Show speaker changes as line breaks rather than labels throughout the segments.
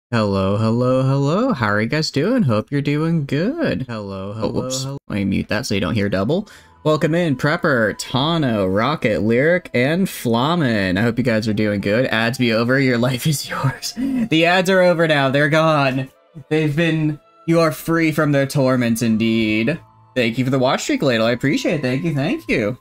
Hello, hello, hello. How are you guys doing? Hope you're doing good. Hello, hello, whoops. Hello. Let me mute that so you don't hear double. Welcome in, Prepper, Tano, Rocket, Lyric, and Flamin. I hope you guys are doing good. Ads be over. Your life is yours. The ads are over now. They're gone. You are free from their torments indeed. Thank you for the watch streak, Ladle. I appreciate it. Thank you, thank you.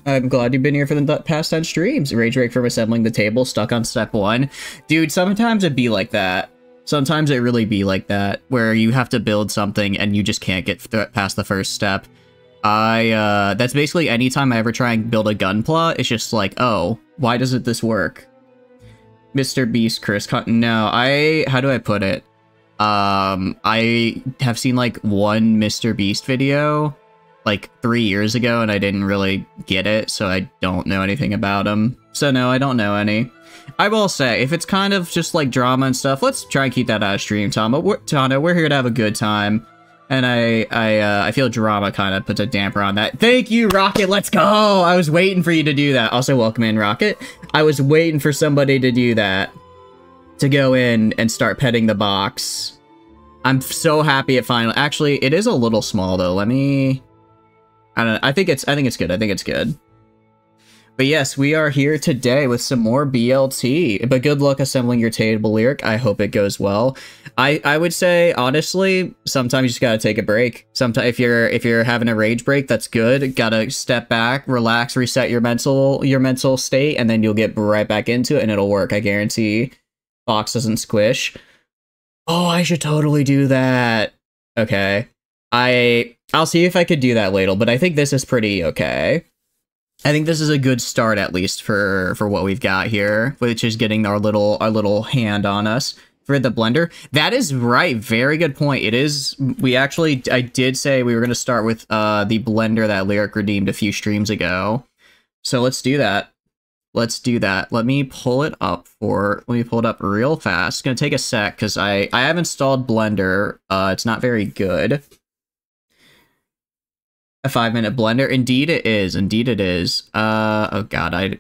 I'm glad you've been here for the past 10 streams. Rage break from assembling the table, stuck on step 1. Dude, sometimes it be like that. Sometimes it really be like that, where you have to build something and you just can't get past the first step. That's basically anytime I ever try and build a gun plot, it's just like, oh, why doesn't this work? Mr. Beast, Chris, no, how do I put it? I have seen like one Mr. Beast video like 3 years ago, and I didn't really get it, so I don't know anything about him. So no, I don't know any. I will say, if it's kind of just like drama and stuff, let's try and keep that out of stream, Tano. We're here to have a good time, and I feel drama kind of puts a damper on that. Thank you, Rocket. Let's go. I was waiting for you to do that. Also, welcome in, Rocket. I was waiting for somebody to do that, to go in and start petting the box. I'm so happy it finally. Actually, it is a little small though. Let me. I don't know. I think it's good. I think it's good. But yes, we are here today with some more BLT. But good luck assembling your table, Lyric. I hope it goes well. I would say, honestly, sometimes you just gotta take a break. Sometimes if you're having a rage break, that's good. Gotta step back, relax, reset your mental state, and then you'll get right back into it and it'll work. I guarantee. Box doesn't squish. Oh, I should totally do that. Okay. I'll see if I could do that later, but I think this is pretty okay. I think this is a good start, at least for what we've got here, which is getting our little hand on us for the blender. That is right. Very good point. It is. I did say we were going to start with the blender that Lyric redeemed a few streams ago. So let's do that. Let's do that. Let me pull it up real fast. It's going to take a sec because I have installed Blender. It's not very good. A 5-minute blender. Indeed it is. Indeed it is. Oh god,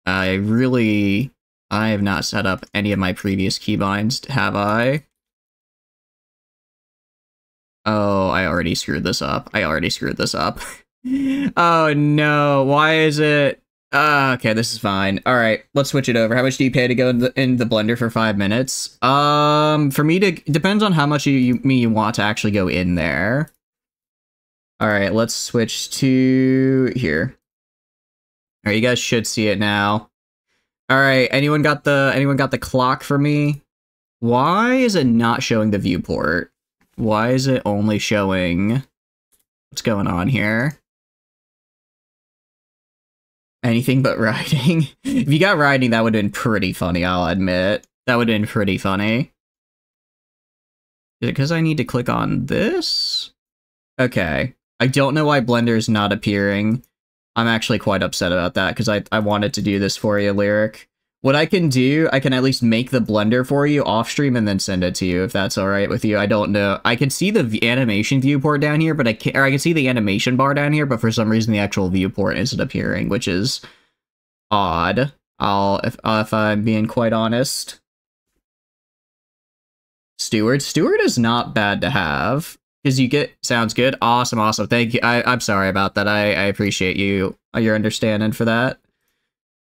I have not set up any of my previous keybinds, have I? Oh, I already screwed this up. Oh no, why is it? Okay, this is fine. Alright, let's switch it over. How much do you pay to go in the blender for 5 minutes? For me to, depends on how much you want to actually go in there. Alright, let's switch to here. Alright, you guys should see it now. Alright, anyone got the clock for me? Why is it not showing the viewport? Why is it only showing... What's going on here? Anything but writing. If you got writing, that would have been pretty funny, I'll admit. That would have been pretty funny. Is it because I need to click on this? Okay. I don't know why Blender is not appearing. I'm actually quite upset about that, because I wanted to do this for you, Lyric. What I can do, I can at least make the blender for you off stream and then send it to you, if that's alright with you. I don't know. I can see the animation viewport down here, but I can see the animation bar down here, but for some reason the actual viewport isn't appearing, which is odd. If I'm being quite honest. Steward is not bad to have. Because you get, sounds good. Awesome. Thank you. I'm sorry about that. I appreciate your understanding for that.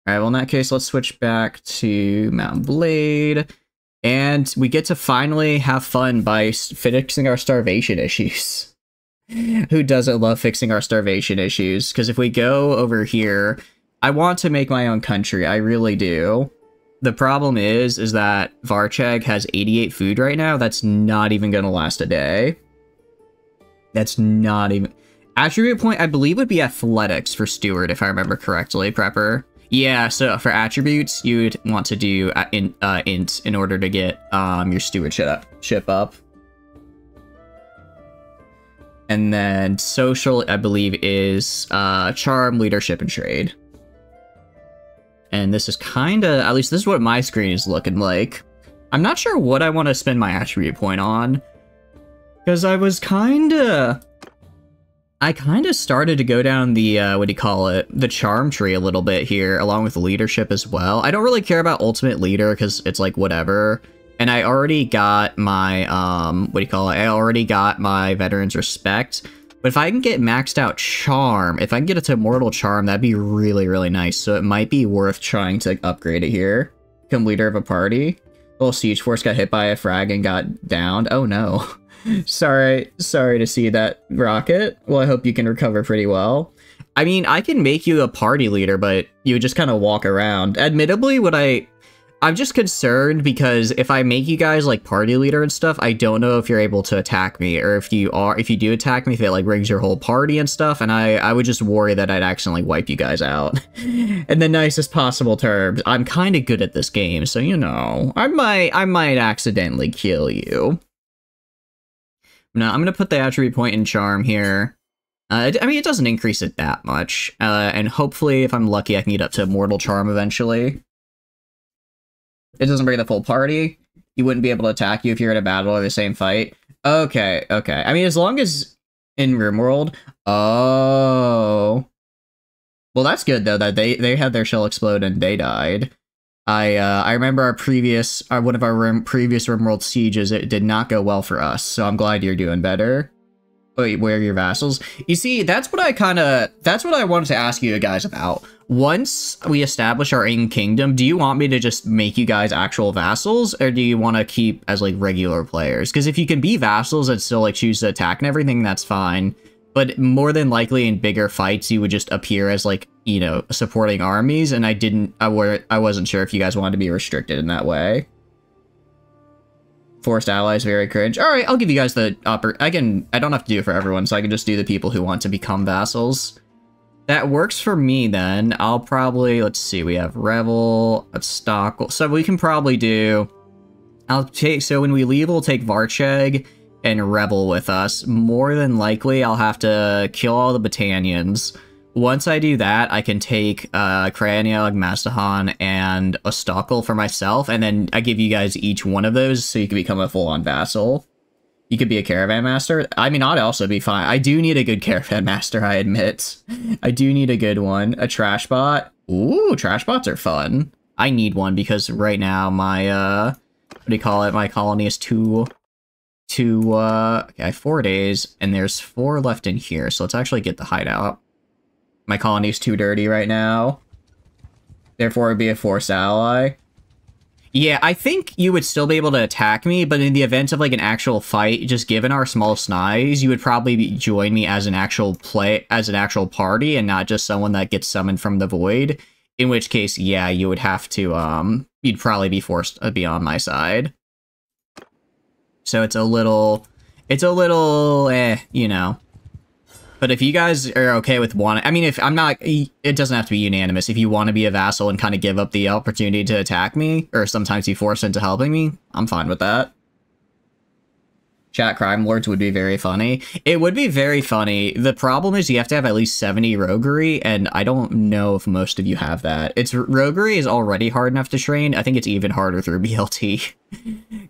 Alright, well in that case, let's switch back to Mountain Blade. And we get to finally have fun by fixing our starvation issues. Who doesn't love fixing our starvation issues? Because if we go over here, I want to make my own country. I really do. The problem is that Varcheg has 88 food right now. That's not even going to last a day. That's not even... Attribute point, I believe, would be athletics for Steward, if I remember correctly, Prepper. Yeah, so for attributes, you'd want to do int in order to get your stewardship up. And then social, I believe, is charm, leadership, and trade. And this is kind of... At least this is what my screen is looking like. I'm not sure what I want to spend my attribute point on. Because I kind of started to go down the, what do you call it? The charm tree a little bit here, along with leadership as well. I don't really care about ultimate leader, because it's like, whatever. And I already got my, what do you call it? I already got my Veteran's Respect. But if I can get maxed out Charm, if I can get it to Immortal Charm, that'd be really, really nice. So it might be worth trying to upgrade it here. Become leader of a party. Little Siege Force got hit by a frag and got downed. Oh no. Sorry to see that, Rocket. Well, I hope you can recover pretty well. I mean, I can make you a party leader, but you would just kind of walk around. Admittedly, I'm just concerned because if I make you guys like party leader and stuff, I don't know if you're able to attack me, or if you do attack me, if it like rings your whole party and stuff, and I would just worry that I'd accidentally wipe you guys out. In the nicest possible terms, I'm kind of good at this game, so you know, I might accidentally kill you. Now, I'm going to put the attribute point in Charm here. I mean, it doesn't increase it that much. And hopefully, if I'm lucky, I can get up to Immortal Charm eventually. It doesn't bring the full party. He wouldn't be able to attack you if you're in a battle or the same fight. Okay. I mean, as long as in RimWorld... Oh. Well, that's good, though, that they had their shell explode and they died. I remember our previous, one of our previous RimWorld sieges, it did not go well for us, so I'm glad you're doing better. Wait, where are your vassals? You see, that's what I wanted to ask you guys about. Once we establish our own kingdom, do you want me to just make you guys actual vassals, or do you want to keep as, like, regular players? Because if you can be vassals and still, like, choose to attack and everything, that's fine. But more than likely in bigger fights, you would just appear as, like, you know, supporting armies, and I wasn't sure if you guys wanted to be restricted in that way. Forced allies, very cringe. All right, I'll give you guys the I don't have to do it for everyone, so I can just do the people who want to become vassals. That works for me then. I'll probably, let's see, we have Revel, Stock, so we can probably do, so when we leave, we'll take Varcheg and Rebel with us. More than likely, I'll have to kill all the Battanians. Once I do that, I can take Craniog, Mastahan, and Ostokal for myself, and then I give you guys each one of those so you can become a full-on vassal. You could be a Caravan Master. I mean, I'd also be fine. I do need a good Caravan Master, I admit. I do need a good one. A Trash Bot. Ooh, Trash Bots are fun. I need one because right now my, what do you call it? My colony is okay, 4 days, and there's 4 left in here, so let's actually get the hideout. My colony's too dirty right now. Therefore, it'd be a forced ally. Yeah, I think you would still be able to attack me, but in the event of, like, an actual fight, just given our small size, you would probably join me as an actual party, and not just someone that gets summoned from the void. In which case, yeah, you would have to, you'd probably be forced to be on my side. So it's a little, you know. But if you guys are okay with I mean, if I'm not, it doesn't have to be unanimous. If you want to be a vassal and kind of give up the opportunity to attack me, or sometimes be forced into helping me, I'm fine with that. Chat Crime Lords would be very funny. It would be very funny. The problem is you have to have at least 70 roguery, and I don't know if most of you have that. Roguery is already hard enough to train. I think it's even harder through BLT.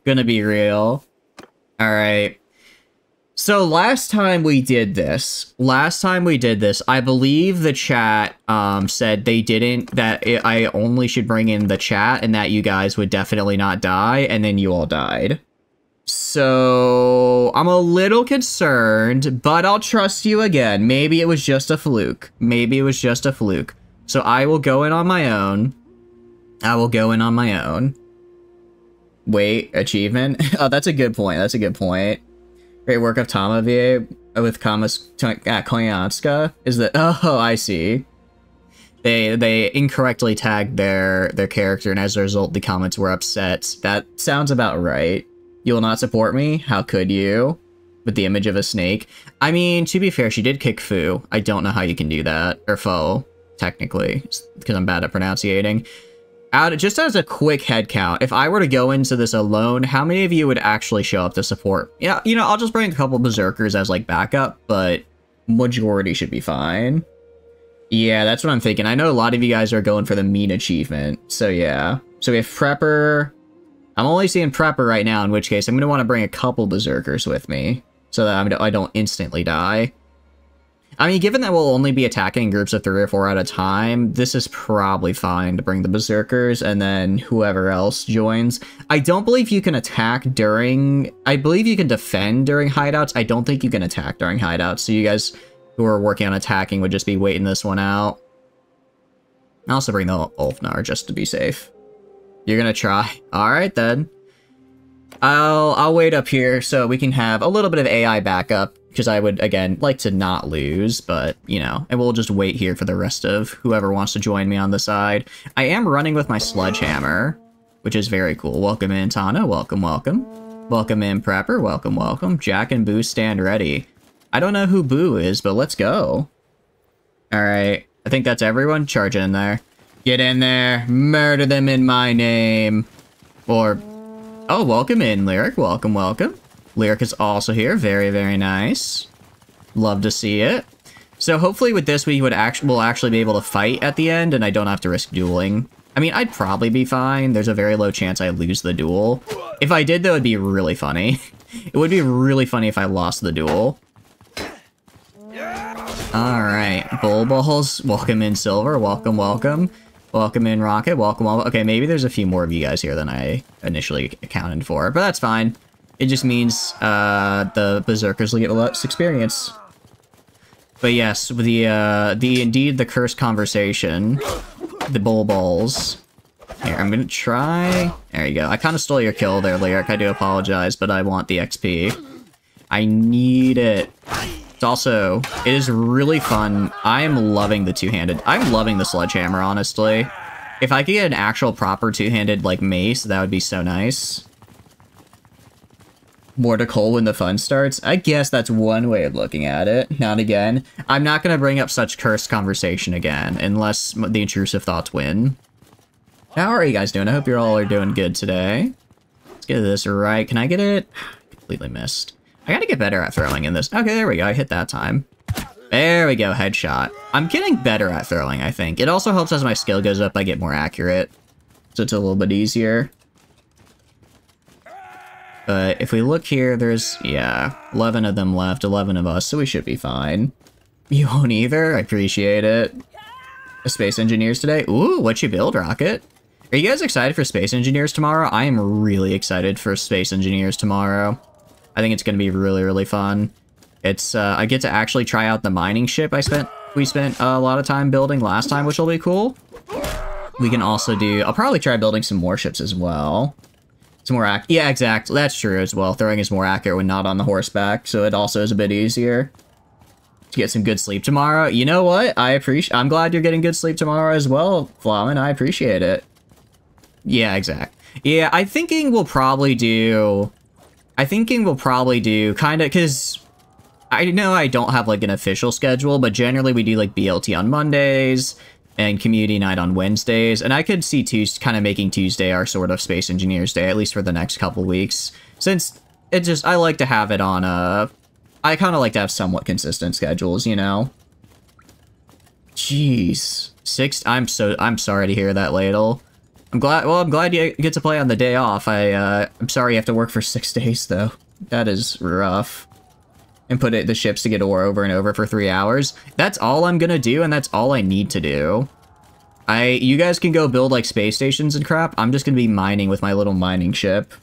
Gonna be real. Alright. So last time we did this, I believe the chat said I only should bring in the chat and that you guys would definitely not die, and then you all died. So I'm a little concerned, but I'll trust you again. Maybe it was just a fluke. So I will go in on my own. Wait, achievement? Oh, that's a good point. Great work of Tamavie with Koyanska is that, oh, I see. They incorrectly tagged their character, and as a result, the comments were upset. That sounds about right. You will not support me? How could you? With the image of a snake. I mean, to be fair, she did kick Fu. I don't know how you can do that. Or Fo, technically, because I'm bad at pronunciating. Just as a quick head count, if I were to go into this alone, how many of you would actually show up to support? Yeah, you know, I'll just bring a couple Berserkers as, like, backup, but majority should be fine. Yeah, that's what I'm thinking. I know a lot of you guys are going for the mean achievement, so yeah. So we have Prepper. I'm only seeing Prepper right now, in which case I'm going to want to bring a couple Berserkers with me, so that I don't instantly die. I mean, given that we'll only be attacking groups of 3 or 4 at a time, this is probably fine to bring the Berserkers and then whoever else joins. I don't believe you can attack during... I believe you can defend during hideouts. I don't think you can attack during hideouts. So you guys who are working on attacking would just be waiting this one out. I'll also bring the Ulfnar just to be safe. You're gonna try. Alright then. I'll wait up here so we can have a little bit of AI backup. Because I would, again, like to not lose, but, you know, and we'll just wait here for the rest of whoever wants to join me on the side. I am running with my sledgehammer, which is very cool. Welcome in, Tana. Welcome, welcome. Welcome in, Prepper. Welcome, welcome. Jack and Boo stand ready. I don't know who Boo is, but let's go. Alright, I think that's everyone. Charge in there. Get in there. Murder them in my name. Or, oh, welcome in, Lyric. Welcome, welcome. Lyric is also here. Very, very nice. Love to see it. So hopefully with this we'll actually be able to fight at the end and I don't have to risk dueling. I mean, I'd probably be fine. There's a very low chance I lose the duel. If I did, though, it'd be really funny. It would be really funny if I lost the duel. Alright. Bulbulls. Welcome in, Silver. Welcome, welcome. Welcome in, Rocket. Welcome, welcome. Okay, maybe there's a few more of you guys here than I initially accounted for, but that's fine. It just means the Berserkers will get less experience. But yes, the cursed conversation, the Bulbulls. Here, I'm gonna try. There you go. I kind of stole your kill there, Lyric. I do apologize, but I want the XP. I need it. It's also, it is really fun. I'm loving the two-handed. I'm loving the sledgehammer, honestly. If I could get an actual proper two-handed like mace, that would be so nice. More to Cole when the fun starts? I guess that's one way of looking at it. Not again. I'm not going to bring up such cursed conversation again, unless the intrusive thoughts win. How are you guys doing? I hope you all are doing good today. Let's get this right. Can I get it? Completely missed. I gotta get better at throwing in this. Okay, there we go. I hit that time. There we go. Headshot. I'm getting better at throwing, I think. It also helps as my skill goes up, I get more accurate. So it's a little bit easier. But if we look here, there's, yeah, 11 of them left, 11 of us, so we should be fine. You won't either? I appreciate it. Space Engineers today? Ooh, what'd you build, Rocket? Are you guys excited for Space Engineers tomorrow? I am really excited for Space Engineers tomorrow. I think it's going to be really, really fun. It's, I get to actually try out the mining ship we spent a lot of time building last time, which will be cool. We can also do, I'll probably try building some more ships as well. It's more yeah, exactly. That's true as well. Throwing is more accurate when not on the horseback, so it also is a bit easier to get some good sleep tomorrow. You know what? I'm glad you're getting good sleep tomorrow as well, Flamin. I appreciate it. Yeah, exact. Yeah, I'm thinking we'll probably do kind of, because I know I don't have like an official schedule, but generally we do like BLT on Mondays and community night on Wednesdays, and I could see kind of making Tuesday our sort of Space Engineers Day, at least for the next couple weeks, since it just, I like to have it on I kind of like to have somewhat consistent schedules, you know? Jeez. I'm sorry to hear that, Ladle. I'm glad you get to play on the day off. I'm sorry you have to work for 6 days, though. That is rough. And put the ships to get ore over and over for 3 hours. That's all I'm gonna do, and that's all I need to do. You guys can go build, like, space stations and crap. I'm just gonna be mining with my little mining ship.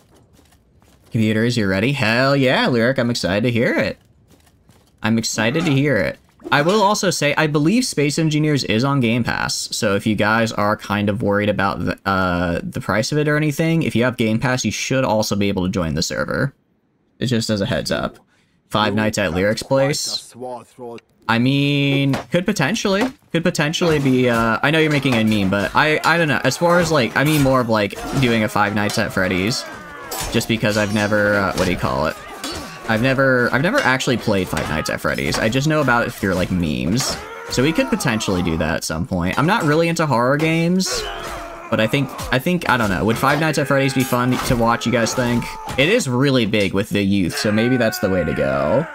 Computers, you ready? Hell yeah, Lyric, I'm excited to hear it. I'm excited to hear it. I will also say, I believe Space Engineers is on Game Pass, so if you guys are kind of worried about the price of it or anything, if you have Game Pass, you should also be able to join the server. It's just as a heads up. 5 nights at Lyric's place. I mean, could potentially be, I know you're making a meme, but I don't know. As far as, like, I mean more of, like, doing a 5 nights at Freddy's. Just because I've never, what do you call it? I've never actually played 5 Nights at Freddy's. I just know about it through, like, memes. So we could potentially do that at some point. I'm not really into horror games, but I think, I don't know. Would 5 Nights at Freddy's be fun to watch, you guys think? It is really big with the youth, so maybe that's the way to go.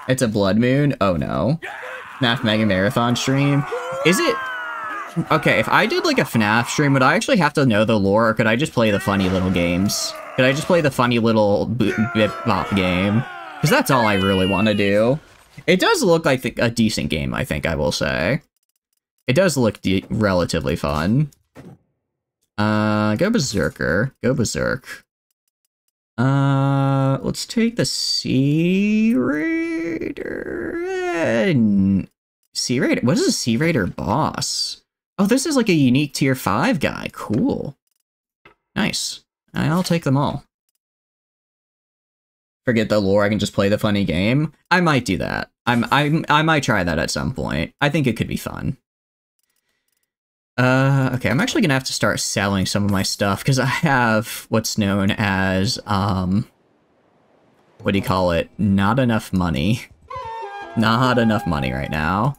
It's a blood moon? Oh no. FNAF Mega Marathon stream? Is it? Okay, if I did like a FNAF stream, would I actually have to know the lore, or could I just play the funny little games? Could I just play the funny little bip bop game? Because that's all I really want to do. It does look like a decent game, I think I will say. It does look relatively fun. Go Berserker. Go Berserk. Let's take the Sea Raider. Sea Raider? What is a Sea Raider boss? Oh, this is like a unique tier 5 guy. Cool. Nice. I'll take them all. Forget the lore, I can just play the funny game. I might do that. I might try that at some point. I think it could be fun. Okay, I'm actually gonna have to start selling some of my stuff because I have what's known as, what do you call it? Not enough money. Not enough money right now.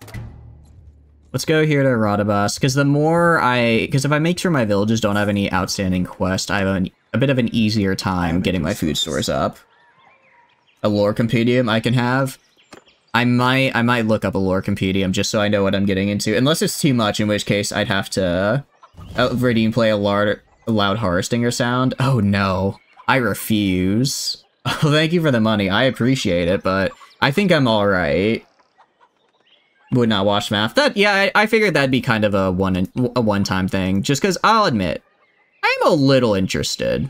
Let's go here to Rodabus, because because if I make sure my villages don't have any outstanding quests, I have a bit of an easier time getting my food stores up. A lore compendium I can have. I might look up a lore compendium just so I know what I'm getting into. Unless it's too much, in which case I'd have to redeem play a loud harvestinger sound. Oh no, I refuse. Oh, thank you for the money. I appreciate it, but I think I'm alright. Would not watch math. Yeah, I figured that'd be kind of a one-time thing. Just because I'll admit, I'm a little interested.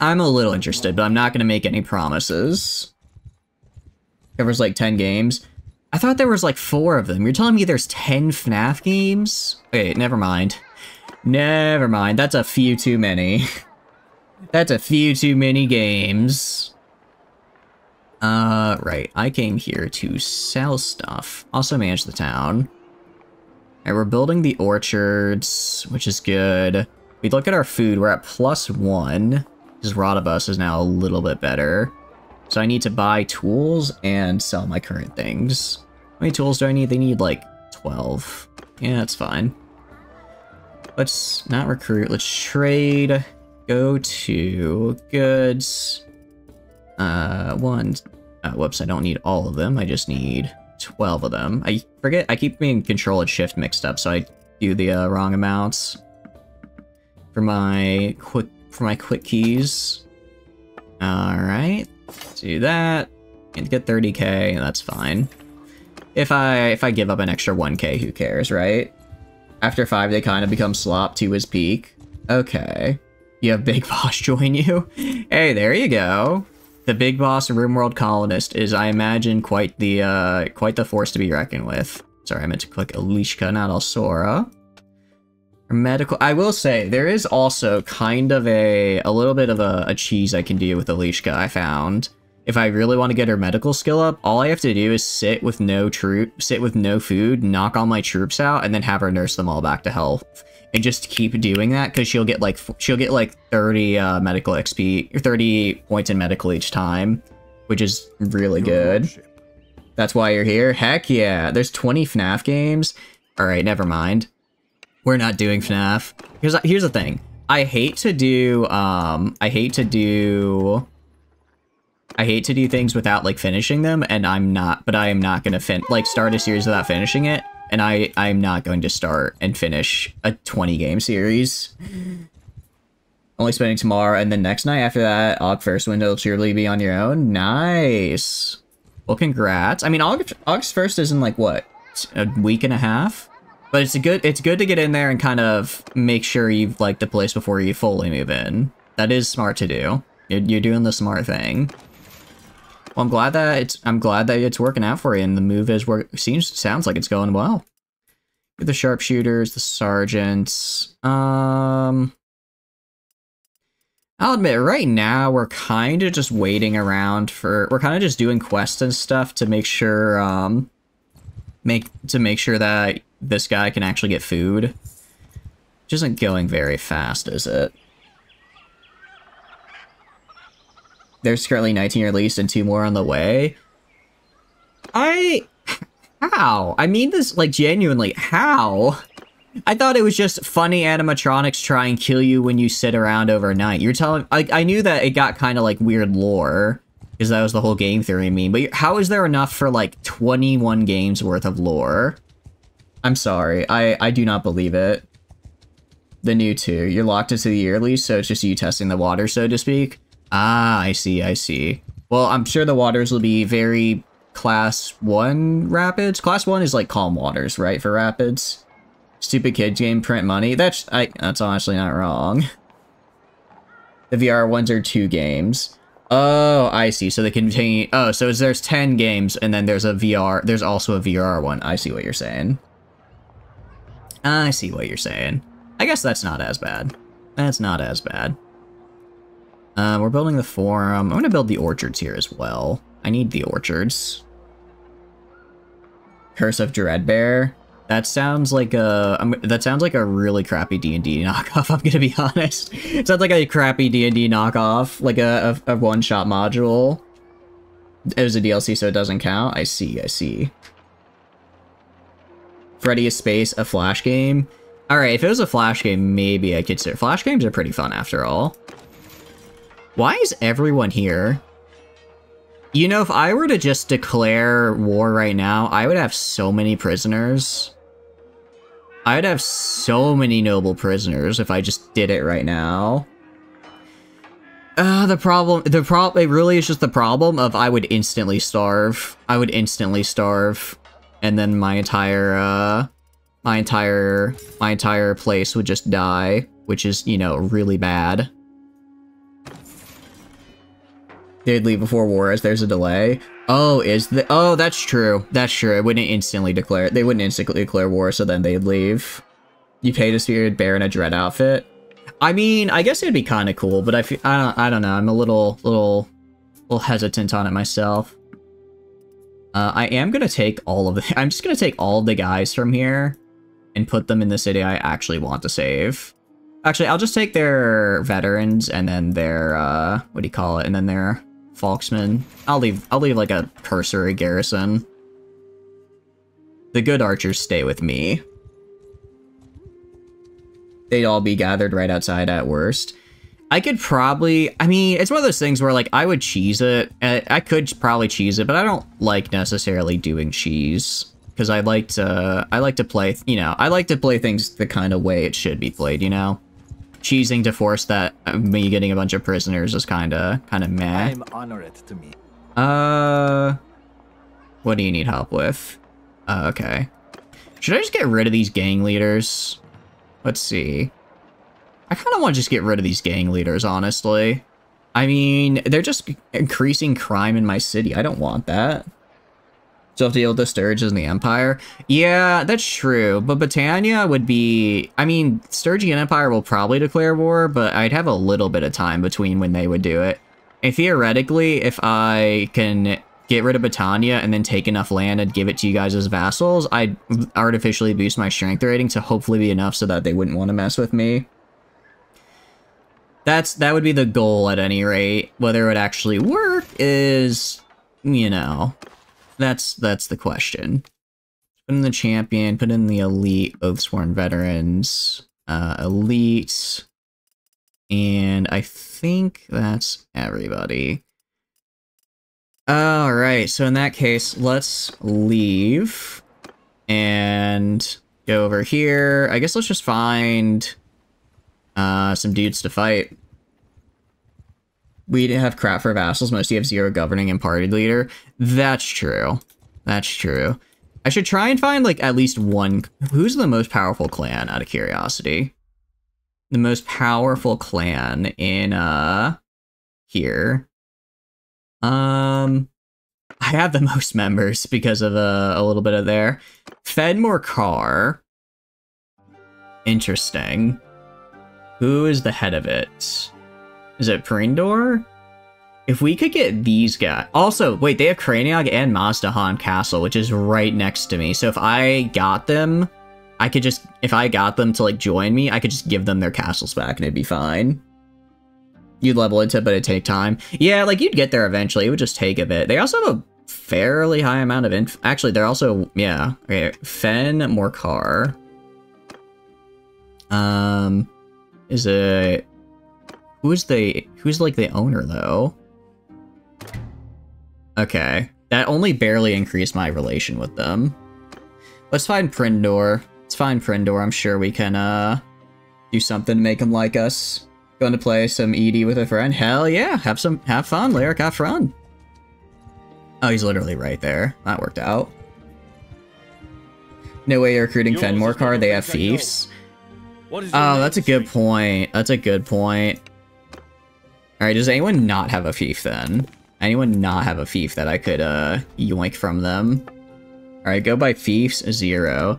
I'm a little interested, but I'm not going to make any promises. Covers like 10 games. I thought there was like 4 of them. You're telling me there's 10 FNAF games? Wait, never mind. Never mind. That's a few too many. That's a few too many games. Right. I came here to sell stuff. Also manage the town. Alright, we're building the orchards, which is good. We look at our food, we're at +1. Because Rodabus is now a little bit better. So I need to buy tools and sell my current things. How many tools do I need? They need like 12. Yeah, that's fine. Let's not recruit. Let's trade. Go to goods. Whoops, I don't need all of them. I just need 12 of them. I forget. I keep being Control and Shift mixed up, so I do the wrong amounts for my quick keys. All right. Do that and get 30k. That's fine. If I give up an extra 1k, who cares, right? After 5, they kind of become slop to his peak. Okay, you have Big Boss join you. Hey, there you go. The Big Boss RimWorld colonist is, I imagine, quite the force to be reckoned with. Sorry, I meant to click Alishka, not Alsora. Medical. I will say there is also kind of a little bit of a cheese I can do with Alishka. I found if I really want to get her medical skill up, all I have to do is sit with no food, knock all my troops out, and then have her nurse them all back to health, and just keep doing that because she'll get like 30 medical XP, or 30 points in medical each time, which is really good. That's why you're here. Heck yeah! There's 20 FNAF games. All right, never mind. We're not doing FNAF. Here's the thing. I hate to do things without like finishing them, and I am not gonna start a series without finishing it, and I'm not going to start and finish a 20 game series. Only spending tomorrow and then next night after that, August 1st window will surely be on your own. Nice. Well, congrats. I mean, August 1st is in like what, a week and a half? But it's good to get in there and kind of make sure you've liked the place before you fully move in. That is smart to do. You're doing the smart thing. Well, I'm glad that it's working out for you, and the move sounds like it's going well. The sharpshooters, the sergeants. I'll admit, right now we're kind of just waiting around we're kind of just doing quests and stuff to make sure that this guy can actually get food. Which isn't going very fast, is it? There's currently 19 released and 2 more on the way. How? I mean this, like, genuinely, how? I thought it was just funny animatronics try and kill you when you sit around overnight. You're telling... I knew that it got kind of, like, weird lore, because that was the whole game theory meme, but how is there enough for, like, 21 games worth of lore? I'm sorry, I do not believe it. The new 2. You're locked into the yearly, so it's just you testing the water, so to speak? Ah, I see. Well, I'm sure the waters will be very Class 1 Rapids? Class 1 is like calm waters, right, for Rapids? Stupid kids game, print money. That's honestly not wrong. The VR ones are 2 games. Oh, I see. So they contain... Oh, so there's 10 games, and then there's a VR... There's also a VR one. I see what you're saying. I see what you're saying. I guess that's not as bad. That's not as bad. We're building the forum. I'm gonna build the orchards here as well. I need the orchards. Curse of Dreadbear. That sounds like a really crappy D&D knockoff, I'm gonna be honest. It sounds like a crappy D&D knockoff, like a one-shot module. It was a DLC, so it doesn't count. I see, I see. Freddy is Space, a Flash game. Alright, if it was a Flash game, maybe I'd consider. Flash games are pretty fun after all. Why is everyone here? You know, if I were to just declare war right now, I would have so many prisoners. I would have so many noble prisoners if I just did it right now. It really is just the problem of I would instantly starve. I would instantly starve. And then my entire place would just die, which is, you know, really bad. They'd leave before war as there's a delay. Oh, oh, that's true. That's true. They wouldn't instantly declare war, so then they'd leave. You paid a Spirited Bear in a Dread outfit. I mean, I guess it'd be kind of cool, but I don't know. I'm a little hesitant on it myself. I am gonna take I'm just gonna take all of the guys from here and put them in the city I actually want to save. Actually, I'll just take their veterans and then their, what do you call it? And then their Falksmen. I'll leave like a cursory garrison. The good archers stay with me. They'd all be gathered right outside at worst. I could probably, I mean, it's one of those things where like I would cheese it. I could probably cheese it, but I don't like necessarily doing cheese. Because I like to play, you know, I like to play things the kind of way it should be played, you know? Cheesing to force that me getting a bunch of prisoners is kind of meh.
I'm honored to meet.
What do you need help with? Okay. Should I just get rid of these gang leaders? Let's see. I kind of want to just get rid of these gang leaders, honestly. I mean, they're just increasing crime in my city. I don't want that. So have to deal with the Sturges and the Empire. Yeah, that's true. But Britannia would be... I mean, Sturgian Empire will probably declare war, but I'd have a little bit of time between when they would do it. And theoretically, if I can get rid of Britannia and then take enough land and give it to you guys as vassals, I'd artificially boost my strength rating to hopefully be enough so that they wouldn't want to mess with me. That would be the goal at any rate. Whether it would actually work is, you know... That's the question. Put in the champion, put in the elite, Oathsworn veterans, elite, and I think that's everybody. Alright, so in that case, let's leave and go over here. I guess let's just find some dudes to fight. We have crap for vassals. Most of you have 0 governing and party leader. That's true. That's true. I should try and find, like, at least one... Who's the most powerful clan, out of curiosity? The most powerful clan in, here. I have the most members because of, a little bit of there. Fedmore Carr. Interesting. Who is the head of it? Is it Prindor? If we could get these guys... Also, wait, they have Kraniog and Mazdahan Castle, which is right next to me. So if I got them, I could just... If I got them to, like, join me, I could just give them their castles back and it'd be fine. You'd level into it, but it'd take time. Yeah, like, you'd get there eventually. It would just take a bit. They also have a fairly high amount of... Actually, they're also... Yeah. Okay, Fen Morcar. Is it... Who's like the owner though? Okay. That only barely increased my relation with them. Let's find Prindor. Let's find Prindor. I'm sure we can do something to make him like us. Going to play some ED with a friend? Hell yeah! Have fun, Lyric, have fun. Oh, he's literally right there. That worked out. No way you're recruiting Fenmore card, they have fiefs. Oh, that's a good point. That's a good point. Alright, does anyone not have a fief then? Anyone not have a fief that I could yoink from them? Alright, go by fiefs, 0.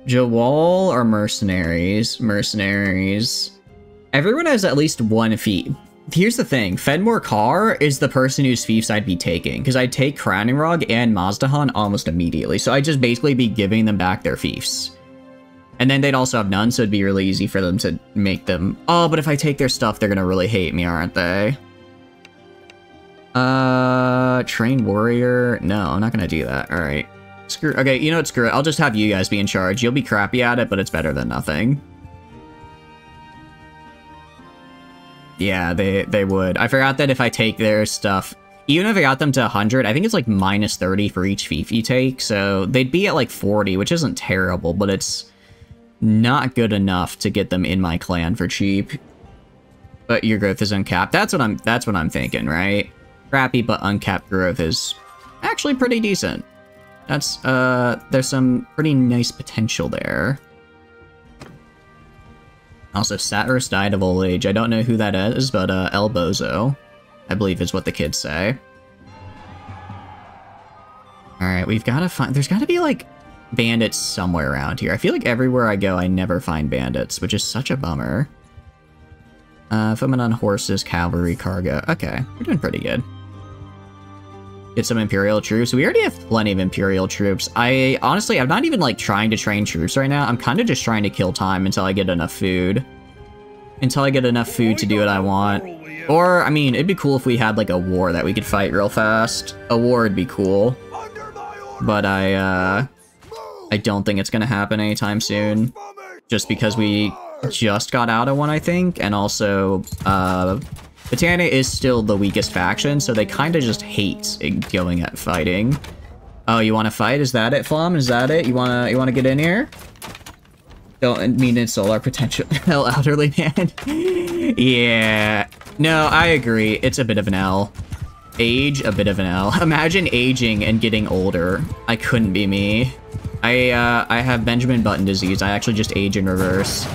Jawal or mercenaries? Mercenaries. Everyone has at least one fief. Here's the thing, Fenmore Carr is the person whose fiefs I'd be taking, because I'd take Crowning Rog and Mazdahan almost immediately, so I'd just basically be giving them back their fiefs. And then they'd also have none, so it'd be really easy for them to make them... Oh, but if I take their stuff, they're gonna really hate me, aren't they? Trained Warrior? No, I'm not gonna do that, alright. Screw... Okay, you know what, screw it, I'll just have you guys be in charge. You'll be crappy at it, but it's better than nothing. Yeah, they would. I forgot that if I take their stuff, even if I got them to 100, I think it's like minus 30 for each fief you take, so they'd be at like 40, which isn't terrible, but it's not good enough to get them in my clan for cheap. But your growth is uncapped. That's what I'm thinking, right? Crappy, but uncapped growth is actually pretty decent. That's there's some pretty nice potential there. Also, Satirus died of old age. I don't know who that is, but El Bozo, I believe is what the kids say. Alright, we've got to find... There's got to be, like, bandits somewhere around here. I feel like everywhere I go, I never find bandits, which is such a bummer. Footmen on horses, cavalry, cargo. Okay, we're doing pretty good. Get some Imperial troops. We already have plenty of Imperial troops. Honestly, I'm not even, like, trying to train troops right now. I'm kind of just trying to kill time until I get enough food. Until I get enough food to do what I want. Or, I mean, it'd be cool if we had, like, a war that we could fight real fast. A war would be cool. But I don't think it's gonna happen anytime soon. Just because we just got out of one, I think. And also, Botania is still the weakest faction, so they kind of just hate going at fighting. Oh, you want to fight? Is that it, Flom? Is that it? You wanna get in here? Don't mean insult our potential elderly man. Yeah. No, I agree. It's a bit of an L. Age, a bit of an L. Imagine aging and getting older. I couldn't be me. I have Benjamin Button disease. I actually just age in reverse.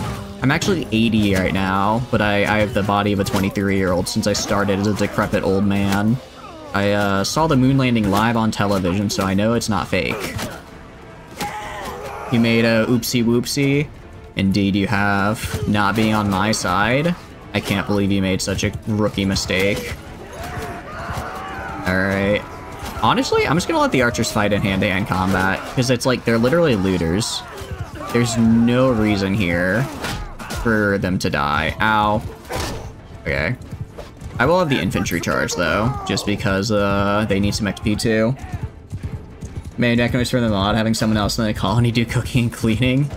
I'm actually 80 right now, but I have the body of a 23-year-old since I started as a decrepit old man. I saw the moon landing live on television, so I know it's not fake. You made a oopsie whoopsie. Indeed you have. Not being on my side. I can't believe you made such a rookie mistake. Alright. Honestly, I'm just gonna let the archers fight in hand-to-hand combat, because it's like, they're literally looters. There's no reason here for them to die. Ow. Okay. I will have the infantry charge, though, just because they need some XP, too. Many mechanoids for them a lot, having someone else in the colony do cooking and cleaning.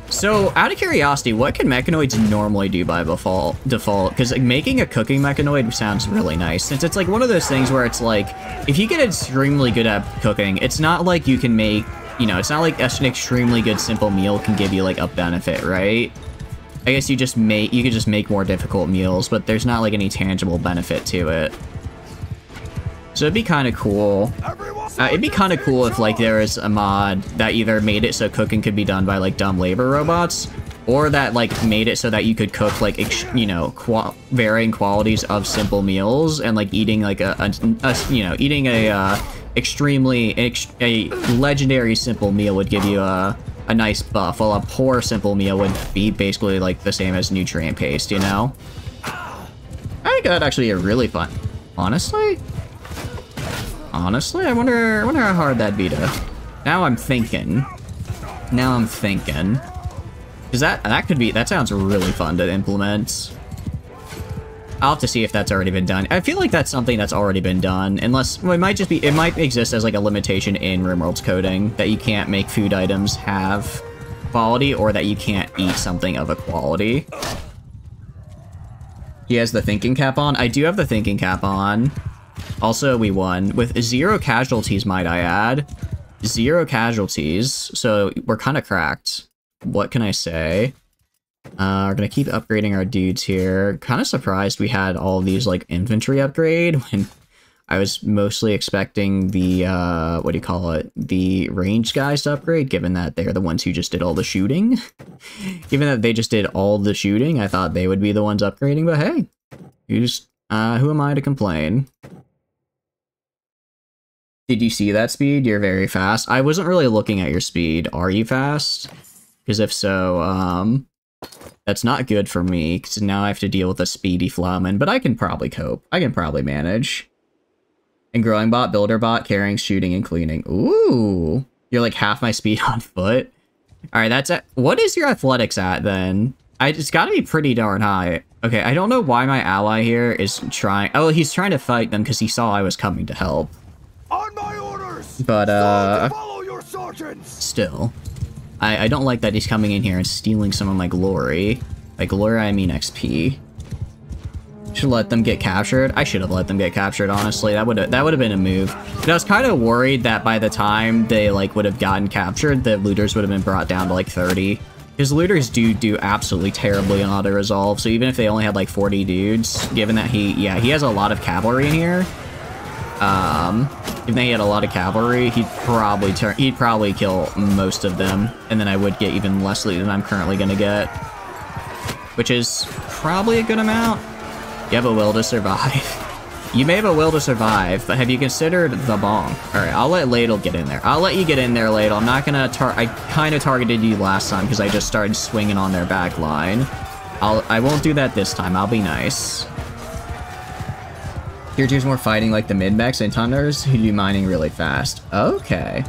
So, out of curiosity, what can mechanoids normally do by default? Because like, making a cooking mechanoid sounds really nice, since it's like one of those things where it's like, if you get extremely good at cooking, it's not like you can make, you know, it's not like an extremely good simple meal can give you like a benefit, right? I guess you could just make more difficult meals, but there's not like any tangible benefit to it. So it'd be kind of cool. It'd be kind of cool if like there was a mod that either made it so cooking could be done by like dumb labor robots, or that like made it so that you could cook like you know, varying qualities of simple meals, and like eating like eating a legendary simple meal would give you a nice buff, while a poor simple meal would be basically like the same as nutrient paste, you know? I think that'd actually be really fun. Honestly, I wonder how hard that'd be to... Now I'm thinking. Because that sounds really fun to implement. I'll have to see if that's already been done. I feel like that's something that's already been done, unless, well, it might exist as like a limitation in RimWorld's coding, that you can't make food items have quality, or that you can't eat something of a quality. He has the thinking cap on? I do have the thinking cap on. Also, we won with 0 casualties, might I add. 0 casualties, so we're kind of cracked. What can I say? We're gonna keep upgrading our dudes here. Kind of surprised we had all of these like infantry upgrade when I was mostly expecting the, what do you call it? The range guys to upgrade, given that they're the ones who just did all the shooting. Given that they just did all the shooting, I thought they would be the ones upgrading, but hey, you just, who am I to complain? Did you see that speed? You're very fast. I wasn't really looking at your speed. Are you fast? Because if so, that's not good for me, because now I have to deal with a speedy Flamen, but I can probably cope. I can probably manage. And growing bot, builder bot, carrying, shooting, and cleaning. Ooh! You're like half my speed on foot. Alright, that's at- what is your athletics at, then? It's gotta be pretty darn high. Okay, I don't know why my ally here is trying- oh, he's trying to fight them because he saw I was coming to help.
On my orders!
But,
follow your sergeants!
Still. I don't like that he's coming in here and stealing some of my glory. By glory, I mean XP. Should let them get captured. I should have let them get captured, honestly. That would have been a move. But I was kind of worried that by the time they, like, would have gotten captured, the looters would have been brought down to, like, 30. Because looters do absolutely terribly on auto-resolve, so even if they only had, like, 40 dudes, given that he has a lot of cavalry in here, if they had a lot of cavalry, he'd probably kill most of them, and then I would get even less loot than I'm currently gonna get. Which is probably a good amount. You have a will to survive. You may have a will to survive, but have you considered the bong? Alright, I'll let Ladle get in there. I'll let you get in there, Ladle. I'm not gonna I kind of targeted you last time because I just started swinging on their back line. I won't do that this time. I'll be nice. Tier 2's more fighting like the mid-mechs and tunners who do mining really fast. Okay.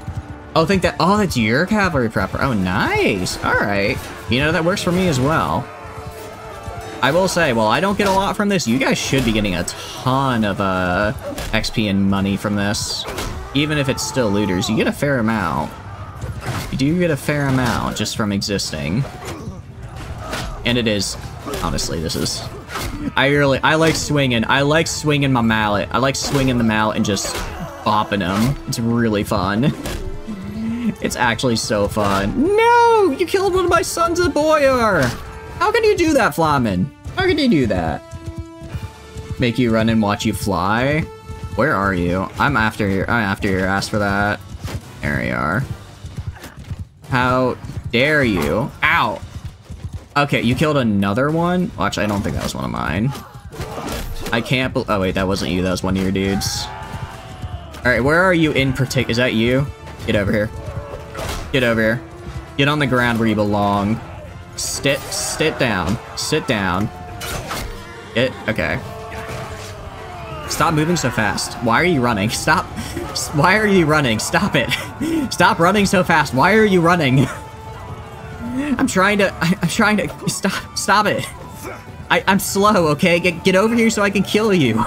Oh, that's your cavalry prepper. Oh, nice. All right. You know, that works for me as well. I will say, well, I don't get a lot from this. You guys should be getting a ton of XP and money from this. Even if it's still looters, you get a fair amount. You do get a fair amount just from existing. And it is, honestly, this is... I like swinging. I like swinging my mallet. I like swinging the mallet and just bopping them. It's really fun. It's actually so fun. No! You killed one of my sons of Boyar! How can you do that, Flamen? How can you do that? Make you run and watch you fly? Where are you? I'm after your ass for that. There you are. How dare you? Ow! Okay, you killed another one? Watch, I don't think that was one of mine. I can't oh wait, that wasn't you, that was one of your dudes. Alright, where are you in particular? Is that you? Get over here. Get over here. Get on the ground where you belong. Sit down. Sit down. Okay. Stop moving so fast. Why are you running? Stop. Why are you running? Stop it. Stop running so fast. Why are you running? I'm trying to stop it. I'm slow, okay? Get over here so I can kill you.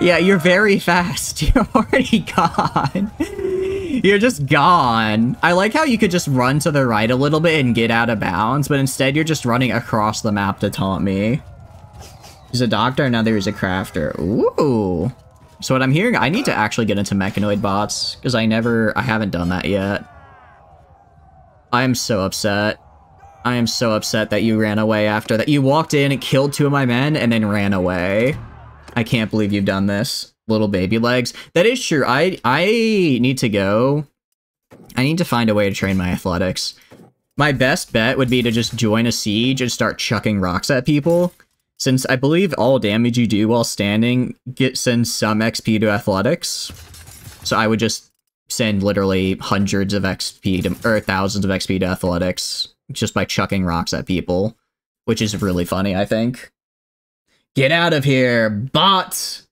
Yeah, you're very fast. You're already gone. You're just gone. I like how you could just run to the right a little bit and get out of bounds, but instead you're just running across the map to taunt me. He's a doctor, now there's a crafter. Ooh. So what I'm hearing, I need to actually get into mechanoid bots, because I haven't done that yet. I am so upset. I am so upset that you ran away after that. You walked in and killed 2 of my men and then ran away. I can't believe you've done this. Little baby legs. That is true. I need to go. I need to find a way to train my athletics. My best bet would be to just join a siege and start chucking rocks at people. Since I believe all damage you do while standing sends some XP to athletics. So I would just send literally hundreds of XP to, or thousands of XP to athletics just by chucking rocks at people, which is really funny, I think. Get out of here, bot!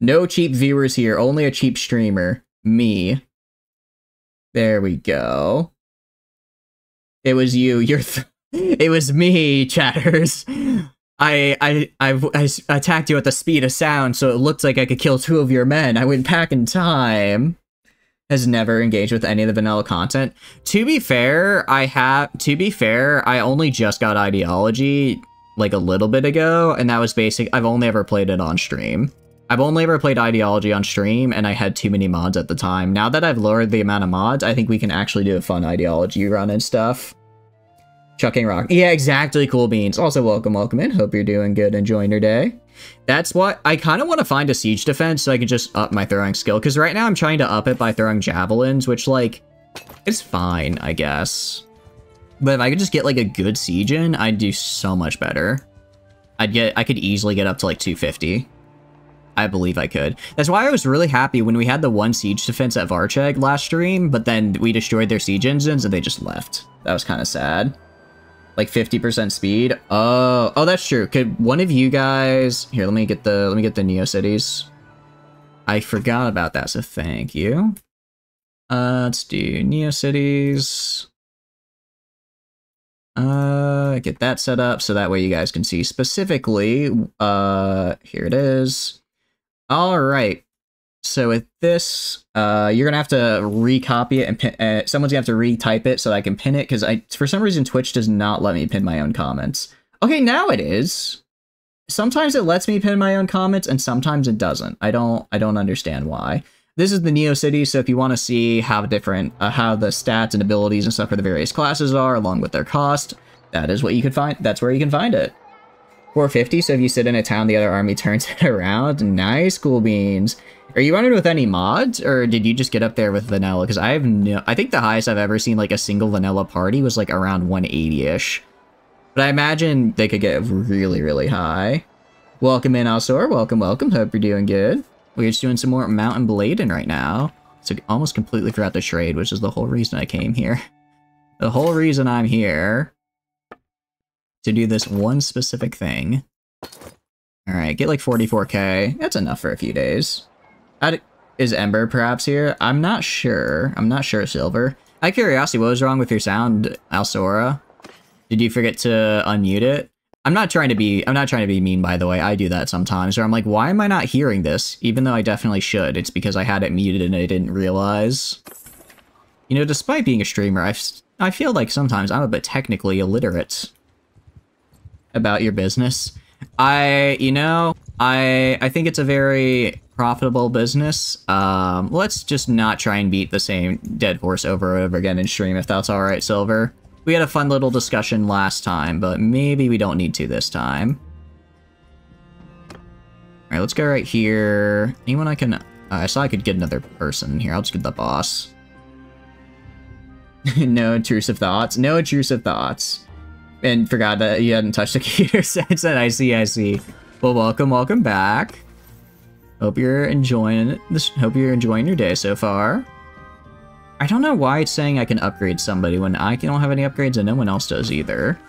No cheap viewers here, only a cheap streamer. Me. There we go. It was you. It was me, chatters. I attacked you at the speed of sound, so it looked like I could kill 2 of your men. I went back in time. Has never engaged with any of the vanilla content. To be fair, I only just got ideology like a little bit ago, and that was basic. I've only ever played it on stream. I've only ever played ideology on stream, and I had too many mods at the time. Now that I've lowered the amount of mods, I think we can actually do a fun ideology run and stuff. Chucking rock. Yeah, exactly, Cool Beans. Also, welcome in. Hope you're doing good, enjoying your day. That's what I kind of want to find a siege defense so I can just up my throwing skill. Because right now I'm trying to up it by throwing javelins, which, like, it's fine, I guess. But if I could just get, like, a good siege in, I'd do so much better. I could easily get up to, like, 250. I believe I could. That's why I was really happy when we had the one siege defense at Varcheg last stream, but then we destroyed their siege engines and they just left. That was kind of sad. Like 50% speed. Oh, that's true. Could one of you guys here? Let me get the Neocities. I forgot about that, so thank you. Let's do Neocities. Get that set up so that way you guys can see specifically. Here it is. All right. So with this, you're gonna have to recopy it and someone's gonna have to retype it so that I can pin it because for some reason Twitch does not let me pin my own comments. Okay, now it is. Sometimes it lets me pin my own comments and sometimes it doesn't. I don't understand why. This is the Neocity, so if you want to see how different, how the stats and abilities and stuff for the various classes are along with their cost, that is what you can find. That's where you can find it. 450. So if you sit in a town, the other army turns it around. Nice, Cool Beans. Are you running with any mods, or did you just get up there with vanilla? Because I think the highest I've ever seen like a single vanilla party was like around 180-ish. But I imagine they could get really, really high. Welcome in, Alsor. Welcome. Hope you're doing good. We're just doing some more Mountain Blading right now. So almost completely forgot to trade, which is the whole reason I came here. The whole reason I'm here to do this one specific thing. Alright, get like 44k. That's enough for a few days. Is Ember perhaps here? I'm not sure. Silver. Out of curiosity, what was wrong with your sound, Alsora? Did you forget to unmute it? I'm not trying to be mean, by the way. I do that sometimes, where I'm like, why am I not hearing this? Even though I definitely should. It's because I had it muted and I didn't realize. You know, despite being a streamer, I feel like sometimes I'm a bit technically illiterate about your business. I think it's a very profitable business. Let's just not try and beat the same dead horse over and over again in stream, if that's all right, Silver. We had a fun little discussion last time, but maybe we don't need to this time. All right, let's go right here. Anyone I can... I saw I could get another person here. I'll just get the boss. No intrusive thoughts. No intrusive thoughts. And forgot that you hadn't touched the computer since then. I see. Well, welcome back. Hope you're enjoying this. Hope you're enjoying your day so far. I don't know why it's saying I can upgrade somebody when I don't have any upgrades and no one else does either.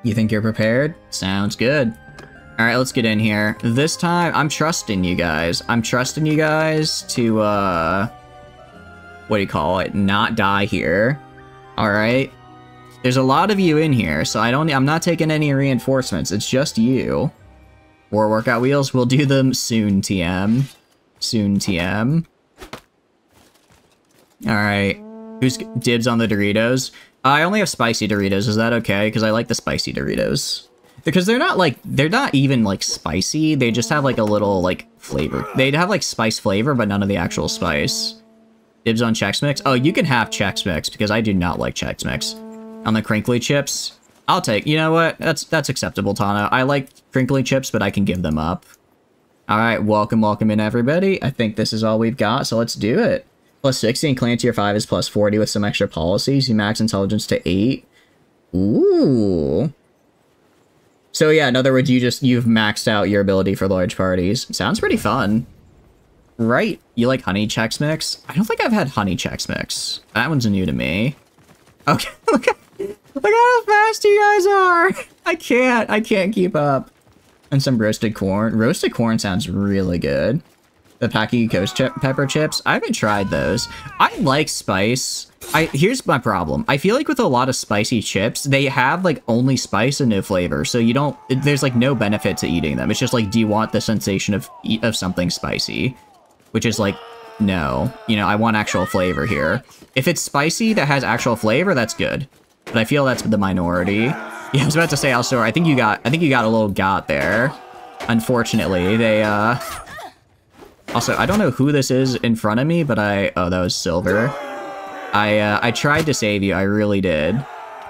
You think you're prepared? Sounds good. All right, let's get in here. This time, I'm trusting you guys. I'm trusting you guys to, what do you call it? Not die here. All right. There's a lot of you in here, so I'm not taking any reinforcements. It's just you. War workout wheels, we'll do them soon, TM. Soon, TM. Alright. Who's dibs on the Doritos? I only have spicy Doritos, is that okay? Because I like the spicy Doritos. Because they're not even, like, spicy. They just have, like, a little, like, flavor. They'd have, like, spice flavor, but none of the actual spice. Dibs on Chex Mix? Oh, you can have Chex Mix, because I do not like Chex Mix. On the crinkly chips, I'll take. You know what? That's acceptable, Tana. I like crinkly chips, but I can give them up. All right, welcome in, everybody. I think this is all we've got, so let's do it. Plus 60 and clan tier 5 is plus 40 with some extra policies. You max intelligence to 8. Ooh. So yeah, in other words, you've maxed out your ability for large parties. Sounds pretty fun. Right? You like honey Chex Mix? I don't think I've had honey Chex Mix. That one's new to me. Okay, look how fast you guys are! I can't keep up. And some roasted corn. Roasted corn sounds really good. The Paki Ghost Pepper Chips, I haven't tried those. I like spice. Here's my problem. I feel like with a lot of spicy chips, they have like only spice and no flavor. So there's like no benefit to eating them. It's just like, do you want the sensation of something spicy? Which is like, no. You know, I want actual flavor here. If it's spicy that has actual flavor, that's good. But I feel that's the minority. Yeah, I was about to say, Alstor, I think you got a little got there. Unfortunately, they, Also, I don't know who this is in front of me, but oh, that was Silver. I tried to save you, I really did.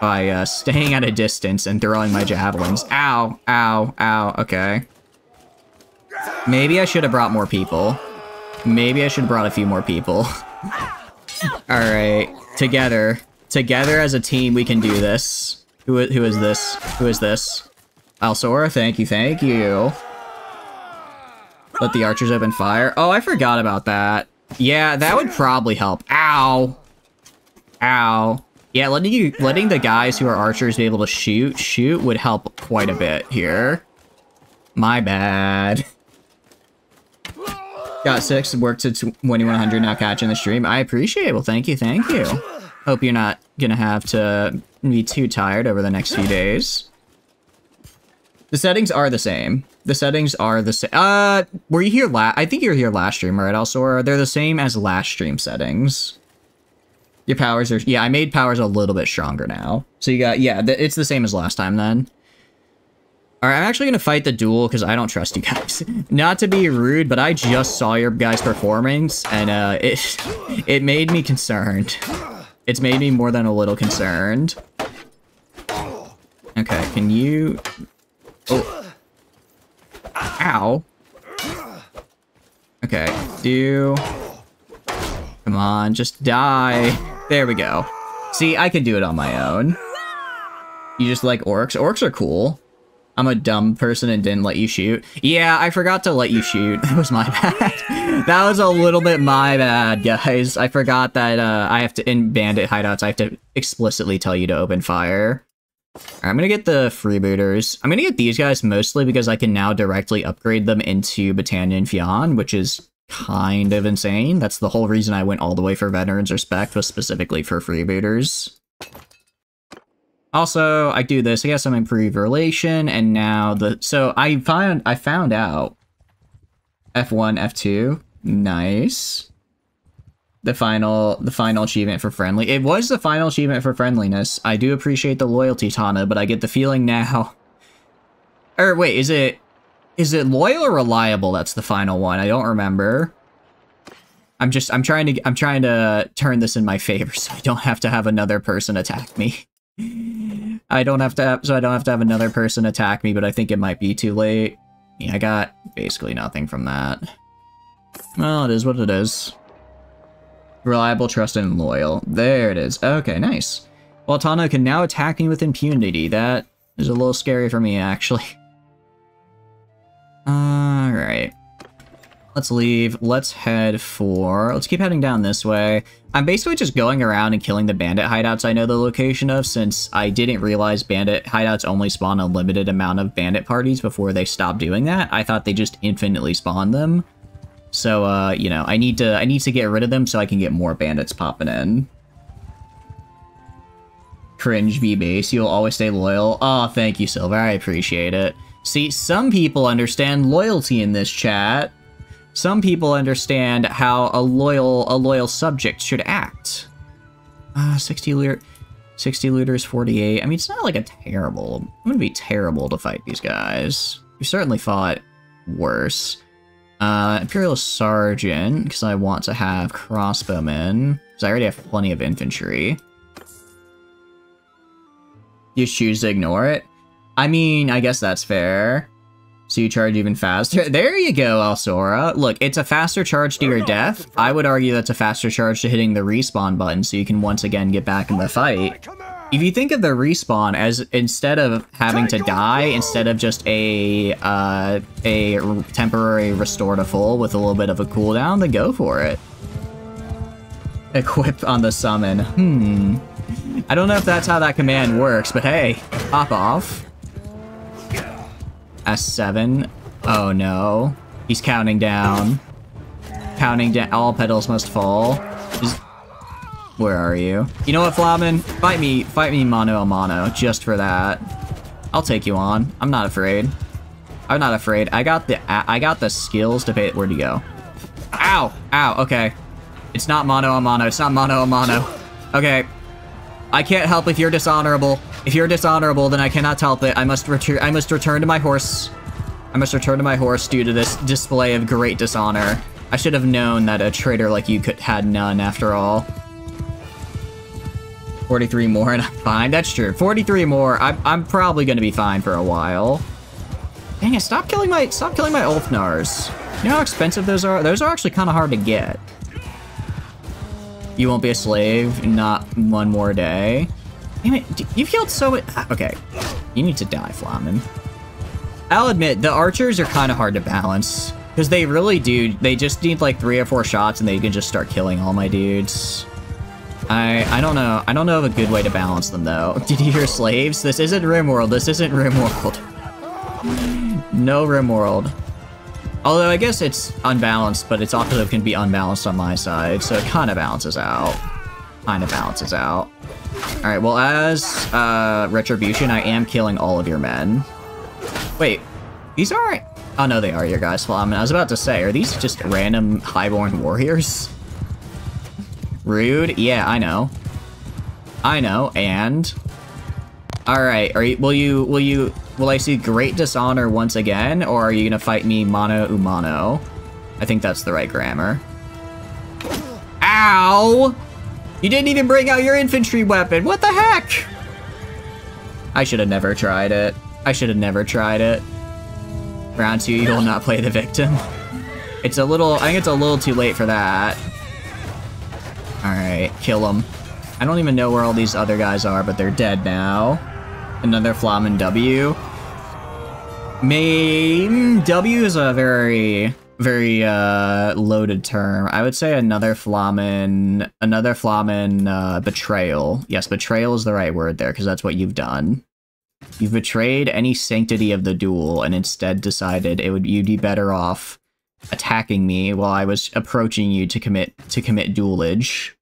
by staying at a distance and throwing my javelins. Ow, ow, ow. Okay. Maybe I should have brought more people. Maybe I should have brought a few more people. Alright. Together. Together as a team, we can do this. Who is this? Who is this? Alsora, thank you, thank you. Let the archers open fire. Oh, I forgot about that. Yeah, that would probably help. Ow. Ow. Yeah, letting the guys who are archers be able to shoot would help quite a bit here. My bad. Got 6, worked to 2100, now catching the stream. I appreciate it. Well, thank you, thank you. Hope you're not gonna have to be too tired over the next few days. The settings are the same. The settings are the same. Were you here I think you were here last stream, right, Alsora? They're the same as last stream settings. Your powers are... Yeah, I made powers a little bit stronger now. So you got... Yeah, it's the same as last time then. Alright, I'm actually gonna fight the duel because I don't trust you guys. Not to be rude, but I just saw your guys' performance, and it made me concerned. It's made me more than a little concerned. Okay, can you... Oh. Ow. Okay, Come on, just die. There we go. See, I can do it on my own. You just like orcs? Orcs are cool. I'm a dumb person and didn't let you shoot. Yeah, I forgot to let you shoot. That was my bad. That was a little bit my bad, guys. I forgot that I have to, in bandit hideouts, I have to explicitly tell you to open fire. Alright, I'm gonna get the freebooters. I'm gonna get these guys mostly because I can now directly upgrade them into Battanian Fionn, which is kind of insane. That's the whole reason I went all the way for Veterans Respect, was specifically for freebooters. Also, I do this, I got some improved relation, and now so I found out F1, F2, nice. The final achievement for friendly. It was the final achievement for friendliness. I do appreciate the loyalty, Tana, but I get the feeling now. Or wait, is it loyal or reliable? That's the final one. I don't remember. I'm trying to turn this in my favor so I don't have to have another person attack me. I don't have to have another person attack me, but I think it might be too late. Yeah, I got basically nothing from that. Well, it is what it is. Reliable, trusted, and loyal. There it is. Okay, nice. Well, Tana can now attack me with impunity. That is a little scary for me, actually. Alright. Let's leave. Let's head for... Let's keep heading down this way. I'm basically just going around and killing the bandit hideouts I know the location of, since I didn't realize bandit hideouts only spawn a limited amount of bandit parties before they stop doing that. I thought they just infinitely spawned them. So, you know, I need to get rid of them so I can get more bandits popping in. Cringe be base, you'll always stay loyal. Oh, thank you, Silver, I appreciate it. See, some people understand loyalty in this chat. Some people understand how a loyal subject should act. 60 looters, 48. I mean, it's not like I'm gonna be terrible to fight these guys. We've certainly fought worse. Imperial Sergeant, because I want to have crossbowmen, because I already have plenty of infantry. You choose to ignore it? I mean, I guess that's fair. So you charge even faster? There you go, Alsora. Look, it's a faster charge to your death. I would argue that's a faster charge to hitting the respawn button, so you can once again get back in the fight. If you think of the respawn as, instead of having to die, instead of just a temporary restore to full with a little bit of a cooldown, then go for it. Equip on the summon. I don't know if that's how that command works, but hey, pop off. S7. Oh no. He's counting down. Counting down. All petals must fall. Where are you? You know what, Flamin? Fight me mano a mano, just for that. I'll take you on. I'm not afraid. I'm not afraid. I got the skills to pay. Where'd you go? Ow! Ow, okay. It's not mano a mano. It's not mano a mano. Okay. I can't help if you're dishonorable. If you're dishonorable, then I cannot help it. I must return to my horse. I must return to my horse due to this display of great dishonor. I should have known that a traitor like you had none, after all. 43 more and I'm fine. That's true. 43 more. I'm probably gonna be fine for a while. Dang it, stop killing my Ulfnars. You know how expensive those are? Those are actually kind of hard to get. You won't be a slave, not one more day. Damn it, you've killed so many. Okay, you need to die, Flamen. I'll admit, the archers are kind of hard to balance. Because they really do, they just need like 3 or 4 shots and they can just start killing all my dudes. I don't know. I don't know of a good way to balance them though. Did you hear slaves? This isn't RimWorld. This isn't RimWorld. No RimWorld. Although I guess it's unbalanced, but it's also can be unbalanced on my side, so it kind of balances out. Kind of balances out. Alright, well as Retribution, I am killing all of your men. Wait, these aren't... Oh no, they are your guys. Well, I was about to say, are these just random highborn warriors? Rude? Yeah, I know. I know, and... Alright, will I see great dishonor once again, or are you gonna fight me mano a mano? I think that's the right grammar. Ow! You didn't even bring out your infantry weapon, what the heck? I should have never tried it. I should have never tried it. Round 2, you will not play the victim. It's a little, I think it's a little too late for that. Alright, kill them. I don't even know where all these other guys are, but they're dead now. Another Flamen W. W is a very, very loaded term. I would say another Flamen betrayal. Yes, betrayal is the right word there, because that's what you've done. You've betrayed any sanctity of the duel and instead decided you'd be better off attacking me while I was approaching you to commit duelage.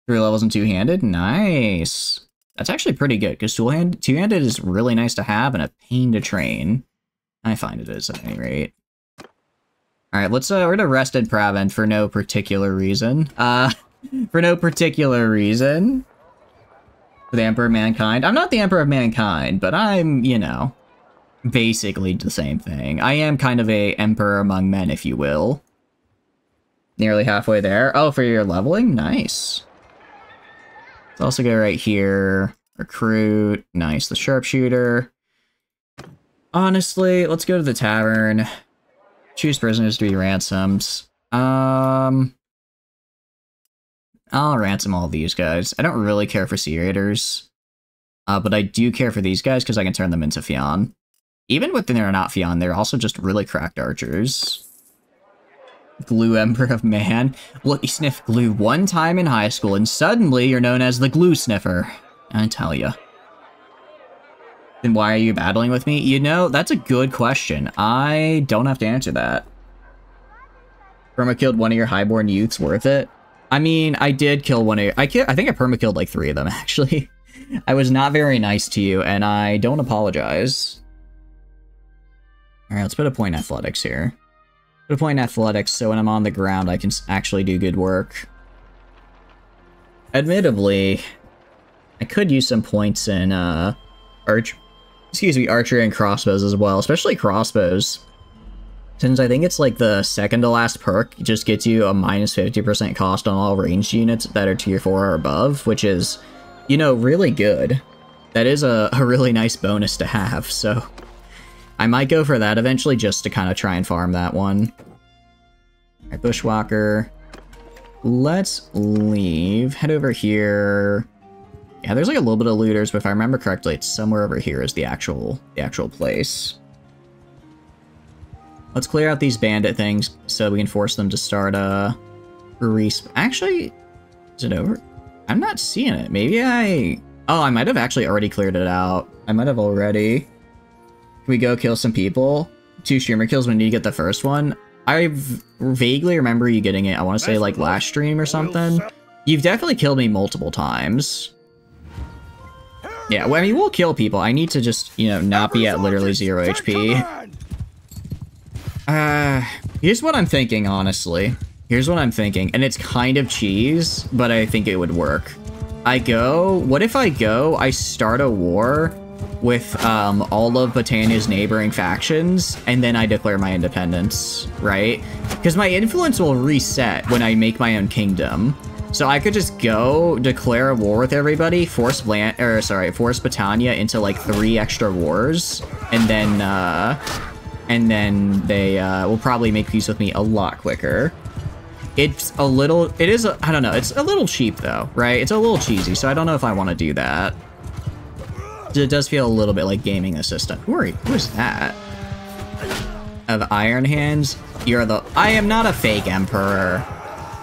3 levels and 2-handed? Nice. That's actually pretty good, because two-handed is really nice to have and a pain to train. I find it is, at any rate. Alright, we're gonna rest in Pravent for no particular reason. For no particular reason. For the Emperor of Mankind. I'm not the Emperor of Mankind, but I'm, you know, basically the same thing. I am kind of a Emperor among men, if you will. Nearly halfway there. Oh, for your leveling? Nice. Let's also go right here. Recruit. Nice. The sharpshooter. Honestly, let's go to the tavern. Choose prisoners to be ransomed. I'll ransom all these guys. I don't really care for Sea Raiders. But I do care for these guys because I can turn them into Fionn. Even when they're not Fionn, they're also just really cracked archers. Glue Emperor of Man. Look, you sniffed glue one time in high school, and suddenly you're known as the Glue Sniffer. I tell ya. Then why are you battling with me? You know, that's a good question. I don't have to answer that. Perma-killed one of your highborn youths, worth it? I mean, I did kill one of your... I think I perma-killed like 3 of them, actually. I was not very nice to you, and I don't apologize. Alright, let's put a point in athletics here. Put a point in athletics so when I'm on the ground I can actually do good work. Admittedly, I could use some points in archery and crossbows as well, especially crossbows. Since I think it's like the second to last perk, it just gets you a minus 50% cost on all ranged units that are tier 4 or above, which is, you know, really good. That is a really nice bonus to have, so I might go for that eventually just to kind of try and farm that one. Alright, Bushwalker. Let's leave. Head over here. Yeah, there's like a little bit of looters, but if I remember correctly, it's somewhere over here is the actual place. Let's clear out these bandit things so we can force them to start actually, is it over? I'm not seeing it. Maybe I might have actually already cleared it out. I might have already. Can we go kill some people? 2 streamer kills when you get the first one. I vaguely remember you getting it, I want to say like last stream or something. You've definitely killed me multiple times. Yeah, well, I mean, we'll kill people. I need to just, you know, not be at literally 0 HP. Here's what I'm thinking, honestly. Here's what I'm thinking, and it's kind of cheese, but I think it would work. What if I start a war with all of Britannia's neighboring factions, and then I declare my independence, right? Because my influence will reset when I make my own kingdom. So I could just go declare a war with everybody, force Britannia into like 3 extra wars, and then they will probably make peace with me a lot quicker. It's a little, I don't know, it's a little cheap though, right? It's a little cheesy, so I don't know if I want to do that. It does feel a little bit like gaming the system. Who is that? Of Iron Hands? I am not a fake emperor.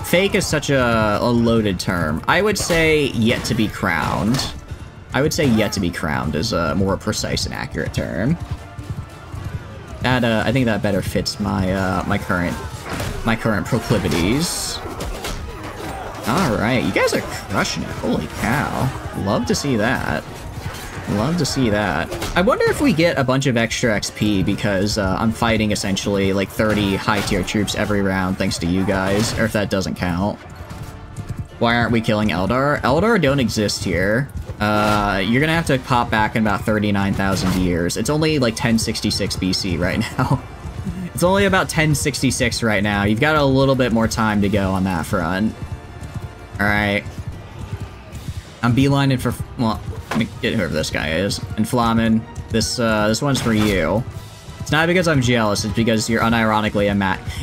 Fake is such a loaded term. I would say yet to be crowned. I would say yet to be crowned is a more precise and accurate term. That I think that better fits my my current proclivities. All right, you guys are crushing it. Holy cow! Love to see that. Love to see that. I wonder if we get a bunch of extra XP because I'm fighting essentially like 30 high-tier troops every round thanks to you guys, or if that doesn't count. Why aren't we killing Eldar? Eldar don't exist here. You're gonna have to pop back in about 39,000 years. It's only like 1066 BC right now. It's only about 1066 right now. You've got a little bit more time to go on that front. Alright. I'm beelining for... well, let me get whoever this guy is. And Flamen, this one's for you. It's not because I'm jealous, it's because you're unironically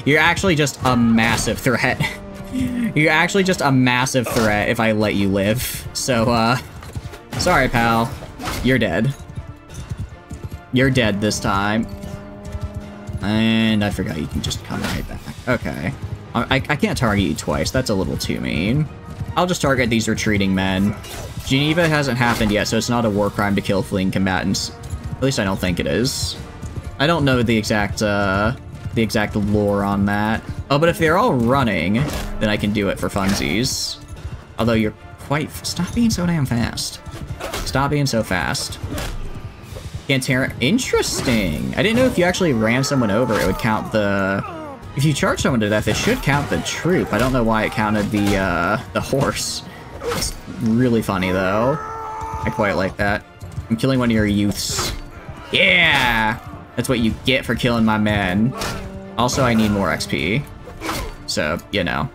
you're actually just a massive threat. You're actually just a massive threat if I let you live. So, sorry, pal. You're dead. You're dead this time. And I forgot you can just come right back. Okay. I can't target you twice. That's a little too mean. I'll just target these retreating men. Geneva hasn't happened yet, so it's not a war crime to kill fleeing combatants. At least I don't think it is. I don't know the exact lore on that. Oh, but if they're all running, then I can do it for funsies. Although you're quite... stop being so damn fast. Stop being so fast. Cantera... interesting! I didn't know if you actually ran someone over, it would count the... if you charge someone to death, it should count the troop. I don't know why it counted the horse. It's really funny, though. I quite like that. I'm killing one of your youths. Yeah! That's what you get for killing my men. Also, I need more XP. So, you know.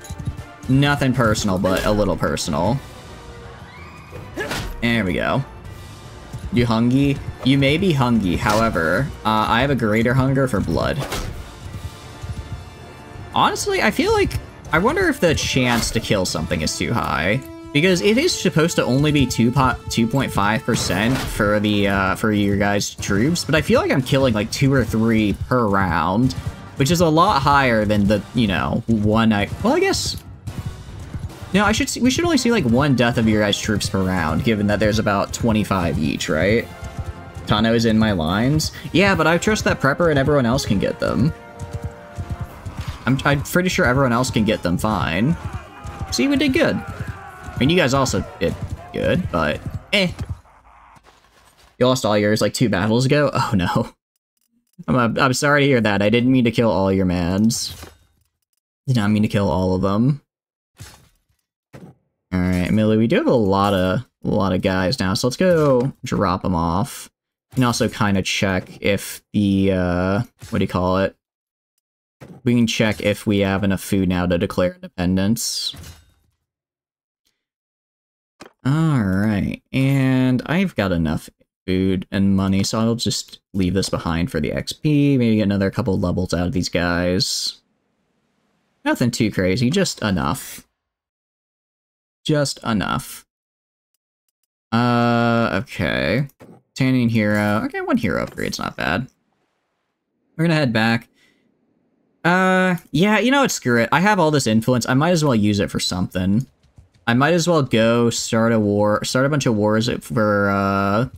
Nothing personal, but a little personal. There we go. You hungry? You may be hungry, however, I have a greater hunger for blood. Honestly, I feel like... I wonder if the chance to kill something is too high. Because it is supposed to only be 2.5% for the for your guys' troops, but I feel like I'm killing like 2 or 3 per round, which is a lot higher than the, you know, well, I guess... no, we should only see like 1 death of your guys' troops per round, given that there's about 25 each, right? Tano is in my lines. Yeah, but I trust that Prepper and everyone else can get them. I'm pretty sure everyone else can get them fine. See, we did good. I mean, you guys also did good, but eh. You lost all yours like 2 battles ago? Oh no. I'm sorry to hear that. I didn't mean to kill all your mans. Did not mean to kill all of them. Alright, Millie, we do have a lot of guys now, so let's go drop them off. You can also kind of check if the, what do you call it? We can check if we have enough food now to declare independence. Alright, and I've got enough food and money, so I'll just leave this behind for the XP, maybe get another couple levels out of these guys. Nothing too crazy, just enough. Just enough. Okay. Tanning hero. Okay, 1 hero upgrade's not bad. We're gonna head back. Yeah, you know what, screw it. I have all this influence, I might as well use it for something. I might as well go start a bunch of wars for,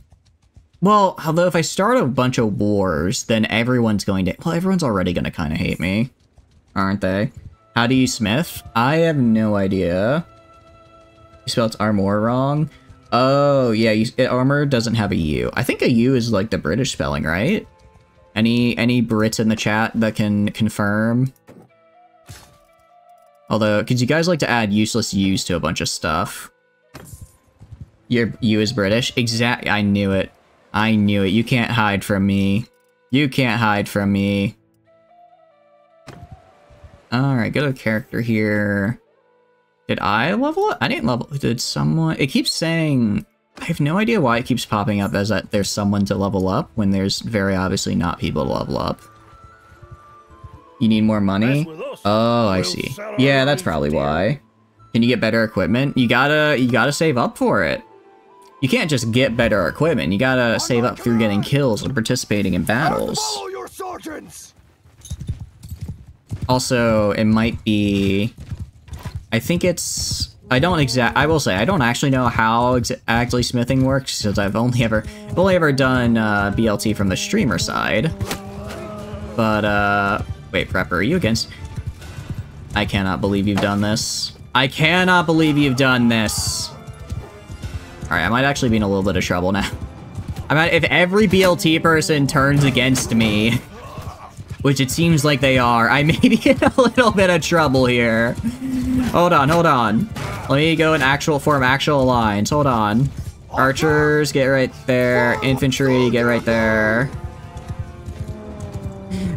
well, although if I start a bunch of wars, then everyone's going to, well, everyone's already gonna kind of hate me, aren't they? How do you smith? I have no idea. You spelled armor wrong? Oh, yeah, armor doesn't have a U. I think a U is like the British spelling, right? Any Brits in the chat that can confirm? Although, because you guys like to add useless U's to a bunch of stuff. Your U is British? Exactly, I knew it. I knew it. You can't hide from me. You can't hide from me. Alright, go to character here. Did I level up? I didn't level. Did someone? It keeps saying. I have no idea why it keeps popping up as that there's someone to level up when there's very obviously not people to level up. You need more money? Oh, I see. Yeah, that's probably why. Can you get better equipment? You gotta save up for it. You can't just get better equipment. You gotta save up through getting kills and participating in battles. Also, it might be... I think it's... I will say, I don't actually know how exactly smithing works, because I've only ever done BLT from the streamer side. But, wait, Prepper, are you against... I cannot believe you've done this. I cannot believe you've done this! Alright, I might actually be in a little bit of trouble now. If every BLT person turns against me, which it seems like they are, I may be in a little bit of trouble here. Hold on, hold on. Let me go in form actual lines. Hold on. Archers, get right there. Infantry, get right there.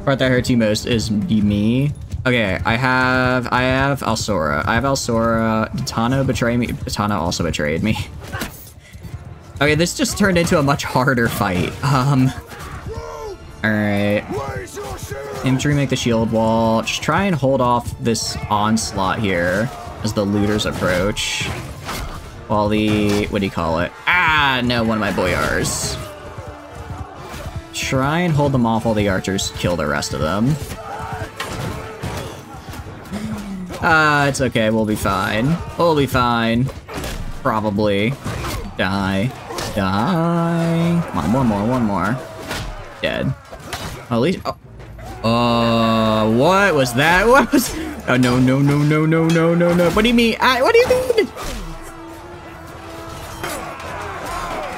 Part that hurts you most is me. Okay, I have Alsora. I have Alsora. Did Tano betray me? Tano also betrayed me. Okay, this just turned into a much harder fight. Alright. Infantry make the shield wall. Just try and hold off this onslaught here as the looters approach. While the... what do you call it? Ah, no, one of my boyars. Try and hold them off while the archers kill the rest of them. It's okay, we'll be fine. We'll be fine. Probably. Die. Die. Come on, one more. Dead. At least... oh. What was that? What was... oh, no. What do you mean? What do you mean?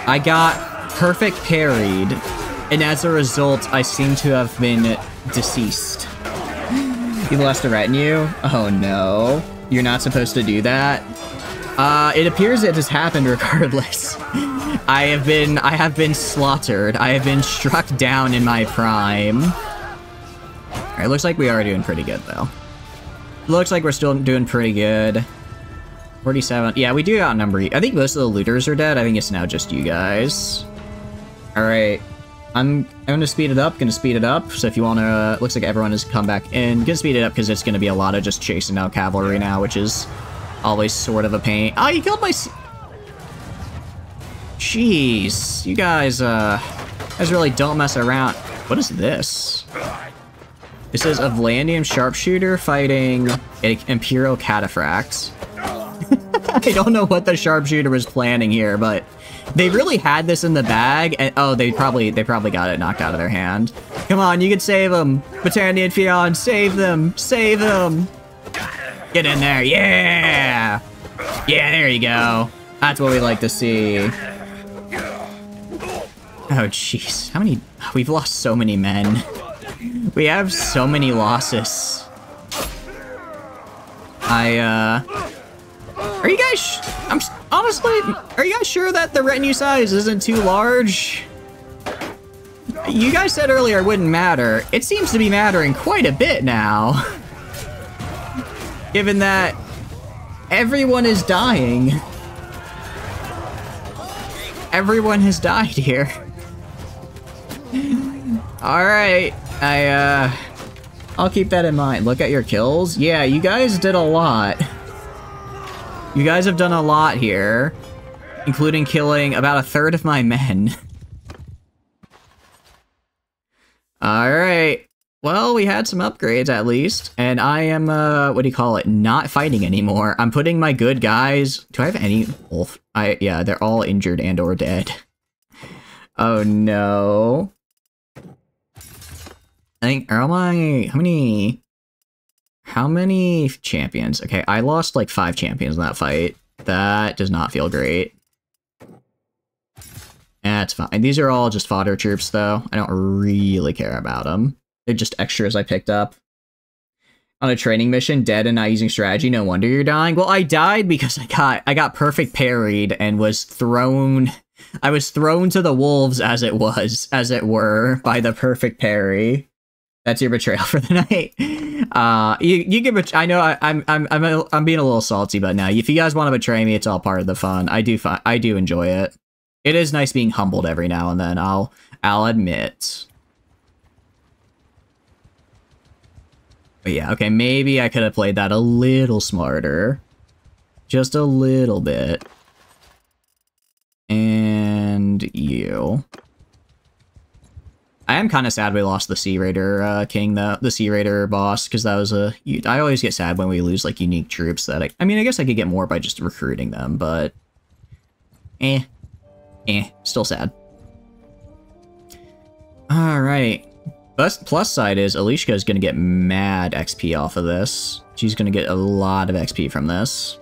I got perfect parried, and as a result, I seem to have been deceased. You lost a retinue? Oh no. You're not supposed to do that? It appears it has happened regardless. I have been slaughtered. I have been struck down in my prime. Alright, looks like we are doing pretty good though. Looks like we're still doing pretty good. 47. Yeah, we do outnumber you. I think most of the looters are dead. I think it's now just you guys. Alright. I'm gonna speed it up, so if you wanna, looks like everyone has come back in. Gonna speed it up because it's gonna be a lot of just chasing out cavalry now, which is always sort of a pain. Oh, you killed my... jeez, you guys really don't mess around. What is this? This is a Vlandium sharpshooter fighting an Imperial Cataphract. I don't know what the sharpshooter was planning here, but they really had this in the bag, and oh, they probably got it knocked out of their hand. Come on, you can save them, Batandian Fion, save them, save them. Get in there, yeah, yeah, there you go. That's what we like to see. Oh jeez, how many? We've lost so many men. We have so many losses. Are you guys, honestly, are you guys sure that the retinue size isn't too large? You guys said earlier it wouldn't matter. It seems to be mattering quite a bit now. Given that everyone is dying. Everyone has died here. Alright, I'll keep that in mind. Look at your kills. Yeah, you guys did a lot. You guys have done a lot here, including killing about a third of my men. Alright. Well, we had some upgrades at least, and I am, what do you call it, not fighting anymore. I'm putting my good guys... Do I have any wolf? Yeah, they're all injured and or dead. Oh no. I think, how many champions? Okay, I lost like 5 champions in that fight. That does not feel great. That's fine. These are all just fodder troops, though. I don't really care about them. They're just extras I picked up. On a training mission, dead and not using strategy, no wonder you're dying. Well, I died because I got perfect parried and was thrown... I was thrown to the wolves as it were, by the perfect parry. That's your betrayal for the night. You can I know I'm being a little salty, but now if you guys want to betray me, it's all part of the fun. I do enjoy it. It is nice being humbled every now and then. I'll admit. But yeah, okay, maybe I could have played that a little smarter. Just a little bit. And you. I am kind of sad we lost the Sea Raider King, the Sea Raider boss, because that was a... I always get sad when we lose, like, unique troops that I mean, I guess I could get more by just recruiting them, but... Still sad. Alright. Plus side is, Alishka is going to get mad XP off of this. She's going to get a lot of XP from this.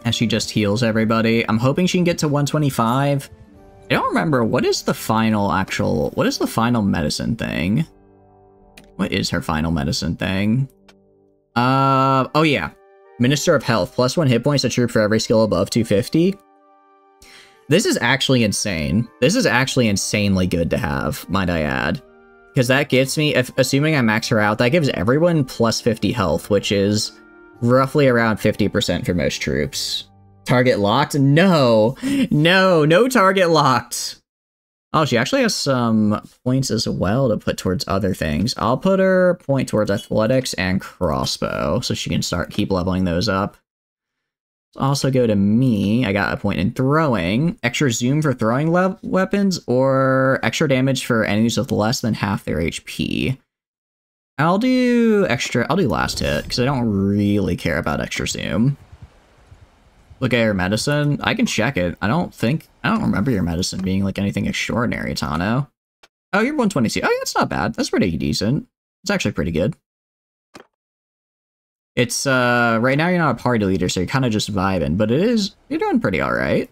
As she just heals everybody. I'm hoping she can get to 125. I don't remember, what is the final medicine thing? What is her final medicine thing? Oh yeah. Minister of Health, +1 hit points a troop for every skill above 250. This is actually insane. This is actually insanely good to have, might I add. Because that gives me, assuming I max her out, that gives everyone +50 health, which is roughly around 50% for most troops. Target locked? No! No target locked! Oh, she actually has some points as well to put towards other things. I'll put her point towards athletics and crossbow, so she can keep leveling those up. Also go to me. I got a point in throwing. Extra zoom for throwing weapons, or extra damage for enemies with less than half their HP. I'll do last hit, because I don't really care about extra zoom. Look at your medicine. I can check it. I don't remember your medicine being like anything extraordinary, Tano. Oh, you're 122. Oh, yeah, that's not bad. That's pretty decent. It's actually pretty good. It's, right now you're not a party leader, so you're kind of just vibing, but you're doing pretty alright.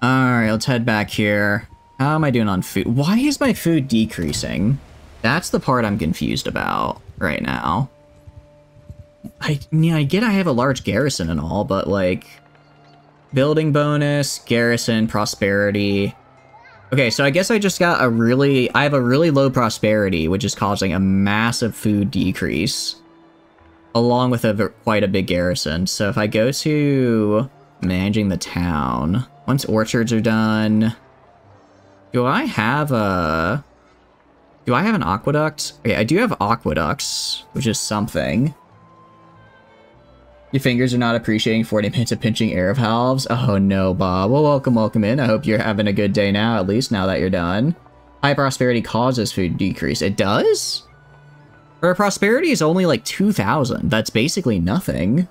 Alright, let's head back here. How am I doing on food? Why is my food decreasing? That's the part I'm confused about right now. I get I have a large garrison and all, but like... building bonus, garrison, prosperity... Okay, so I guess I just got I have a really low prosperity, which is causing a massive food decrease. Along with quite a big garrison. So if I go to managing the town, once orchards are done... Do I have an aqueduct? Okay, I do have aqueducts, which is something. Your fingers are not appreciating 40 minutes of pinching air valves. Oh no, Bob. Well, welcome in. I hope you're having a good day now, at least now that you're done. High prosperity causes food decrease. It does? Our prosperity is only like 2,000. That's basically nothing.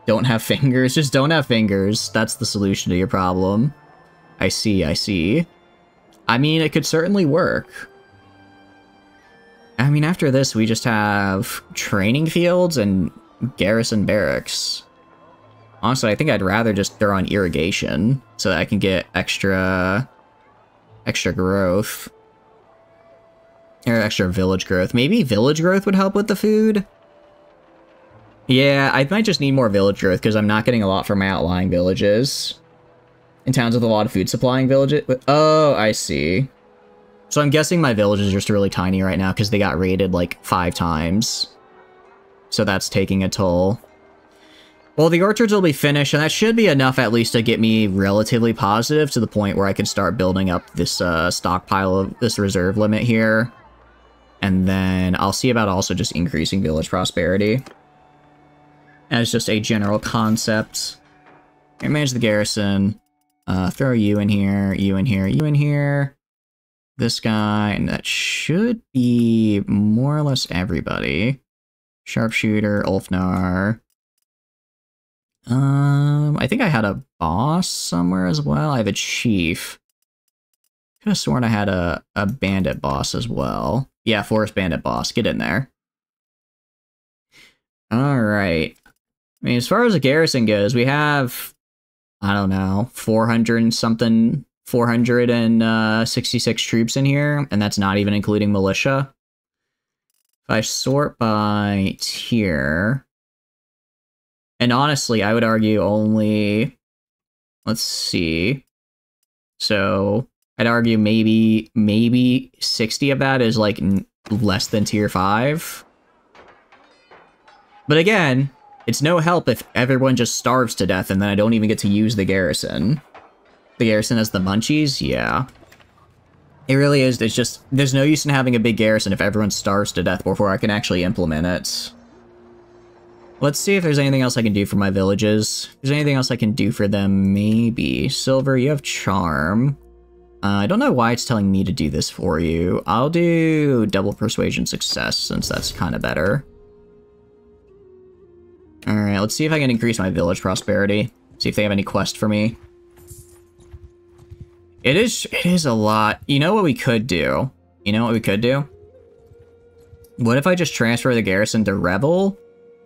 Don't have fingers. Just don't have fingers. That's the solution to your problem. I see. I mean, it could certainly work. I mean, after this, we just have training fields and garrison barracks. Honestly, I think I'd rather just throw on irrigation so that I can get extra growth. Or extra village growth. Maybe village growth would help with the food? Yeah, I might just need more village growth because I'm not getting a lot from my outlying villages. In towns with a lot of food supplying villages. Oh, I see. So I'm guessing my village is just really tiny right now because they got raided like 5 times. So that's taking a toll. Well, the orchards will be finished, and that should be enough at least to get me relatively positive to the point where I can start building up this stockpile of this reserve limit here. And then I'll see about also just increasing village prosperity. As just a general concept. Here, manage the garrison. Throw you in here, you in here, you in here. This guy, and that should be more or less everybody. Sharpshooter, Ulfnar. I think I had a boss somewhere as well. I have a chief. Could have sworn I had a bandit boss as well. Yeah, forest bandit boss. Get in there. Alright. I mean, as far as the garrison goes, we have, I don't know, 466 troops in here, and that's not even including militia. If I sort by tier, and honestly, I would argue only, let's see, so I'd argue maybe 60 of that is like less than tier 5. But again, it's no help if everyone just starves to death and then I don't even get to use the garrison. The garrison has the munchies? Yeah. It really is. It's just, there's no use in having a big garrison if everyone starves to death before I can actually implement it. Let's see if there's anything else I can do for my villages. If there's anything else I can do for them, maybe. Silver, you have charm. I don't know why it's telling me to do this for you. I'll do double persuasion success, since that's kind of better. Alright, let's see if I can increase my village prosperity. See if they have any quest for me. It is a lot. You know what we could do? What if I just transfer the garrison to Rebel?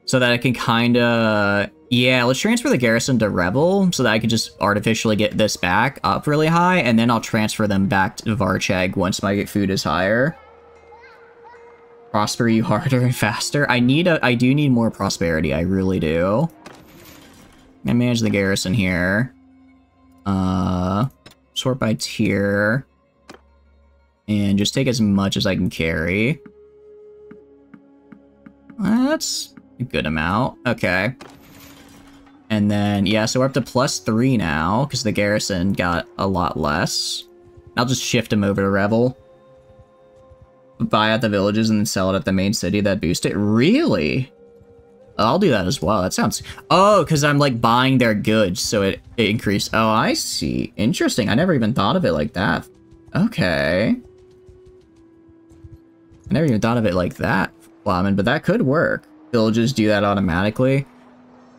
So that I can kinda... Yeah, let's transfer the garrison to Rebel, so that I can just artificially get this back up really high, and then I'll transfer them back to Varcheg once my food is higher. Prosper you harder and faster. I do need more prosperity, I really do. I manage the garrison here. Sort by tier. And just take as much as I can carry. That's a good amount. Okay. And then, yeah, so we're up to +3 now, because the garrison got a lot less. I'll just shift them over to Rebel. Buy out the villages and then sell it at the main city, that boost it. Really? I'll do that as well. That sounds... Oh, because I'm, like, buying their goods, so it increased. Oh, I see. Interesting. I never even thought of it like that. Okay. I never even thought of it like that, Flamin, but that could work. Villages do that automatically.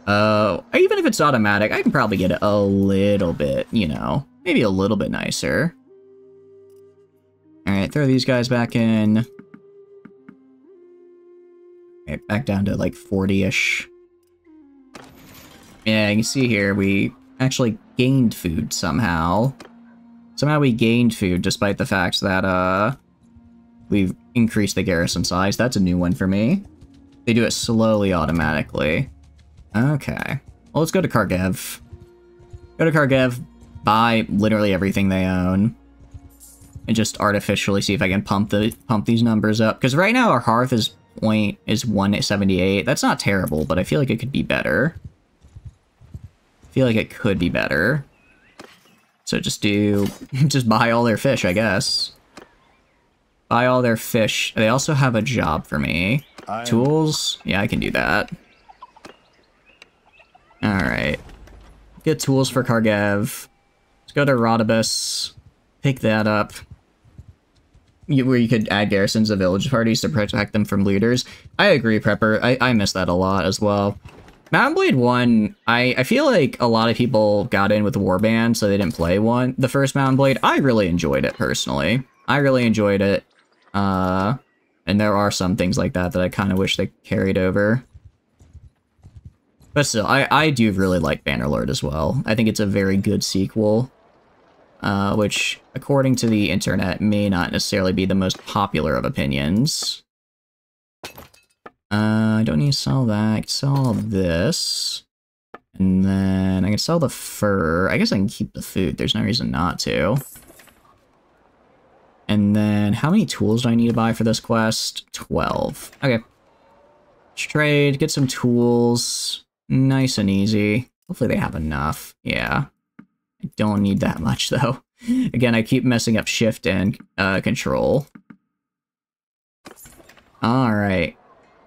Even if it's automatic, I can probably get it a little bit, you know, maybe a little bit nicer. Alright, throw these guys back in. Okay, back down to like 40-ish. Yeah, you can see here, we actually gained food somehow. Somehow we gained food despite the fact that, we've increased the garrison size. That's a new one for me. They do it slowly automatically. Okay. Well, let's go to Kharkiv. Go to Kharkiv, buy literally everything they own, and just artificially see if I can pump these numbers up. Because right now our hearth is 178. That's not terrible, but I feel like it could be better. I feel like it could be better. So just buy all their fish, I guess. Buy all their fish. They also have a job for me. Tools? Yeah, I can do that. Alright. Get tools for Kharkiv. Let's go to Rodobus. Pick that up. Where you could add garrisons of village parties to protect them from looters. I agree, Prepper. I miss that a lot as well. Mount and Blade 1, I feel like a lot of people got in with the Warband, so they didn't play the first Mount and Blade. I really enjoyed it, personally. I really enjoyed it. And there are some things like that I kind of wish they carried over. But still, I do really like Bannerlord as well. I think it's a very good sequel. Which, according to the internet, may not necessarily be the most popular of opinions. I don't need to sell that. I can sell all this. And then I can sell the fur. I guess I can keep the food. There's no reason not to. And then, how many tools do I need to buy for this quest? 12. Okay. Let's trade, get some tools. Nice and easy. Hopefully they have enough. Yeah. I don't need that much, though. Again, I keep messing up shift and control. Alright.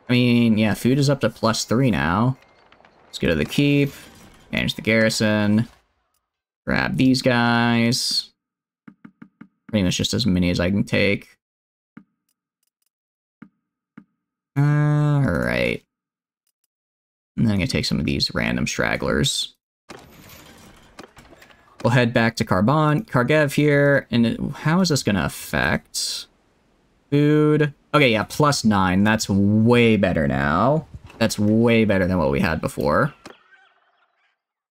I mean, yeah, food is up to +3 now. Let's go to the keep. Manage the garrison. Grab these guys. Pretty much just as many as I can take. Alright. And then I'm gonna take some of these random stragglers. We'll head back to Kharkiv here, and how is this gonna affect food? Okay, yeah, +9. That's way better now. That's way better than what we had before.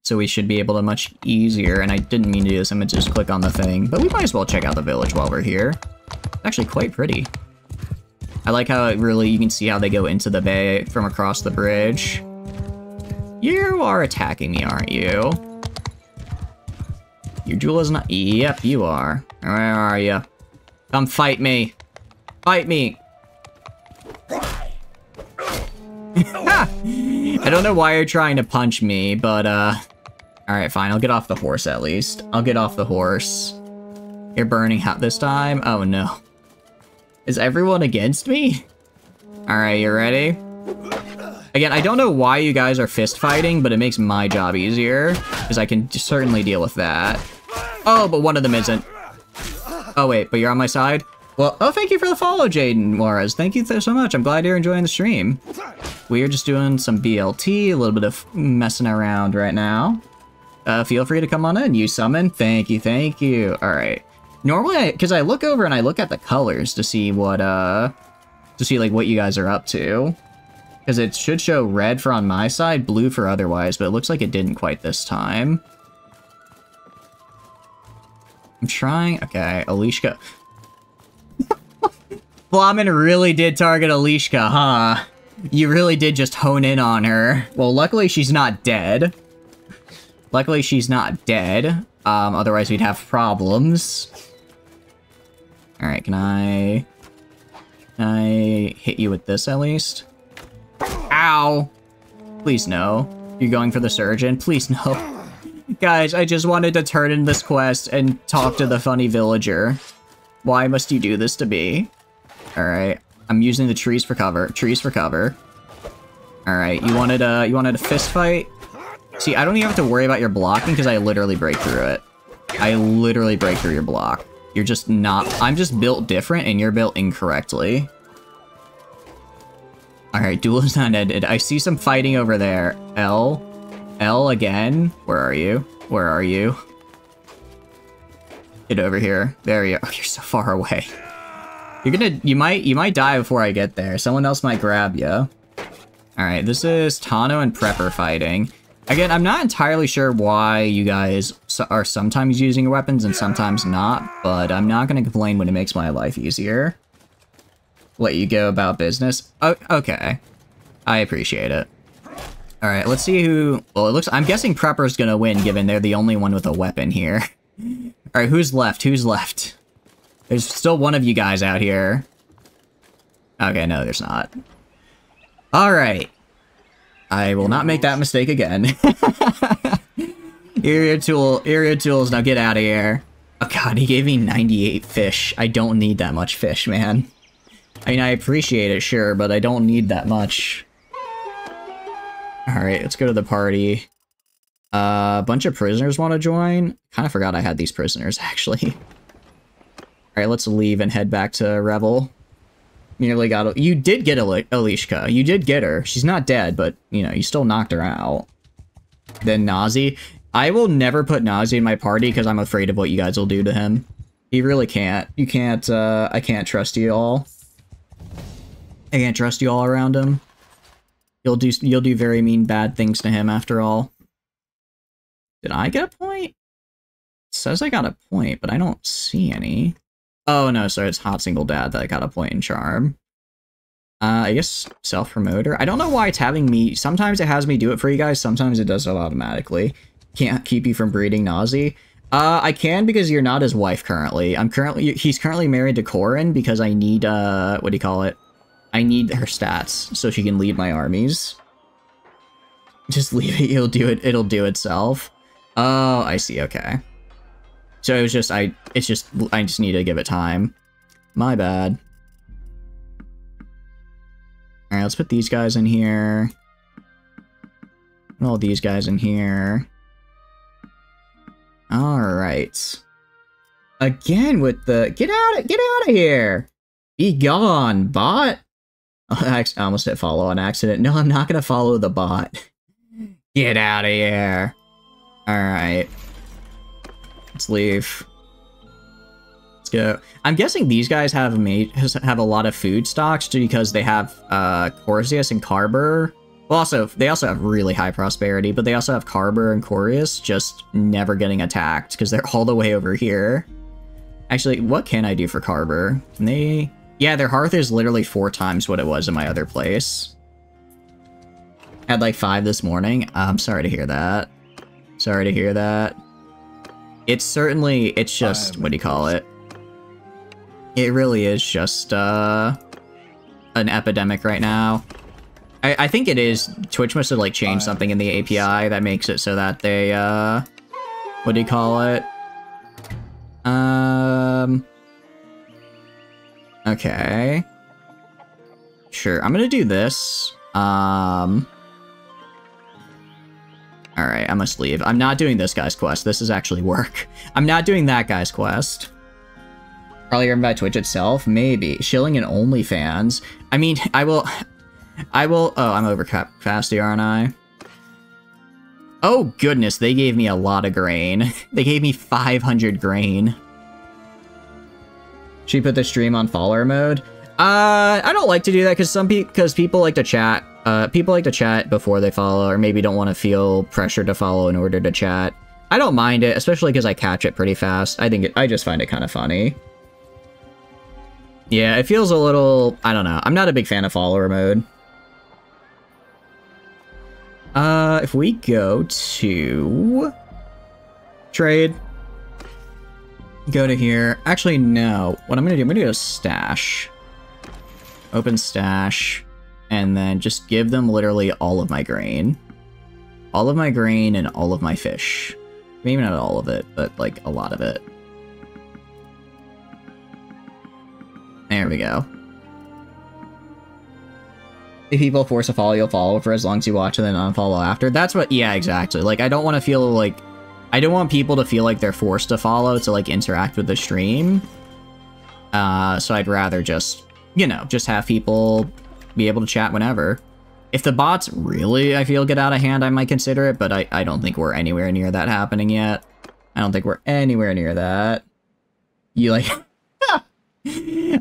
So we should be able to much easier, and I didn't mean to do this, I'm gonna just click on the thing, but we might as well check out the village while we're here. It's actually quite pretty. I like how you can see how they go into the bay from across the bridge. You are attacking me, aren't you? Your jewel is not... Yep, you are. Where are you? Come fight me. Fight me. I don't know why you're trying to punch me, but, alright, fine. I'll get off the horse, at least. I'll get off the horse. You're burning hot this time? Oh, no. Is everyone against me? Alright, you ready? Again, I don't know why you guys are fist fighting, but it makes my job easier, because I can certainly deal with that. Oh, but one of them isn't. Oh, wait, but you're on my side? Well, oh, thank you for the follow, Jaden Morris. Thank you so much. I'm glad you're enjoying the stream. We are just doing some BLT, a little bit of messing around right now. Feel free to come on in. You summon. Thank you, thank you. All right. Normally, because I look over and I look at the colors to see what, like, what you guys are up to. Because it should show red for on my side, blue for otherwise, but it looks like it didn't quite this time. I'm trying. Okay, Alishka. Flamin really did target Alishka, huh? You really did just hone in on her. Well, luckily she's not dead. Luckily she's not dead. Otherwise we'd have problems. Alright, can I hit you with this at least? Ow! Please no. You're going for the surgeon? Please no. Guys, I just wanted to turn in this quest and talk to the funny villager. Why must you do this to me? Alright, I'm using the trees for cover. Trees for cover. Alright, you wanted a fist fight? See, I don't even have to worry about your blocking because I literally break through it. I literally break through your block. You're just not... I'm just built different and you're built incorrectly. Alright, duel is not ended. I see some fighting over there. L again? Where are you? Where are you? Get over here. There you are. Oh, you're so far away. You might die before I get there. Someone else might grab you. Alright, this is Tano and Prepper fighting. Again, I'm not entirely sure why you guys are sometimes using weapons and sometimes not, but I'm not going to complain when it makes my life easier. Let you go about business. Oh, okay. I appreciate it. Alright, let's see who... Well, I'm guessing Prepper's gonna win, given they're the only one with a weapon here. Alright, who's left? Who's left? There's still one of you guys out here. Okay, no, there's not. Alright. I will not make that mistake again. Area tools, now get out of here. Oh god, he gave me 98 fish. I don't need that much fish, man. I mean, I appreciate it, sure, but I don't need that much. Alright, let's go to the party. A bunch of prisoners want to join. Kind of forgot I had these prisoners, actually. Alright, let's leave and head back to Revel. Nearly got... You did get Alishka. You did get her. She's not dead, but, you know, you still knocked her out. Then Nazi. I will never put Nazi in my party because I'm afraid of what you guys will do to him. He really can't. You can't, I can't trust you all. I can't trust you all around him. You'll do very mean bad things to him after all. Did I get a point? It says I got a point, but I don't see any. Oh no, sorry, it's Hot Single Dad that I got a point in Charm. I guess self-promoter. I don't know why it's having me... Sometimes it has me do it for you guys, sometimes it does it automatically. Can't keep you from breeding Nazi. I can because you're not his wife currently. He's currently married to Corin because I need, what do you call it? I need her stats so she can lead my armies. Just leave it, it'll do itself. Oh, I see, okay. So it was just, I just need to give it time. My bad. Alright, let's put these guys in here. All these guys in here. Alright. Again with the, get out of here! Be gone, bot! Oh, I almost hit follow on accident. No, I'm not gonna follow the bot. Get out of here. Alright. Let's leave. Let's go. I'm guessing these guys have a lot of food stocks because they have Corsius and Carber. Well, they also have really high prosperity, but they also have Carber and Corius just never getting attacked because they're all the way over here. Actually, what can I do for Carber? Can they... Yeah, their hearth is literally 4 times what it was in my other place. Had like 5 this morning. I'm sorry to hear that. Sorry to hear that. It's just, what do you call it? It really is just, an epidemic right now. I think it is. Twitch must have like changed something in the API that makes it so that they what do you call it? Okay. Sure, I'm gonna do this. Alright, I must leave. I'm not doing this guy's quest. This is actually work. I'm not doing that guy's quest. Probably earned by Twitch itself? Maybe. Shilling and OnlyFans. I mean, I will... Oh, I'm over capacity, aren't I? Oh, goodness, they gave me a lot of grain. They gave me 500 grain. Should we put the stream on follower mode? I don't like to do that because people like to chat. People like to chat before they follow, or maybe don't want to feel pressured to follow in order to chat. I don't mind it, especially because I catch it pretty fast. I just find it kind of funny. Yeah, it feels a little, I don't know. I'm not a big fan of follower mode. If we go to trade, go to here. Actually, no. What I'm gonna do a stash. Open stash, and then just give them literally all of my grain. All of my grain and all of my fish. Maybe not all of it, but like a lot of it. There we go. If people force a follow, you'll follow for as long as you watch and then unfollow after. That's what, yeah, exactly. Like, I don't want to feel like, I don't want people to feel like they're forced to follow to like interact with the stream. So I'd rather just, you know, just have people be able to chat whenever. If the bots really, I feel, get out of hand, I might consider it, but I don't think we're anywhere near that happening yet. I don't think we're anywhere near that. You like... you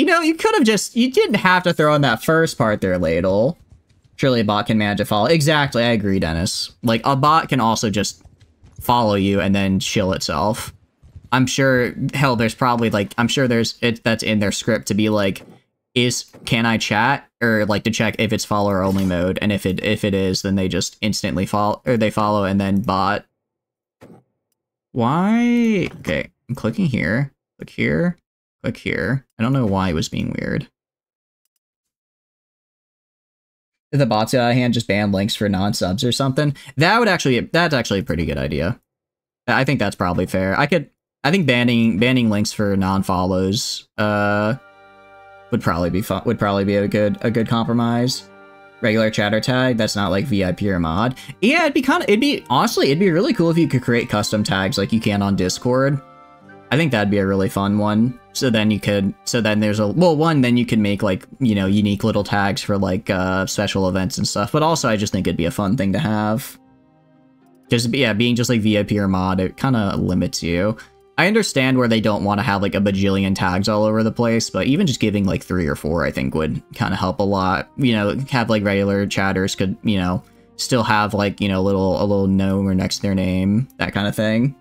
know, you could have just, you didn't have to throw in that first part there, Ladle. Surely a bot can manage to follow. Exactly, I agree, Dennis. Like, a bot can also just follow you and then chill itself. I'm sure, hell, there's probably, like, I'm sure that's in their script to be like, can I chat? Or, like, to check if it's follower only mode, and if it is, then they just instantly follow, or they follow and then bot. Why? Okay, I'm clicking here. Click here. Click here. I don't know why it was being weird. If the bots get out of hand, just ban links for non-subs or something. That's actually a pretty good idea. I think that's probably fair. I think banning links for non-follows would probably be fun. Would probably be a good compromise. Regular chatter tag that's not like VIP or mod. Yeah, honestly, it'd be really cool if you could create custom tags like you can on Discord. I think that'd be a really fun one. So then you could, then you can make like, you know, unique little tags for like special events and stuff. But also I just think it'd be a fun thing to have. Just, yeah, being just like VIP or mod, it kind of limits you. I understand where they don't want to have like a bajillion tags all over the place, but even just giving like 3 or 4, I think would kind of help a lot. You know, have like regular chatters could, you know, still have like, you know, a little gnome or next to their name, that kind of thing.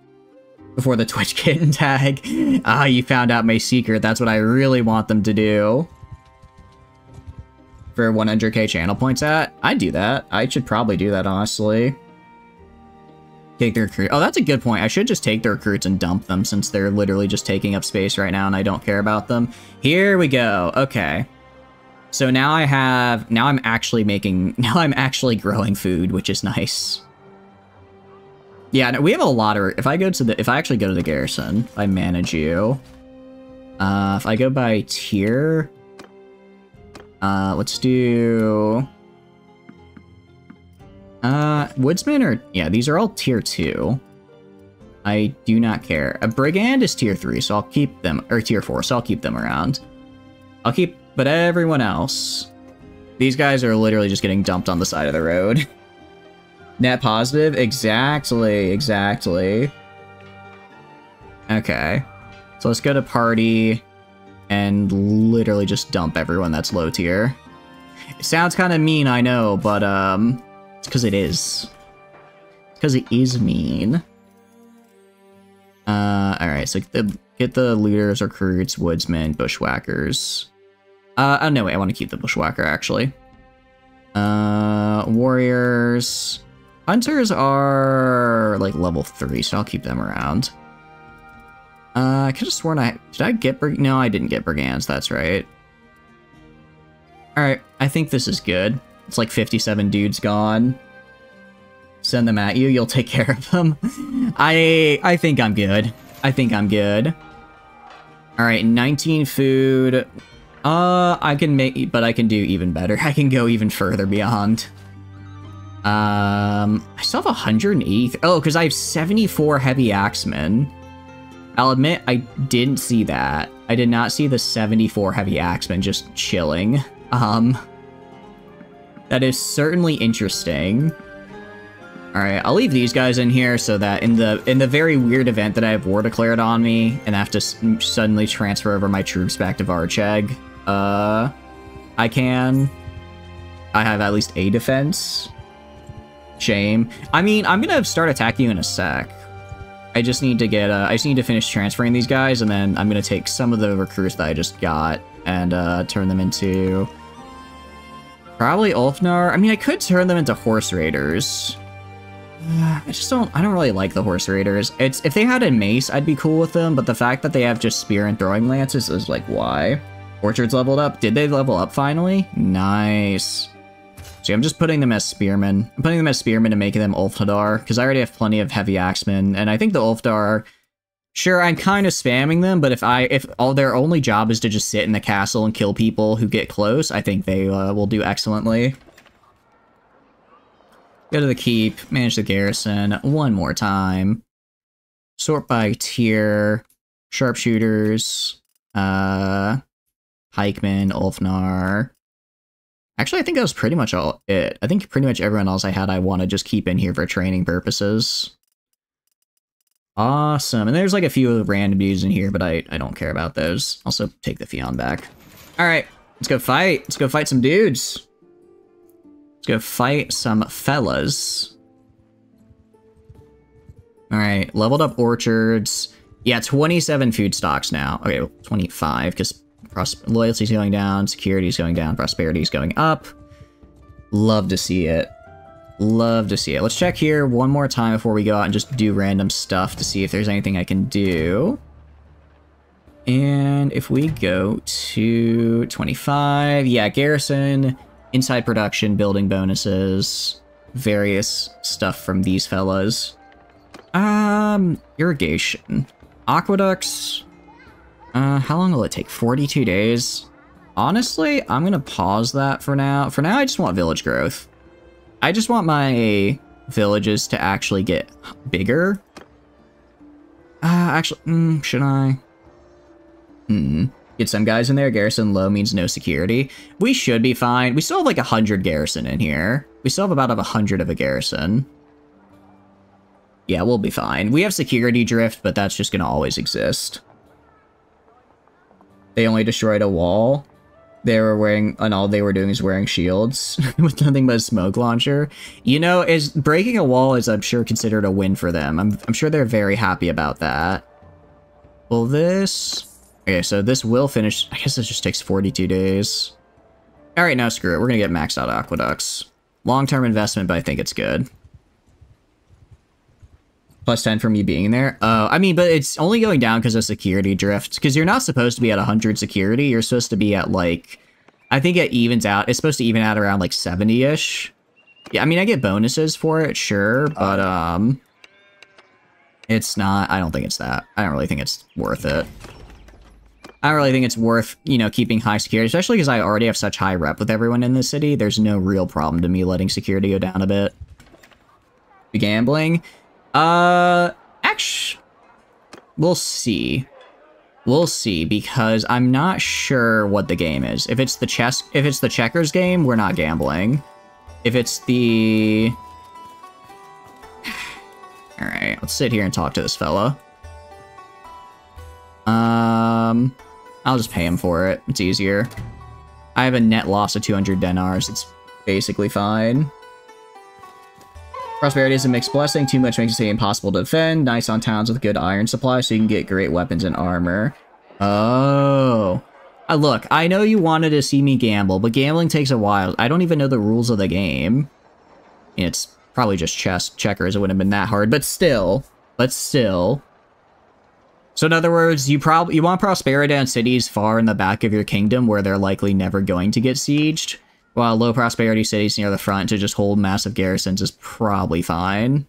Before the Twitch kitten tag. Ah, you found out my secret. That's what I really want them to do. For 100k channel points at? I'd do that. I should probably do that, honestly. Take the recruit. Oh, that's a good point. I should just take the recruits and dump them since they're literally just taking up space right now and I don't care about them. Here we go. Okay. So now I'm actually growing food, which is nice. Yeah, no, we have a lot of, if I actually go to the garrison, if I manage you, if I go by tier, let's do, woodsman or, yeah, these are all tier 2. I do not care. A brigand is tier 3, so I'll keep them, or tier 4, so I'll keep them around. But everyone else, these guys are literally just getting dumped on the side of the road. Net positive? Exactly. Okay. So let's go to party and literally just dump everyone that's low tier. It sounds kind of mean, I know, but it's because it is. It's because it is mean. Alright, so get the looters, recruits, woodsmen, bushwhackers. Oh no, wait, I want to keep the bushwhacker, actually. Warriors. Hunters are like level 3, so I'll keep them around. I could have sworn did I get no, I didn't get brigands, that's right. Alright, I think this is good. It's like 57 dudes gone. Send them at you. You'll take care of them. I think I'm good. I think I'm good. All right, 19 food. I can make, but I can do even better. I can go even further beyond. I still have 180. Oh, because I have 74 heavy axemen. I'll admit I didn't see that. I did not see the 74 heavy axemen just chilling. That is certainly interesting. All right, I'll leave these guys in here so that in the very weird event that I have war declared on me and I have to suddenly transfer over my troops back to Varcheg, I have at least a defense. Shame. I mean, I'm gonna start attacking you in a sec. I just need to get, I just need to finish transferring these guys, and then I'm gonna take some of the recruits that I just got and turn them into probably Ulfnar. I mean, I could turn them into horse raiders. I don't really like the horse raiders. If they had a mace, I'd be cool with them, but the fact that they have just spear and throwing lances is like, why? Orchard's leveled up. Did they level up finally? Nice. See, I'm just putting them as spearmen. I'm putting them as spearmen and making them Ulfhadar, because I already have plenty of heavy axemen, and I think the Ulfdar, sure, I'm kind of spamming them, but if all their only job is to just sit in the castle and kill people who get close, I think they will do excellently. Go to the keep, manage the garrison one more time. Sort by tier, sharpshooters, pikemen, Ulfnar. Actually, I think that was pretty much all it. I think pretty much everyone else I want to just keep in here for training purposes. Awesome. And there's like a few random dudes in here, but I don't care about those. Also, take the Fion back. All right, let's go fight. Let's go fight some dudes. Let's go fight some fellas. All right, leveled up orchards. Yeah, 27 food stocks now. Okay, well, 25, because loyalty's going down, security's going down, prosperity's going up. Love to see it. Love to see it. Let's check here one more time before we go out and just do random stuff to see if there's anything I can do. And if we go to 25, yeah, garrison, inside production, building bonuses, various stuff from these fellas. Irrigation. Aqueducts. How long will it take? 42 days? Honestly, I'm gonna pause that for now. For now, I just want village growth. I just want my villages to actually get bigger. Actually, should I? Get some guys in there. Garrison low means no security. We should be fine. We still have like 100 garrison in here. We still have about 100 of a garrison. Yeah, we'll be fine. We have security drift, but that's just gonna always exist. They only destroyed a wall. They were wearing, and all they were doing is wearing shields with nothing but a smoke launcher. You know, breaking a wall is, I'm sure, considered a win for them. I'm sure they're very happy about that. Well, this... Okay, so this will finish... I guess this just takes 42 days. Alright, now screw it. We're gonna get maxed out aqueducts. Long-term investment, but I think it's good. Plus 10 for me being there. I mean, but it's only going down because of security drift. Because you're not supposed to be at 100 security. You're supposed to be at, like... I think it evens out. It's supposed to even out around, like, 70-ish. Yeah, I mean, I get bonuses for it, sure. But, it's not... I don't think it's that. I don't really think it's worth it. I don't really think it's worth, you know, keeping high security. Especially because I already have such high rep with everyone in the city. There's no real problem to me letting security go down a bit. Gambling... actually, we'll see. We'll see, because I'm not sure what the game is. If it's the checkers game, we're not gambling. If it's the... Alright, let's sit here and talk to this fella. I'll just pay him for it. It's easier. I have a net loss of 200 dinars. It's basically fine. Prosperity is a mixed blessing. Too much makes it impossible to defend. Nice on towns with good iron supply, so you can get great weapons and armor. Oh. Look, I know you wanted to see me gamble, but gambling takes a while. I don't even know the rules of the game. It's probably just checkers. It wouldn't have been that hard, but still. So in other words, you want prosperity on cities far in the back of your kingdom where they're likely never going to get sieged. while low prosperity cities near the front to just hold massive garrisons is probably fine.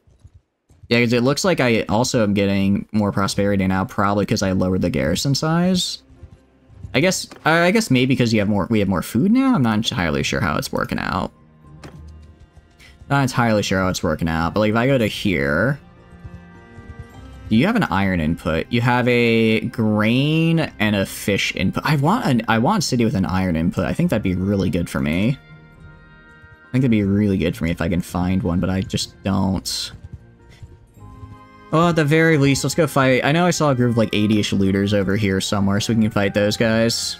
Yeah, because it looks like I also am getting more prosperity now, probably because I lowered the garrison size. I guess maybe because we have more food now. I'm not entirely sure how it's working out. Not entirely sure how it's working out, but like if I go to here, you have an iron input. You have a grain and a fish input. I want a city with an iron input. I think that'd be really good for me. I think that'd be really good for me if I can find one, but I just don't. Well, at the very least, let's go fight. I know I saw a group of like 80-ish looters over here somewhere, so we can fight those guys.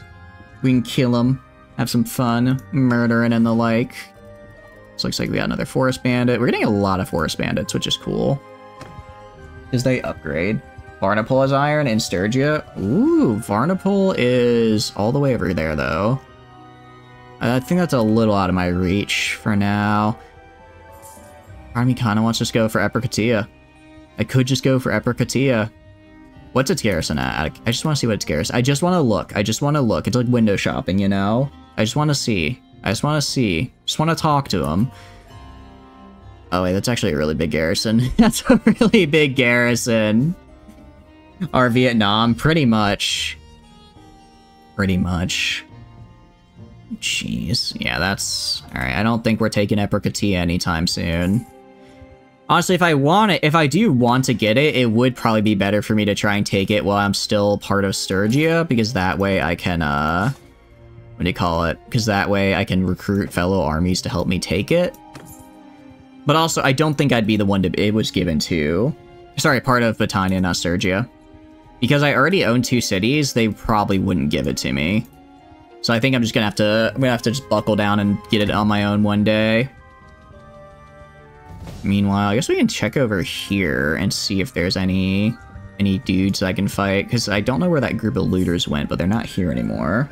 We can kill them, have some fun, murdering and the like. This looks like we got another forest bandit. We're getting a lot of forest bandits, which is cool. Because they upgrade. Varnapol is iron and Sturgia. Ooh, Varnapol is all the way over there, though. I think that's a little out of my reach for now. Army kind of wants to just go for Epercatia. I could just go for Epercatia. What's its garrison at? I just want to see what its garrison. I just want to look. I just want to look. It's like window shopping, you know? I just want to see. I just want to see. Just want to talk to him. Oh wait, that's actually a really big garrison. That's a really big garrison. Our Vietnam, pretty much. Pretty much. Jeez. Yeah, that's... Alright, I don't think we're taking Epercatia anytime soon. Honestly, if I do want to get it, it would probably be better for me to try and take it while I'm still part of Sturgia, because that way I can, what do you call it? Because that way I can recruit fellow armies to help me take it. But also, I don't think I'd be the one it was given to. Sorry, part of Battania, not Sturgia. Because I already own 2 cities, they probably wouldn't give it to me. So I think I'm just gonna have to just buckle down and get it on my own one day. Meanwhile, I guess we can check over here and see if there's any dudes I can fight, because I don't know where that group of looters went, but they're not here anymore.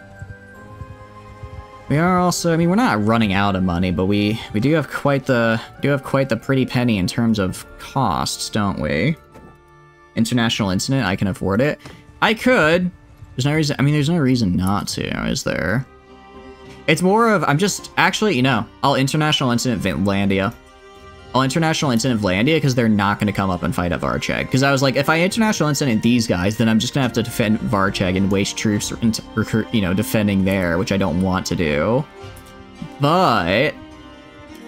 We are also, I mean, we're not running out of money, but we do have quite the pretty penny in terms of costs, don't we? International incident, I can afford it. I could. There's no reason, I mean, there's no reason not to, is there? It's more of, I'm just, actually, you know, I'll international incident Vinlandia. I'll international incident Vlandia because they're not going to come up and fight at Varcheg. Because I was like, if I international incident these guys, then I'm just going to have to defend Varcheg and waste troops, you know, defending there, which I don't want to do. But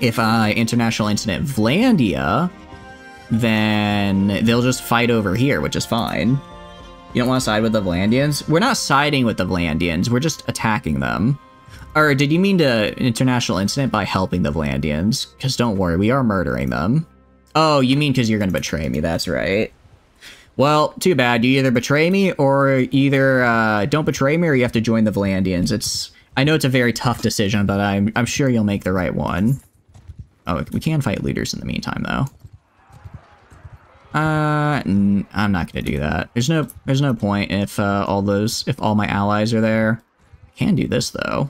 if I international incident Vlandia, then they'll just fight over here, which is fine. You don't want to side with the Vlandians? We're not siding with the Vlandians, we're just attacking them. Or did you mean to international incident by helping the Vlandians? Because don't worry, we are murdering them. Oh, you mean because you're going to betray me, that's right. Well, too bad. You either betray me or either don't betray me or you have to join the Vlandians. I know it's a very tough decision, but I'm sure you'll make the right one. Oh, we can fight looters in the meantime, though. I'm not going to do that. There's no point if all my allies are there. I can do this, though.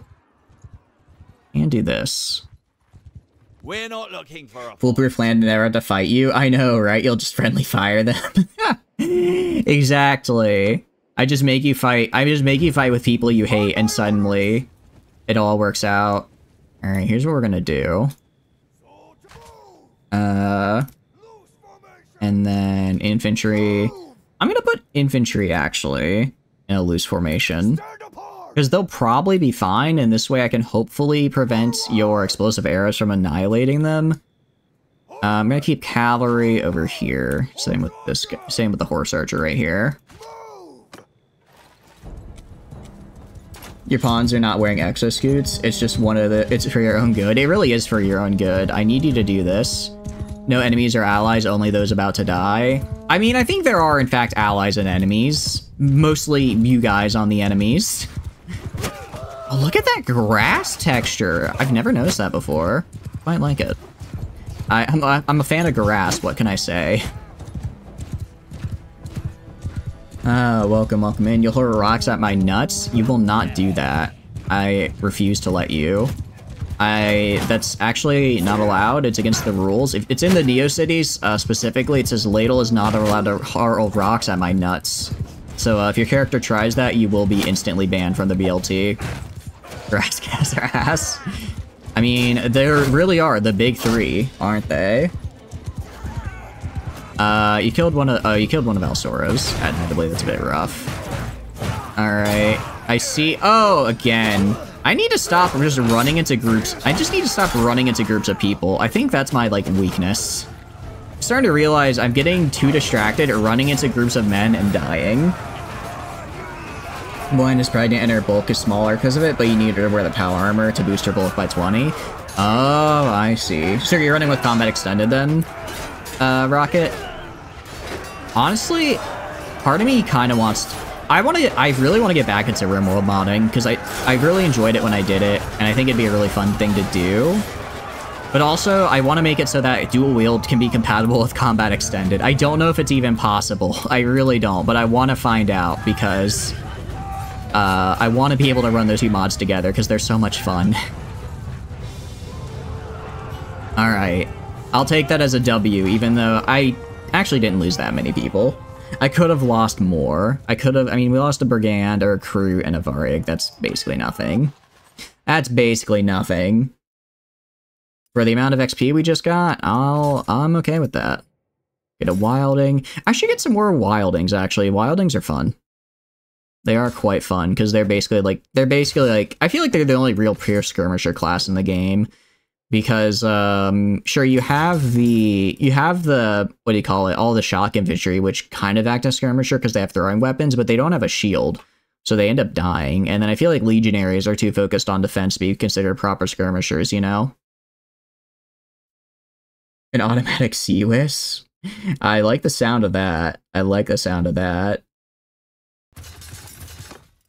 And do this.
We're not looking for a
foolproof land never to fight you. I know, right? You'll just friendly fire them. Exactly. I just make you fight with people you hate, and suddenly it all works out. All right, here's what we're gonna do. And then infantry. I'm gonna put infantry actually in a loose formation. Because they'll probably be fine, and this way I can hopefully prevent your explosive arrows from annihilating them. I'm gonna keep cavalry over here. Same with this guy. Same with the horse archer right here. Your pawns are not wearing exoscutes. It's just it's for your own good. It really is for your own good. I need you to do this. No enemies or allies, only those about to die. I mean, I think there are in fact allies and enemies. Mostly you guys on the enemies. Oh, look at that grass texture. I've never noticed that before. Quite like it. I'm a fan of grass, what can I say? Welcome in. You'll hurl rocks at my nuts? You will not do that. I refuse to let you. That's actually not allowed. It's against the rules. If it's in the Neo cities, specifically, it says Ladle is not allowed to hurl rocks at my nuts. So if your character tries that, you will be instantly banned from the BLT. Grass gas ass. I mean, they really are the big three, aren't they? You killed one of Alsora's. Admittedly, that's a bit rough. Alright. I see. Oh, again. I need to stop just running into groups. I just need to stop running into groups of people. I think that's my, like, weakness. I'm starting to realize I'm getting too distracted running into groups of men and dying. One is pregnant and her bulk is smaller because of it, but you need her to wear the power armor to boost her bulk by 20. Oh, I see. So you're running with combat extended then, Rocket? Honestly, part of me kind of wants... I really want to get back into RimWorld modding, because I really enjoyed it when I did it, and I think it'd be a really fun thing to do. But also, I want to make it so that dual wield can be compatible with combat extended. I don't know if it's even possible. I really don't, but I want to find out, because I want to be able to run those two mods together, because they're so much fun. Alright. I'll take that as a W, even though I actually didn't lose that many people. I could have lost more. I mean, we lost a Brigand, or a Crew, and a Varig. That's basically nothing. That's basically nothing. For the amount of XP we just got, I'm okay with that. Get a Wilding. I should get some more Wildings, actually. Wildings are fun. They are quite fun, because they're basically like, I feel like they're the only real pure skirmisher class in the game. Because, sure, you have the, what do you call it, all the shock infantry, which kind of act as skirmisher because they have throwing weapons, but they don't have a shield, so they end up dying. And then I feel like legionaries are too focused on defense to be considered proper skirmishers, you know? An automatic CWIS? I like the sound of that. I like the sound of that.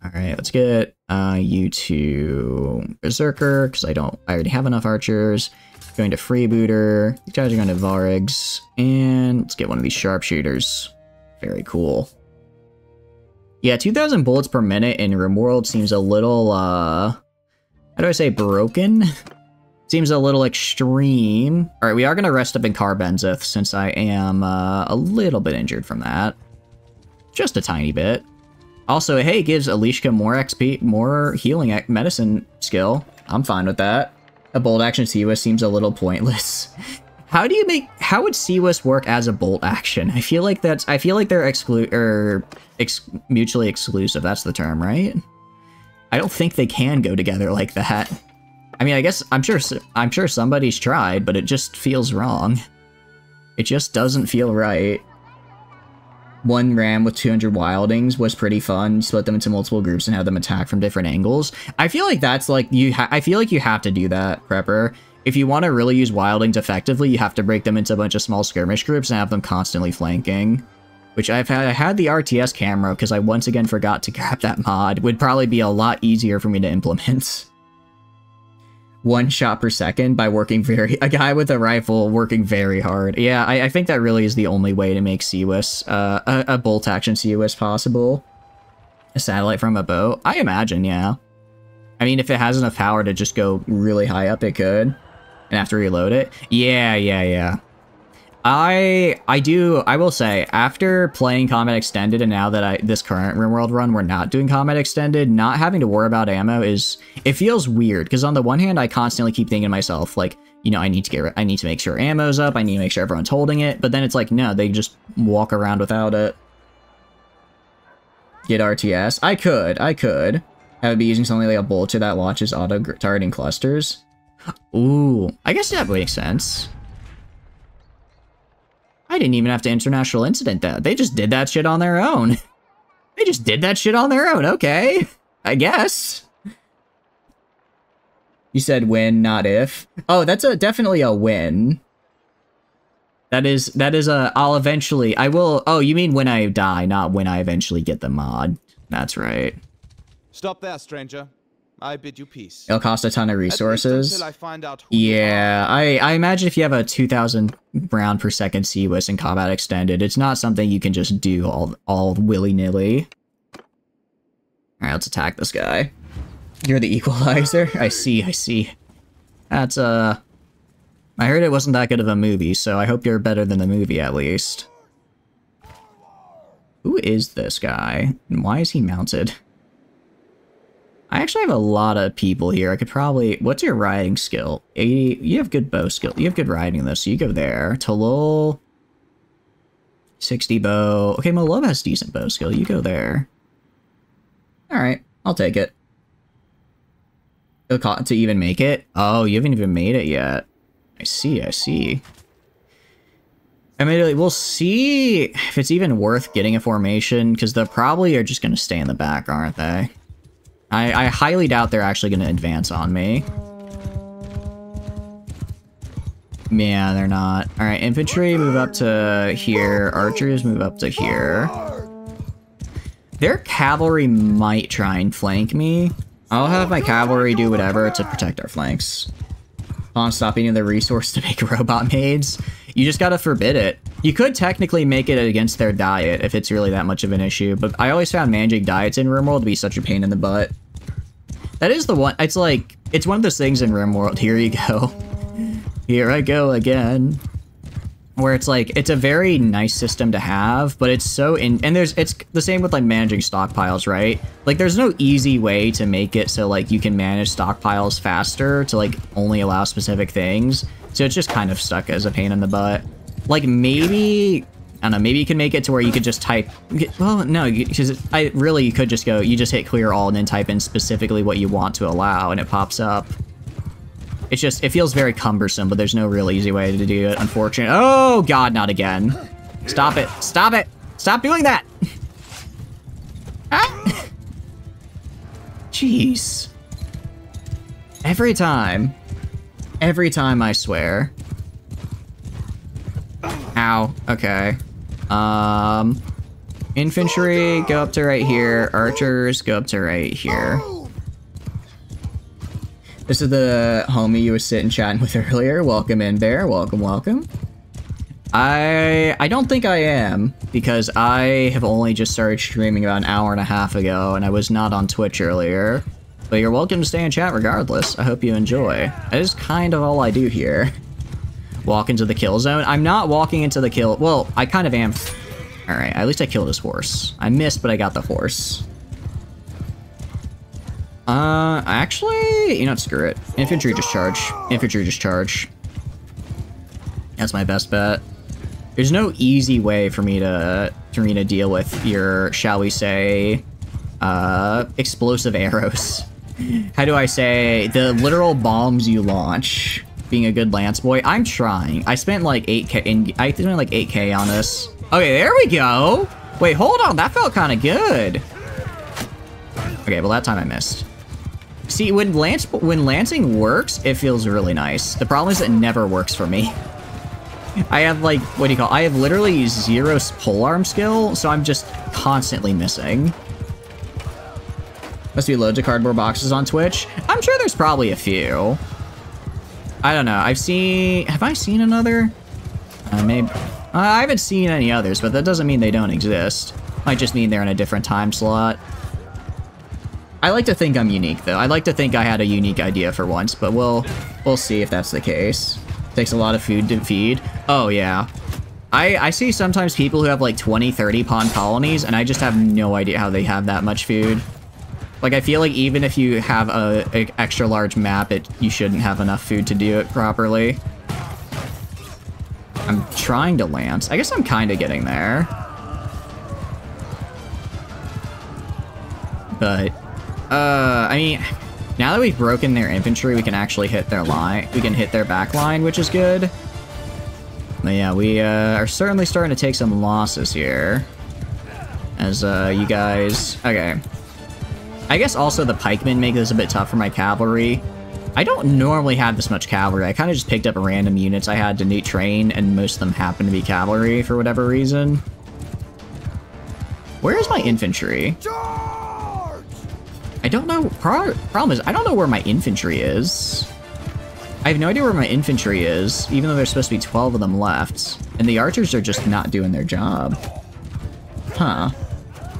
Alright, let's get you to Berserker, because I already have enough archers. Going to Freebooter. These guys are going to Varigs. And let's get one of these sharpshooters. Very cool. Yeah, 2,000 bullets per minute in RimWorld seems a little, how do I say, broken? Seems a little extreme. Alright, we are going to rest up in Carbenzith, since I am a little bit injured from that. Just a tiny bit. Also, hey, it gives Alishka more XP, more healing medicine skill. I'm fine with that. A bolt action CWIS seems a little pointless. How would CWIS work as a bolt action? I feel like they're mutually exclusive. That's the term, right? I don't think they can go together like that. I mean, I guess I'm sure somebody's tried, but it just feels wrong. It just doesn't feel right. One ram with 200 wildings was pretty fun. Split them into multiple groups and have them attack from different angles. I feel like that's like I feel like you have to do that, Prepper. If you want to really use wildings effectively, you have to break them into a bunch of small skirmish groups and have them constantly flanking. Which I had the RTS camera because I once again forgot to grab that mod. Would probably be a lot easier for me to implement. 1 shot per second by a guy with a rifle working very hard. Yeah, I think that really is the only way to make CWIS, a bolt action CWIS possible. A satellite from a boat? I imagine, yeah. I mean, if it has enough power to just go really high up, it could. And have to reload it. Yeah. I will say, after playing Combat Extended and now that this current RimWorld run, we're not doing Combat Extended, not having to worry about ammo it feels weird, because on the one hand, I constantly keep thinking to myself, like, you know, I need to make sure ammo's up, I need to make sure everyone's holding it, but then it's like, no, they just walk around without it. Get RTS? I could. I would be using something like a bolter that launches auto-targeting clusters. Ooh, I guess that makes sense. I didn't even have to international incident that. They just did that shit on their own. Okay. I guess. You said win, not if. Oh, that's definitely a win. That is I will, oh, you mean when I die, not when I eventually get the mod. That's right.
Stop there, stranger. I bid you peace.
It'll cost a ton of resources.
Until I find out who
yeah, I imagine if you have a 2,000 round per second CWIS in Combat Extended, it's not something you can just do all willy-nilly. Alright, let's attack this guy. You're the equalizer? I see. That's, I heard it wasn't that good of a movie, so I hope you're better than the movie, at least. Who is this guy? And why is he mounted? I actually have a lot of people here. I could probably... What's your riding skill? 80... You have good bow skill. You have good riding, though, so you go there. Talul... 60 bow. Okay, Malob has decent bow skill. You go there. Alright, I'll take it. To even make it? Oh, you haven't even made it yet. I see, I see. I mean, we'll see if it's even worth getting a formation, because they probably are just going to stay in the back, aren't they? I highly doubt they're actually going to advance on me. Yeah, they're not. Alright, infantry move up to here. Archers move up to here. Their cavalry might try and flank me. I'll have my cavalry do whatever to protect our flanks. On stop eating the resource to make robot maids. You just gotta forbid it. You could technically make it against their diet if it's really that much of an issue, but I always found managing diets in RimWorld to be such a pain in the butt. That is the one, it's like, it's one of those things in RimWorld, here you go. Here I go again. Where it's like, it's a very nice system to have, but it's so and it's the same with like managing stockpiles, right? Like there's no easy way to make it so like you can manage stockpiles faster to like only allow specific things. So it's just kind of stuck as a pain in the butt. Like maybe, I don't know, maybe you can make it to where you could just type, well, no, because you could just go, you just hit clear all and then type in specifically what you want to allow and it pops up. It's just, it feels very cumbersome, but there's no real easy way to do it, unfortunately. Oh, God, not again. Stop it. Stop it. Stop doing that. Ah. Jeez. Every time. Every time, I swear. Ow. Okay. Infantry, go up to right here. Archers, go up to right here. This is the homie you were sitting chatting with earlier. Welcome in, Bear. Welcome, welcome. I don't think I am, because I have only just started streaming about an hour and a half ago, and I was not on Twitch earlier. But you're welcome to stay in chat regardless. I hope you enjoy. That is kind of all I do here. Walk into the kill zone. I'm not walking into the kill... Well, I kind of am. Alright, at least I killed his horse. I missed, but I got the horse. Actually, you know what, screw it. Infantry just charge. Infantry just charge. That's my best bet. There's no easy way for me to deal with your, shall we say, explosive arrows. How do I say, the literal bombs you launch. Being a good lance boy, I'm trying. I spent like 8k, I spent like 8k on this. Okay, there we go. Wait, hold on, that felt kind of good. Okay, well that time I missed. See, when lancing works, it feels really nice. The problem is it never works for me. I have like, what do you call it? I have literally 0 polearm skill, so I'm just constantly missing. Must be loads of cardboard boxes on Twitch. I'm sure there's probably a few. I don't know. Have I seen another? Maybe. I haven't seen any others, but that doesn't mean they don't exist. Might just mean they're in a different time slot. I like to think I'm unique, though. I like to think I had a unique idea for once, but we'll see if that's the case. Takes a lot of food to feed. Oh, yeah. I see sometimes people who have like 20, 30 pawn colonies, and I just have no idea how they have that much food. Like, I feel like even if you have a extra large map, you shouldn't have enough food to do it properly. I'm trying to lance. I guess I'm kind of getting there. But, I mean, now that we've broken their infantry, we can actually hit their line. We can hit their back line, which is good. But yeah, we are certainly starting to take some losses here. As you guys... Okay. I guess also the pikemen make this a bit tough for my cavalry. I don't normally have this much cavalry. I kind of just picked up random units I had to train, and most of them happen to be cavalry for whatever reason. Where is my infantry? I don't know. Problem is, I don't know where my infantry is. I have no idea where my infantry is, even though there's supposed to be 12 of them left. And the archers are just not doing their job. Huh.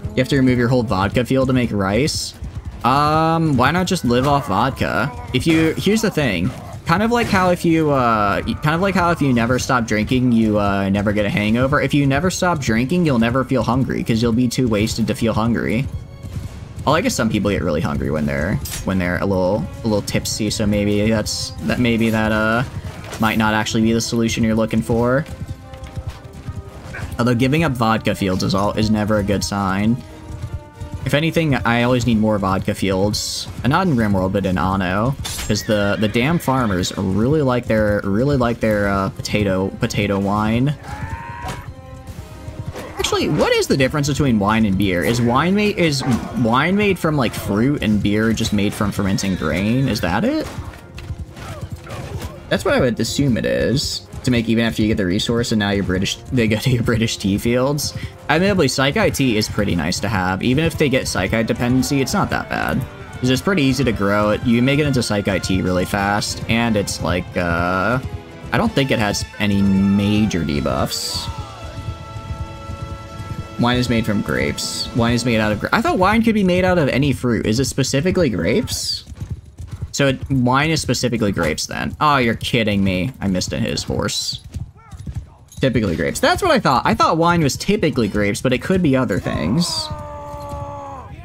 You have to remove your whole vodka field to make rice? Why not just live off vodka? Here's the thing. Kind of like how if you never stop drinking, you never get a hangover. If you never stop drinking, you'll never feel hungry, because you'll be too wasted to feel hungry. Oh, I guess some people get really hungry when they're a little tipsy, so maybe that might not actually be the solution you're looking for. Although giving up vodka fields is never a good sign. If anything, I always need more vodka fields, and not in Rimworld, but in Anno, because the damn farmers really like their potato wine. Actually, what is the difference between wine and beer? Is wine made from like fruit and beer just made from fermenting grain? Is that it? That's what I would assume it is. To make even after you get the resource and now they go to your British tea fields. Admittedly, Psychite tea is pretty nice to have. Even if they get Psychite dependency, it's not that bad. Because it's pretty easy to grow it. You make it into Psychite tea really fast, and it's like, I don't think it has any major debuffs. Wine is made from grapes. Wine is made out of I thought wine could be made out of any fruit. Is it specifically grapes? So wine is specifically grapes then. Oh, you're kidding me. I missed his horse. Typically grapes. That's what I thought. I thought wine was typically grapes, but it could be other things.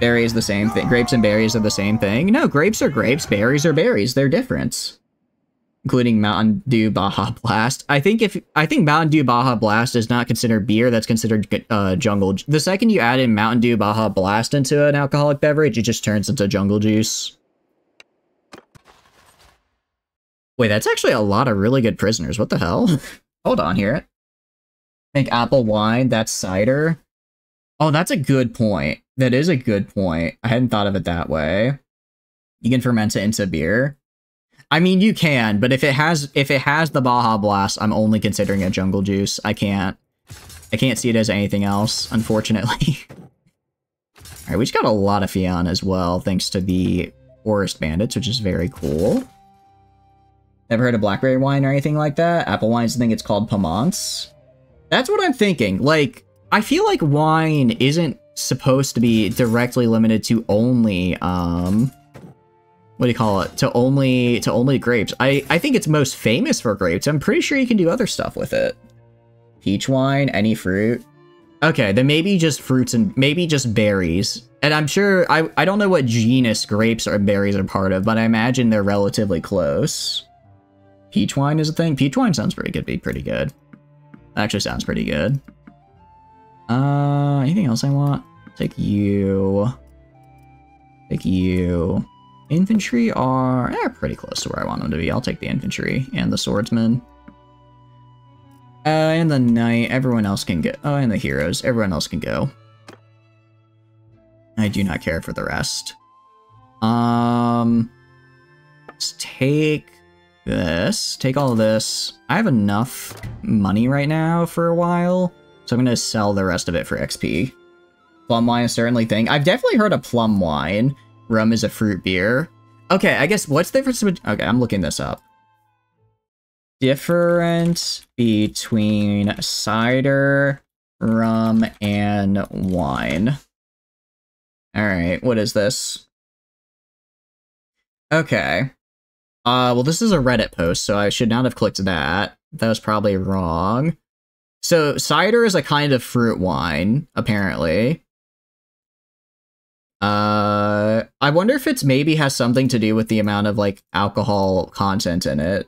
Berry is the same thing. Grapes and berries are the same thing. No, grapes are grapes. Berries are berries. They're different. Including Mountain Dew Baja Blast. I think Mountain Dew Baja Blast is not considered beer. That's considered jungle. The second you add in Mountain Dew Baja Blast into an alcoholic beverage, it just turns into jungle juice. Wait, that's actually a lot of really good prisoners. What the hell? Hold on here. Make apple wine, that's cider. Oh, that's a good point. That is a good point. I hadn't thought of it that way. You can ferment it into beer. I mean, you can, but if it has the Baja Blast, I'm only considering it jungle juice. I can't see it as anything else, unfortunately. Alright, we just got a lot of Fion as well, thanks to the Forest Bandits, which is very cool. Never heard of blackberry wine or anything like that? Apple wines, I think it's called Pomance. That's what I'm thinking. Like, I feel like wine isn't supposed to be directly limited to only, what do you call it? To only grapes. I think it's most famous for grapes. I'm pretty sure you can do other stuff with it. Peach wine, any fruit. Okay, then maybe just fruits and maybe just berries. And I'm sure, I don't know what genus grapes or berries are part of, but I imagine they're relatively close. Peach wine is a thing. Peach wine sounds pretty good. Be pretty good. Actually sounds pretty good. Anything else I want? Take you. Take you. Infantry are pretty close to where I want them to be. I'll take the infantry and the swordsmen. And the knight. Everyone else can go. Oh, and the heroes. Everyone else can go. I do not care for the rest. Let's take this. Take all of this. I have enough money right now for a while, so I'm going to sell the rest of it for XP. Plum wine is certainly a thing. I've definitely heard of plum wine. Rum is a fruit beer. Okay, I guess what's the difference between... Okay, I'm looking this up. Difference between cider, rum, and wine. Alright, what is this? Okay. Well, this is a Reddit post, so I should not have clicked that. That was probably wrong. So, cider is a kind of fruit wine, apparently. I wonder if it's maybe has something to do with the amount of, like, alcohol content in it.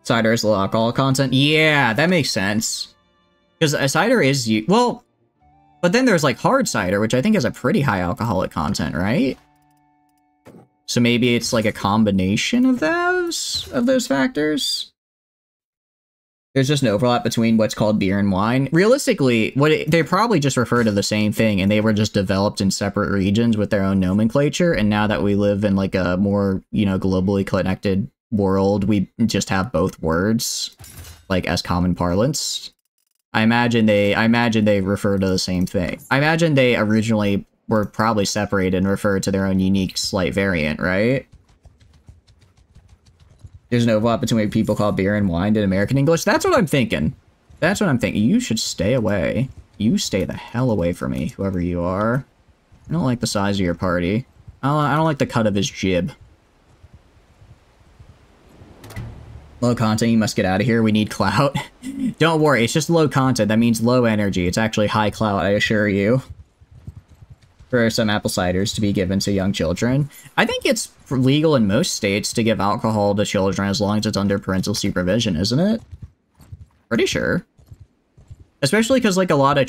Cider is low alcohol content? Yeah, that makes sense. Because cider is... Well, but then there's, like, hard cider, which I think has a pretty high alcoholic content, right? So maybe it's like a combination of those factors. There's just an overlap between what's called beer and wine. Realistically, they probably just refer to the same thing, and they were just developed in separate regions with their own nomenclature. And now that we live in like a more, globally connected world, we just have both words, like as common parlance. I imagine they refer to the same thing. I imagine they originally were probably separated and referred to their own unique slight variant, right? There's an overlap between what people call beer and wine in American English. That's what I'm thinking. That's what I'm thinking. You should stay away. You stay the hell away from me, whoever you are. I don't like the size of your party. I don't like the cut of his jib. Low content, you must get out of here. We need clout. Don't worry, it's just low content. That means low energy. It's actually high clout, I assure you. for some apple ciders to be given to young children. I think it's legal in most states to give alcohol to children as long as it's under parental supervision, isn't it? Pretty sure. Especially because, like, in a lot of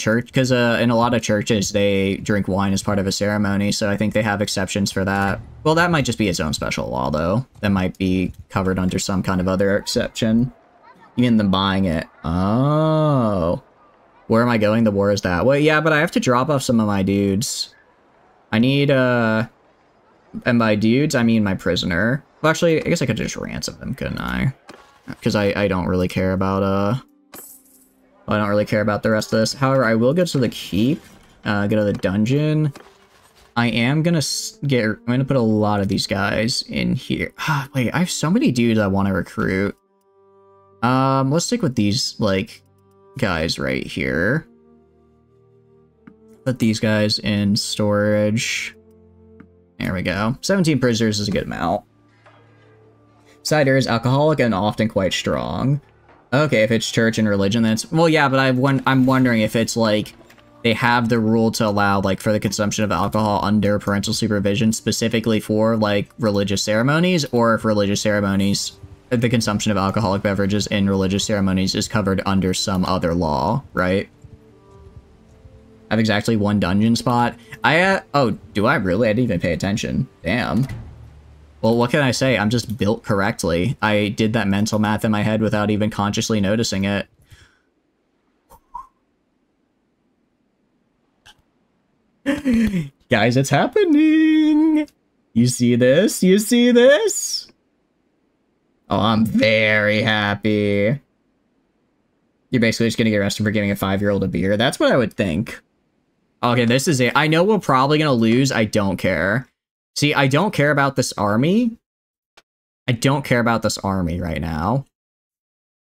churches, they drink wine as part of a ceremony, so I think they have exceptions for that. Well, that might just be its own special law, though. That might be covered under some kind of other exception. Even them buying it. Oh. Where am I going? The war is that. Well, yeah, but I have to drop off some of my dudes. I need, and by dudes, I mean my prisoner. Well, actually, I guess I could just ransom them, couldn't I? Because I don't really care about, I don't really care about the rest of this. However, I will go to the keep, go to the dungeon. I am gonna I'm gonna put a lot of these guys in here. Wait, I have so many dudes I want to recruit. Let's stick with these, like, guys right here. Put these guys in storage. There we go. 17 prisoners is a good amount. Cider is alcoholic and often quite strong. Okay, if it's church and religion, then it's... Well, yeah, but I'm wondering if it's, like, they have the rule to allow, like, for the consumption of alcohol under parental supervision specifically for, like, religious ceremonies, or if religious ceremonies, the consumption of alcoholic beverages in religious ceremonies is covered under some other law, right? I have exactly one dungeon spot. Oh, do I really? I didn't even pay attention. Damn. Well, what can I say? I'm just built correctly. I did that mental math in my head without even consciously noticing it. Guys, it's happening! You see this? You see this? Oh, I'm very happy. You're basically just gonna get arrested for giving a 5-year-old a beer? That's what I would think. Okay, this is it. I know we're probably gonna lose. I don't care. See, I don't care about this army. I don't care about this army right now.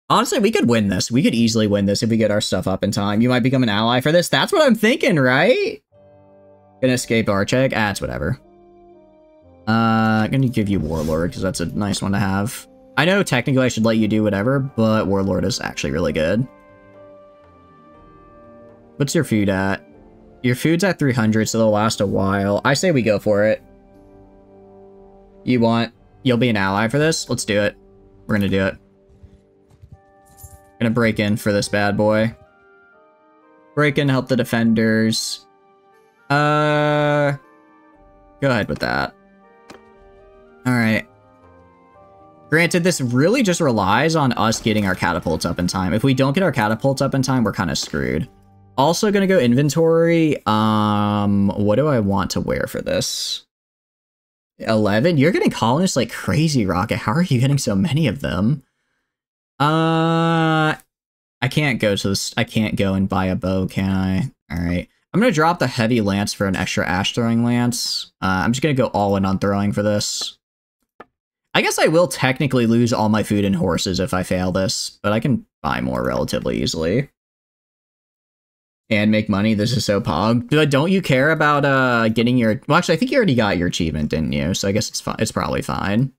Honestly, we could win this. We could easily win this if we get our stuff up in time. You might become an ally for this. That's what I'm thinking, right? Gonna escape Archeg? Ah, it's whatever. Gonna give you Warlord, because that's a nice one to have. I know technically I should let you do whatever, but Warlord is actually really good. What's your food at? Your food's at 300, so they'll last a while. I say we go for it. You'll be an ally for this? Let's do it. We're gonna do it. Gonna break in for this bad boy. Break in, help the defenders. Go ahead with that. Alright. Granted, this really just relies on us getting our catapults up in time. If we don't get our catapults up in time, we're kind of screwed. Also gonna go inventory. What do I want to wear for this? 11? You're getting colonists like crazy, Rocket. How are you getting so many of them? I can't go to this. I can't go and buy a bow, can I? Alright. I'm gonna drop the heavy lance for an extra ash throwing lance. I'm just gonna go all in on throwing for this. I guess I will technically lose all my food and horses if I fail this, but I can buy more relatively easily. And make money. This is so pog. Don't you care about getting your... Well, actually, I think you already got your achievement, didn't you? So I guess it's fine. It's probably fine.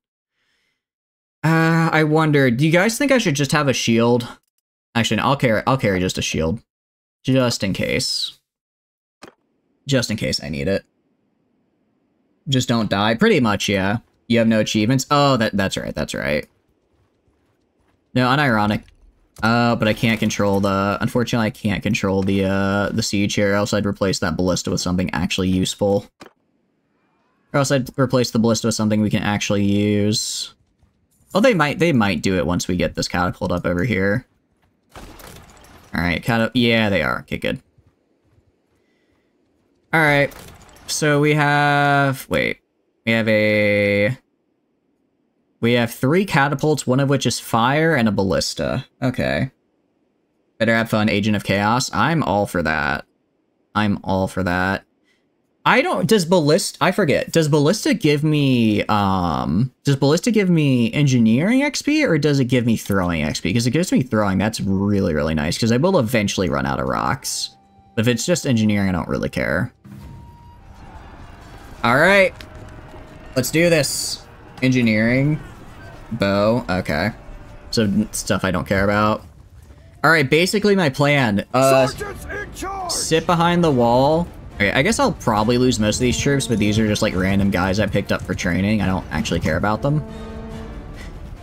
I wonder, do you guys think I should just have a shield? Actually, no, I'll carry just a shield. Just in case. Just in case I need it. Just don't die. Pretty much, yeah. You have no achievements? Oh, that's right, that's right. No, unironic. But I can't control the... Unfortunately, I can't control the siege here, or else I'd replace that ballista with something actually useful. Or else I'd replace the ballista with something we can actually use. Well, they might do it once we get this catapult up over here. Alright, yeah, they are. Okay, good. Alright, so we have... Wait. We have 3 catapults, one of which is fire and a ballista. Okay. Better have fun, Agent of Chaos. I'm all for that. I'm all for that. Does ballista... I forget. Does ballista give me, engineering XP, or does it give me throwing XP? Because it gives me throwing, that's really, really nice, because I will eventually run out of rocks. But if it's just engineering, I don't really care. Alright. Let's do this. Engineering. Bow. Okay. So, stuff I don't care about. Alright, basically my plan. Sit behind the wall, Okay, I guess I'll probably lose most of these troops, but these are just like random guys I picked up for training. I don't actually care about them.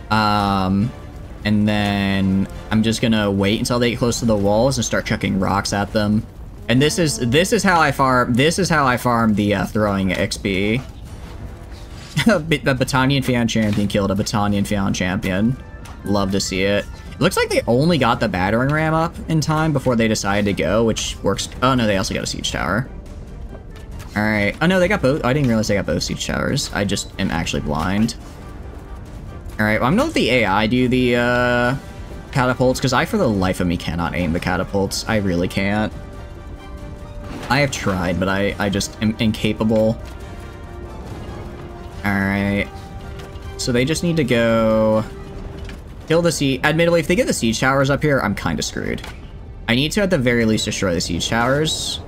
And then I'm just gonna wait until they get close to the walls and start chucking rocks at them. And this is how I farm the throwing XP. A Battanian Fion champion killed a Battanian Fion champion. Love to see it. It looks like they only got the battering ram up in time before they decided to go, which works. Oh no, they also got a siege tower. Alright. Oh no, they got both. I didn't realize they got both siege towers. I just am actually blind. Alright, well, I'm gonna let the AI do the catapults, because I, for the life of me, cannot aim the catapults. I really can't. I have tried, but I just am incapable. Alright. So they just need to go kill the siege. Admittedly, if they get the siege towers up here, I'm kind of screwed. I need to, at the very least, destroy the siege towers.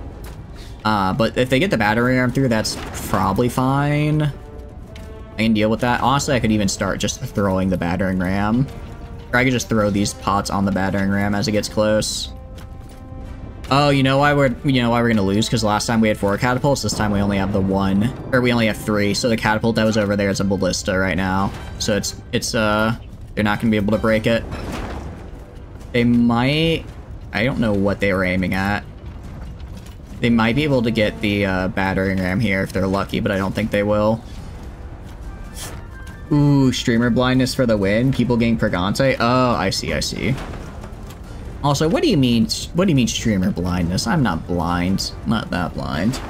But if they get the battery ram through, that's probably fine. I can deal with that. Honestly, I could even start just throwing the battering ram. Or I could just throw these pots on the battering ram as it gets close. Oh, you know why we're gonna lose? Because last time we had 4 catapults, this time we only have the 1. Or we only have 3, so the catapult that was over there is a ballista right now. So they're not gonna be able to break it. They might... I don't know what they were aiming at. They might be able to get the battering ram here if they're lucky, but I don't think they will. Ooh, streamer blindness for the win. People getting Pregante. Oh, I see, I see. Also, what do you mean streamer blindness? I'm not blind. I'm not that blind.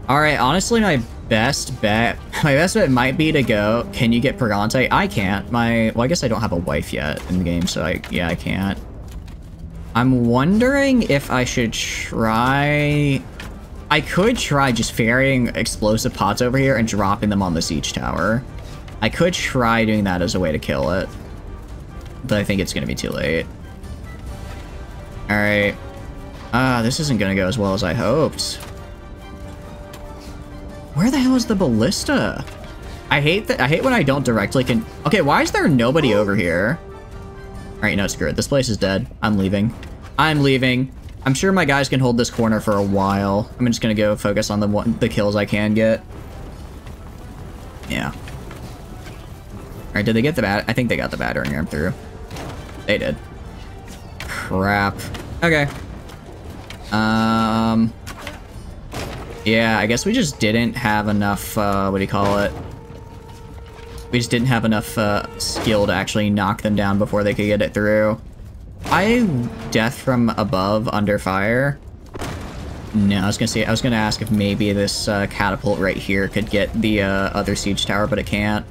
Alright, honestly, my best bet might be to go, can you get Pregante? I can't. Well, I guess I don't have a wife yet in the game, so I can't. I'm wondering if I should try... I could try just ferrying explosive pots over here and dropping them on the siege tower. I could try doing that as a way to kill it. But I think it's going to be too late. Alright. This isn't going to go as well as I hoped. Where the hell is the ballista? I hate when I don't directly Okay, why is there nobody over here? Alright, no, screw it. This place is dead. I'm leaving. I'm leaving. I'm sure my guys can hold this corner for a while. I'm just gonna go focus on the kills I can get. Yeah. Alright, did they get the I think they got the battering ram through. They did. Crap. Okay. Yeah, I guess we just didn't have enough, what do you call it? We just didn't have enough skill to actually knock them down before they could get it through. Death from above under fire. No, I was gonna ask if maybe this catapult right here could get the other siege tower, but it can't.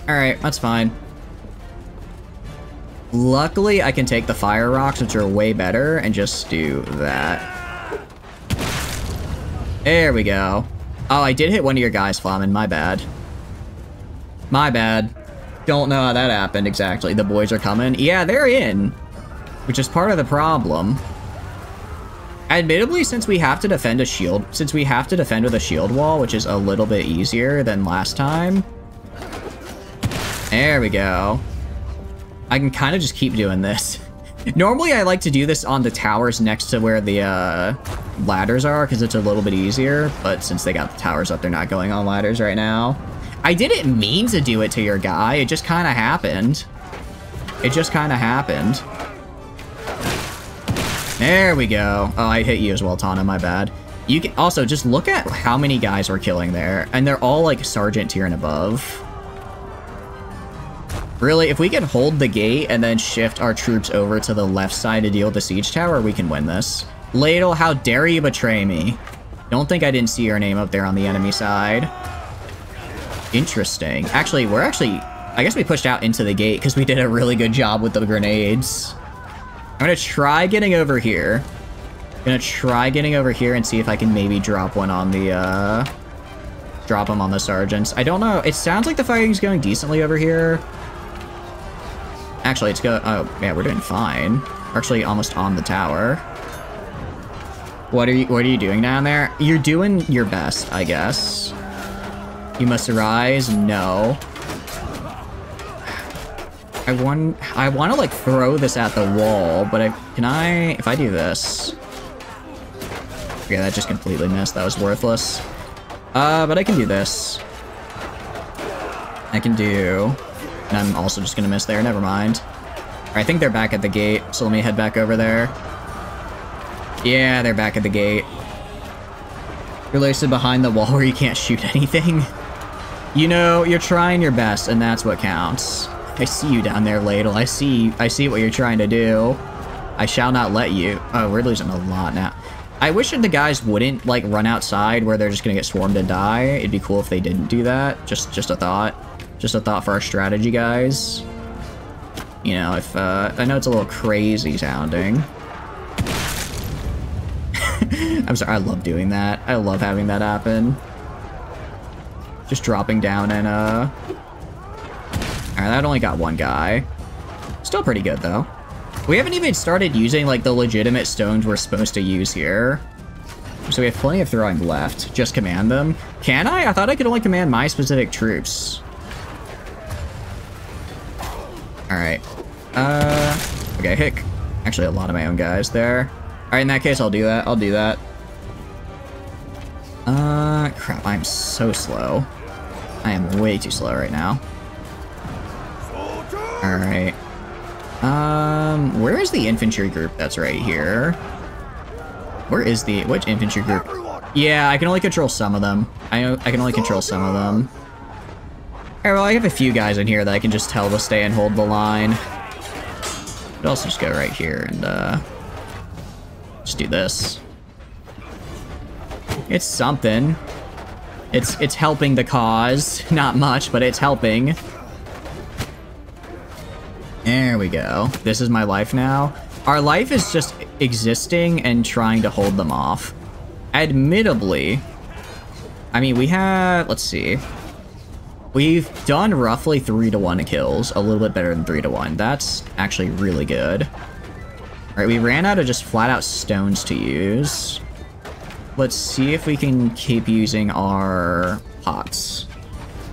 Alright, that's fine. Luckily, I can take the fire rocks, which are way better, and just do that. There we go. Oh, I did hit one of your guys, Flamin. My bad. My bad. Don't know how that happened exactly. The boys are coming. Yeah, they're in. Which is part of the problem. Admittedly, since we have to defend with a shield wall, which is a little bit easier than last time. There we go. I can kind of just keep doing this. Normally, I like to do this on the towers next to where the ladders are, because it's a little bit easier. But since they got the towers up, they're not going on ladders right now. I didn't mean to do it to your guy. It just kind of happened. It just kind of happened. There we go. Oh, I hit you as well, Tana. My bad. You can also just look at how many guys we're killing there, and they're all like sergeant tier and above. Really, if we can hold the gate and then shift our troops over to the left side to deal with the siege tower, we can win this. Ladle, how dare you betray me? Don't think I didn't see your name up there on the enemy side. Interesting. Actually, I guess we pushed out into the gate because we did a really good job with the grenades. I'm gonna try getting over here. And see if I can maybe drop one on the, drop them on the sergeants. I don't know. It sounds like the fighting's going decently over here. Actually, oh, yeah, we're doing fine. We're actually almost on the tower. What are you doing down there? You're doing your best, I guess. You must arise? No. I want to, like, throw this at the wall, but if I do this... Okay, that just completely missed. That was worthless. But I can do this. I can do... And I'm also just gonna miss there. Never mind. I think they're back at the gate, so let me head back over there. Yeah, they're back at the gate. You're listed behind the wall where you can't shoot anything. You know, you're trying your best, and that's what counts. I see you down there, Ladle. I see what you're trying to do. I shall not let you. Oh, we're losing a lot now. I wish that the guys wouldn't, like, run outside where they're just gonna get swarmed and die. It'd be cool if they didn't do that. Just a thought. Just a thought for our strategy, guys. You know, if, I know it's a little crazy sounding. I'm sorry, I love doing that. I love having that happen. Just dropping down and, Alright, that only got one guy. Still pretty good, though. We haven't even started using, like, the legitimate stones we're supposed to use here. So we have plenty of throwing left. Just command them. Can I? I thought I could only command my specific troops. Alright. Okay, hick. Actually, a lot of my own guys there. Alright, in that case, I'll do that. I'll do that. Crap, I'm so slow. I am way too slow right now. Alright. Where is the infantry group that's right here? Which infantry group? Yeah, I can only control some of them. I can only control some of them. Alright, well, I have a few guys in here that I can just tell to stay and hold the line. But also just go right here and, just do this. It's something. It's helping the cause. Not much, but it's helping. There we go. This is my life now. Our life is just existing and trying to hold them off. Admittably, I mean, we have, let's see. We've done roughly 3-to-1 kills, a little bit better than 3-to-1. That's actually really good. All right, we ran out of just flat out stones to use. Let's see if we can keep using our pots.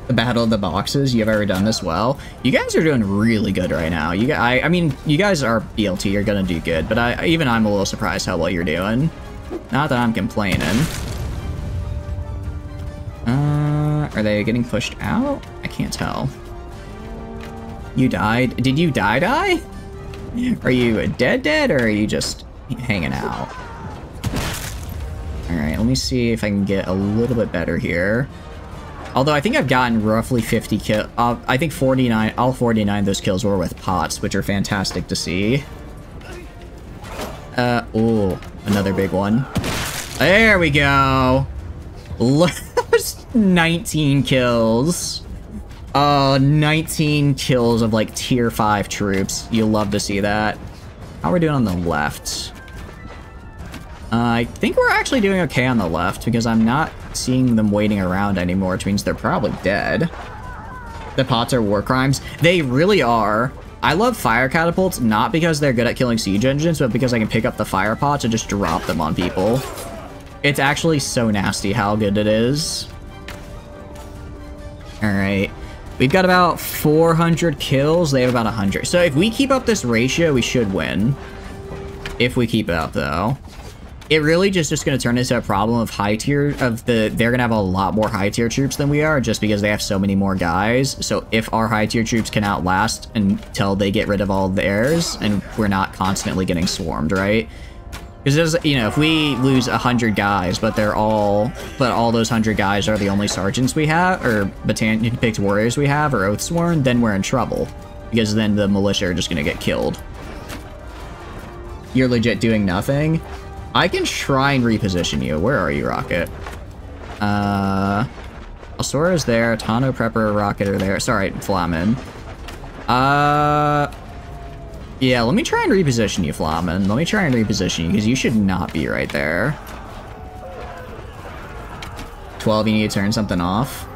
The Battle of the Boxes, you've ever done this well. You guys are doing really good right now. I mean, you guys are BLT, you're gonna do good, but even I'm a little surprised how well you're doing. Not that I'm complaining. Are they getting pushed out? I can't tell. You died? Did you die? Are you dead, or are you just hanging out? Alright, let me see if I can get a little bit better here. Although I think I've gotten roughly 50 kills. I think 49, all 49 of those kills were with pots, which are fantastic to see. Oh, another big one. There we go. 19 kills. 19 kills of, like, tier 5 troops. You'll love to see that. How are we doing on the left? I think we're actually doing okay on the left, because I'm not seeing them waiting around anymore, which means they're probably dead. The pots are war crimes. They really are. I love fire catapults, not because they're good at killing siege engines, but because I can pick up the fire pots and just drop them on people. It's actually so nasty how good it is. Alright. We've got about 400 kills. They have about 100. So if we keep up this ratio, we should win. If we keep it up, though. It really just going to turn into a problem of they're going to have a lot more high tier troops than we are, just because they have so many more guys. So if our high tier troops can outlast until they get rid of all of theirs, and we're not constantly getting swarmed, right? Because, you know, if we lose 100 guys, but all those 100 guys are the only sergeants we have, or battalion-picked warriors we have, or oath-sworn, then we're in trouble. Because then the militia are just going to get killed. You're legit doing nothing? I can try and reposition you. Where are you, Rocket? Alsora's there. Tano, Prepper, Rocket are there. Sorry, Flamin. Yeah, let me try and reposition you, Flamin. Let me try and reposition you, because you should not be right there. 12, you need to turn something off.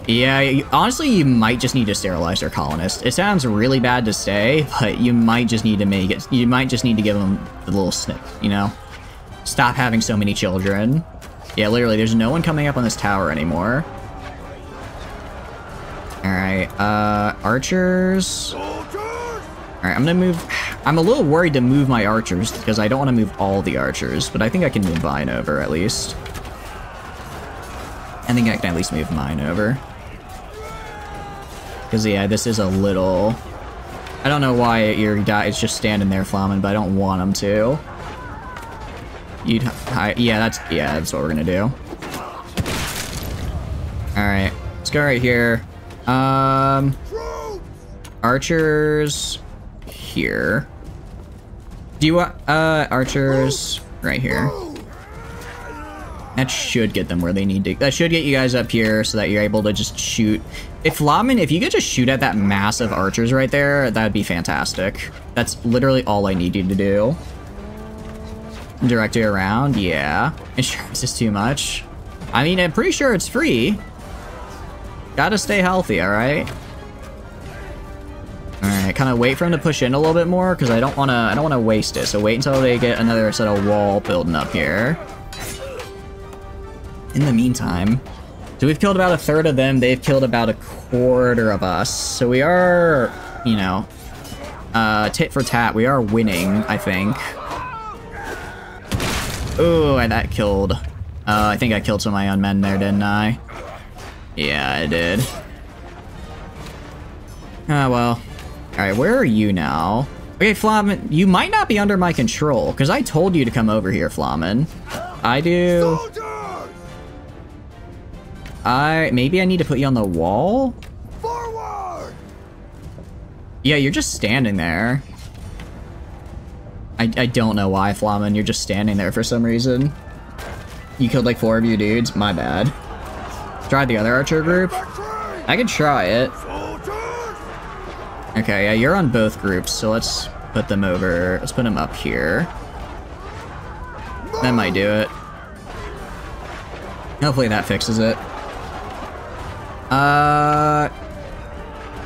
Yeah, honestly, you might just need to sterilize their colonists. It sounds really bad to say, but you might just need to make it. You might just need to give them a little snip, you know? Stop having so many children. Yeah, literally, there's no one coming up on this tower anymore. Alright, archers. Alright, I'm gonna move... I'm a little worried to move my archers, because I don't want to move all the archers, but I think I can move mine over, at least. I think I can at least move mine over. Because, yeah, this is a little... I don't know why your guy is just standing there, Flamen, but I don't want him to. Yeah, that's what we're gonna do. Alright, let's go right here. Archers... here. Do you want, archers right here? That should get them where they need to. That should get you guys up here so that you're able to just shoot. If you could just shoot at that mass of archers right there, that'd be fantastic. That's literally all I need you to do. Direct it around, yeah. Insurance is too much. I mean, I'm pretty sure it's free. Gotta stay healthy, alright? Alright, kind of wait for him to push in a little bit more, because I don't wanna waste it. So wait until they get another set of wall building up here. In the meantime, so we've killed about a third of them. They've killed about a quarter of us. So we are, you know, tit for tat. We are winning, I think. Ooh, and that killed. I think I killed some of my unmen there, didn't I? Yeah, I did. Ah, well. Alright, where are you now? Okay, Flamen, you might not be under my control, because I told you to come over here, Flamen. I do... Maybe I need to put you on the wall? Forward! Yeah, you're just standing there. I don't know why, Flamen, you're just standing there for some reason. You killed like 4 of your dudes? My bad. Try the other archer group? I could try it. Okay, yeah, you're on both groups, so let's put them over. Let's put them up here. That might do it. Hopefully that fixes it.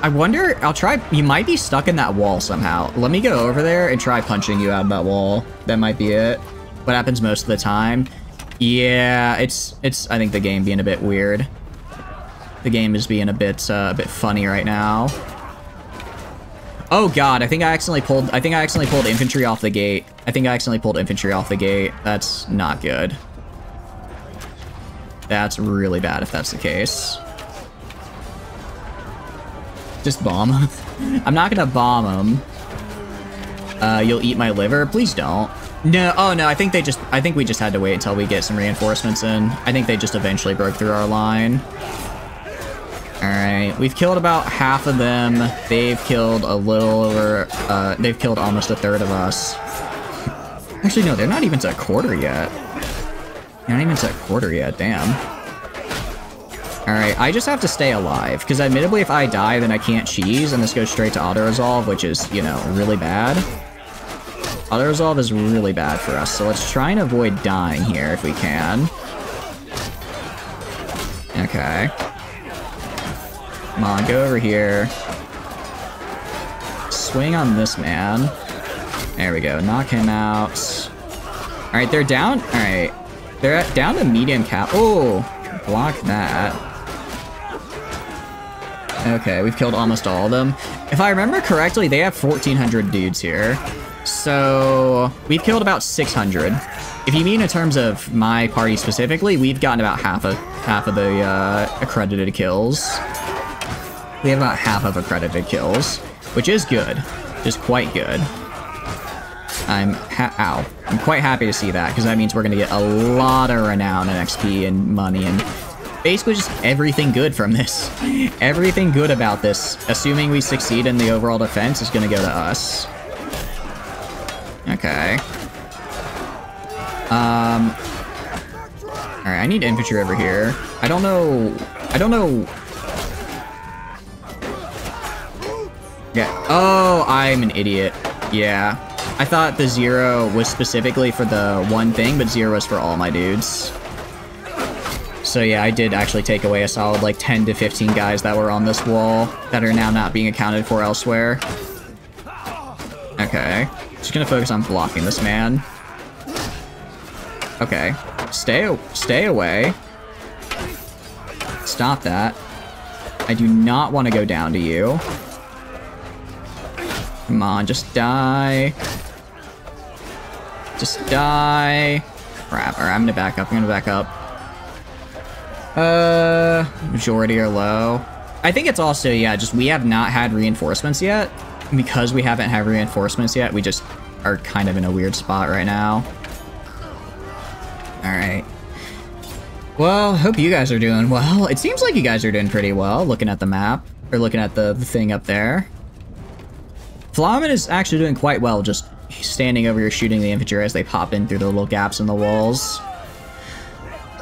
I wonder, I'll try, you might be stuck in that wall somehow. Let me go over there and try punching you out of that wall. That might be it. What happens most of the time? Yeah, it's I think the game being a bit weird. The game is being a bit funny right now. Oh god, I think I accidentally pulled infantry off the gate. That's not good. That's really bad if that's the case. Just bomb him. I'm not gonna bomb him. You'll eat my liver? Please don't. No, oh no, I think we just had to wait until we get some reinforcements in. I think they just eventually broke through our line. Alright, we've killed about half of them. They've killed a little over, they've killed almost a third of us. Actually, no, they're not even to a quarter yet. They're not even to a quarter yet, damn. Alright, I just have to stay alive, because admittedly if I die, then I can't cheese, and this goes straight to auto-resolve, which is, you know, really bad. Auto-resolve is really bad for us, so let's try and avoid dying here if we can. Okay. Come on, go over here. Swing on this man. There we go, knock him out. Alright, they're down. Alright. They're down to medium cap. Oh, block that. Okay, we've killed almost all of them. If I remember correctly, they have 1,400 dudes here. So, we've killed about 600. If you mean in terms of my party specifically, we've gotten about half of the accredited kills. We have about half of accredited kills, which is good. Just quite good. I'm quite happy to see that, because that means we're going to get a lot of renown and XP and money and basically just everything good from this. Everything good about this, assuming we succeed in the overall defense, is going to go to us. Okay. Alright, I need infantry over here. I don't know... Yeah. Oh, I'm an idiot. Yeah. I thought the 0 was specifically for the one thing, but 0 is for all my dudes. So yeah, I did actually take away a solid like 10 to 15 guys that were on this wall that are now not being accounted for elsewhere. Okay. Just gonna focus on blocking this man. Okay. Stay away. Stop that. I do not want to go down to you. Come on, just die. Just die. Crap, alright, I'm gonna back up, Majority are low. I think it's also, yeah, just we have not had reinforcements yet. Because we haven't had reinforcements yet, we just are kind of in a weird spot right now. Alright. Well, hope you guys are doing well. It seems like you guys are doing pretty well, looking at the map. Or looking at the thing up there. Flamen is actually doing quite well, just standing over here shooting the infantry as they pop in through the little gaps in the walls.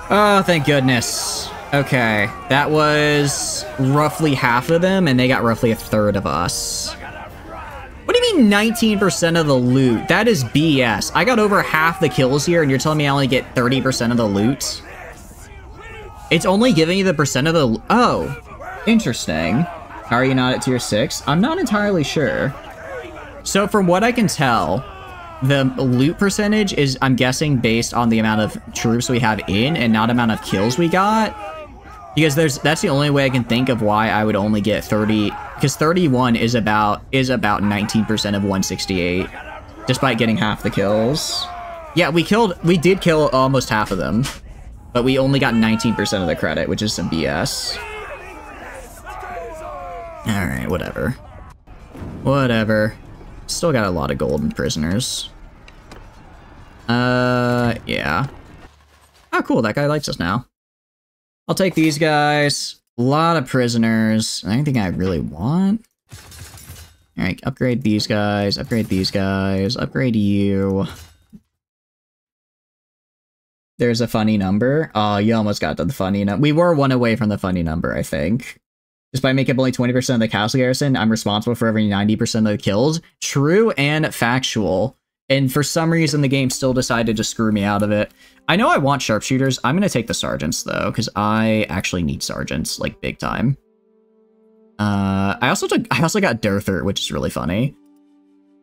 Oh, thank goodness. Okay, that was roughly half of them, and they got roughly a third of us. What do you mean 19% of the loot? That is BS. I got over half the kills here, and you're telling me I only get 30% of the loot? It's only giving you the percent of the... Oh, interesting. How are you not at tier 6? I'm not entirely sure. So from what I can tell, the loot percentage is, I'm guessing, based on the amount of troops we have in and not amount of kills we got. Because that's the only way I can think of why I would only get 30, because 31 is about 19% of 168, despite getting half the kills. Yeah, we did kill almost half of them, but we only got 19% of the credit, which is some BS. Alright, whatever. Whatever. Still got a lot of golden prisoners. Yeah. Oh, cool, that guy likes us now. I'll take these guys. A lot of prisoners. Anything I really want? Alright, upgrade these guys, upgrade you. There's a funny number. Oh, you almost got to the funny number. We were one away from the funny number, I think. Just by making up only 20% of the castle garrison, I'm responsible for every 90% of the kills. True and factual. And for some reason, the game still decided to screw me out of it. I know I want sharpshooters. I'm going to take the sergeants, though, because I actually need sergeants, like, big time. I also got Durther, which is really funny.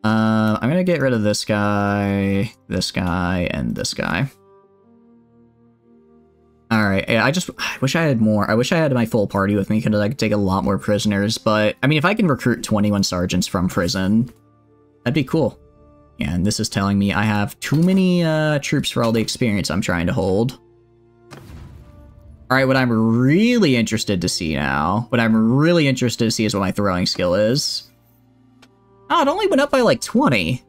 I'm going to get rid of this guy, and this guy. Alright, I wish I had more. I wish I had my full party with me, because I could take a lot more prisoners, but, I mean, if I can recruit 21 sergeants from prison, that'd be cool. And this is telling me I have too many troops for all the experience I'm trying to hold. Alright, what I'm really interested to see now, is what my throwing skill is. Oh, it only went up by like 20.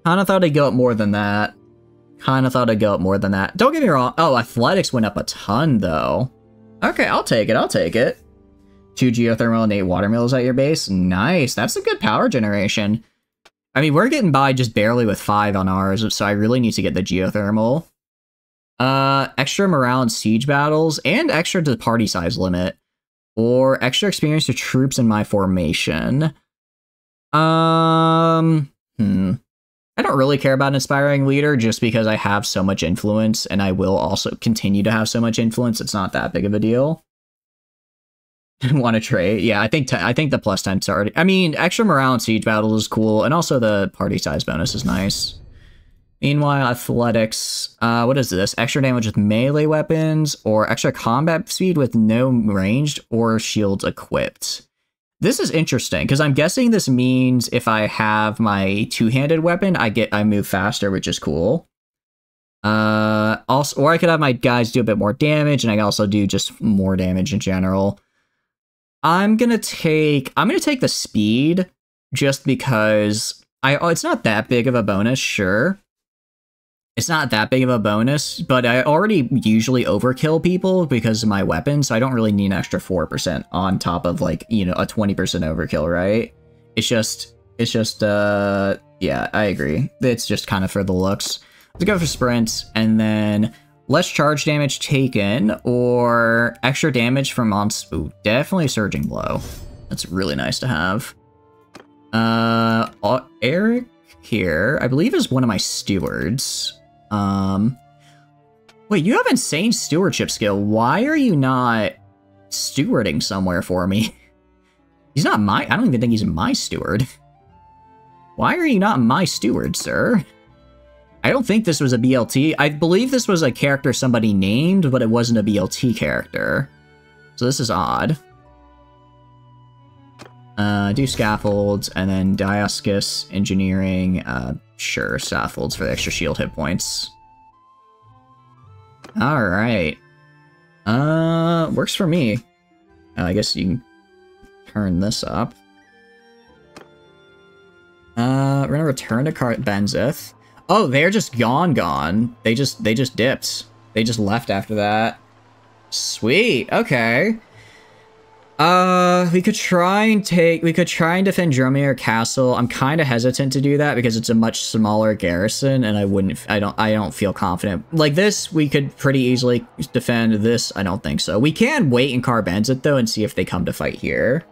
Kinda thought it'd go up more than that. Don't get me wrong. Oh, athletics went up a ton, though. Okay, I'll take it. 2 geothermal and 8 water mills at your base. Nice, that's a good power generation. I mean, we're getting by just barely with 5 on ours, so I really need to get the geothermal. Extra morale in siege battles, and extra to the party size limit. Or extra experience to troops in my formation. I don't really care about inspiring leader, just because I have so much influence, and I will also continue to have so much influence, it's not that big of a deal. Want to trade? Yeah, I think the plus 10's already... I mean, extra morale in siege battles is cool, and also the party size bonus is nice. Meanwhile, athletics... what is this? Extra damage with melee weapons, or extra combat speed with no ranged or shields equipped. This is interesting, because I'm guessing this means if I have my two-handed weapon, I move faster, which is cool. Also, or I could have my guys do a bit more damage, and I can also do just more damage in general. I'm gonna take the speed, just because it's not that big of a bonus, sure. It's not that big of a bonus, but I already usually overkill people because of my weapon, so I don't really need an extra 4% on top of, like, you know, a 20% overkill, right? It's just, yeah, I agree. It's just kind of for the looks. Let's go for sprints, and then less charge damage taken, or extra damage from ooh, definitely surging blow. That's really nice to have. Eric here, I believe, is one of my stewards. Wait, you have insane stewardship skill. Why are you not stewarding somewhere for me? He's not I don't even think he's my steward. Why are you not my steward, sir? I don't think this was a BLT. I believe this was a character somebody named, but it wasn't a BLT character. So this is odd. Do scaffolds, and then Dioscus engineering. Sure, scaffolds for the extra shield hit points. Alright. Works for me. I guess you can turn this up. We're gonna return to Benzith. Oh, they're just gone. They just dipped. They just left after that. Sweet, okay. We could try and defend Dromir Castle. I'm kind of hesitant to do that because it's a much smaller garrison, and I don't feel confident. Like this, we could pretty easily defend. This, I don't think so. We can wait in Carbenzit though and see if they come to fight here.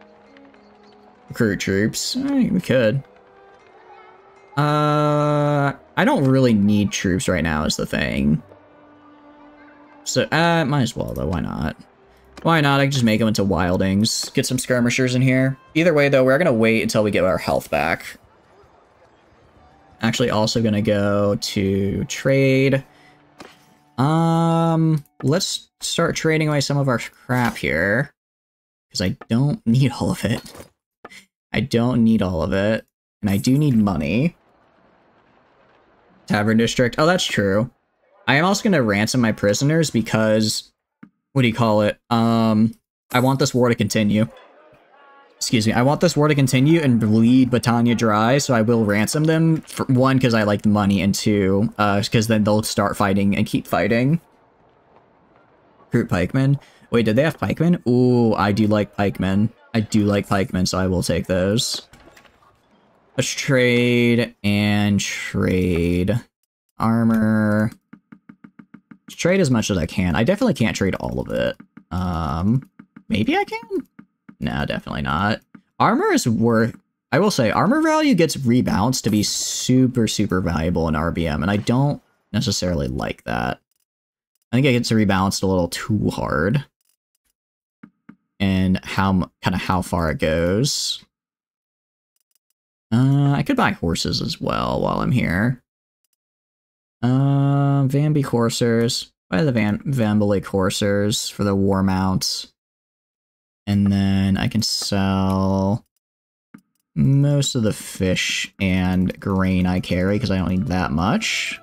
Recruit troops. Alright, we could. I don't really need troops right now is the thing. So, might as well though, why not? Why not? I can just make them into wildings. Get some skirmishers in here. Either way though, we're gonna wait until we get our health back. Actually, also gonna go to trade. Let's start trading away some of our crap here. Because I don't need all of it. I don't need all of it. And I do need money. Tavern District. Oh, that's true. I am also gonna ransom my prisoners because... What do you call it? I want this war to continue. Excuse me. I want this war to continue and bleed Battania dry, so I will ransom them. For one, because I like the money, and two, because then they'll start fighting and keep fighting. Recruit pikemen. Wait, did they have pikemen? Ooh, I do like pikemen. I do like pikemen, so I will take those. Let's trade and trade. Armor. Trade as much as I can. I definitely can't trade all of it. Maybe I can? No, definitely not. Armor is worth... I will say, armor value gets rebalanced to be super, super valuable in RBM, and I don't necessarily like that. I think it gets rebalanced a little too hard. And kind of how far it goes. I could buy horses as well while I'm here. Vanby coursers. Buy the Vambelik coursers for the war mounts. And then I can sell most of the fish and grain I carry because I don't need that much.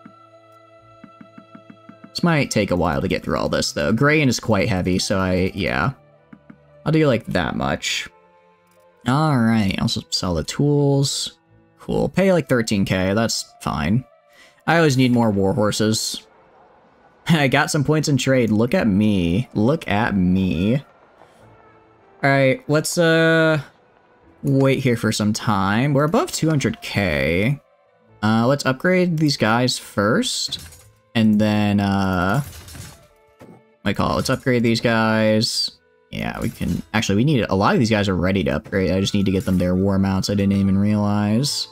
This might take a while to get through all this though. Grain is quite heavy, so yeah. I'll do like that much. Alright, also sell the tools. Cool. Pay like 13k, that's fine. I always need more war horses. I got some points in trade. Look at me. Look at me. Alright, let's wait here for some time. We're above 200k. Let's upgrade these guys first. And then, let's upgrade these guys. Yeah, we can... Actually, we need... A lot of these guys are ready to upgrade. I just need to get them their war mounts. I didn't even realize.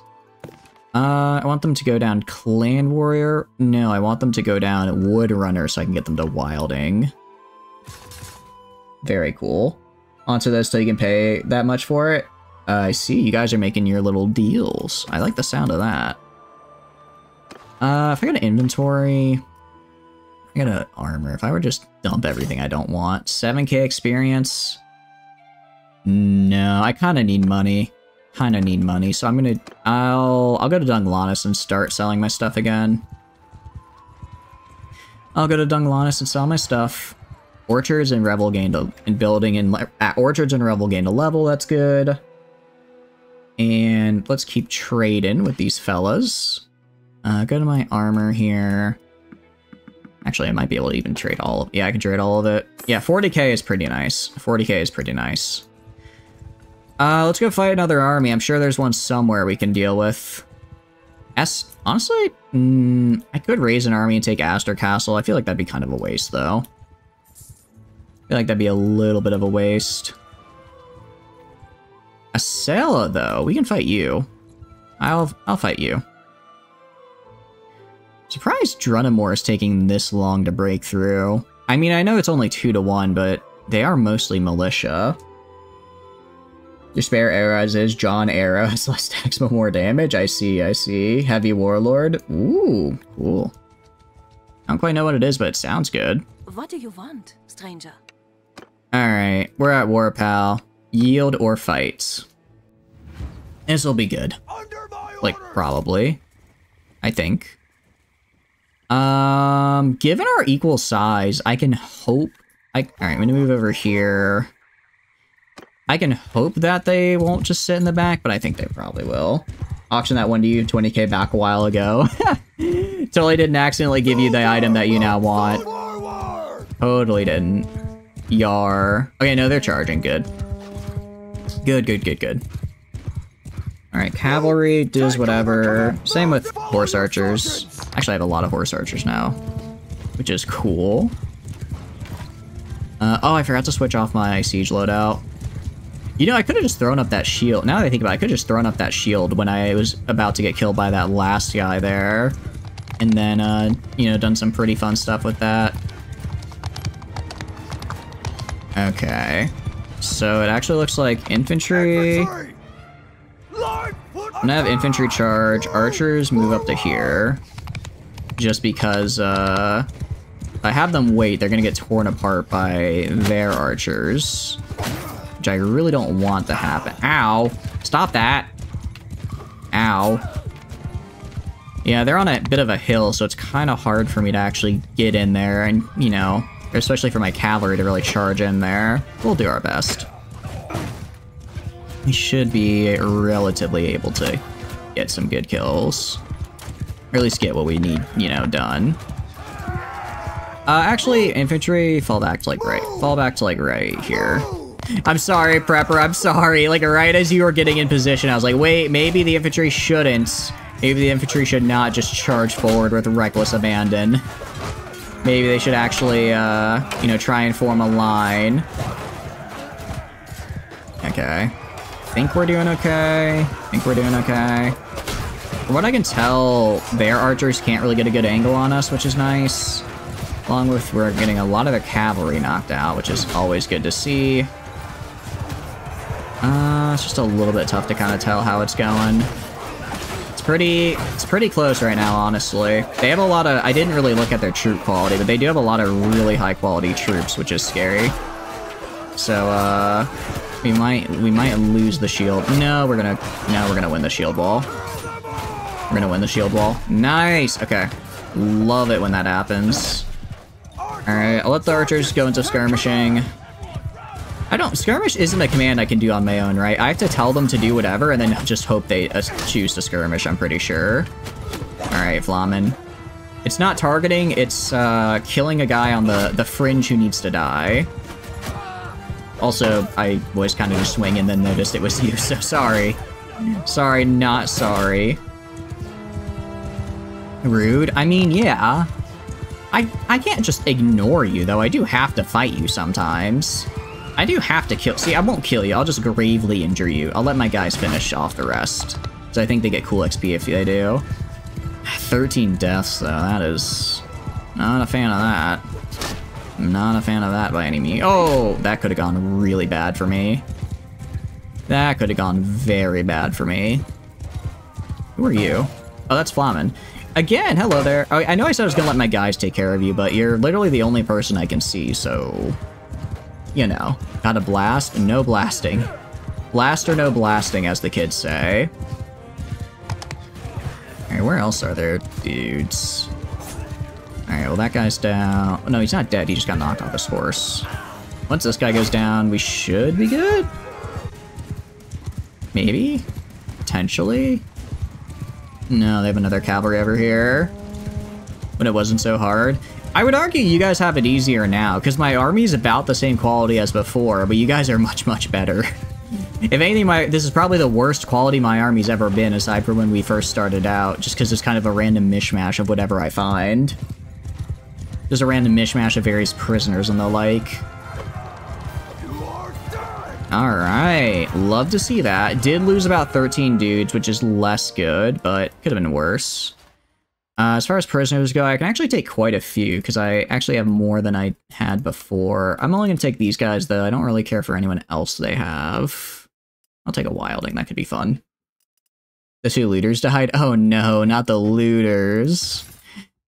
I want them to go down Clan Warrior. No, I want them to go down Wood Runner so I can get them to Wilding. Very cool. Onto this so you can pay that much for it. I see, you guys are making your little deals. I like the sound of that. If I got an inventory... I got an armor. If I were just dump everything I don't want. 7k experience. No, I kind of need money. So I'm gonna... I'll go to Dunglanis and start selling my stuff again. I'll go to Dunglanis and sell my stuff. Orchards and Revel gained Orchards and Revel gained a level, that's good. And let's keep trading with these fellas. Go to my armor here. Actually, I might be able to even trade all of... Yeah, I can trade all of it. Yeah, 40k is pretty nice. 40k is pretty nice. Let's go fight another army. I'm sure there's one somewhere we can deal with. Honestly, I could raise an army and take Astor Castle. I feel like that'd be kind of a waste, though. I feel like that'd be a little bit of a waste. Asela, though. We can fight you. I'll fight you. Surprised Drunamore is taking this long to break through. I mean, I know it's only 2-1, but they are mostly militia. Your spare arrows is John Arrow has less tax but more damage. I see, I see. Heavy Warlord. Ooh, cool. I don't quite know what it is, but it sounds good.
What do you want, stranger?
Alright, we're at war, pal. Yield or fight. This will be good. Like, probably. I think. Given our equal size, I can hope... Alright, I'm gonna move over here. I can hope that they won't just sit in the back, but I think they probably will. Auction that one to you, 20k back a while ago. Totally didn't accidentally give you the item that you now want. Totally didn't. Yar. Okay, no, they're charging. Good. Good, good, good, good. Alright, cavalry does whatever. Same with horse archers. Actually, I have a lot of horse archers now, which is cool. Oh, I forgot to switch off my siege loadout. You know, I could have just thrown up that shield. Now that I think about it, I could have just thrown up that shield when I was about to get killed by that last guy there. And then, you know, done some pretty fun stuff with that. Okay. So it actually looks like infantry. I'm gonna have infantry charge. Archers move up to here. Just because, if I have them wait, they're gonna get torn apart by their archers. Which I really don't want to happen. Ow! Stop that! Ow. Yeah, they're on a bit of a hill, so it's kind of hard for me to actually get in there and, you know, especially for my cavalry to really charge in there. We'll do our best. We should be relatively able to get some good kills. Or at least get what we need, you know, done. Actually, infantry, fall back to, like, right. Fall back to, like, right here. I'm sorry, Prepper, I'm sorry. Like, right as you were getting in position, I was like, wait, maybe the infantry shouldn't. Maybe the infantry should not just charge forward with reckless abandon. Maybe they should actually, you know, try and form a line. Okay. Think we're doing okay. Think we're doing okay. From what I can tell, their archers can't really get a good angle on us, which is nice. Along with, we're getting a lot of their cavalry knocked out, which is always good to see. It's just a little bit tough to kind of tell how it's going. It's pretty close right now, honestly. They have a lot of, I didn't really look at their troop quality, but they do have a lot of really high quality troops, which is scary. So, we might lose the shield. No, we're gonna win the shield wall. We're gonna win the shield wall. Nice! Okay. Love it when that happens. Alright, I'll let the archers go into skirmishing. Skirmish isn't a command I can do on my own, right? I have to tell them to do whatever and then just hope they choose to skirmish, I'm pretty sure. Alright, Flamen. It's not targeting, it's killing a guy on the fringe who needs to die. Also, I was kind of just swinging and then noticed it was you, so sorry. Sorry, not sorry. Rude. I mean, yeah. I can't just ignore you, though. I do have to fight you sometimes. I do have to kill... See, I won't kill you. I'll just gravely injure you. I'll let my guys finish off the rest. So I think they get cool XP if they do. 13 deaths, though. That is... Not a fan of that. I'm not a fan of that by any means. Oh, that could have gone really bad for me. That could have gone very bad for me. Who are you? Oh, that's Flamen. Again, hello there. I know I said I was gonna let my guys take care of you, but you're literally the only person I can see, so... You know. Got a blast? No blasting. Blast or no blasting, as the kids say. Alright, where else are there dudes? Alright, well that guy's down. Oh, no, he's not dead, he just got knocked off his horse. Once this guy goes down, we should be good? Maybe? Potentially? No, they have another cavalry over here. When it wasn't so hard. I would argue you guys have it easier now, because my army's about the same quality as before, but you guys are much, much better. If anything, this is probably the worst quality my army's ever been, aside from when we first started out, just because it's kind of a random mishmash of whatever I find. There's a random mishmash of various prisoners and the like. Alright, love to see that. Did lose about 13 dudes, which is less good, but could have been worse. As far as prisoners go, I can actually take quite a few, because I actually have more than I had before. I'm only going to take these guys, though. I don't really care for anyone else they have. I'll take a wilding, that could be fun. The 2 looters died? Oh no, not the looters.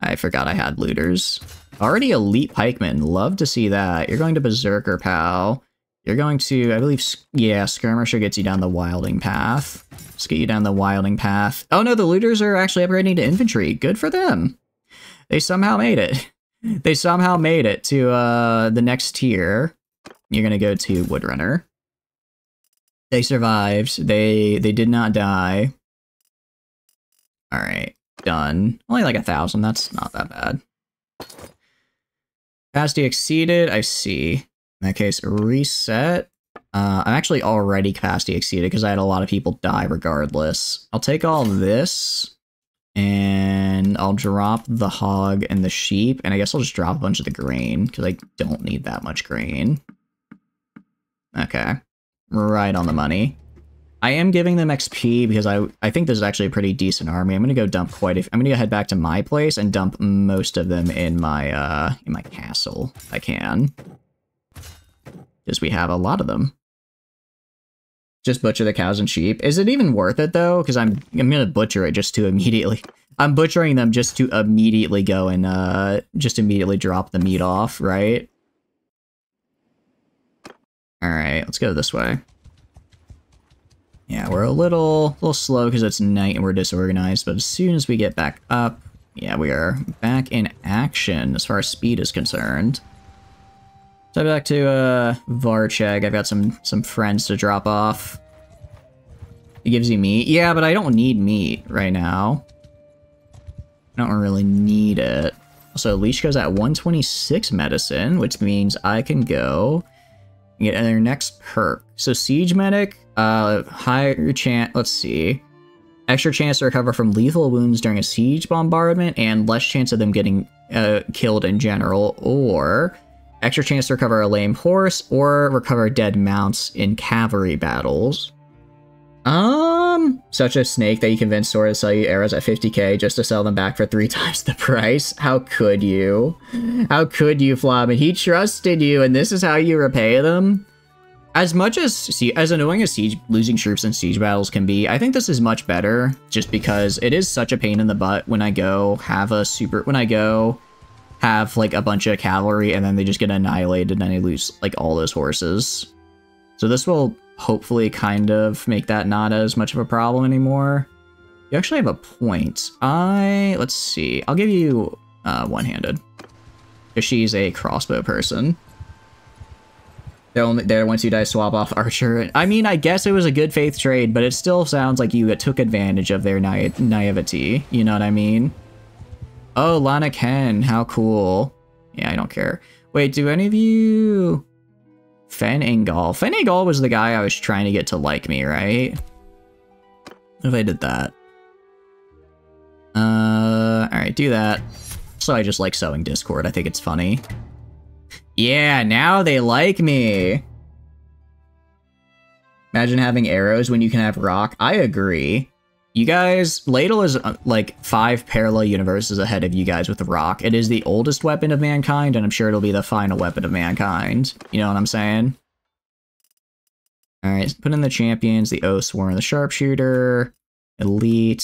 I forgot I had looters. Already elite pikemen, love to see that. You're going to Berserker, pal. You're going to, I believe, yeah, Skirmisher gets you down the Wilding Path. Let's get you down the Wilding Path. Oh no, the looters are actually upgrading to infantry. Good for them. They somehow made it. They somehow made it to the next tier. You're gonna go to Woodrunner. They survived. They did not die. All right, done. Only like 1,000. That's not that bad. Capacity exceeded. I see. In that case, reset. I'm actually already capacity exceeded because I had a lot of people die regardless. I'll take all this and I'll drop the hog and the sheep, and I guess I'll just drop a bunch of the grain because I don't need that much grain. Okay, right on the money. I am giving them XP because I think this is actually a pretty decent army. I'm gonna go dump I'm gonna go head back to my place and dump most of them in my castle if I can. Because we have a lot of them. Just butcher the cows and sheep. Is it even worth it though? Because I'm gonna butcher it just to immediately. I'm butchering them just to immediately go and just immediately drop the meat off, right? All right, let's go this way. Yeah, we're a little slow because it's night and we're disorganized, but as soon as we get back up, yeah, we are back in action as far as speed is concerned. So back to Varcheg. I've got some friends to drop off. It gives you meat. Yeah, but I don't need meat right now. I don't really need it. Also, Leash goes at 126 medicine, which means I can go and get their next perk. So Siege Medic, higher chance, let's see. Extra chance to recover from lethal wounds during a siege bombardment, and less chance of them getting killed in general, or extra chance to recover a lame horse, or recover dead mounts in cavalry battles. Such a snake that you convinced Sora to sell you arrows at 50k just to sell them back for 3 times the price. How could you? How could you, Flom? And he trusted you, and this is how you repay them? As much as annoying as losing troops in siege battles can be, I think this is much better, just because it is such a pain in the butt when I go have like a bunch of cavalry and then they just get annihilated and I lose like all those horses. So this will hopefully kind of make that not as much of a problem anymore. You actually have a point. Let's see. I'll give you one-handed, because she's a crossbow person. They're once you die, swap off archer. I mean, I guess it was a good faith trade, but it still sounds like you took advantage of their naivety. You know what I mean? Oh, Lana Ken, how cool. Yeah, I don't care. Wait, do any of you... Fen Ingal. Fen Ingal was the guy I was trying to get to like me, right? What if I did that? Alright, do that. So I just like sowing Discord. I think it's funny. Yeah, now they like me. Imagine having arrows when you can have rock. I agree. You guys, Ladle is like 5 parallel universes ahead of you guys with the rock. It is the oldest weapon of mankind, and I'm sure it'll be the final weapon of mankind. You know what I'm saying? Alright, put in the champions, the Oathsworn, the Sharpshooter, Elite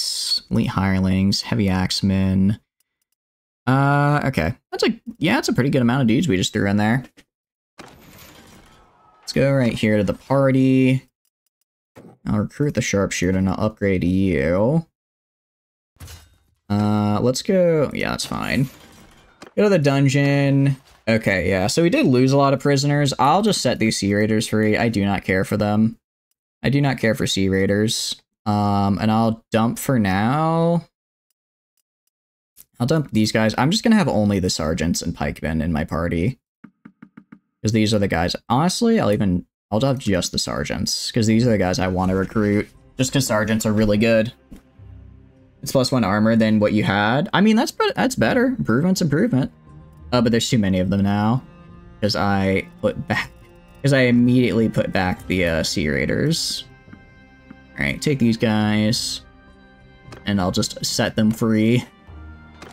Hirelings, Heavy Axemen. Okay. That's a pretty good amount of dudes we just threw in there. Let's go right here to the party. I'll recruit the Sharpshooter and I'll upgrade you. Let's go... Yeah, that's fine. Go to the dungeon. Okay, yeah, so we did lose a lot of prisoners. I'll just set these Sea Raiders free. I do not care for them. I do not care for Sea Raiders. And I'll dump for now. I'll dump these guys. I'm just gonna have only the sergeants and pikemen in my party, because these are the guys. Honestly, I'll have just the sergeants, because these are the guys I want to recruit. Just because sergeants are really good. It's +1 armor than what you had. I mean, that's better. Improvement's improvement. But there's too many of them now, because I immediately put back the Sea Raiders. All right, take these guys, and I'll just set them free.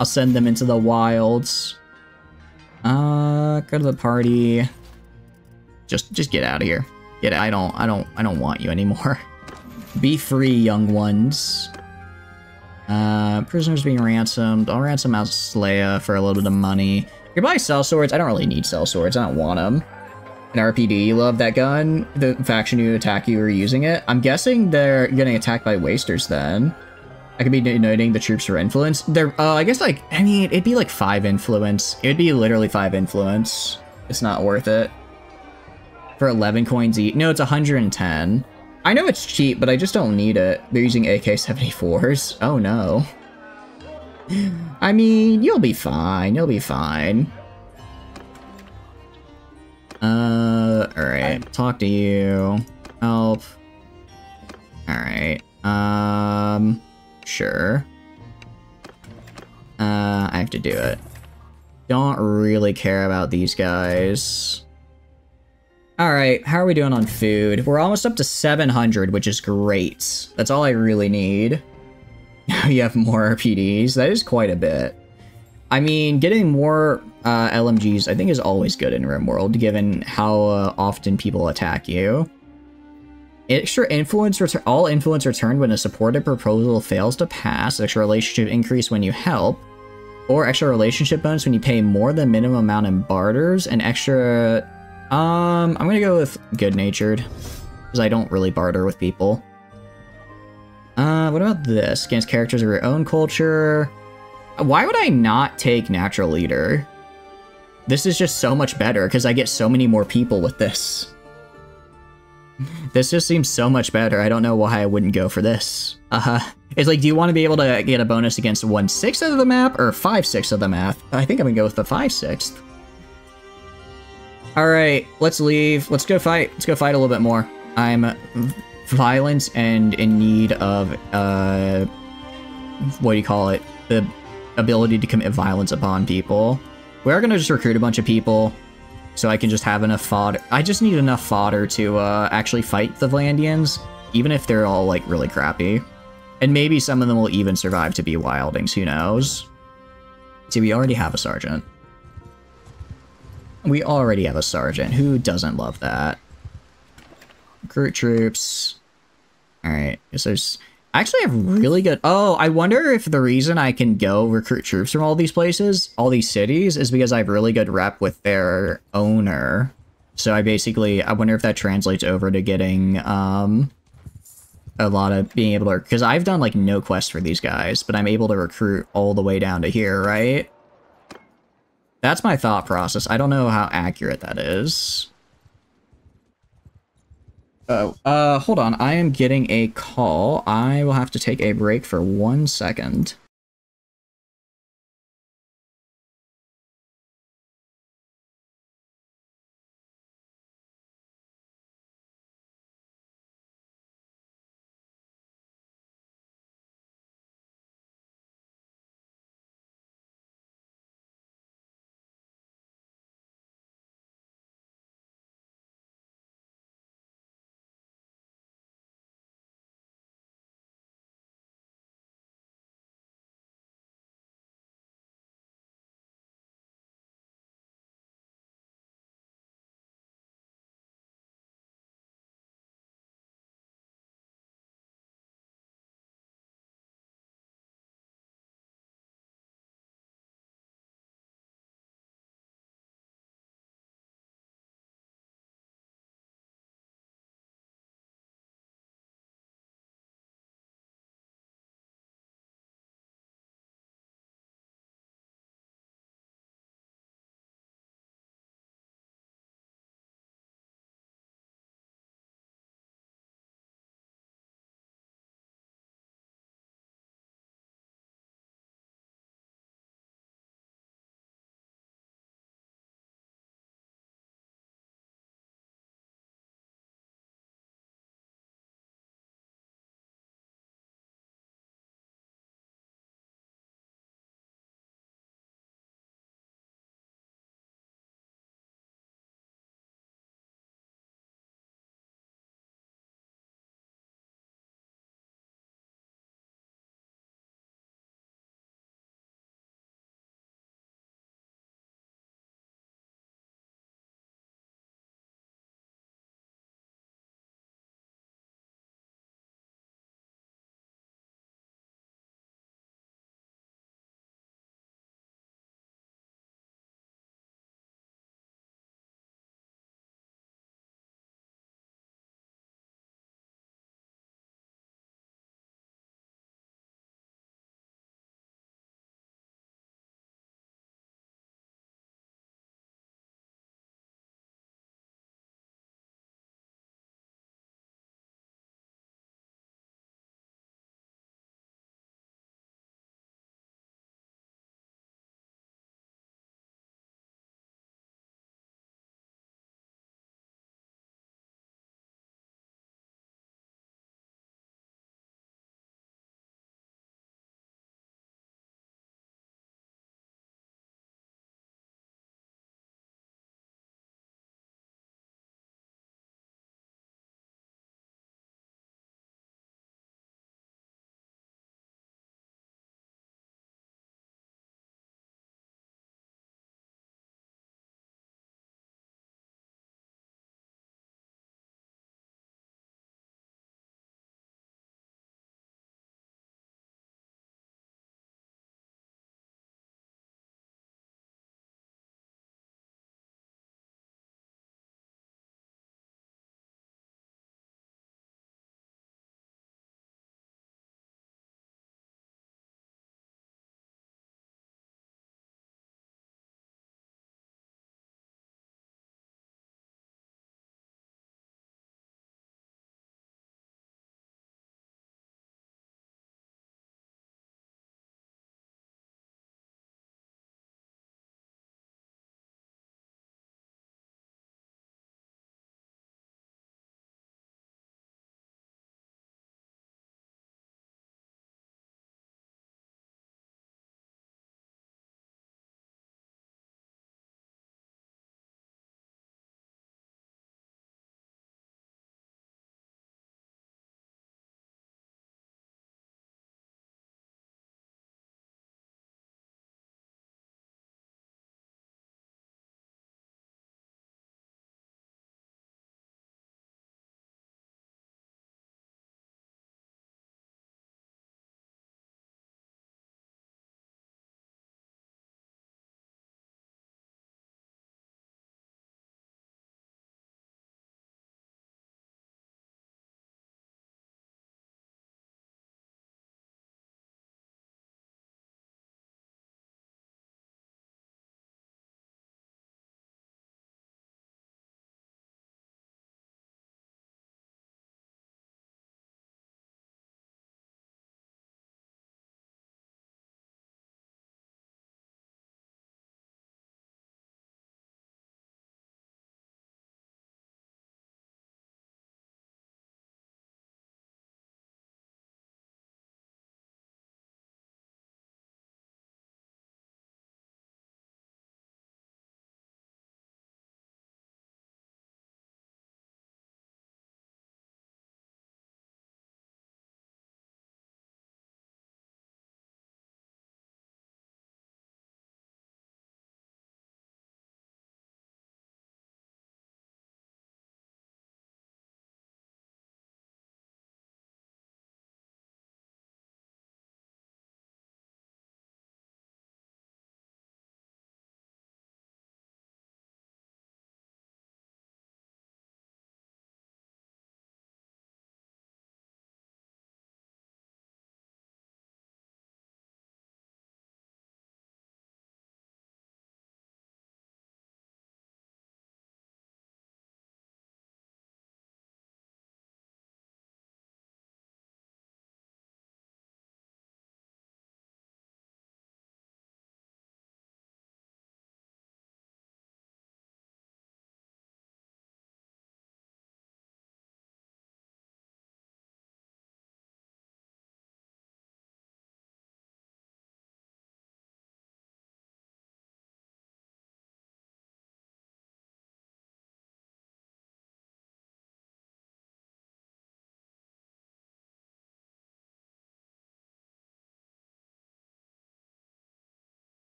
I'll send them into the wilds. Go to the party. Just get out of here. Get it. I don't want you anymore. Be free, young ones. Prisoners being ransomed. I'll ransom out Sleia for a little bit of money. You buy sellswords. I don't really need sellswords. I don't want them. An RPD, you love that gun? The faction who attack you are using it? I'm guessing they're getting attacked by wasters then. I could be denoting the troops for influence. They're, I guess like, I mean, it'd be like 5 influence. It would be literally 5 influence. It's not worth it. For 11 coins each. No, it's 110. I know it's cheap, but I just don't need it. They're using AK-74s. Oh no. I mean, you'll be fine. You'll be fine. Alright. Talk to you. Help. Alright. Sure. I have to do it. Don't really care about these guys. Alright, how are we doing on food? We're almost up to 700, which is great. That's all I really need. Now you have more RPDs. That is quite a bit. I mean, getting more LMGs I think is always good in RimWorld, given how often people attack you. Extra influence all influence returned when a supported proposal fails to pass. Extra relationship increase when you help. Or extra relationship bonus when you pay more than minimum amount in barters. And extra... I'm gonna go with good-natured. Because I don't really barter with people. What about this? Against characters of your own culture. Why would I not take Natural Leader? This is just so much better, because I get so many more people with this. This just seems so much better. I don't know why I wouldn't go for this. It's like, do you want to be able to get a bonus against 1/6 of the map, or 5/6 of the map? I think I'm gonna go with the 5/6. Alright, let's leave. Let's go fight. Let's go fight a little bit more. I'm violent and in need of, what do you call it? The ability to commit violence upon people. We are gonna just recruit a bunch of people, so I can just have enough fodder. I just need enough fodder to, actually fight the Vlandians, even if they're all, like, really crappy. And maybe some of them will even survive to be wildings, who knows? See, we already have a sergeant. We already have a sergeant. Who doesn't love that? Recruit troops. Alright, guess there's... I actually have really good... Oh, I wonder if the reason I can go recruit troops from all these places, all these cities, is because I have really good rep with their owner. So I wonder if that translates over to getting, a lot of being able to... Because I've done, like, no quests for these guys, but I'm able to recruit all the way down to here, right? That's my thought process. I don't know how accurate that is. Oh, hold on. I am getting a call. I will have to take a break for 1 second.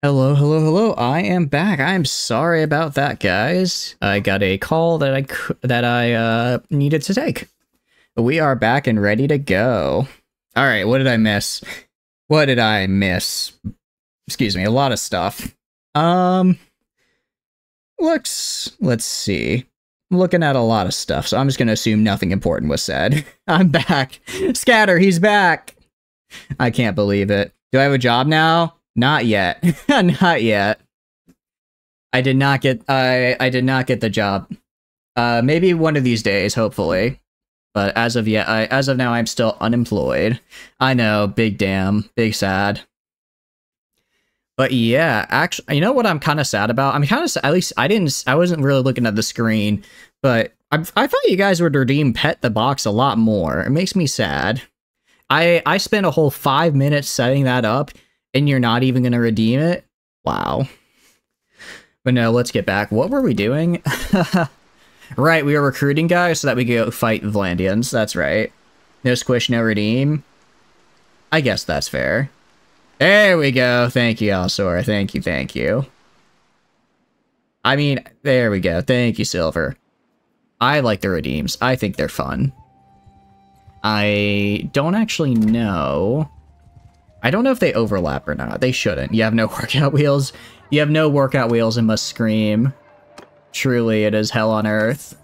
Hello, hello, hello. I am back. I'm sorry about that, guys. I got a call that I needed to take. We are back and ready to go. All right, what did I miss? What did I miss? Excuse me, a lot of stuff. Let's see. I'm looking at a lot of stuff, so I'm just gonna assume nothing important was said. I'm back. Scatter, he's back. I can't believe it. Do I have a job now? Not yet. Not yet. I did not get the job. Maybe one of these days, hopefully. But as of now, I'm still unemployed. I know, big damn, big sad. But yeah, actually, you know what I'm kind of sad about? I'm kind of, at least I wasn't really looking at the screen, but I thought you guys would redeem Pet the Box a lot more. It makes me sad. I spent a whole 5 minutes setting that up, and you're not even going to redeem it? Wow. But no, let's get back. What were we doing? Right, we were recruiting guys so that we could go fight Vlandians. That's right. No squish, no redeem. I guess that's fair. There we go. Thank you, Alsor. Thank you, thank you. I mean, there we go. Thank you, Silver. I like the redeems. I think they're fun. I don't actually know. I don't know if they overlap or not. They shouldn't. You have no workout wheels. You have no workout wheels and must scream. Truly, it is hell on earth.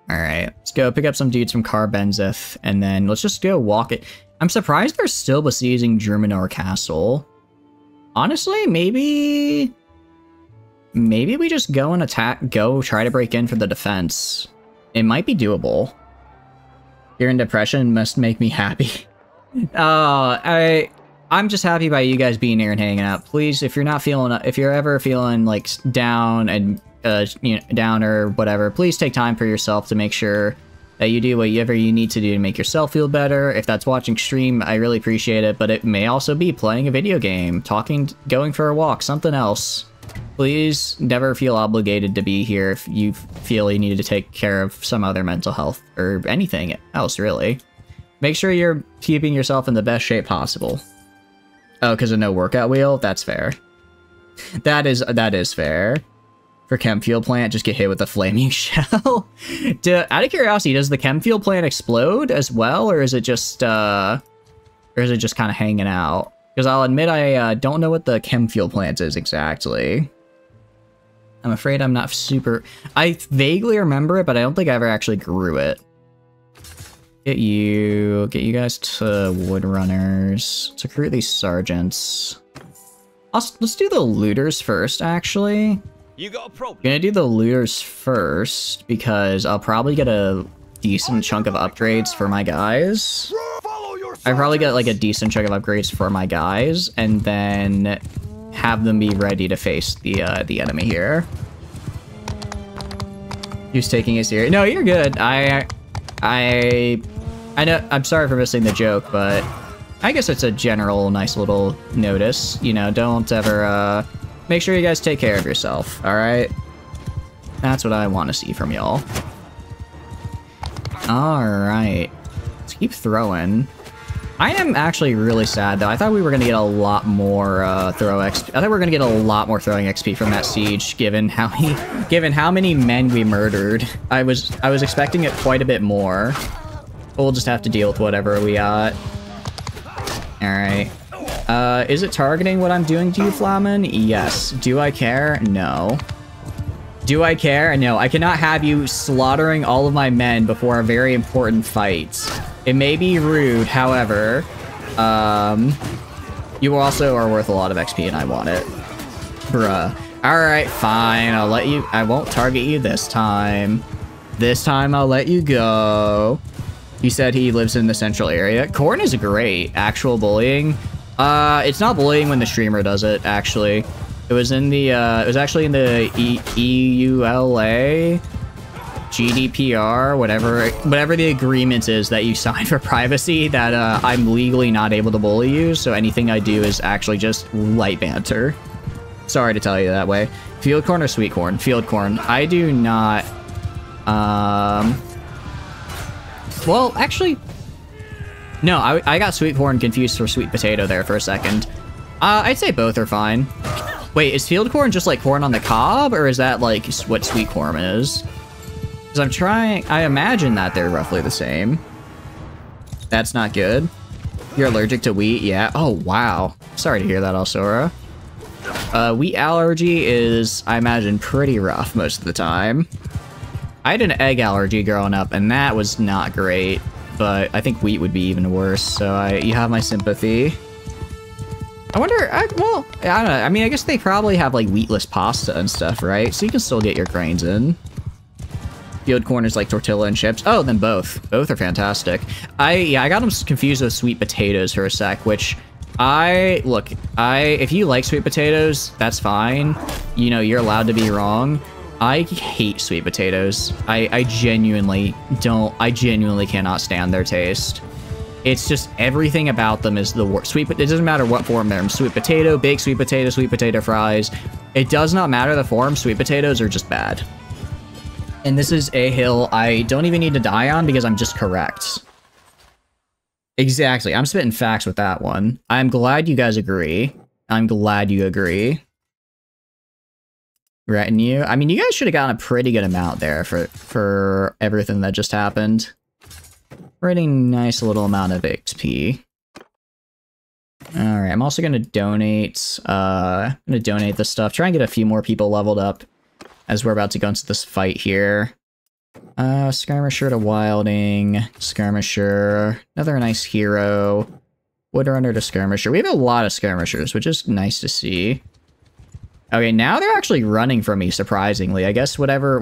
Alright, let's go pick up some dudes from Karbenzith, and then let's just go walk it. I'm surprised they're still besieging Germinor Castle. Honestly, maybe we just go and try to break in for the defense. It might be doable. You're in depression must make me happy. I'm just happy by you guys being here and hanging out. Please, if you're ever feeling like down and down or whatever, please take time for yourself to make sure that you do whatever you need to do to make yourself feel better. If that's watching stream, I really appreciate it, but it may also be playing a video game, talking, going for a walk, something else. Please never feel obligated to be here if you feel you need to take care of some other mental health or anything else, really. Make sure you're keeping yourself in the best shape possible. Oh, because of no workout wheel? That's fair. That is fair. For chem fuel plant, just get hit with a flaming shell. Out of curiosity, does the chem fuel plant explode as well, or is it just kind of hanging out? Because I'll admit I don't know what the chem fuel plant is exactly. I'm afraid I'm not super... I vaguely remember it, but I don't think I ever actually grew it. Get you guys to Woodrunners. Let's recruit these sergeants. Let's do the looters first, actually.
You got a problem?
Gonna do the looters first, because I'll probably get a decent chunk of upgrades for my guys. I probably get like a decent chunk of upgrades for my guys, and then have them be ready to face the enemy here. Who's taking it serious? No, you're good. I know, I'm sorry for missing the joke, but I guess it's a general nice little notice. You know, don't ever, make sure you guys take care of yourself, alright? That's what I want to see from y'all. Alright. Let's keep throwing. I am actually really sad, though. I thought we were going to get a lot more throw XP. I thought we were going to get a lot more throwing XP from that siege, given how many men we murdered. I was expecting it quite a bit more. But we'll just have to deal with whatever we got. Alright. Is it targeting what I'm doing to you, Flamen? Yes. Do I care? No. Do I care? No. I cannot have you slaughtering all of my men before a very important fight. It may be rude, however, you also are worth a lot of XP and I want it. Bruh. Alright, fine. I'll let you... I won't target you this time. This time I'll let you go. He said he lives in the central area. Corn is great. Actual bullying. It's not bullying when the streamer does it, actually. It was in the, it was actually in the EULA, GDPR, whatever the agreement is that you sign for privacy, that, I'm legally not able to bully you, so anything I do is actually just light banter. Sorry to tell you that way. Field corn or sweet corn? Field corn. I do not, well, actually, no, I got sweet corn confused for sweet potato there for a second. I'd say both are fine. Wait, is field corn just like corn on the cob, or is that like what sweet corn is? Because I'm trying, I imagine that they're roughly the same. That's not good. You're allergic to wheat? Yeah. Oh, wow. Sorry to hear that, Alsora. Wheat allergy is, I imagine, pretty rough most of the time. I had an egg allergy growing up, and that was not great. But I think wheat would be even worse, so you have my sympathy. I wonder, well, I don't know. I mean, I guess they probably have, like, wheatless pasta and stuff, right? So you can still get your grains in. Field corn is like tortilla and chips. Oh, then both. Both are fantastic. Yeah, I got them confused with sweet potatoes for a sec, which if you like sweet potatoes, that's fine. You know, you're allowed to be wrong. I hate sweet potatoes. I genuinely cannot stand their taste. It's just everything about them is the worst. It doesn't matter what form they're in. Sweet potato, baked sweet potato fries. It does not matter the form. Sweet potatoes are just bad. And this is a hill I don't even need to die on because I'm just correct. Exactly. I'm spitting facts with that one. I'm glad you guys agree. I'm glad you agree. Retinue. I mean, you guys should have gotten a pretty good amount there for everything that just happened. Pretty nice little amount of XP. Alright, I'm also gonna donate this stuff. Try and get a few more people leveled up as we're about to go into this fight here. Skirmisher to Wilding. Skirmisher. Another nice hero. Woodrunner to Skirmisher. We have a lot of Skirmishers, which is nice to see. Okay, now they're actually running from me, surprisingly. I guess whatever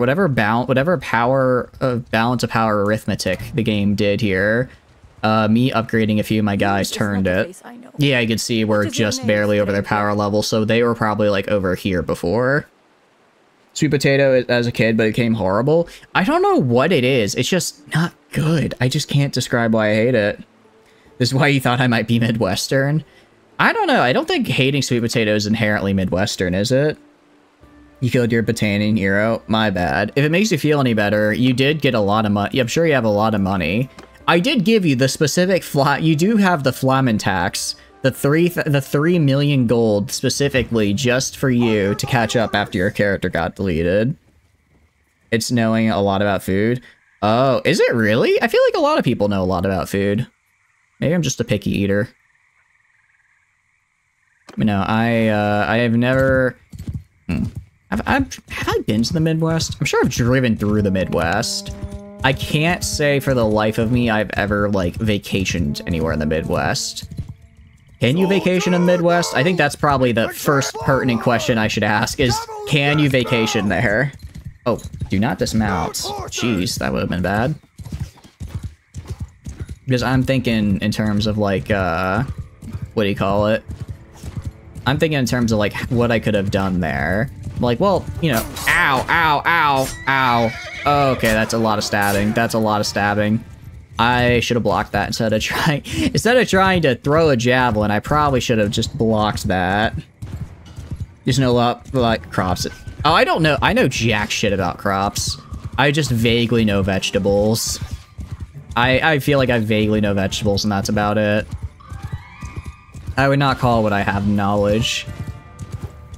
power of balance of power arithmetic the game did here, me upgrading a few of my guys turned it. Yeah, you can see we're just barely over their power level, so they were probably like over here before. Sweet potato as a kid, but it became horrible. I don't know what it is. It's just not good. I just can't describe why I hate it. This is why you thought I might be Midwestern. I don't know. I don't think hating sweet potato is inherently Midwestern, is it? You killed your Botanian hero? My bad. If it makes you feel any better, you did get a lot of money. I'm sure you have a lot of money. I did give you the specific you do have the Flamen tax. The 3 million gold specifically just for you to catch up after your character got deleted. It's knowing a lot about food. Oh, is it really? I feel like a lot of people know a lot about food. Maybe I'm just a picky eater. No, I have never... Have I been to the Midwest? I'm sure I've driven through the Midwest. I can't say for the life of me I've ever, like, vacationed anywhere in the Midwest. Can you vacation in the Midwest? I think that's probably the first pertinent question I should ask is, can you vacation there? Oh, do not dismount. Jeez, that would have been bad. Because I'm thinking in terms of, like, what do you call it? I'm thinking in terms of, like, what I could have done there. Like, well, you know, ow, ow, ow, ow. Oh, okay, that's a lot of stabbing. That's a lot of stabbing. I should have blocked that instead of trying to throw a javelin. I probably should have just blocked that. There's no like crops. Oh, I don't know. I know jack shit about crops. I just vaguely know vegetables. I feel like I vaguely know vegetables, and that's about it. I would not call what I have knowledge.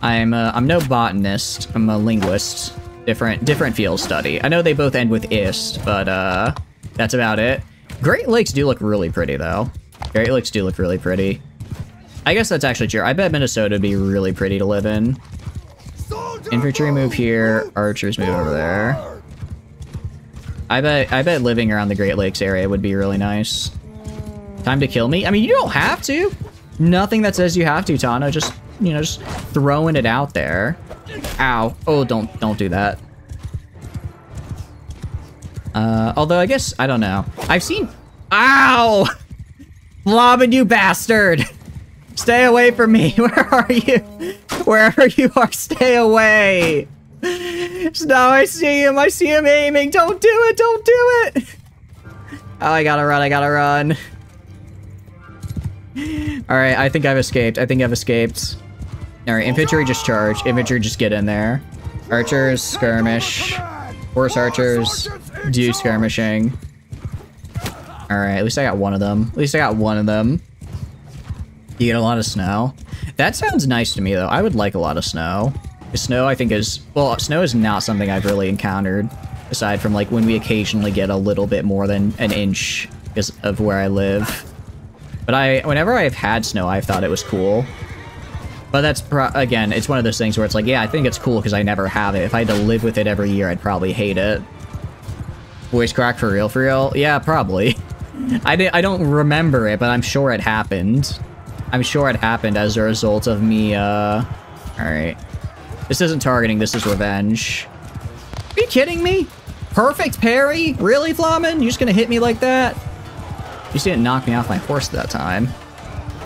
I'm no botanist. I'm a linguist. Different field study. I know they both end with ist, but that's about it. Great Lakes do look really pretty, though. Great Lakes do look really pretty. I guess that's actually true. I bet Minnesota would be really pretty to live in. Infantry move here. Archers move over there. I bet living around the Great Lakes area would be really nice. Time to kill me? I mean, you don't have to. Nothing that says you have to, Tano. Just, you know, just throwing it out there. Ow. Oh, don't do that. Although I guess, I don't know. I've seen... Ow! Flobbin, you bastard! Stay away from me! Where are you? Wherever you are, stay away! No, I see him aiming! Don't do it! Don't do it! Oh, I gotta run. Alright, I think I've escaped. Alright, infantry just charge. Infantry just get in there. Archers, skirmish. Horse archers, do skirmishing. Alright, at least I got one of them. You get a lot of snow. That sounds nice to me, though. I would like a lot of snow. Snow, I think, is... Well, snow is not something I've really encountered, aside from, like, when we occasionally get a little bit more than an inch because of where I live. But whenever I've had snow, I've thought it was cool. But that's, again, it's one of those things where it's like, yeah, I think it's cool because I never have it. If I had to live with it every year, I'd probably hate it. Voice crack for real, for real? Yeah, probably. I don't remember it, but I'm sure it happened. I'm sure it happened as a result of me, Alright. This isn't targeting, this is revenge. Are you kidding me? Perfect parry? Really, Flamen? You're just gonna hit me like that? You just didn't knock me off my horse that time.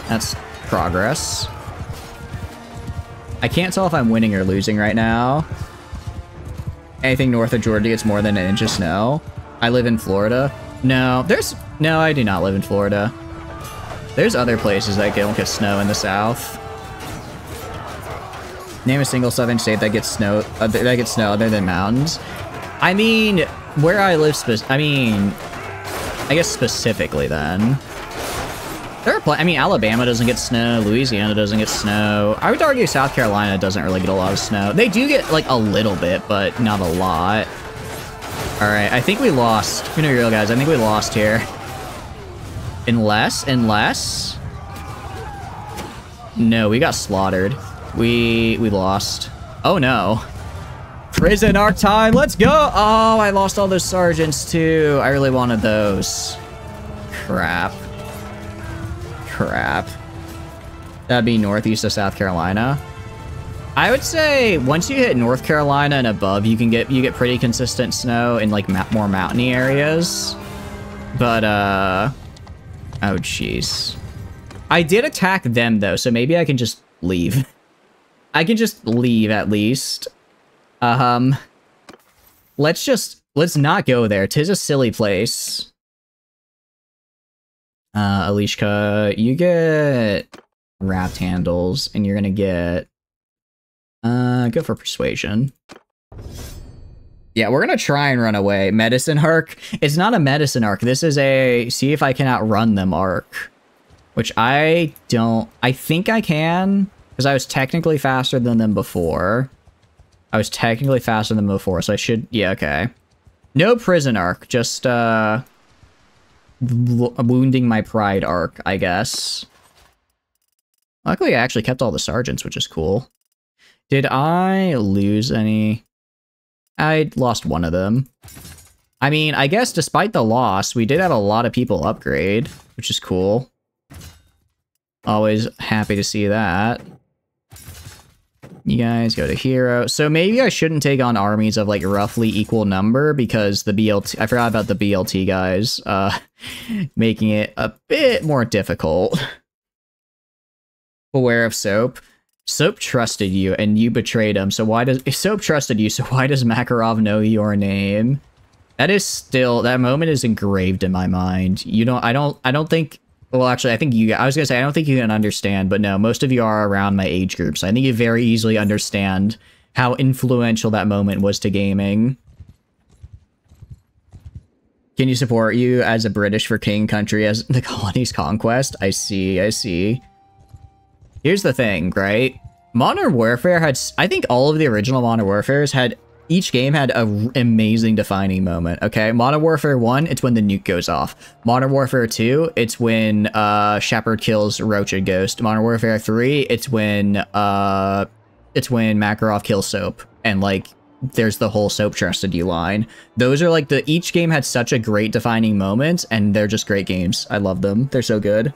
That's progress. I can't tell if I'm winning or losing right now. Anything north of Georgia gets more than an inch of snow. I live in Florida. No, no, I do not live in Florida. There's other places that don't get snow in the south. Name a single southern state that gets snow other than mountains. I mean, where I live, I guess specifically then. I mean, Alabama doesn't get snow. Louisiana doesn't get snow. I would argue South Carolina doesn't really get a lot of snow. They do get, like, a little bit, but not a lot. Alright, I think we lost. You know, real guys, I think we lost here. Unless... No, we got slaughtered. We lost. Oh, no. Prison arc time, let's go! Oh, I lost all those sergeants, too. I really wanted those. Crap. That'd be northeast of South Carolina. I would say once you hit North Carolina and above, you get pretty consistent snow in like more mountainy areas. But oh jeez. I did attack them though, so maybe I can just leave. I can just leave at least. Let's not go there. 'Tis a silly place. Alishka, you get wrapped handles, and you're gonna get, go for persuasion. Yeah, we're gonna try and run away. Medicine arc. It's not a medicine arc. This is a see if I can outrun them arc. Which I think I can, because I was technically faster than them before. So I should, yeah, okay. No prison arc, just, wounding my pride arc, I guess. Luckily, I actually kept all the sergeants, which is cool. Did I lose any? I lost one of them. I mean, I guess despite the loss, we did have a lot of people upgrade, which is cool. Always happy to see that. You guys go to hero. So maybe I shouldn't take on armies of like roughly equal number because the BLT, I forgot about the BLT guys, making it a bit more difficult. Beware of Soap. Soap trusted you and you betrayed him. So why does Soap trusted you? So why does Makarov know your name? That is still, that moment is engraved in my mind. You don't, I don't think, well, actually, I think I was gonna say, I don't think you can understand, but no, most of you are around my age group, so I think you very easily understand how influential that moment was to gaming. Can you support you as a British for king country as the colony's conquest? I see. Here's the thing, right? Modern Warfare had, I think all of the original Modern Warfares had, each game had an amazing defining moment, okay? Modern Warfare 1, it's when the nuke goes off. Modern Warfare 2, it's when Shepard kills Roach and Ghost. Modern Warfare 3, it's when Makarov kills Soap. And like, there's the whole Soap trusted you line. Those are like each game had such a great defining moment, and they're just great games. I love them. They're so good.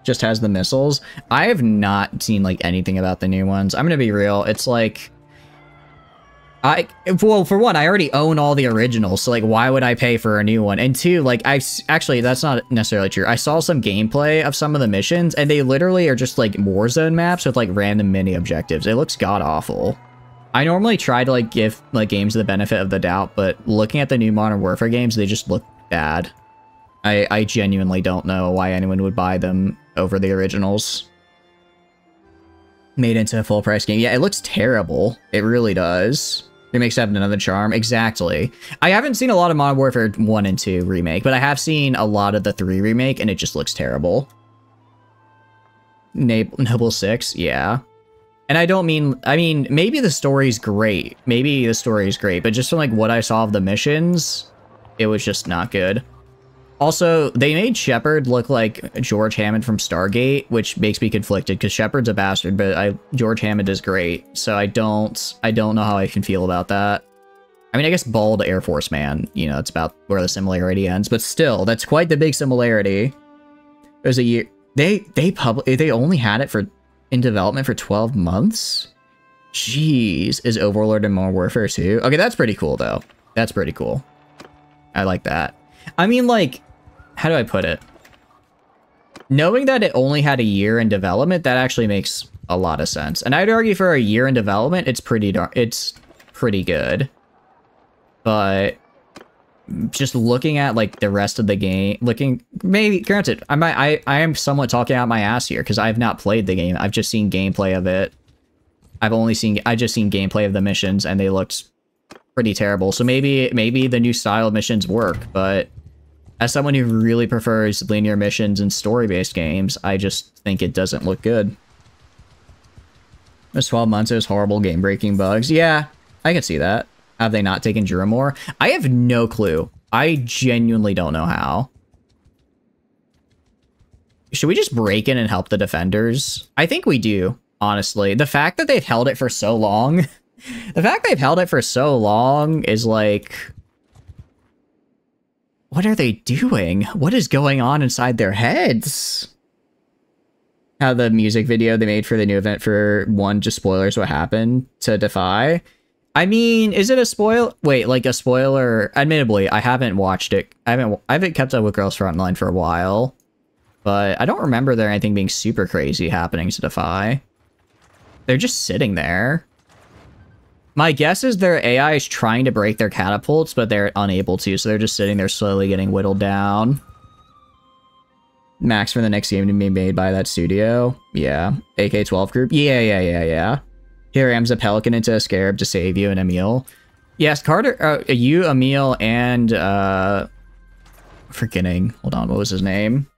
Just has the missiles. I have not seen like anything about the new ones. I'm gonna be real. It's like, well, for one, I already own all the originals, so like, why would I pay for a new one? And two, like, actually, that's not necessarily true. I saw some gameplay of some of the missions, and they literally are just like Warzone maps with like random mini objectives. It looks god-awful. I normally try to like give like games the benefit of the doubt, but looking at the new Modern Warfare games, they just look bad. I genuinely don't know why anyone would buy them over the originals. Made into a full price game. Yeah, it looks terrible. It really does. Remake 7, another charm. Exactly. I haven't seen a lot of Modern Warfare 1 and 2 remake, but I have seen a lot of the 3 remake, and it just looks terrible. Noble 6, yeah. And I don't mean, I mean, maybe the story's great. Maybe the story is great, but just from like what I saw of the missions, it was just not good. Also, they made Shepard look like George Hammond from Stargate, which makes me conflicted because Shepard's a bastard, but George Hammond is great. So I don't know how I can feel about that. I mean, I guess bald Air Force man, you know, it's about where the similarity ends, but still, that's quite the big similarity. There's a year they only had it in development for 12 months. Jeez, is Overlord in Modern Warfare 2? Okay, that's pretty cool though. That's pretty cool. I like that. I mean, like, how do I put it? Knowing that it only had a year in development, that actually makes a lot of sense. And I'd argue for a year in development, it's pretty good. But just looking at like the rest of the game, maybe granted, I am somewhat talking out my ass here because I've not played the game. I've just seen gameplay of it. I've just seen gameplay of the missions and they looked pretty terrible. So maybe the new style of missions work, but as someone who really prefers linear missions and story-based games, I just think it doesn't look good. There's 12 months, there's horrible game-breaking bugs. Yeah, I can see that. Have they not taken Jura more? I have no clue. I genuinely don't know how. Should we just break in and help the defenders? I think we do, honestly. The fact that they've held it for so long... The fact they've held it for so long is like... What are they doing? What is going on inside their heads? How the music video they made for the new event for 1 just spoilers what happened to Defy. I mean, is it a spoil? Wait, like a spoiler? Admittedly, I haven't watched it. I haven't kept up with Girls Frontline for a while. But I don't remember there anything being super crazy happening to Defy. They're just sitting there. My guess is their AI is trying to break their catapults, but they're unable to, so they're just sitting there slowly getting whittled down. Max for the next game to be made by that studio. Yeah. AK-12 group. Yeah. Here I am as a pelican into a scarab to save you and Emil. Yes, Carter, you, Emil, and, forgetting. Hold on, what was his name?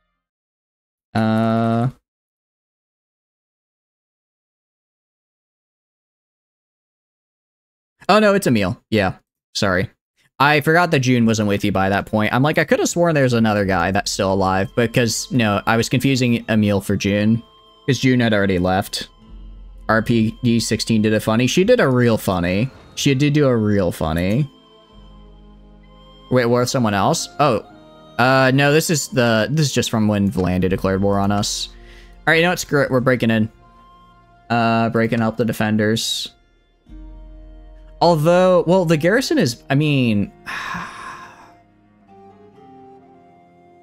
Oh, no, it's Emil. Yeah, sorry. I forgot that June wasn't with you by that point. I'm like, I could have sworn there's another guy that's still alive, because, no, I was confusing Emil for June, because June had already left. RPG16 did a funny. She did a real funny. She did do a real funny. Wait, what, someone else? Oh, no, this is just from when Vlanded declared war on us. All right, you know what? Screw it. We're breaking in. Breaking up the defenders. Although, well, the garrison is, I mean...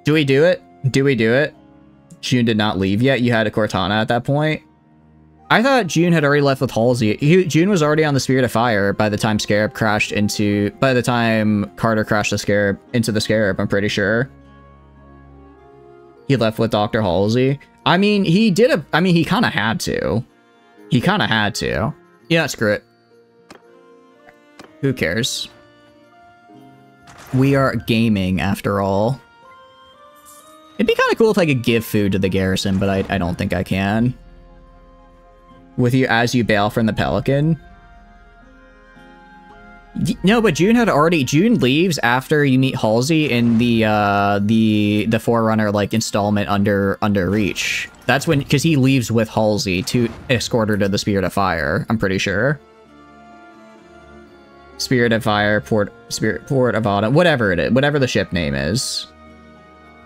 Do we do it? Do we do it? June did not leave yet. You had a Cortana at that point. I thought June had already left with Halsey. June was already on the Spirit of Fire by the time Scarab crashed into... By the time Carter crashed the Scarab into the Scarab, I'm pretty sure. He left with Dr. Halsey. I mean, he did a... I mean, he kind of had to. He kind of had to. Yeah, screw it. Who cares? We are gaming, after all. It'd be kind of cool if I could give food to the garrison, but I don't think I can. With you as you bail from the Pelican? No, but June had already... June leaves after you meet Halsey in the Forerunner, like, installment under Reach. That's when... Because he leaves with Halsey to escort her to the Spirit of Fire, I'm pretty sure. Spirit of Fire, Port of Autumn, whatever it is, whatever the ship name is.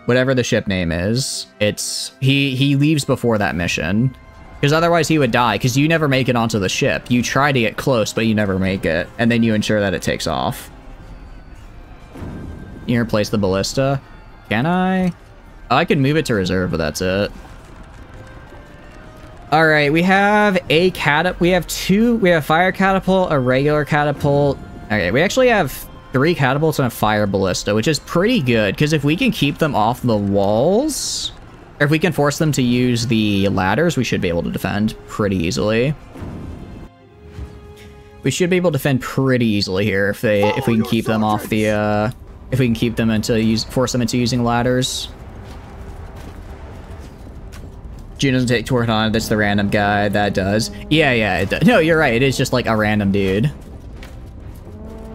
Whatever the ship name is, it's... He leaves before that mission. Because otherwise he would die, because you never make it onto the ship. You try to get close, but you never make it. And then you ensure that it takes off. You replace the ballista? Can I? Oh, I can move it to reserve, but that's it. Alright, we have a catapult. We have a fire catapult, a regular catapult. Okay, we actually have 3 catapults and a fire ballista, which is pretty good, because if we can keep them off the walls, or if we can force them to use the ladders, we should be able to defend pretty easily. We should be able to defend pretty easily here if we can keep them off the if we can keep them into force them into using ladders. June doesn't take toward on. That's the random guy that does. Yeah, it does. No, you're right. It is just like a random dude.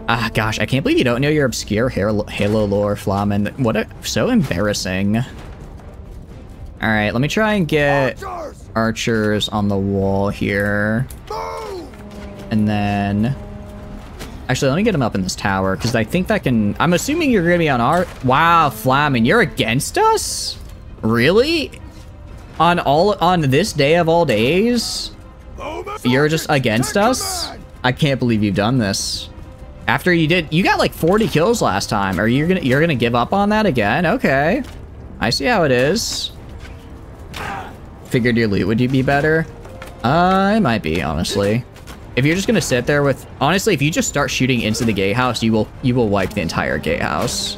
Ah, gosh, I can't believe you don't know your obscure Halo lore, Flamen. So embarrassing. All right, let me try and get archers on the wall here. And then, actually, let me get them up in this tower because I think that can. I'm assuming you're gonna be on our. Wow, Flamen, you're against us? Really? On this day of all days? You're just against us? I can't believe you've done this. After you got like 40 kills last time. Are you're gonna give up on that again? Okay. I see how it is. Figured your loot would be better. It might be, honestly. If you're just gonna sit there with, honestly, if you just start shooting into the gatehouse, you will wipe the entire gatehouse.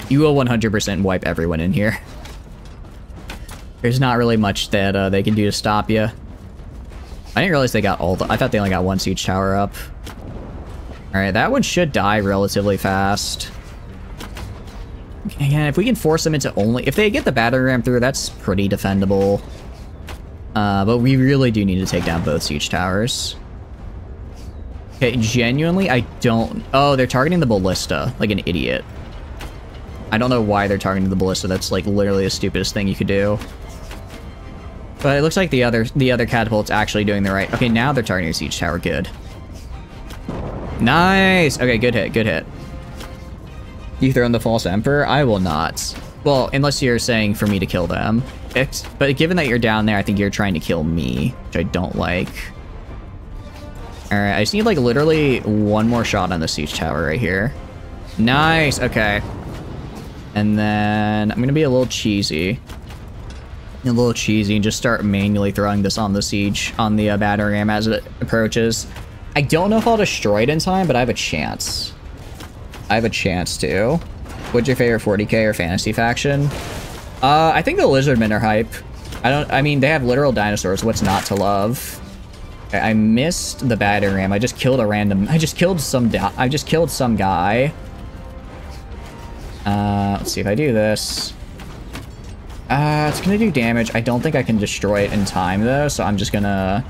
You will 100% wipe everyone in here. There's not really much that they can do to stop you. I didn't realize they got all I thought they only got one siege tower up. All right, that one should die relatively fast. Again, if we can force them into only, if they get the battering ram through, that's pretty defendable. But we really do need to take down both siege towers. Okay, genuinely, I don't... Oh, they're targeting the ballista, like an idiot. I don't know why they're targeting the ballista. That's like literally the stupidest thing you could do. But it looks like the other catapult's actually doing the right... Okay, now they're targeting a siege tower. Good. Nice! Okay, good hit, good hit. You throw in the false emperor? I will not. Well, unless you're saying for me to kill them. But given that you're down there, I think you're trying to kill me, which I don't like. Alright, I just need like literally one more shot on the siege tower right here. Nice, okay. And then I'm gonna be a little cheesy. And just start manually throwing this on the siege, on the battering ram as it approaches. I don't know if I'll destroy it in time, but I have a chance. I have a chance to. What's your favorite 40k or fantasy faction? I think the Lizardmen are hype. I mean, they have literal dinosaurs. What's not to love? Okay, I missed the battering ram. I just killed I just killed some guy. Let's see if I do this. It's gonna do damage. I don't think I can destroy it in time though, so I'm just gonna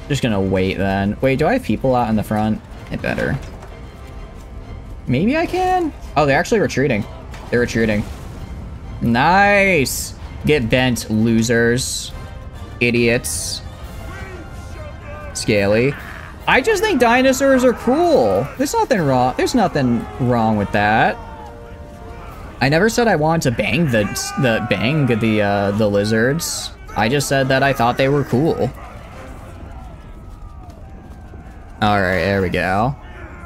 wait then. Wait, do I have people out in the front? It better. Maybe I can? Oh, they're actually retreating. They're retreating. Nice! Get bent, losers. Idiots. Scaly. I just think dinosaurs are cool. There's nothing wrong. There's nothing wrong with that. I never said I wanted to bang the lizards. I just said that I thought they were cool. All right, there we go.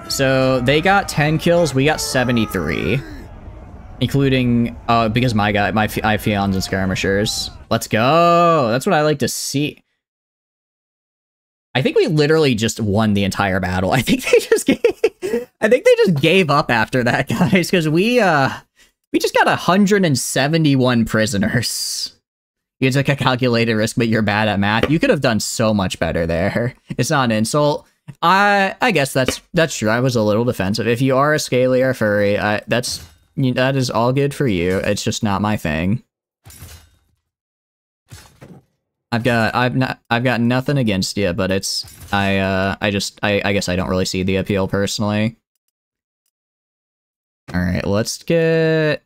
So they got 10 kills, we got 73. Including, because I have Fions and Skirmishers. Let's go! That's what I like to see. I think we literally just won the entire battle. I think they just gave up after that, guys, because we just got 171 prisoners. You took a calculated risk, but you're bad at math. You could have done so much better there. It's not an insult. I guess that's true. I was a little defensive. If you are a scaly or furry, that is all good for you. It's just not my thing. I've got nothing against you, but it's I guess I don't really see the appeal personally. All right, let's get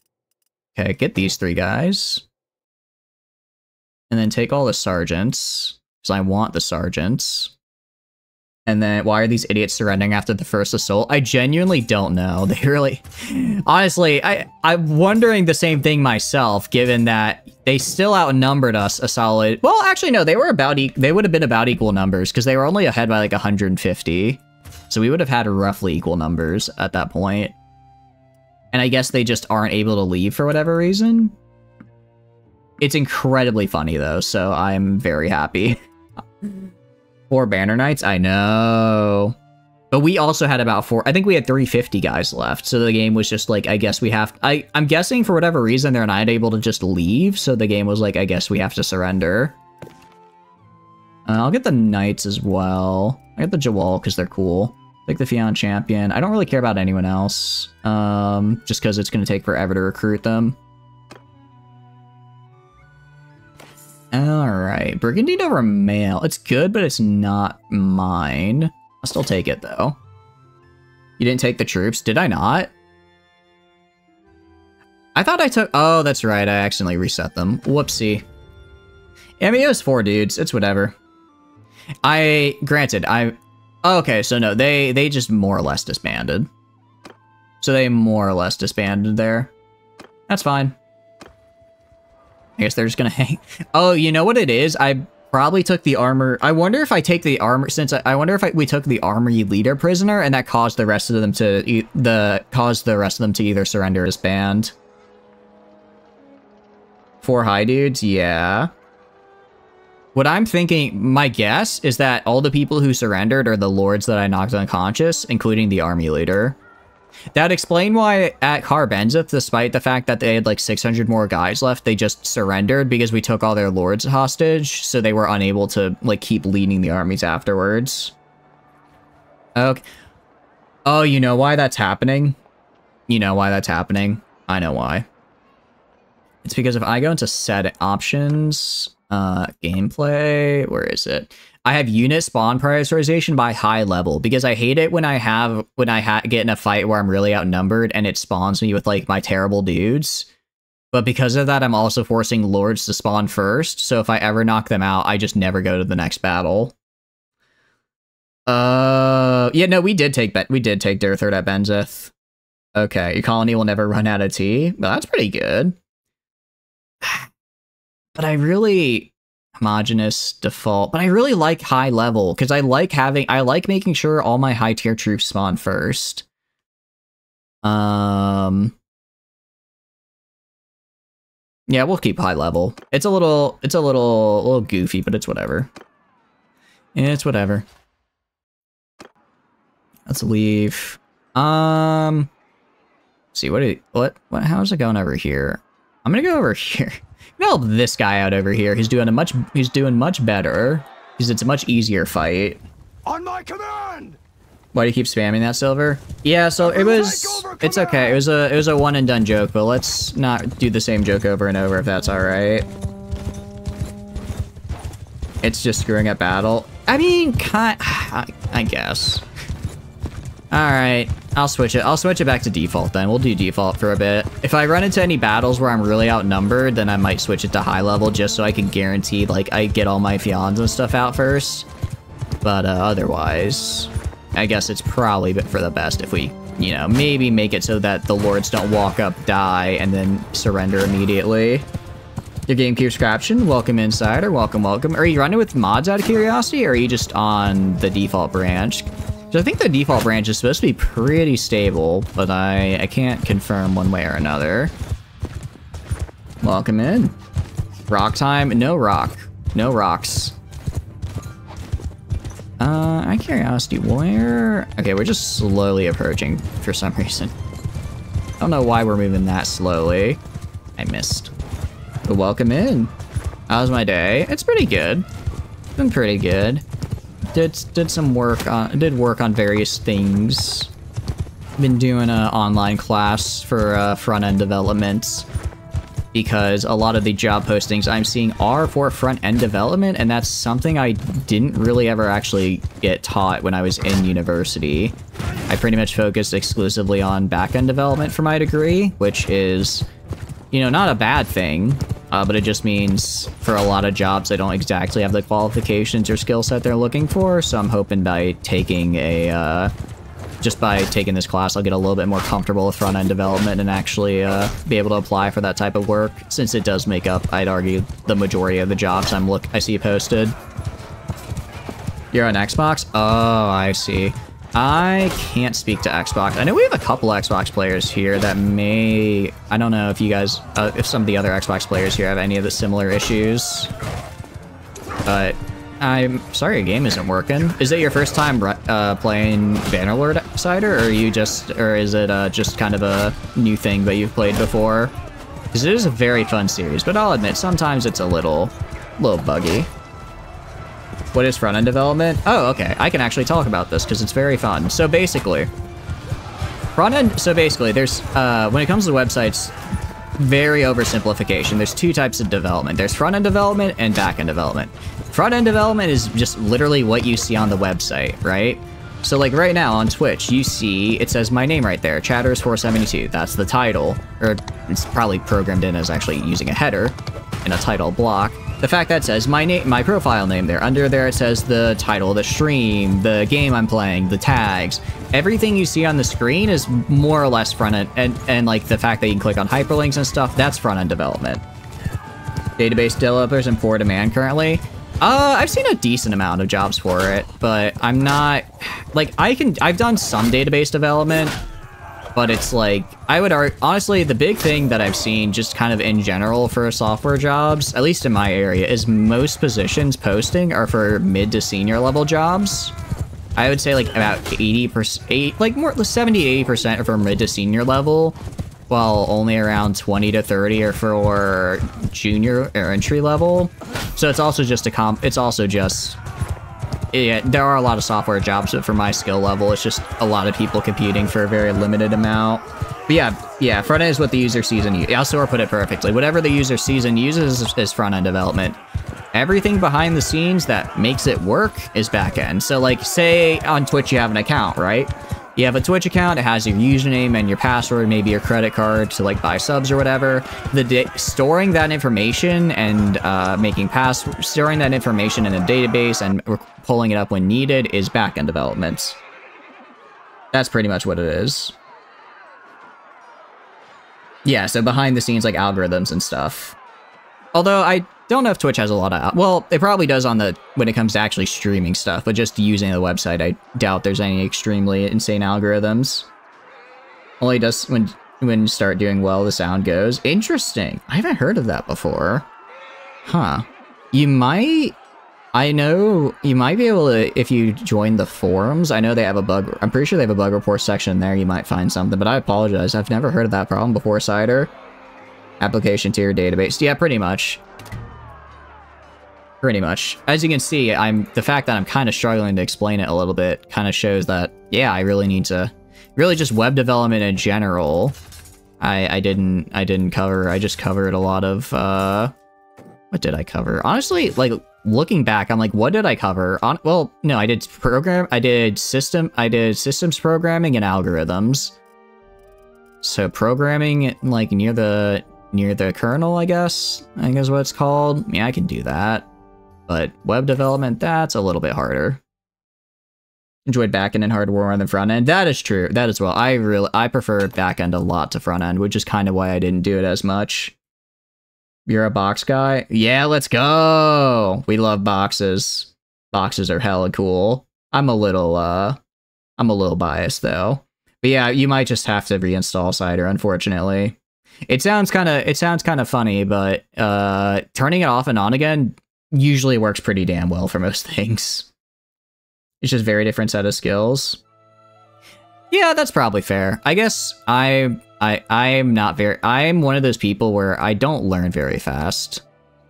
these three guys, and then take all the sergeants because I want the sergeants. And then, why are these idiots surrendering after the first assault? I genuinely don't know. They really... Honestly, I'm wondering the same thing myself, given that they still outnumbered us a solid... Well, actually, no, they were they would have been about equal numbers, because they were only ahead by like 150. So we would have had roughly equal numbers at that point. And I guess they just aren't able to leave for whatever reason. It's incredibly funny, though, so I'm very happy. 4 Banner Knights? I know. But we also had about 4... I think we had 350 guys left. So the game was just like, I guess we have... I'm guessing for whatever reason they're not able to just leave. So the game was like, I guess we have to surrender. I'll get the Knights as well. I get the Jawal because they're cool. Like the Fion Champion. I don't really care about anyone else. Just because it's going to take forever to recruit them. Alright, Burgundy over Mail. It's good, but it's not mine. I'll still take it, though. You didn't take the troops? Did I not? I thought I took... Oh, that's right. I accidentally reset them. Whoopsie. I mean, it was 4 dudes. It's whatever. Granted, okay, so no, they just more or less disbanded. So they more or less disbanded there. That's fine. I guess they're just gonna hang. Oh, you know what it is? I probably took the armor. I wonder if I take the armor, since I wonder if we took the armory leader prisoner, and that caused the rest of them to either surrender or disband. 4 high dudes, yeah. What I'm thinking, my guess, is that all the people who surrendered are the lords that I knocked unconscious, including the army leader. That'd explain why at Karbenzith, despite the fact that they had like 600 more guys left, they just surrendered because we took all their lords hostage, so they were unable to like keep leading the armies afterwards. Okay. Oh, you know why that's happening? You know why that's happening? I know why. It's because if I go into set options, gameplay, where is it? I have unit spawn prioritization by high level because I hate it when I get in a fight where I'm really outnumbered and it spawns me with like my terrible dudes. But because of that, I'm also forcing lords to spawn first. So if I ever knock them out, I just never go to the next battle. Yeah, no, we did take Durthard at Benzith. Okay, your colony will never run out of tea. Well, that's pretty good. But I really homogenous default, but I really like high level because I like making sure all my high tier troops spawn first. Yeah, we'll keep high level. It's a little goofy, but it's whatever. It's whatever. Let's leave. See what how's it going over here? I'm gonna go over here. I'm gonna help this guy out over here. He's doing much better because it's a much easier fight.
On my command.
Why do you keep spamming that, Silver? Yeah, so it's okay. It was a one and done joke, but let's not do the same joke over and over if that's all right. It's just screwing up battle. I mean, I guess. All right, I'll switch it. I'll switch it back to default then. We'll do default for a bit. If I run into any battles where I'm really outnumbered, then I might switch it to high level just so I can guarantee like I get all my Fions and stuff out first. But otherwise, I guess it's probably for the best if we, you know, maybe make it so that the lords don't walk up, die, and then surrender immediately. Your game keeps crashing. Welcome, Insider. Welcome, welcome. Are you running with mods out of curiosity, or are you just on the default branch? So I think the default branch is supposed to be pretty stable, but I can't confirm one way or another. Welcome in. Rock time? No rock. No rocks. Out of curiosity, where? Okay, we're just slowly approaching for some reason. I don't know why we're moving that slowly. I missed. But welcome in. How's my day? It's pretty good. It's been pretty good. Did some work on various things. Been doing an online class for front-end development because a lot of the job postings I'm seeing are for front-end development, and that's something I didn't really ever actually get taught when I was in university. I pretty much focused exclusively on back-end development for my degree, which is, you know, not a bad thing. But it just means for a lot of jobs, they don't exactly have the qualifications or skill set they're looking for. So I'm hoping by taking just by taking this class, I'll get a little bit more comfortable with front-end development and actually be able to apply for that type of work, since it does make up, I'd argue, the majority of the jobs I see posted. You're on Xbox? Oh, I see. I can't speak to Xbox. I know we have a couple Xbox players here that may... I don't know if you guys... if some of the other Xbox players here have any of the similar issues. But I'm sorry your game isn't working. Is it your first time playing Bannerlord Cider, or is it just kind of a new thing that you've played before? Because it is a very fun series, but I'll admit, sometimes it's a little buggy. What is front-end development? Oh, okay. I can actually talk about this because it's very fun. So basically, there's, when it comes to websites, very oversimplification. There's two types of development. There's front-end development and back-end development. Front-end development is just literally what you see on the website, right? So like right now on Twitch, you see, it says my name right there, Chatters472. That's the title, or it's probably programmed in as actually using a header in a title block. The fact that it says my name, my profile name there, under there it says the title of the stream, the game I'm playing, the tags. Everything you see on the screen is more or less front-end, and like the fact that you can click on hyperlinks and stuff, that's front-end development. Database developers in poor demand currently. I've seen a decent amount of jobs for it, but I'm not, like, I've done some database development, but it's like, I would argue, honestly, the big thing that I've seen just kind of in general for software jobs, at least in my area, is most positions posting are for mid to senior level jobs. I would say like about 80%, like more 70-80% are for mid to senior level, while only around 20 to 30 are for junior or entry level. So it's also just yeah, there are a lot of software jobs, but for my skill level, it's just a lot of people competing for a very limited amount. But yeah, front end is what the user sees and uses. Alcor put it perfectly. Whatever the user sees and uses is front end development. Everything behind the scenes that makes it work is back end. So like, say on Twitch you have an account, right? You have a Twitch account, it has your username and your password, maybe your credit card to like buy subs or whatever. Storing that information and storing that information in a database and pulling it up when needed is backend development. That's pretty much what it is. Yeah, so behind the scenes like algorithms and stuff. Although I don't know if Twitch has a lot of, well, it probably does when it comes to actually streaming stuff, but just using the website, I doubt there's any extremely insane algorithms. Only does when you start doing well, the sound goes. Interesting. I haven't heard of that before. Huh. I know you might be able to, if you join the forums, I know they have a bug, I'm pretty sure they have a bug report section there, you might find something, but I apologize. I've never heard of that problem before, Cider. Application tier database. Yeah, pretty much. Pretty much. As you can see, the fact that I'm kind of struggling to explain it a little bit kind of shows that, yeah, I really need to, really just web development in general. I didn't cover, I just covered a lot of, what did I cover? Honestly, like, looking back, I'm like, what did I cover? Well, no, I did systems programming and algorithms. So programming, like, near the kernel, I guess is what it's called. Yeah, I can do that. But web development, that's a little bit harder. Enjoyed backend and hardware more than front end. That is true. That as well. I prefer backend a lot to front end, which is kind of why I didn't do it as much. You're a box guy? Yeah, let's go. We love boxes. Boxes are hella cool. I'm a little biased though. But yeah, you might just have to reinstall Cider, unfortunately. It sounds kind of funny, but turning it off and on again usually works pretty damn well for most things. It's just very different set of skills. Yeah, that's probably fair. I guess I'm one of those people where I don't learn very fast.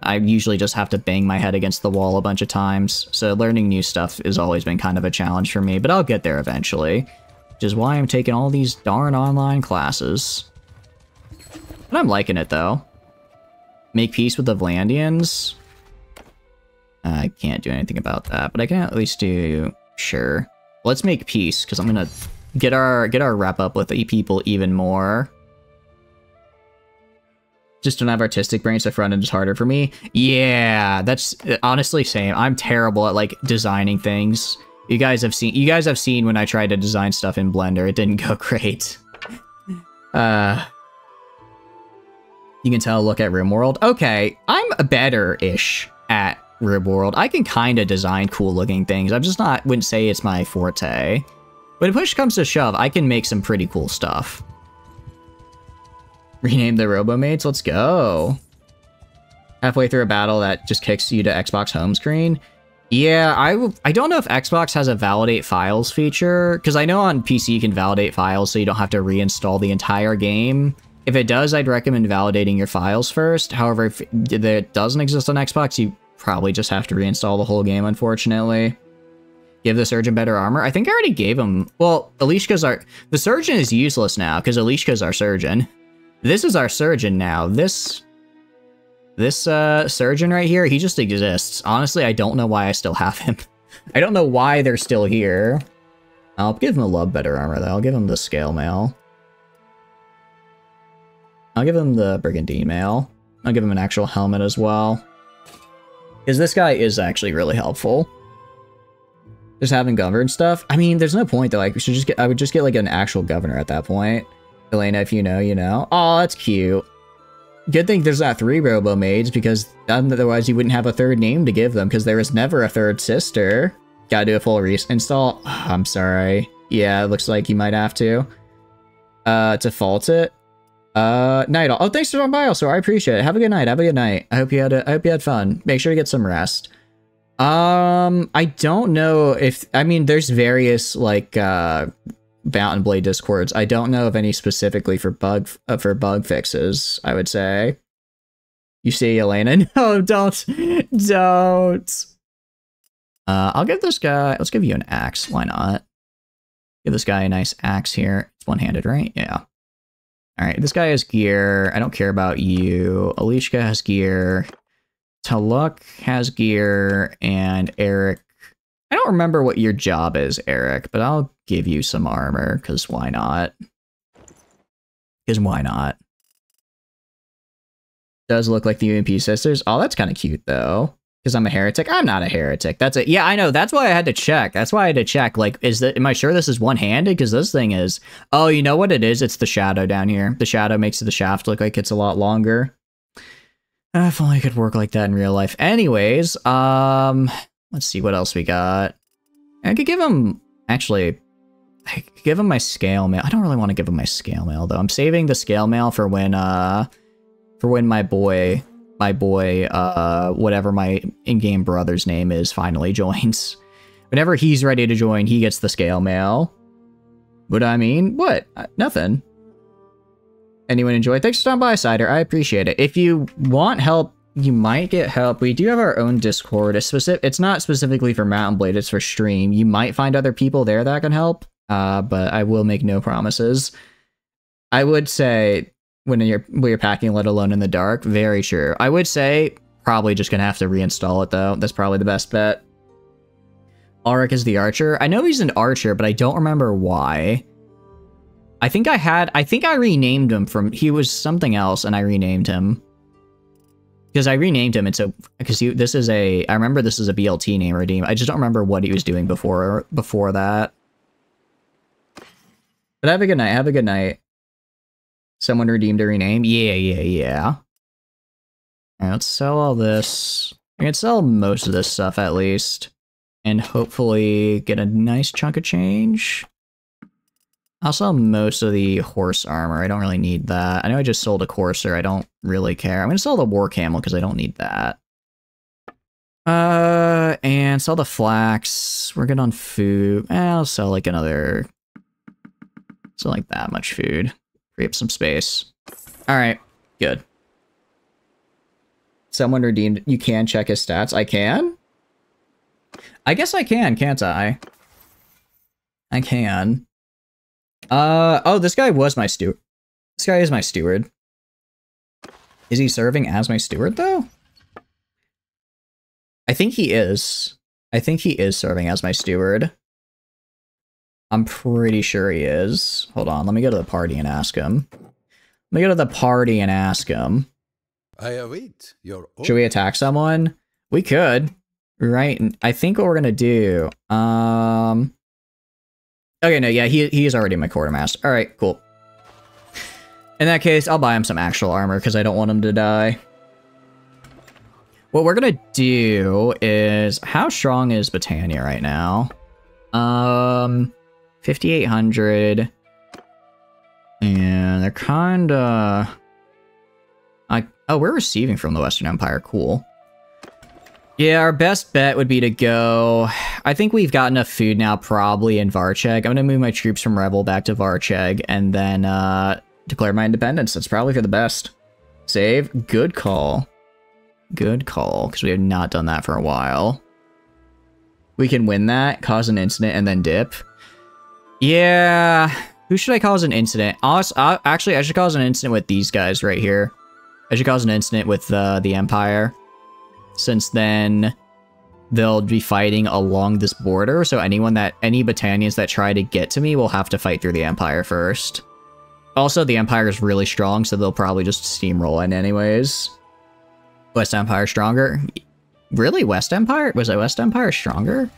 I usually just have to bang my head against the wall a bunch of times, so learning new stuff has always been kind of a challenge for me, but I'll get there eventually. Which is why I'm taking all these darn online classes. And I'm liking it, though. Make peace with the Vlandians. I can't do anything about that, but I can at least do... Sure. Let's make peace, because I'm gonna get our wrap up with the people even more. Just don't have artistic brains, so front end is harder for me. Yeah, that's honestly same. I'm terrible at, like, designing things. You guys have seen when I tried to design stuff in Blender, it didn't go great. You can tell, look at RimWorld. Okay, I'm better-ish at RimWorld. I can kind of design cool-looking things. I'm just wouldn't say it's my forte. When push comes to shove, I can make some pretty cool stuff. Rename the Robomates, let's go. Halfway through a battle that just kicks you to Xbox home screen. Yeah, I don't know if Xbox has a validate files feature, because I know on PC you can validate files so you don't have to reinstall the entire game. If it does, I'd recommend validating your files first. However, if it doesn't exist on Xbox, you probably just have to reinstall the whole game, unfortunately. Give the Surgeon better armor? I think I already gave him... Well, Alishka's the Surgeon is useless now, because Alishka's our Surgeon. This is our surgeon now. This surgeon right here, he just exists. Honestly, I don't know why I still have him. I don't know why they're still here. I'll give him a love better armor, though. I'll give him the scale mail. I'll give him the brigandine mail. I'll give him an actual helmet as well. Because this guy is actually really helpful. Just having governor stuff. I mean, there's no point, though. I would just get, like, an actual governor at that point. Elena, if you know, you know. Oh, that's cute. Good thing there's not 3 robo-maids, because otherwise you wouldn't have a third name to give them, because there was never a third sister. Gotta do a full reinstall. Oh, I'm sorry. Yeah, it looks like you might have to. Default it. Night. Oh, thanks for dropping by, also. I appreciate it. Have a good night. Have a good night. I hope you had fun. Make sure to get some rest. I don't know if, I mean, there's various, like, Mountain Blade discords. I don't know of any specifically for bug fixes, I would say. You see, Elena? No, don't. Don't. I'll give this guy, let's give you an axe. Why not? Give this guy a nice axe here. It's one-handed, right? Yeah. Alright, this guy has gear. I don't care about you. Alishka has gear. Taluk has gear. And Eric. I don't remember what your job is, Eric, but I'll give you some armor, because why not? Because why not? Does look like the UMP sisters. Oh, that's kind of cute, though. Because I'm a heretic? I'm not a heretic. That's it. Yeah, I know. That's why I had to check. That's why I had to check. Like, am I sure this is one-handed? Because this thing is... Oh, you know what it is? It's the shadow down here. The shadow makes the shaft look like it's a lot longer. If only I could work like that in real life. Anyways, let's see what else we got. I could give him... Actually, I could give him my scale mail. I don't really want to give him my scale mail, though. I'm saving the scale mail for when my boy, whatever my in-game brother's name is, finally joins. Whenever he's ready to join, he gets the scale mail. But I mean, what? Nothing. Anyone enjoy? Thanks for stopping by, Cider. I appreciate it. If you want help, you might get help. We do have our own Discord. It's not specifically for Mountain Blade, it's for stream. You might find other people there that can help, but I will make no promises. I would say... when you're packing, let alone in the dark, very true. I would say probably just gonna have to reinstall it, though. That's probably the best bet. Ulrich is the archer. I know he's an archer, but I don't remember why. I think I renamed him from, he was something else, and I renamed him. Because I renamed him, and so, because I remember this is a BLT name redeem. I just don't remember what he was doing before that. But have a good night, have a good night. Someone redeemed a rename? Yeah. Alright, let's sell all this. I can sell most of this stuff, at least. And hopefully get a nice chunk of change. I'll sell most of the horse armor. I don't really need that. I know I just sold a courser. I don't really care. I'm going to sell the war camel because I don't need that. And sell the flax. We're good on food. I'll sell like another... sell like that much food. Free up some space. Alright, good. Someone redeemed... You can check his stats. I can? I guess I can, can't I? I can. Oh, this guy was my steward. This guy is my steward. Is he serving as my steward, though? I think he is. I think he is serving as my steward. I'm pretty sure he is. Hold on, let me go to the party and ask him. Let me go to the party and ask him.
I await your order.
Should we attack someone? We could. Right, I think what we're gonna do... Okay, no, yeah, he is already my quartermaster. Alright, cool. In that case, I'll buy him some actual armor, because I don't want him to die. What we're gonna do is... How strong is Britannia right now? 5,800. And they're kinda... Oh, we're receiving from the Western Empire. Cool. Yeah, our best bet would be to go... I think we've got enough food now, probably, in Varcheg. I'm gonna move my troops from Rebel back to Varcheg, and then, declare my independence. That's probably for the best. Save. Good call. Good call, because we have not done that for a while. We can win that, cause an incident, and then dip. Yeah... Who should I cause an incident? Actually, I should cause an incident with these guys right here. I should cause an incident with the Empire. Since then, they'll be fighting along this border, so any battalions that try to get to me will have to fight through the Empire first. Also, the Empire is really strong, so they'll probably just steamroll in anyways. West Empire stronger? Really? West Empire? Was it West Empire stronger?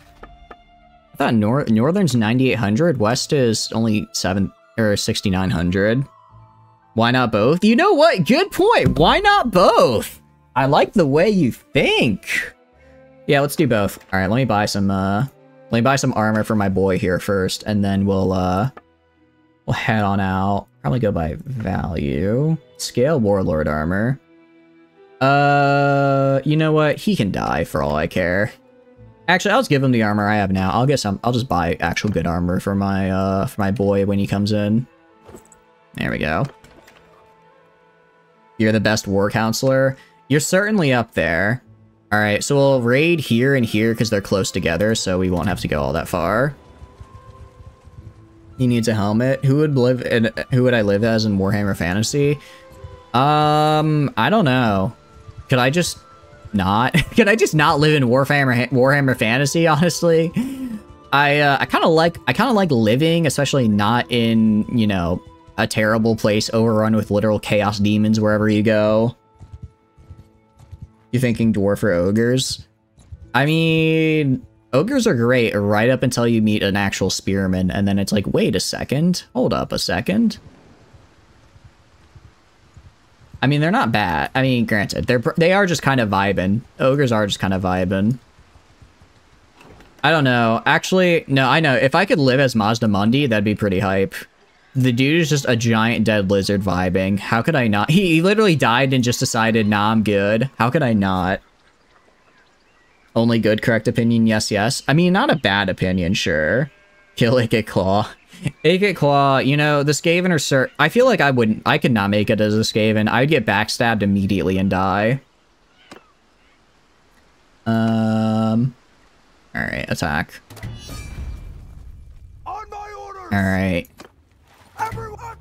I thought Northern's 9,800, West is only 6,900. Why not both? You know what? Good point. Why not both? I like the way you think. Yeah, let's do both. All right, let me buy some armor for my boy here first, and then we'll head on out. Probably go by value. Scale Warlord armor. You know what? He can die for all I care. Actually, I'll just give him the armor I have now. I'll just buy actual good armor for my boy when he comes in. There we go. You're the best war counselor. You're certainly up there. All right, so we'll raid here and here because they're close together, so we won't have to go all that far. He needs a helmet. Who would I live as in Warhammer Fantasy? I don't know. Could I just not? Could I just not live in Warhammer Fantasy? Honestly, I kind of like living, especially not in, you know, a terrible place overrun with literal chaos demons wherever you go. You thinking dwarf or ogres? I mean, ogres are great right up until you meet an actual spearman, and then it's like, wait a second, hold up a second. I mean, they're not bad. I mean, granted, they are just kind of vibing. Ogres are just kind of vibing. I don't know. Actually, no, I know. If I could live as Mazda Mundi, that'd be pretty hype. The dude is just a giant dead lizard vibing. How could I not? He literally died and just decided, nah, I'm good. How could I not? Only good, correct opinion, yes, yes. I mean, not a bad opinion, sure. Kill Ikit Claw. Ikit Claw, you know, the Skaven are I feel like I could not make it as a Skaven. I'd get backstabbed immediately and die. Alright, attack. Alright.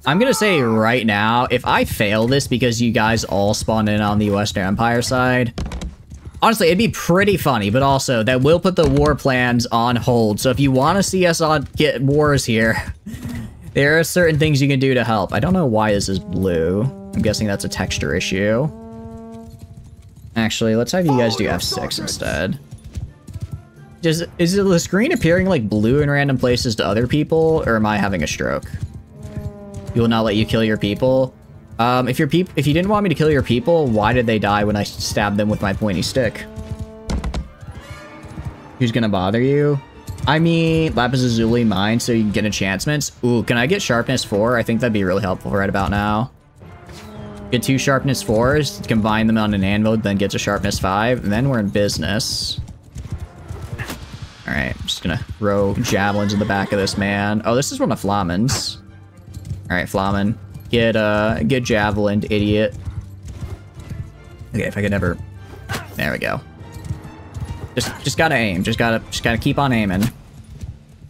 I'm gonna say right now, if I fail this because you guys all spawn in on the Western Empire side, honestly, it'd be pretty funny, but also that will put the war plans on hold. So if you want to see us get wars here, there are certain things you can do to help. I don't know why this is blue. I'm guessing that's a texture issue. Actually, let's have you guys do F6 instead. Is the screen appearing like blue in random places to other people, or am I having a stroke? He will not let you kill your people. If you didn't want me to kill your people, why did they die when I stabbed them with my pointy stick? Who's gonna bother you? I mean, Lapis Lazuli mine, so you can get enchantments. Ooh, can I get Sharpness 4? I think that'd be really helpful right about now. Get 2 Sharpness 4s, combine them on an anvil, then get to Sharpness 5, and then we're in business. Alright, I'm just gonna throw javelins in the back of this man. Oh, this is one of Flamin's. Alright, Flamin. Get javelined, idiot. Okay, if I could ever... There we go. Just gotta aim. Just gotta keep on aiming.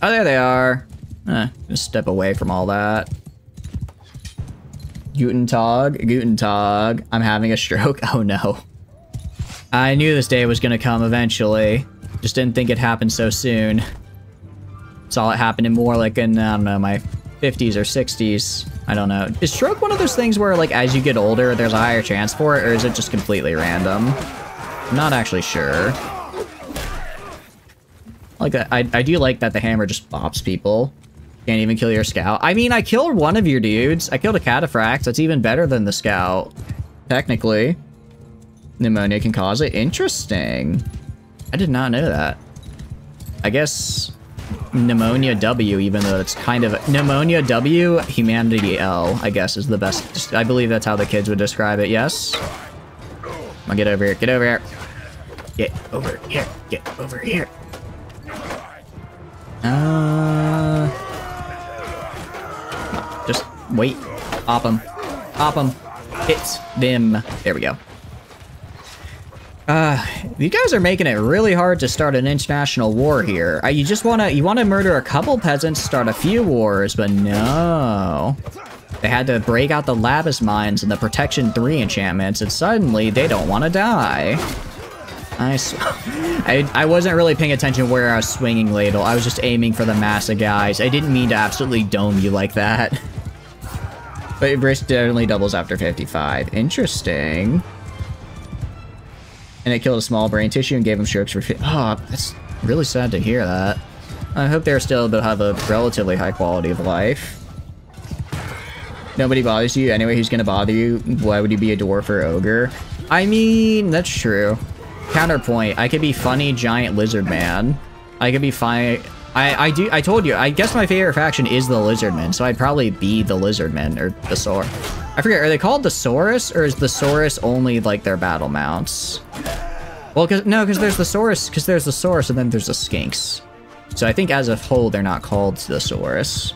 Oh, there they are. Just step away from all that. Guten Tag. I'm having a stroke. Oh no. I knew this day was gonna come eventually. Just didn't think it happened so soon. Saw it happening more like in, I don't know, my 50s or 60s. I don't know. Is stroke one of those things where, like, as you get older, there's a higher chance for it, or is it just completely random? I'm not actually sure. Like, I do like that the hammer just bops people. Can't even kill your scout. I mean, I killed one of your dudes. I killed a cataphract. That's even better than the scout. Technically. Pneumonia can cause it. Interesting. I did not know that. I guess... Pneumonia W, even though it's kind of... Pneumonia W, Humanity L, I guess, is the best. I believe that's how the kids would describe it, yes? Come on, get over here. Get over here. Get over here. Get over here. Just wait. Pop them. Pop them. Hit them. There we go. You guys are making it really hard to start an international war here. You wanna murder a couple peasants, start a few wars, but no. They had to break out the Lapis Mines and the Protection 3 enchantments, and suddenly they don't want to die. I wasn't really paying attention where I was swinging Ladle. I was just aiming for the mass of guys. I didn't mean to absolutely dome you like that. But risk definitely doubles after 55. Interesting. And it killed a small brain tissue and gave him strokes for... Oh, that's really sad to hear that. I hope they're still able to have a relatively high quality of life. Nobody bothers you. Anyway, who's gonna bother you? Why would you be a dwarf or ogre? I mean, that's true. Counterpoint, I could be funny giant lizard man. I could be fine. I told you, I guess my favorite faction is the lizardmen, so I'd probably be the lizardmen or the Saur. I forget, are they called the Saurus, or is the Saurus only like their battle mounts? Well, because there's the Saurus, and then there's the Skinks. So I think as a whole, they're not called the Saurus.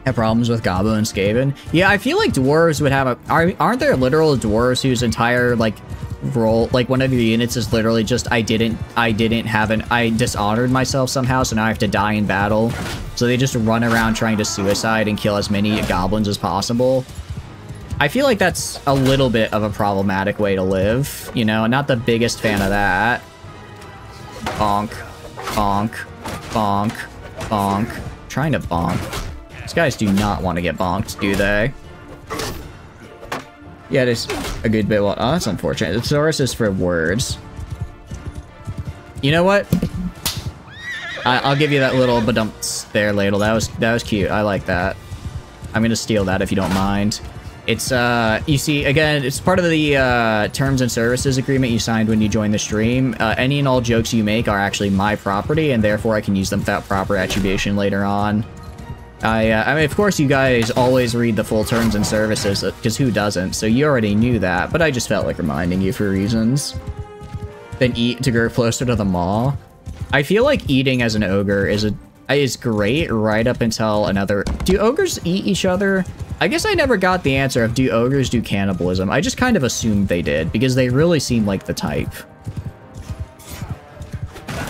Have problems with Gabo and Skaven? Yeah, I feel like dwarves would have a... Aren't there literal dwarves whose entire, like, role, like, one of your units is literally just, I dishonored myself somehow, so now I have to die in battle. So they just run around trying to suicide and kill as many goblins as possible. I feel like that's a little bit of a problematic way to live, you know? Not the biggest fan of that. Bonk. Bonk. Bonk. Bonk. Trying to bonk. These guys do not want to get bonked, do they? Yeah, it is a good bit. Well, oh, that's unfortunate. The Saurus is for words. You know what? I'll give you that little badumps there, Ladle. That was cute. I like that. I'm gonna steal that if you don't mind. It's you see, again, it's part of the terms and services agreement you signed when you joined the stream. Any and all jokes you make are actually my property, and therefore I can use them without proper attribution later on. I mean, of course, you guys always read the full terms and services, because who doesn't? So you already knew that, but I just felt like reminding you for reasons. Then eat to go closer to the maw. I feel like eating as an ogre is great right up until another... Do ogres eat each other? I guess I never got the answer of do ogres do cannibalism. I just kind of assumed they did, because they really seem like the type.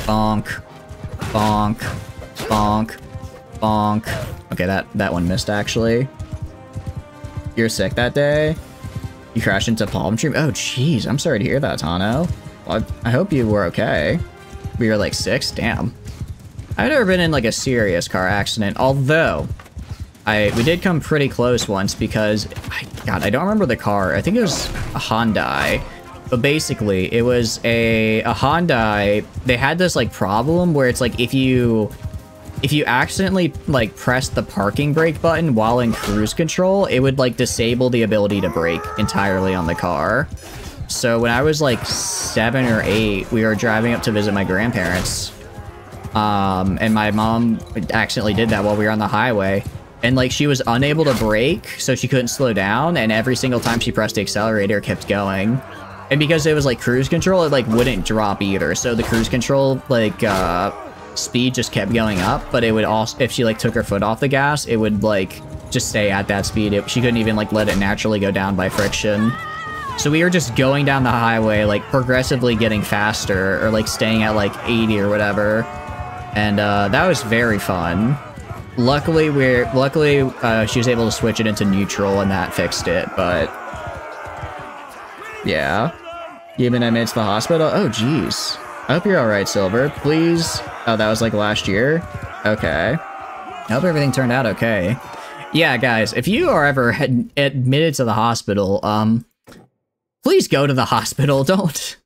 Bonk. Bonk. Bonk. Bonk. Okay, that one missed, actually. You're sick that day? You crashed into palm tree? Oh, jeez. I'm sorry to hear that, Tano. Well, I hope you were okay. We were like 6? Damn. I've never been in like a serious car accident, although we did come pretty close once because, God, I don't remember the car. I think it was a Hyundai. But basically, it was a Hyundai. They had this like problem where it's like if you accidentally like press the parking brake button while in cruise control, it would like disable the ability to brake entirely on the car. So when I was like 7 or 8, we were driving up to visit my grandparents. And my mom accidentally did that while we were on the highway. And like she was unable to brake, so she couldn't slow down. And every single time she pressed the accelerator, it kept going. And because it was like cruise control, it like wouldn't drop either. So the cruise control like speed just kept going up, but it would also, if she like took her foot off the gas, it would like just stay at that speed. She couldn't even like let it naturally go down by friction. So we were just going down the highway, like progressively getting faster, or like staying at like 80 or whatever. And that was very fun. Luckily, she was able to switch it into neutral, and that fixed it. But yeah, you've been admitted to the hospital. Oh, geez. I hope you're all right, Silver. Please. Oh, that was like last year. Okay. I hope everything turned out okay. Yeah, guys, if you are ever admitted to the hospital, please go to the hospital. Don't.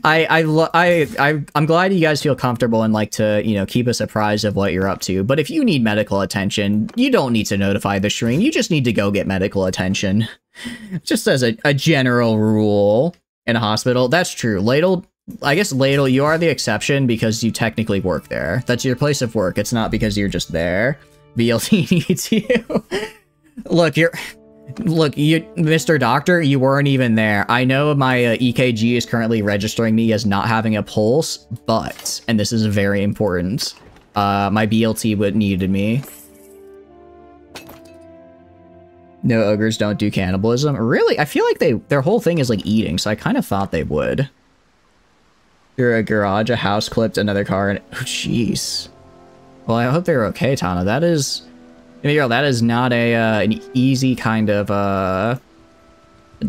I'm glad you guys feel comfortable and like to, you know, keep us apprised of what you're up to. But if you need medical attention, you don't need to notify the stream. You just need to go get medical attention. Just as a general rule in a hospital. That's true. Ladle, I guess Ladle, you are the exception because you technically work there. That's your place of work. It's not because you're just there. BLT needs you. Look, you, Mr. Doctor, you weren't even there. I know my EKG is currently registering me as not having a pulse, but, and this is very important, my BLT needed me. No, ogres don't do cannibalism. Really? I feel like their whole thing is like eating, so I kind of thought they would. Through a garage, a house clipped, another car, and oh jeez. Well, I hope they're okay, Tana. That is, girl, that is not a an easy kind of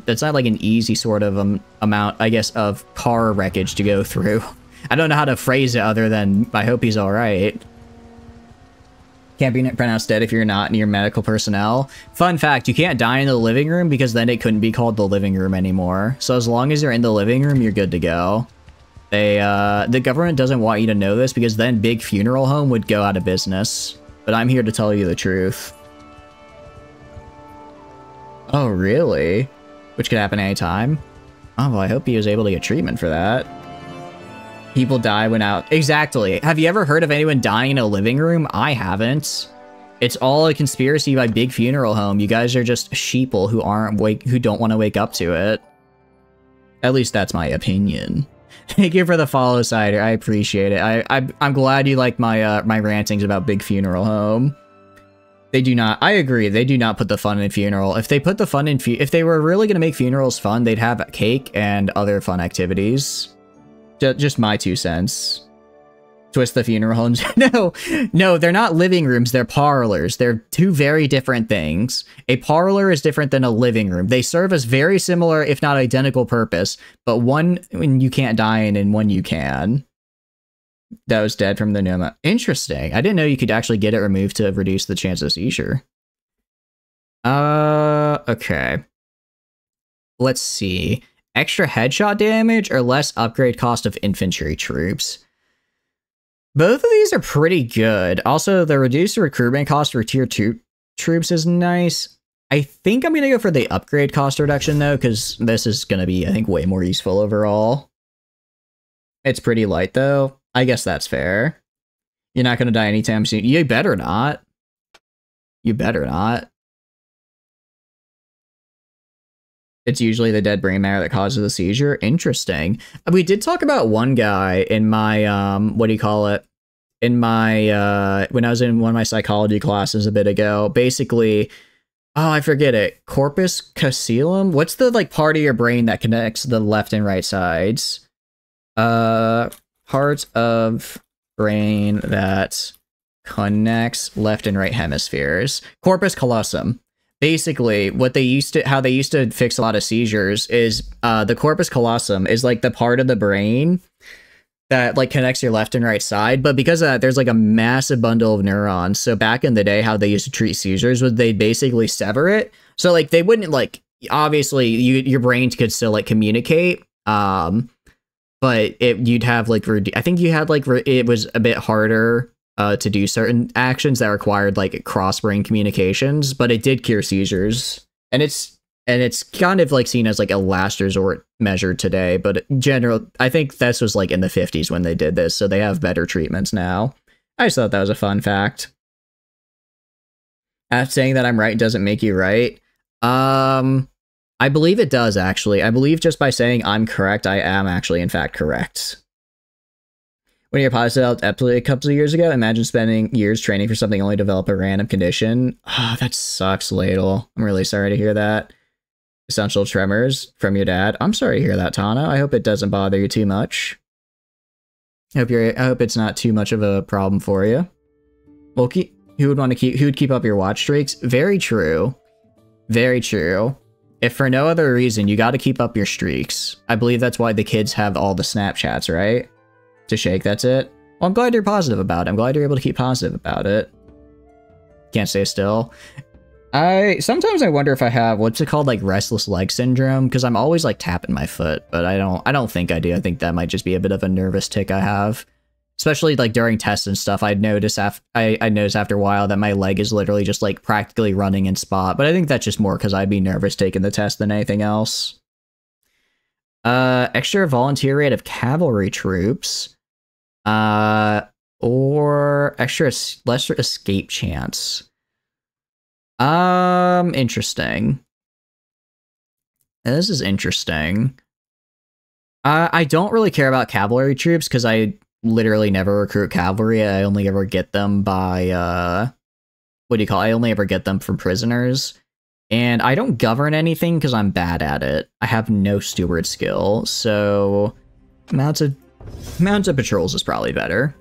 that's not like an easy sort of amount, I guess, of car wreckage to go through. I don't know how to phrase it other than I hope he's all right. Can't be pronounced dead if you're not near medical personnel. Fun fact, you can't die in the living room because then it couldn't be called the living room anymore. So as long as you're in the living room, you're good to go. The government doesn't want you to know this because then Big Funeral Home would go out of business. But I'm here to tell you the truth. Oh, really? Which could happen anytime. Oh, well, I hope he was able to get treatment for that. People die when out. Exactly. Have you ever heard of anyone dying in a living room? I haven't. It's all a conspiracy by Big Funeral Home. You guys are just sheeple who don't want to wake up to it. At least that's my opinion. Thank you for the follow, Cider. I appreciate it. I'm glad you like my my rantings about Big Funeral Home. They do not. I agree. They do not put the fun in funeral. If they put the fun in if they were really gonna make funerals fun, they'd have cake and other fun activities. Just my 2 cents. Twist the funeral homes. No, they're not living rooms. They're parlors. They're 2 very different things. A parlor is different than a living room. They serve as very similar, if not identical purpose, but one when you can't die in and one you can. That was dead from the Noma. Interesting. I didn't know you could actually get it removed to reduce the chance of seizure. Okay. Let's see. Extra headshot damage or less upgrade cost of infantry troops? Both of these are pretty good. Also, the reduced recruitment cost for tier 2 troops is nice. I think I'm going to go for the upgrade cost reduction, though, because this is going to be, I think, way more useful overall. It's pretty light, though. I guess that's fair. You're not going to die anytime soon. You better not. You better not. It's usually the dead brain matter that causes the seizure. Interesting. We did talk about one guy in my, what do you call it? In my, when I was in one of my psychology classes a bit ago. Basically, oh, I forget it. Corpus caecilium? What's the, like, part of your brain that connects the left and right sides? Part of brain that connects left and right hemispheres. Corpus callosum. Basically, how they used to fix a lot of seizures is the corpus callosum is like the part of the brain that like connects your left and right side. But because of that, there's like a massive bundle of neurons. So back in the day, how they used to treat seizures was they basically sever it. So like they wouldn't like, obviously your brain could still like communicate. But you'd have like, I think you had like, it was a bit harder to do certain actions that required like cross-brain communications, but it did cure seizures. And it's kind of like seen as like a last resort measure today, but in general, I think this was like in the 50s when they did this, so they have better treatments now. I just thought that was a fun fact. Saying that I'm right doesn't make you right. I believe it does, actually. I believe just by saying I'm correct, I am actually, in fact, correct. When you're positive epilepsy a couple of years ago, imagine spending years training for something only to develop a random condition. Ah, that sucks, Ladle. I'm really sorry to hear that. Essential tremors from your dad. I'm sorry to hear that, Tana. I hope it doesn't bother you too much. I hope it's not too much of a problem for you. Well, who would keep up your watch streaks? Very true. Very true. If for no other reason, you got to keep up your streaks. I believe that's why the kids have all the Snapchats, right? To shake, that's it. Well, I'm glad you're positive about it. I'm glad you're able to keep positive about it. Can't stay still. Sometimes I wonder if I have, what's it called, like restless leg syndrome, because I'm always like tapping my foot, but I don't think I do. I think that might just be a bit of a nervous tick I have. Especially like during tests and stuff, I'd notice I notice after a while that my leg is literally just like practically running in spot, but I think that's just more because I'd be nervous taking the test than anything else. Extra volunteer rate of cavalry troops. Or lesser escape chance. Interesting. This is interesting. I don't really care about cavalry troops because I literally never recruit cavalry. I only ever get them by, what do you call it? I only ever get them from prisoners. And I don't govern anything because I'm bad at it. I have no steward skill, so mounted patrols is probably better.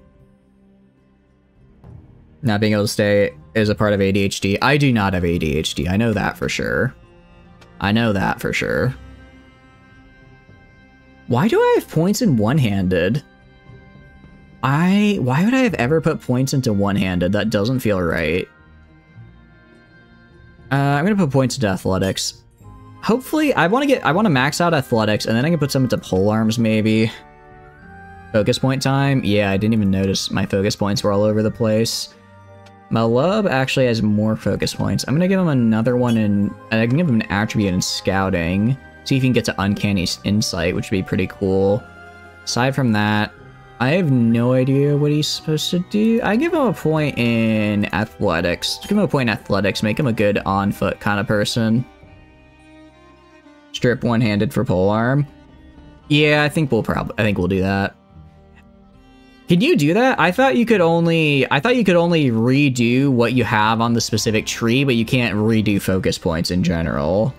Not being able to stay is a part of ADHD. I do not have ADHD. I know that for sure. I know that for sure. Why do I have points in one-handed? Why would I have ever put points into one-handed? That doesn't feel right. I'm gonna put points into athletics. Hopefully, I want to max out athletics, and then I can put some into polearms, maybe. Focus point time? Yeah, I didn't even notice my focus points were all over the place. Malub actually has more focus points. I'm gonna give him another one in... I can give him an attribute in scouting. See if he can get to uncanny insight, which would be pretty cool. Aside from that, I have no idea what he's supposed to do. I give him a point in athletics. Give him a point in athletics. Make him a good on-foot kind of person. Strip one-handed for polearm. Yeah, I think we'll do that. Can you do that? I thought you could only redo what you have on the specific tree, but you can't redo focus points in general.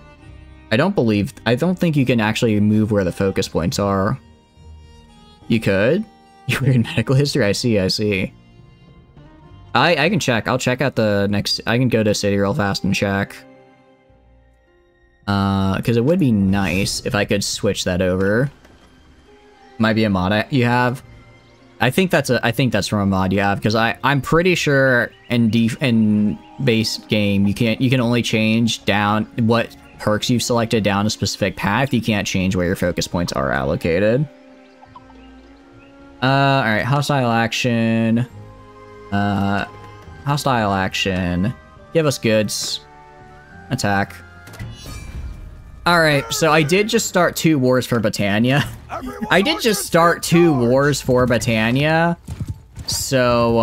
I don't think you can actually move where the focus points are. You could? You were in medical history? I see. I can check. I'll check out the next... I can go to city real fast and check. Because it would be nice if I could switch that over. Might be a mod you have. I think that's from a mod you have, because I'm pretty sure in base game you can only change down what perks you've selected down a specific path. You can't change where your focus points are allocated. Alright, hostile action. Hostile action. Give us goods. Attack. Alright, so I did just start 2 wars for Britannia. I did just start 2 wars for Britannia. So,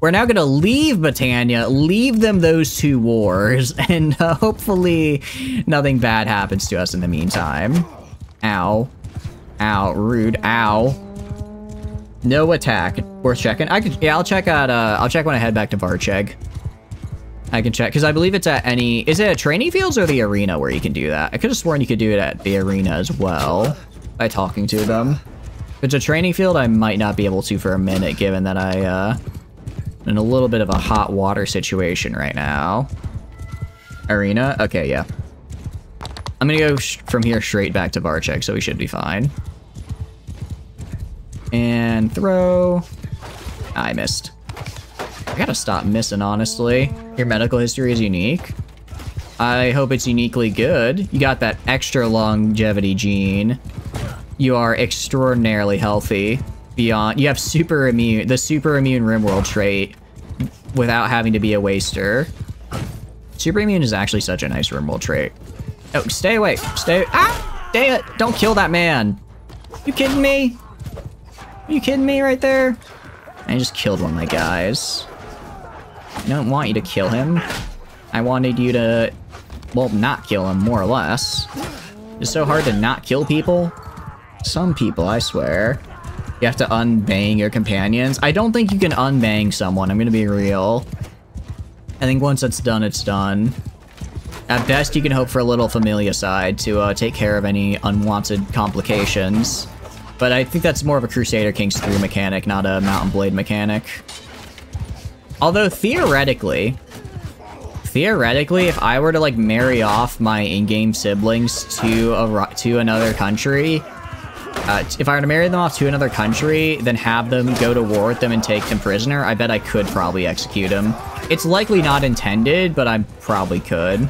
we're now gonna leave Britannia, leave them those 2 wars, and hopefully nothing bad happens to us in the meantime. Ow. Ow, rude, ow. No attack. Worth checking. I'll check when I head back to Varcheg. I can check, because I believe it's at any... Is it at training fields or the arena where you can do that? I could have sworn you could do it at the arena as well, by talking to them. If it's a training field, I might not be able to for a minute, given that I'm in a little bit of a hot water situation right now. Arena? Okay, yeah. I'm gonna go from here straight back to Varcheg, so we should be fine. And throw. I missed. I gotta stop missing, honestly. Your medical history is unique. I hope it's uniquely good. You got that extra longevity gene. You are extraordinarily healthy. Beyond, you have the super immune Rimworld trait without having to be a waster. Super immune is actually such a nice Rimworld trait. Oh, stay away. Ah! Dang it! Don't kill that man! You kidding me? Are you kidding me right there? I just killed one of my guys. I don't want you to kill him. I wanted you to, well, not kill him, more or less. It's so hard to not kill people. Some people, I swear. You have to unbang your companions. I don't think you can unbang someone, I'm gonna be real. I think once it's done, it's done. At best, you can hope for a little familicide to take care of any unwanted complications. But I think that's more of a Crusader Kings 3 mechanic, not a Mountain Blade mechanic. Although, theoretically, if I were to, like, marry off my in-game siblings to another country, if I were to marry them off to another country, then have them go to war with them and take them prisoner, I bet I could probably execute them. It's likely not intended, but I probably could.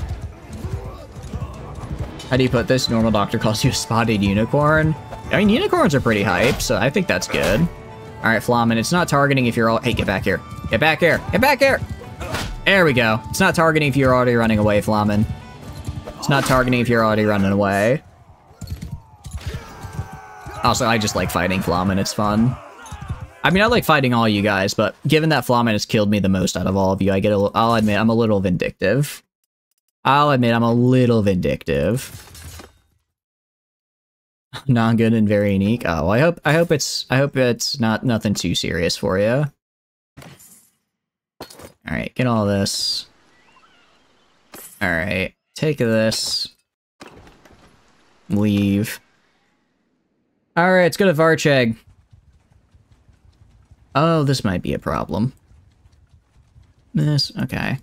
How do you put this? Normal doctor calls you a spotted unicorn. I mean, unicorns are pretty hype, so I think that's good. Alright, Flamen, it's not targeting if you're all- Hey, get back here. Get back here! Get back here! There we go. It's not targeting if you're already running away, Flamen. It's not targeting if you're already running away. Also, I just like fighting Flamen, it's fun. I mean, I like fighting all you guys, but given that Flamen has killed me the most out of all of you, I'll admit I'm a little vindictive. Not good and very unique. Oh, I hope it's not nothing too serious for you. All right, get all this. Alright, take this. Leave. Alright, let's go to Varcheg. Oh, this might be a problem. This, okay.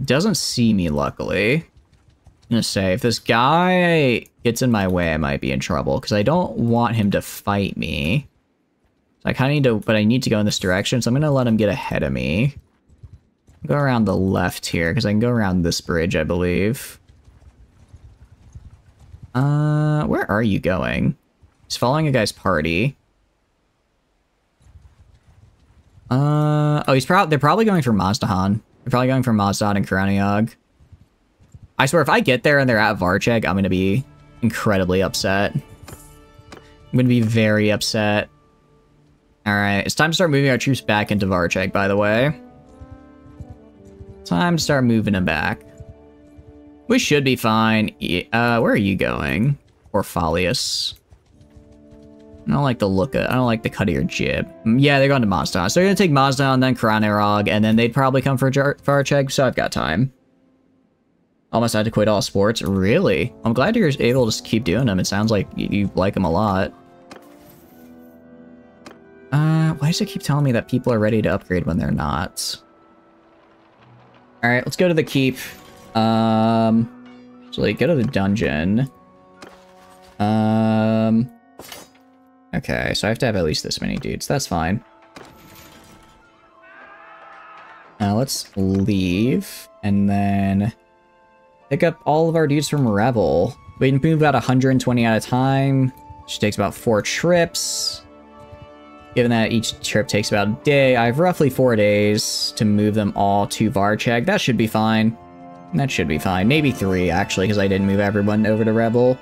Doesn't see me, luckily. I'm gonna say, if this guy gets in my way, I might be in trouble, because I don't want him to fight me. So I kind of need to, but I need to go in this direction, so I'm gonna let him get ahead of me. Go around the left here, because I can go around this bridge, I believe. Where are you going? He's following a guy's party. Oh, they're probably going for Mazdahan. They're probably going for Mazdahan and Kraniog. I swear, if I get there and they're at Varcheg, I'm gonna be incredibly upset. I'm gonna be very upset. Alright, it's time to start moving our troops back into Varcheg, by the way. Time to start moving them back. We should be fine. Where are you going? Orphalius. I don't like the look of, I don't like the cut of your jib. Yeah, they're going to Mazda. So they're going to take Mazda and then Kranarog, and then they'd probably come for Varcheg, so I've got time. Almost had to quit all sports. Really? I'm glad you're able to keep doing them. It sounds like you like them a lot. Why does it keep telling me that people are ready to upgrade when they're not? Alright, let's go to the keep. So like, go to the dungeon. Okay, so I have to have at least this many dudes. That's fine. Now let's leave, and then pick up all of our dudes from Revel. We can move about 120 at a time, which takes about 4 trips. Given that each trip takes about a day, I have roughly 4 days to move them all to Varcheg. That should be fine. That should be fine. Maybe 3, actually, because I didn't move everyone over to Rebel.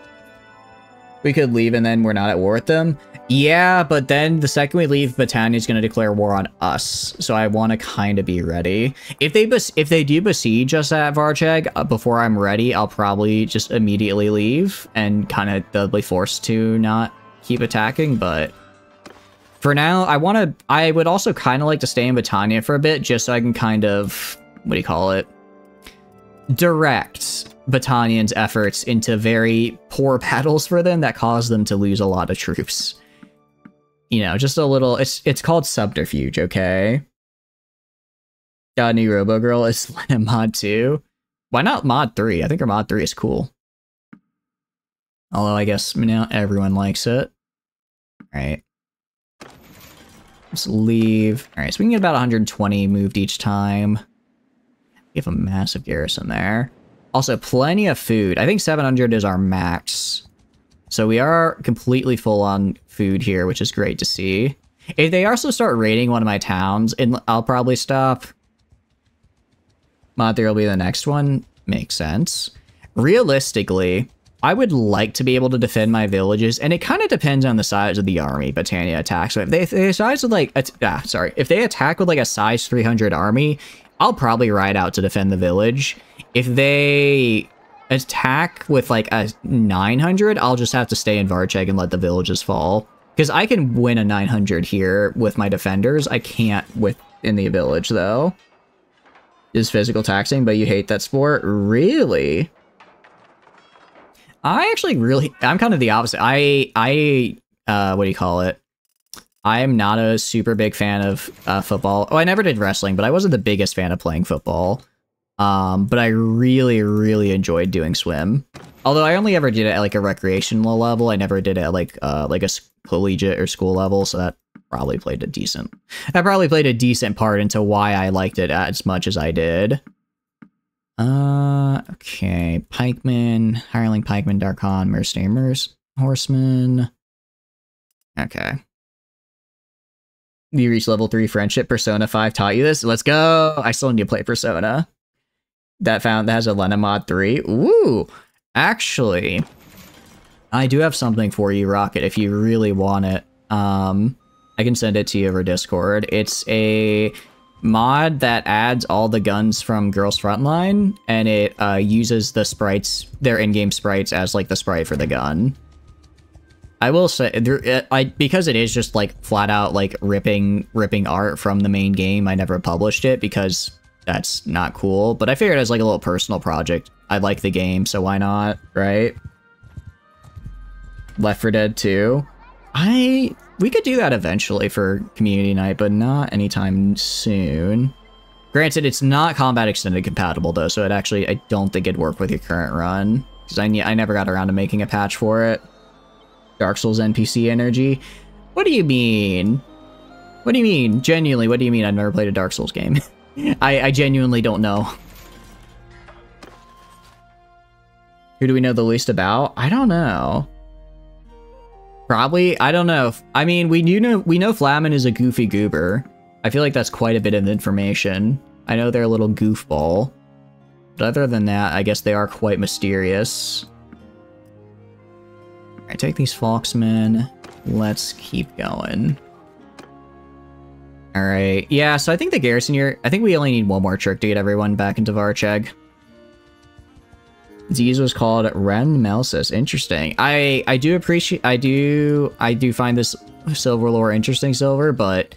We could leave and then we're not at war with them. Yeah, but then the second we leave, Battania's going to declare war on us. So I want to kind of be ready. If they do besiege us at Varcheg before I'm ready, I'll probably just immediately leave and kind of they'll be forced to not keep attacking. But for now, I would also kind of like to stay in Battania for a bit just so I can kind of, what do you call it? Direct Battanians' efforts into very poor battles for them that cause them to lose a lot of troops. You know, just a little, it's called subterfuge, okay? Got a new Robo-Girl, it's mod 2. Why not mod 3? I think our mod 3 is cool. Although I guess now everyone likes it. Alright. Let's leave. Alright, so we can get about 120 moved each time. We have a massive garrison there. Also, plenty of food. I think 700 is our max. So we are completely full on food here, which is great to see. If they also start raiding one of my towns, and I'll probably stop. Mod 3 will be the next one. Makes sense. Realistically, I would like to be able to defend my villages, and it kind of depends on the size of the army Battania attacks. So if if they attack with like a size 300 army, I'll probably ride out to defend the village. If they attack with like a 900, I'll just have to stay in Varcheg and let the villages fall. Because I can win a 900 here with my defenders. I can't in the village, though. Is physical taxing, but you hate that sport? Really? I'm kind of the opposite. What do you call it? I'm not a super big fan of football. Oh, I never did wrestling, but I wasn't the biggest fan of playing football. But I really, really enjoyed doing swim. Although I only ever did it at like a recreational level. I never did it at like a collegiate or school level, so that probably played a decent part into why I liked it as much as I did. Okay. Pikemen, Hireling Pikemen, Darkon, Mercenaries, Horsemen. Okay. You reach level 3 friendship. Persona 5 taught you this? Let's go! I still need to play Persona. That has a Lena mod 3. Ooh! Actually, I do have something for you, Rocket, if you really want it. I can send it to you over Discord. It's a mod that adds all the guns from Girls Frontline, and it uses the sprites, their in-game sprites, as like the sprite for the gun. I will say, because it is just like flat out like ripping art from the main game, I never published it because that's not cool. But I figured as like a little personal project. I like the game, so why not, right? Left 4 Dead 2. We could do that eventually for community night, but not anytime soon. Granted, it's not combat extended compatible though, so I don't think it'd work with your current run. Because I never got around to making a patch for it. Dark Souls NPC energy. What do you mean? What do you mean? Genuinely, what do you mean I've never played a Dark Souls game? I genuinely don't know. Who do we know the least about? I don't know. Probably, I don't know. I mean, we know Flamin is a goofy goober. I feel like that's quite a bit of information. I know they're a little goofball. But other than that, I guess they are quite mysterious. Alright, take these Foxmen. Let's keep going. Alright, yeah, so I think the garrison here, I think we only need one more trick to get everyone back into Varcheg. Disease was called Renmelsis. Interesting. I do appreciate, I do find this silver lore interesting, Silver, but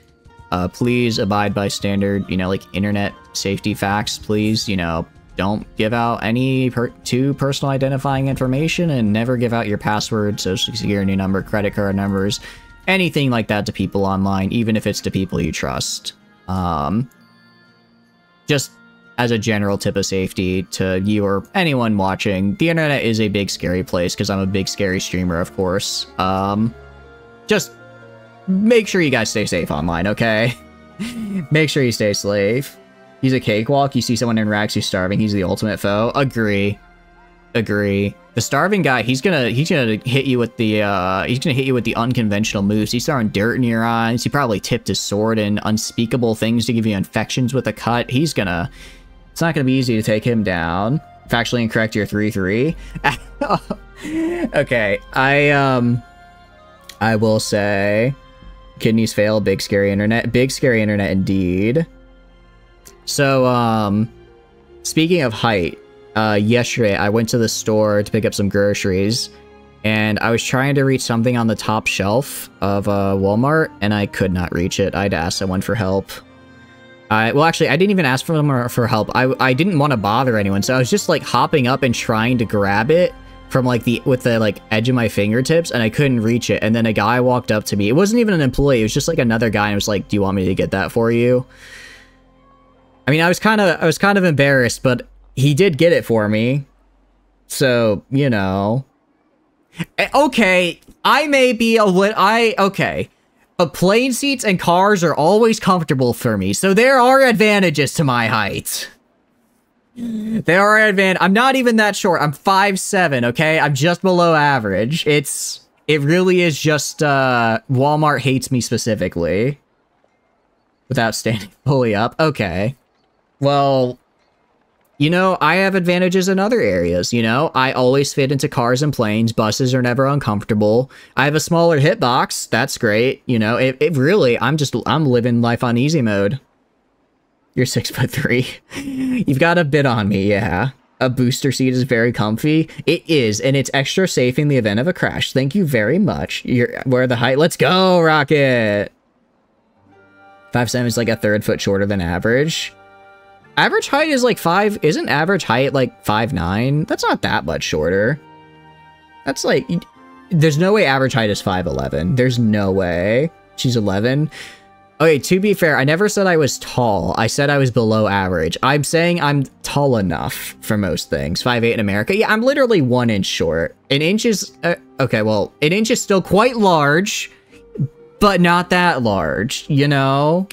please abide by standard, you know, like internet safety facts, please, you know, don't give out any too personal identifying information, and never give out your password, social security number, credit card numbers, anything like that to people online, even if it's to people you trust. Just as a general tip of safety to you or anyone watching, the internet is a big scary place, because I'm a big scary streamer, of course. Just make sure you guys stay safe online, okay? Make sure you stay safe. He's a cakewalk. You see someone in rags who's starving, he's the ultimate foe. Agree. Agree. The starving guy, he's gonna hit you with the unconventional moves. He's throwing dirt in your eyes. He probably tipped his sword in unspeakable things to give you infections with a cut. It's not gonna be easy to take him down. Factually incorrect, you're 3-3. Okay, I will say, kidneys fail, big scary internet. Big scary internet indeed. So, speaking of height, yesterday I went to the store to pick up some groceries, and I was trying to reach something on the top shelf of Walmart, and I could not reach it. I had to ask someone for help. Well, actually, I didn't even ask for them for help. I didn't want to bother anyone, so I was just like hopping up and trying to grab it from like with the like edge of my fingertips, and I couldn't reach it. And then a guy walked up to me. It wasn't even an employee. It was just like another guy, and was like, "Do you want me to get that for you?" I mean, I was kind of embarrassed, but he did get it for me. So, you know. Okay, I may be okay. But plane seats and cars are always comfortable for me, so there are advantages to my height. There are advantages. I'm not even that short. I'm 5'7", okay? I'm just below average. It really is just, Walmart hates me specifically. Without standing fully up. Okay. Well, you know, I have advantages in other areas, you know? I always fit into cars and planes. Buses are never uncomfortable. I have a smaller hitbox. That's great. You know, it really, I'm living life on easy mode. You're 6'3". You've got a bit on me, yeah. A booster seat is very comfy. It is, and it's extra safe in the event of a crash. Thank you very much. Where the height? Let's go, Rocket! 5'7" is like a third foot shorter than average. Average height is like 5... Isn't average height like 5'9"? That's not that much shorter. That's like... There's no way average height is 5'11". There's no way. She's 11. Okay, to be fair, I never said I was tall. I said I was below average. I'm saying I'm tall enough for most things. 5'8" in America. Yeah, I'm literally 1 inch short. An inch is... okay, well, an inch is still quite large, but not that large, you know?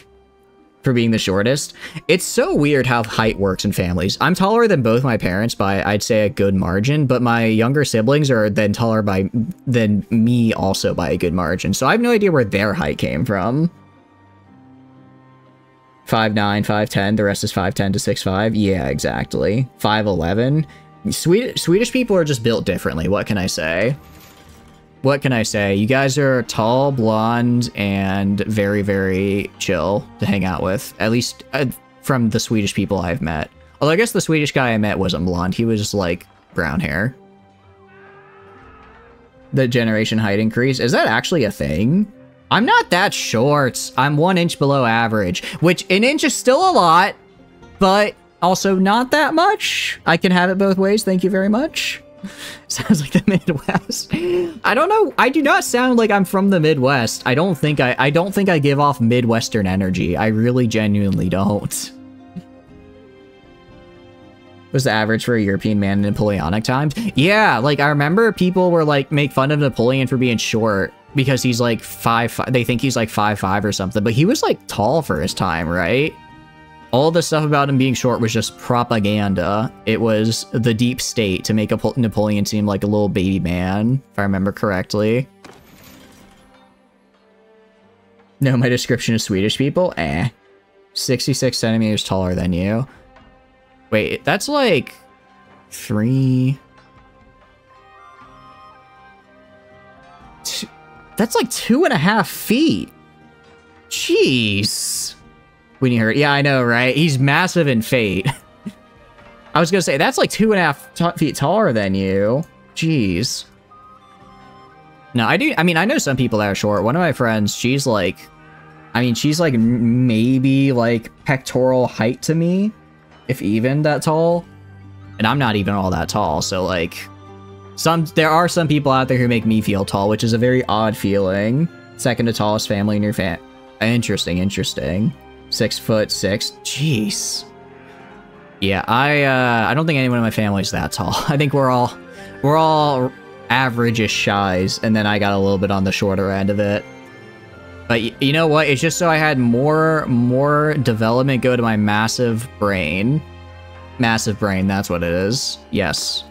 For being the shortest. It's so weird how height works in families. I'm taller than both my parents by, I'd say, a good margin, but my younger siblings are then taller than me also by a good margin. So I have no idea where their height came from. 5'9", 5'10", the rest is 5'10" to 6'5". Yeah, exactly. 5'11". Swedish people are just built differently. What can I say? What can I say? You guys are tall, blonde, and very, very chill to hang out with. At least from the Swedish people I've met. Although I guess the Swedish guy I met wasn't blonde. He was just like brown hair. The generation height increase. Is that actually a thing? I'm not that short. I'm 1 inch below average, which an inch is still a lot. but also not that much. I can have it both ways. Thank you very much. Sounds like the Midwest. I don't know. I do not sound like I'm from the Midwest. I don't think I give off Midwestern energy. I really genuinely don't. Was the average for a European man in Napoleonic times? Yeah, like I remember people were like make fun of Napoleon for being short because he's like 5'5". They think he's like 5'5" or something, but he was like tall for his time, right? All the stuff about him being short was just propaganda. It was the deep state to make Napoleon seem like a little baby man, if I remember correctly. No, my description of Swedish people? 66 centimeters taller than you. Wait, that's like 3... That's like 2.5 feet. Jeez. When you heard, yeah, I know, right? He's massive in Fate. I was gonna say, that's like 2.5 feet taller than you. Jeez. No, I mean, I know some people that are short. One of my friends, she's like, I mean, she's like maybe like pectoral height to me, if even that tall. And I'm not even all that tall, so like, there are some people out there who make me feel tall, which is a very odd feeling. Second to tallest family in your Interesting, interesting. 6'6". Jeez. Yeah, I don't think anyone in my family is that tall. I think we're all average-ish shies, and then I got a little bit on the shorter end of it. But you know what? It's just so I had more development go to my massive brain. Massive brain, that's what it is. Yes.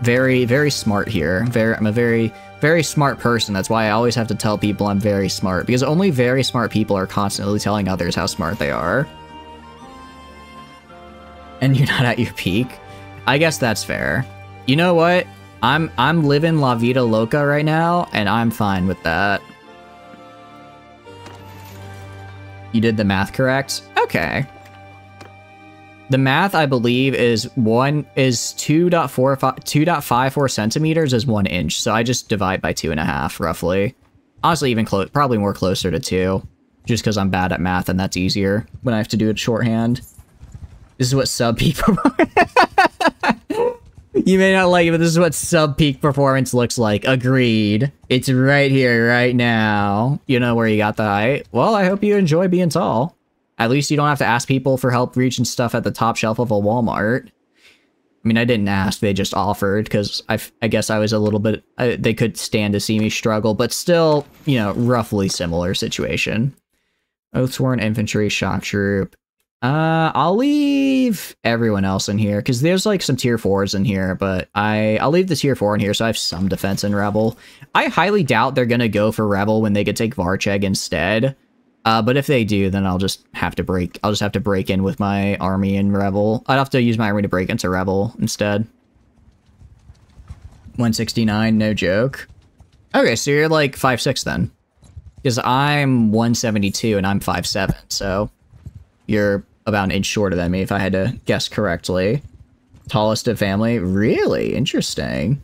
Very, very smart here. I'm a very, very smart person. That's why I always have to tell people I'm very smart, because only very smart people are constantly telling others how smart they are. And you're not at your peak. I guess that's fair. You know what? I'm living La Vida Loca right now, and I'm fine with that. You did the math correct? Okay. The math, I believe, is 2.54 centimeters is 1 inch, so I just divide by 2.5, roughly. Honestly, even probably more closer to 2, just because I'm bad at math, and that's easier when I have to do it shorthand. This is what sub-peak performance... You may not like it, but this is what sub-peak performance looks like. Agreed. It's right here, right now. You know where you got the height? Well, I hope you enjoy being tall. At least you don't have to ask people for help reaching stuff at the top shelf of a Walmart. I mean, I didn't ask, they just offered, because I guess I was a little bit... they could stand to see me struggle, but still, you know, roughly similar situation. Oathsworn Infantry, Shock Troop. I'll leave everyone else in here, because there's like some tier 4s in here, but I'll leave the tier 4 in here, so I have some defense in Rebel. I highly doubt they're gonna go for Rebel when they could take Varcheg instead. But if they do, then I'll just have to break in with my army in Rebel. I'd have to use my army to break into Rebel instead. 169, no joke. Okay, so you're like 5'6" then. Because I'm 172 and I'm 5'7", so you're about an inch shorter than me if I had to guess correctly. Tallest of family? Really? Interesting.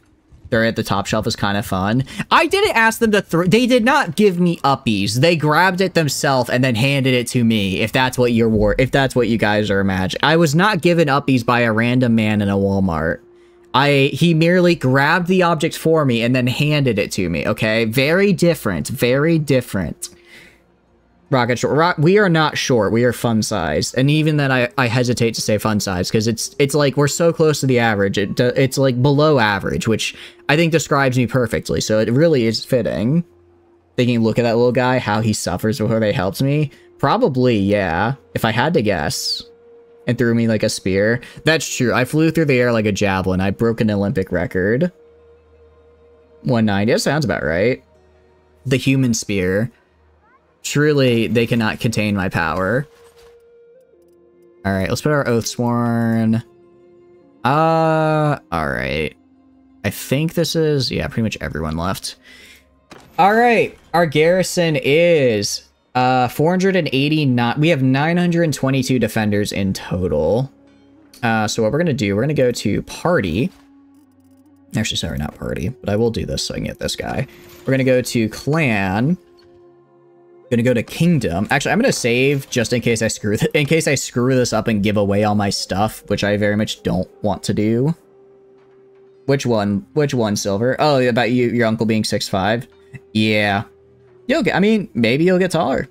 They're at the top shelf is kind of fun. I didn't ask them to they did not give me uppies. They grabbed it themselves and then handed it to me, if that's what if that's what you guys are imagining. I was not given uppies by a random man in a Walmart. He merely grabbed the object for me and then handed it to me, okay? Very different, very different. Rocket short. We are not short. We are fun sized, and even then, I hesitate to say fun size because it's like we're so close to the average. It's like below average, which I think describes me perfectly. So it really is fitting. Thinking, look at that little guy, how he suffers before they helped me. Probably, yeah. If I had to guess, and threw me like a spear. That's true. I flew through the air like a javelin. I broke an Olympic record. 190. That sounds about right. The human spear. Truly, they cannot contain my power. Alright, let's put our Oathsworn. Alright. I think this is... yeah, pretty much everyone left. Alright, our garrison is... 489... we have 922 defenders in total. So what we're gonna do, we're gonna go to party. Actually, sorry, not party, but I will do this so I can get this guy. We're gonna go to clan... Gonna go to Kingdom. Actually, I'm gonna save just in case I screw this up and give away all my stuff, which I very much don't want to do. Which one? Which one, Silver? Oh, about you, your uncle being 6'5". Yeah. You'll get, I mean, maybe you'll get taller.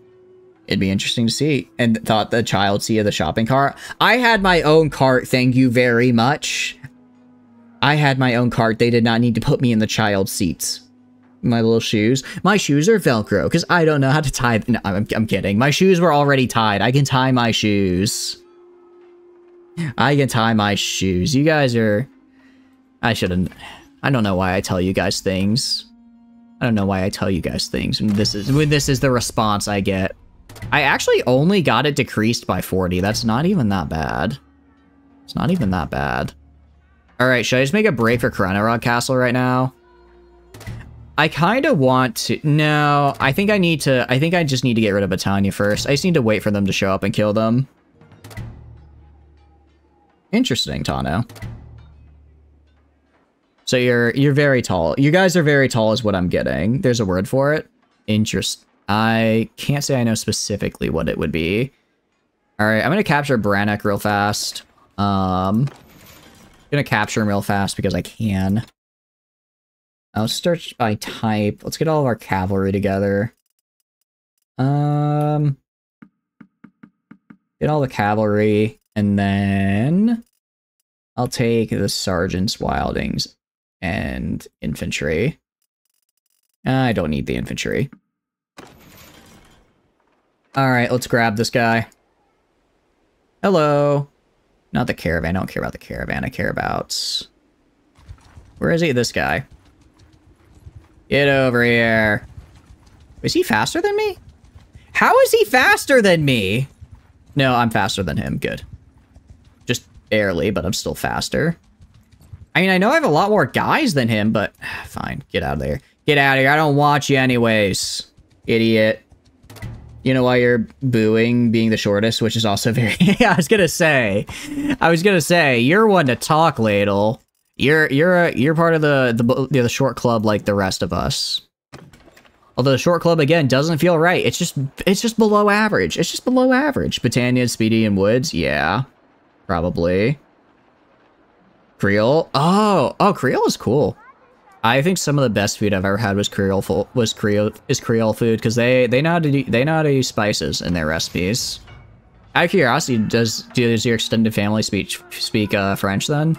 It'd be interesting to see. And thought the child seat of the shopping cart. I had my own cart, thank you very much. I had my own cart. They did not need to put me in the child seats. My little shoes. My shoes are Velcro, because I don't know how to tie them. No, I'm kidding. My shoes were already tied. I can tie my shoes. I can tie my shoes. You guys are... I shouldn't... I don't know why I tell you guys things. I don't know why I tell you guys things when this is the response I get. I actually only got it decreased by 40. That's not even that bad. It's not even that bad. Alright, should I just make a break for Chronorod Castle right now? I kind of want to... No, I think I just need to get rid of Battania first. I just need to wait for them to show up and kill them. Interesting, Tano. So you're very tall. You guys are very tall is what I'm getting. There's a word for it. I can't say I know specifically what it would be. Alright, I'm gonna capture Brannock real fast. Gonna capture him real fast because I can. I'll search by type. Let's get all of our cavalry together. Get all the cavalry, and then I'll take the sergeants, wildings, and infantry. I don't need the infantry. Alright, let's grab this guy. Hello. Not the caravan. I don't care about the caravan. I care about... Where is he? This guy. Get over here. Is he faster than me? How is he faster than me? No, I'm faster than him. Good. Just barely, but I'm still faster. I mean, I know I have a lot more guys than him, but... Fine, get out of there. Get out of here. I don't watch you anyways. Idiot. You know why you're booing being the shortest, which is also very... I was gonna say, you're one to talk, Ladle. You're part of the short club like the rest of us. Although the short club again doesn't feel right. It's just below average. It's just below average. Battania, Speedy, and Woods. Yeah, probably. Creole. Oh, Creole is cool. I think some of the best food I've ever had was Creole food because they know how to use spices in their recipes. Out of curiosity, does your extended family speak French then?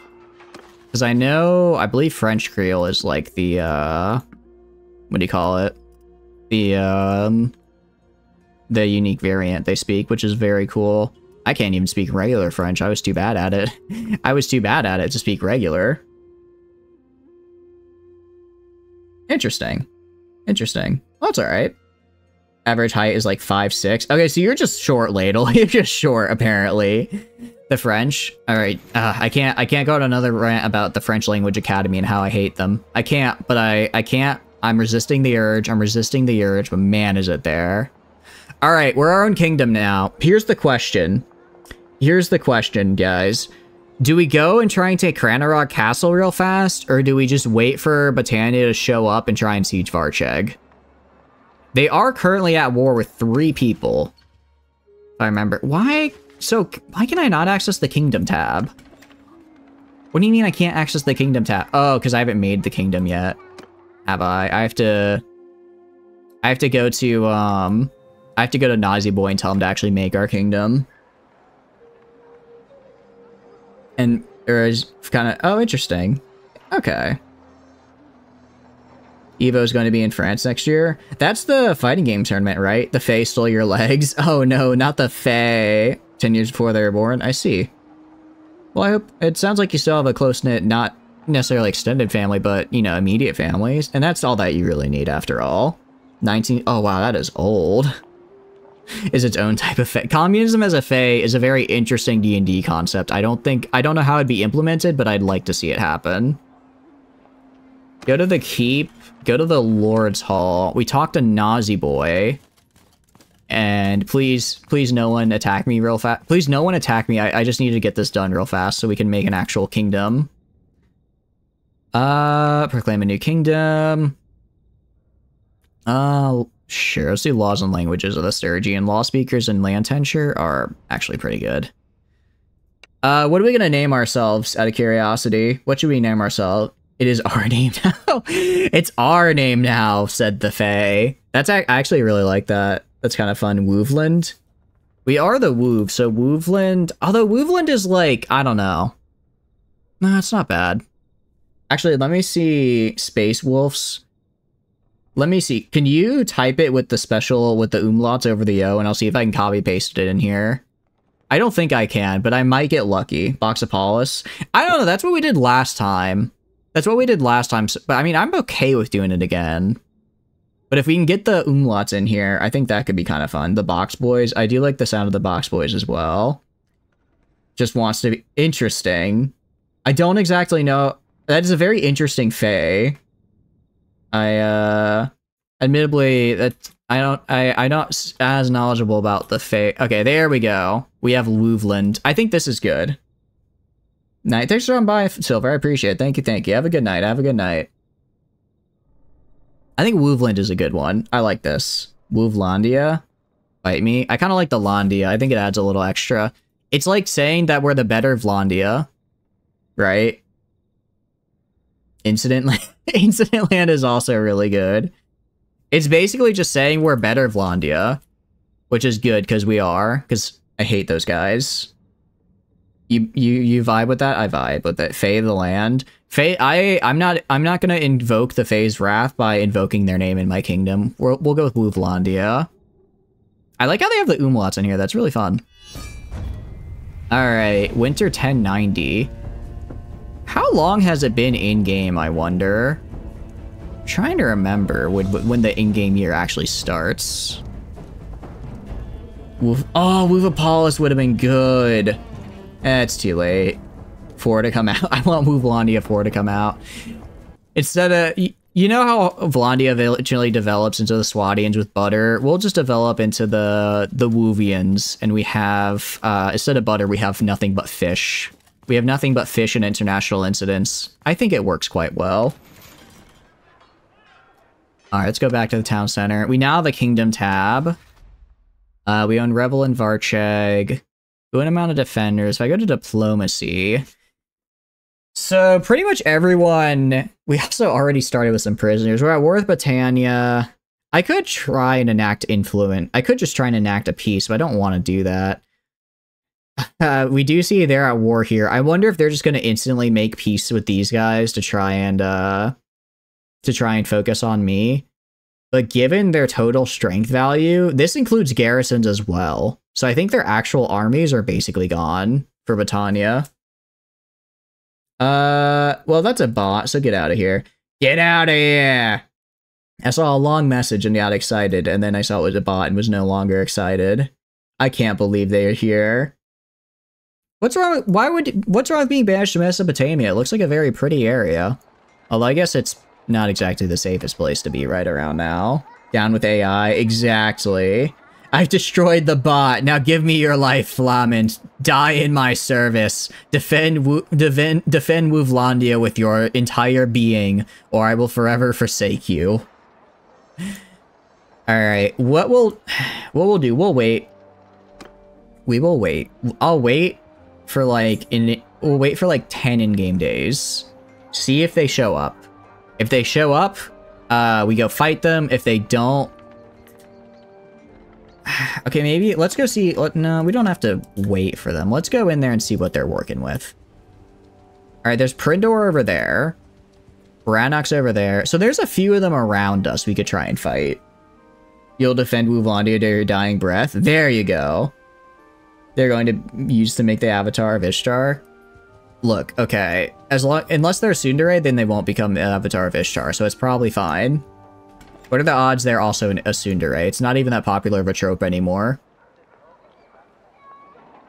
Because I believe French Creole is like the, what do you call it? The unique variant they speak, which is very cool. I can't even speak regular French. I was too bad at it. I was too bad at it to speak regular. Interesting. Interesting. Well, that's alright. Average height is like 5'6". Okay, so you're just short, Ladle. You're just short, apparently. The French. Alright, I can't go on another rant about the French Language Academy and how I hate them. I can't, but I can't. I'm resisting the urge. But man, is it there. Alright, we're our own kingdom now. Here's the question. Guys. Do we go and try and take Chronorod Castle real fast, or do we just wait for Battania to show up and try and siege Varcheg? They are currently at war with 3 people. If I remember. Why can I not access the kingdom tab? What do you mean I can't access the kingdom tab? Oh, because I haven't made the kingdom yet. Have I? I have to go to Nazi Boy and tell him to actually make our kingdom. And is kind of... Oh, interesting. Okay. Evo's going to be in France next year. That's the fighting game tournament, right? The Fae stole your legs. Oh, no, not the Fae. 10 years before they were born. I see. Well, I hope... It sounds like you still have a close-knit, not necessarily extended family, but, you know, immediate families. And that's all that you really need, after all. 19... Oh, wow, that is old. Is its own type of Fae. Communism as a Fae is a very interesting D&D concept. I don't know how it'd be implemented, but I'd like to see it happen. Go to the keep. Go to the Lord's Hall. We talked to Nazi Boy. And please no one attack me real fast. Please no one attack me. I just need to get this done real fast so we can make an actual kingdom. Proclaim a new kingdom. Sure, let's do laws and languages of the Sturgian. Law speakers and land tenure are actually pretty good. What are we gonna name ourselves, out of curiosity? What should we name ourselves? It is our name now. It's our name now, said the Fae. I actually really like that. That's kind of fun. Woovland. We are the Woov, so Woovland. Although Woovland is like, I don't know. No, it's not bad. Actually, let me see Space Wolves. Let me see. Can you type it with the special, with the umlauts over the O, and I'll see if I can copy paste it in here. I don't think I can, but I might get lucky. Boxopolis. I don't know. That's what we did last time. That's what we did last time. But I mean, I'm okay with doing it again. But if we can get the umlauts in here, I think that could be kind of fun. The Box Boys. I do like the sound of the Box Boys as well. Just wants to be interesting. I don't exactly know. That is a very interesting Fae. Admittedly, that I'm not as knowledgeable about the Fae. Okay, there we go. We have Woovland. I think this is good. Night. Thanks for dropping by, Silver. I appreciate it. Thank you, thank you. Have a good night. Have a good night. I think Woovland is a good one. I like this. Woovlandia. Bite me. I kind of like the Landia. I think it adds a little extra. It's like saying that we're the better Vlandia. Right? Incident Land is also really good. It's basically just saying we're better Vlandia. Which is good, because we are. Because I hate those guys. You vibe with that? I vibe with it. Fae of the Land. Fae, I'm not gonna invoke the Fae's wrath by invoking their name in my kingdom. We'll go with Woovlandia. I like how they have the umlauts in here. That's really fun. Alright, winter 1090. How long has it been in-game, I wonder? I'm trying to remember when the in-game year actually starts. Oh, Woovopolis would have been good. It's too late. 4 to come out. I want Woovlandia 4 to come out. Instead of... You know how Vlandia eventually develops into the Swadians with butter? We'll just develop into the Woovians, and we have... instead of butter, we have nothing but fish. We have nothing but fish and international incidents. I think it works quite well. Alright, let's go back to the town center. We now have a kingdom tab. We own Revel and Varcheg. Good amount of defenders. If I go to diplomacy... So, pretty much everyone... We also already started with some prisoners. We're at war with Britannia. I could try and enact influence. I could just try and enact a peace, but I don't want to do that. We do see they're at war here. I wonder if they're just going to instantly make peace with these guys to try and focus on me. But given their total strength value, this includes garrisons as well. So I think their actual armies are basically gone for Britannia. Well, that's a bot, so get out of here. Get out of here! I saw a long message and got excited, and then I saw it was a bot and was no longer excited. I can't believe they are here. What's wrong with, what's wrong with being banished to Mesopotamia? It looks like a very pretty area. Although I guess it's not exactly the safest place to be right around now. Down with AI, exactly. I've destroyed the bot. Now give me your life, Flamen. Die in my service. Defend Woovlandia with your entire being, or I will forever forsake you. Alright, what we'll do, we'll wait. We will wait. I'll wait for like, we'll wait for like 10 in-game days. See if they show up. If they show up, we go fight them. If they don't, okay, maybe let's go see. No, we don't have to wait for them. Let's go in there and see what they're working with. All right, there's Prindor over there. Brannock's over there. So there's a few of them around us we could try and fight. You'll defend Woovlandia to your dying breath. There you go. They're going to use to make the avatar of Ishtar. Look, okay. Unless they're Tsundere, then they won't become the avatar of Ishtar, so it's probably fine. What are the odds they're also a Tsundere? It's not even that popular of a trope anymore.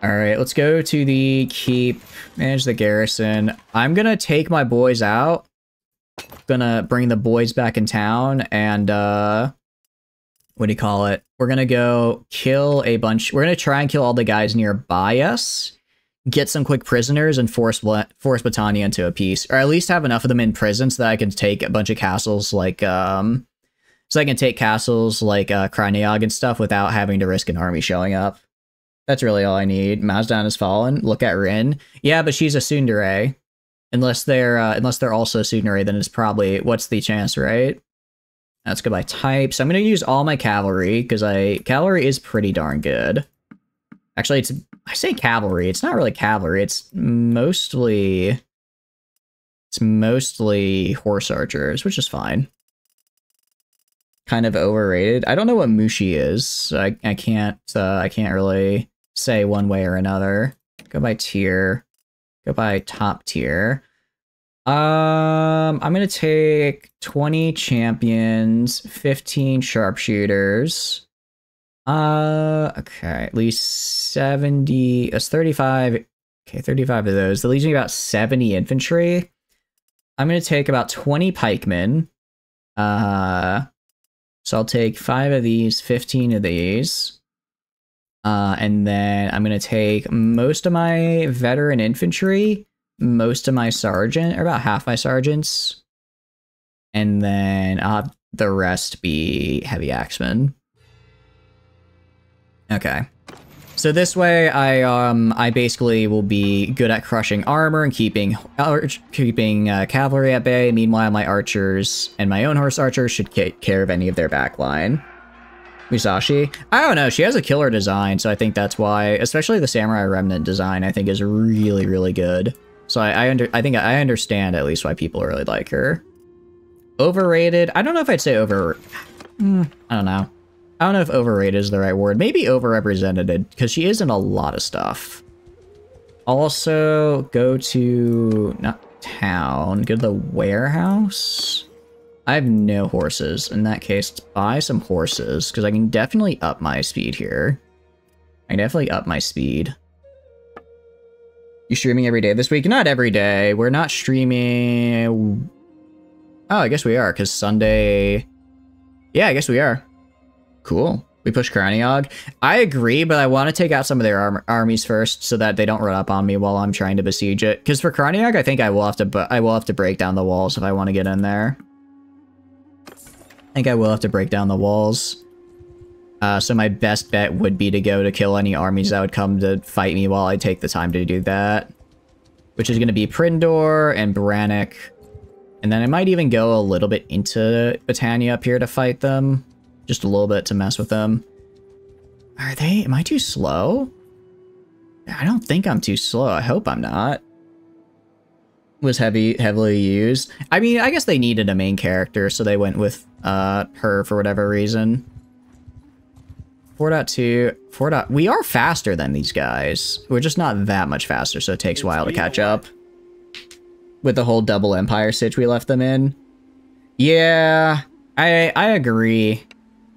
Alright, let's go to the keep. Manage the garrison. I'm gonna take my boys out. Gonna bring the boys back in town, and, what do you call it? We're gonna go kill a bunch. We're gonna try and kill all the guys nearby us. Get some quick prisoners and force Britannia into a peace. Or at least have enough of them in prison so that I can take a bunch of castles like, So I can take castles like Kryniog and stuff without having to risk an army showing up. That's really all I need. Mazdan has fallen. Look at Rin. Yeah, but she's a tsundere. Unless they're also tsundere, then it's probably, what's the chance, right? Let's go by type. So I'm going to use all my cavalry, because cavalry is pretty darn good. Actually, I say cavalry. It's not really cavalry. It's mostly horse archers, which is fine. Kind of overrated. I don't know what Mushi is. So I can't really say one way or another. Go by tier. Go by top tier. I'm gonna take 20 champions, 15 sharpshooters. Okay, at least 70. That's 35. Okay, 35 of those. That leaves me about 70 infantry. I'm gonna take about 20 pikemen. So I'll take 5 of these, 15 of these. And then I'm going to take most of my veteran infantry, most of my sergeant, or about half my sergeants. And then I'll have the rest be heavy axemen. Okay. So this way, I basically will be good at crushing armor and keeping cavalry at bay. Meanwhile, my archers and my own horse archers should take care of any of their backline. Musashi? I don't know. She has a killer design, so I think that's why. Especially the Samurai Remnant design, I think is really, really good. So I think I understand at least why people really like her. Overrated? I don't know if I'd say over. I don't know. I don't know if overrated is the right word. Maybe overrepresented, because she is in a lot of stuff. Also, go to, not town, go to the warehouse. I have no horses. In that case, let's buy some horses, because I can definitely up my speed here. I can definitely up my speed. You streaming every day this week? Not every day. We're not streaming. Oh, I guess we are, because Sunday. Yeah, I guess we are. Cool. We push Kryniog. I agree, but I want to take out some of their armies first so that they don't run up on me while I'm trying to besiege it. Because for Kryniog, I think I will have to break down the walls if I want to get in there. I think I will have to break down the walls. So my best bet would be to go to kill any armies that would come to fight me while I take the time to do that. Which is going to be Prindor and Brannick. And then I might even go a little bit into Britannia up here to fight them. Just a little bit to mess with them. Am I too slow? I don't think I'm too slow. I hope I'm not. Was heavily used. I mean, I guess they needed a main character, so they went with her for whatever reason. 4.2, 4. We are faster than these guys. We're just not that much faster, so it takes a while to catch up. With the whole double empire sitch we left them in. Yeah, I agree.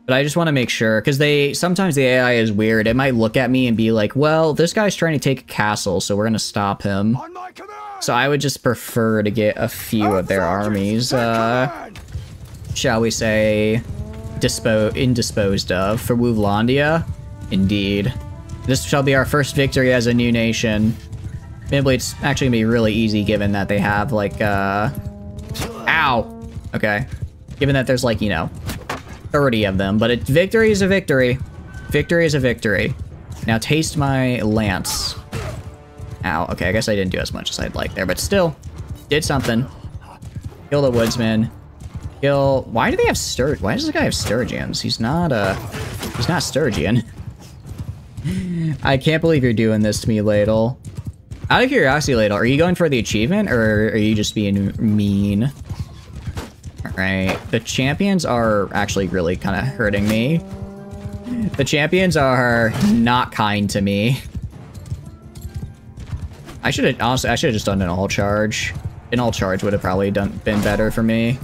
But I just want to make sure, because sometimes the AI is weird. It might look at me and be like, well, this guy's trying to take a castle, so we're going to stop him. So I would just prefer to get a few of their armies, shall we say, indisposed of. For Wulandia, indeed. This shall be our first victory as a new nation. Maybe it's actually going to be really easy, given that they have, like, ow! Okay. Given that there's, like, you know, 30 of them, but victory is a victory. Victory is a victory. Now taste my lance. Ow, okay, I guess I didn't do as much as I'd like there, but still, did something. Kill the woodsman. Why do they have why does this guy have sturgeons? He's not sturgeon. I can't believe you're doing this to me, Ladle. Out of curiosity, Ladle, are you going for the achievement, or are you just being mean? Alright, the champions are actually really kind of hurting me. The champions are not kind to me. I should have just done an all charge. An all charge would have probably been better for me.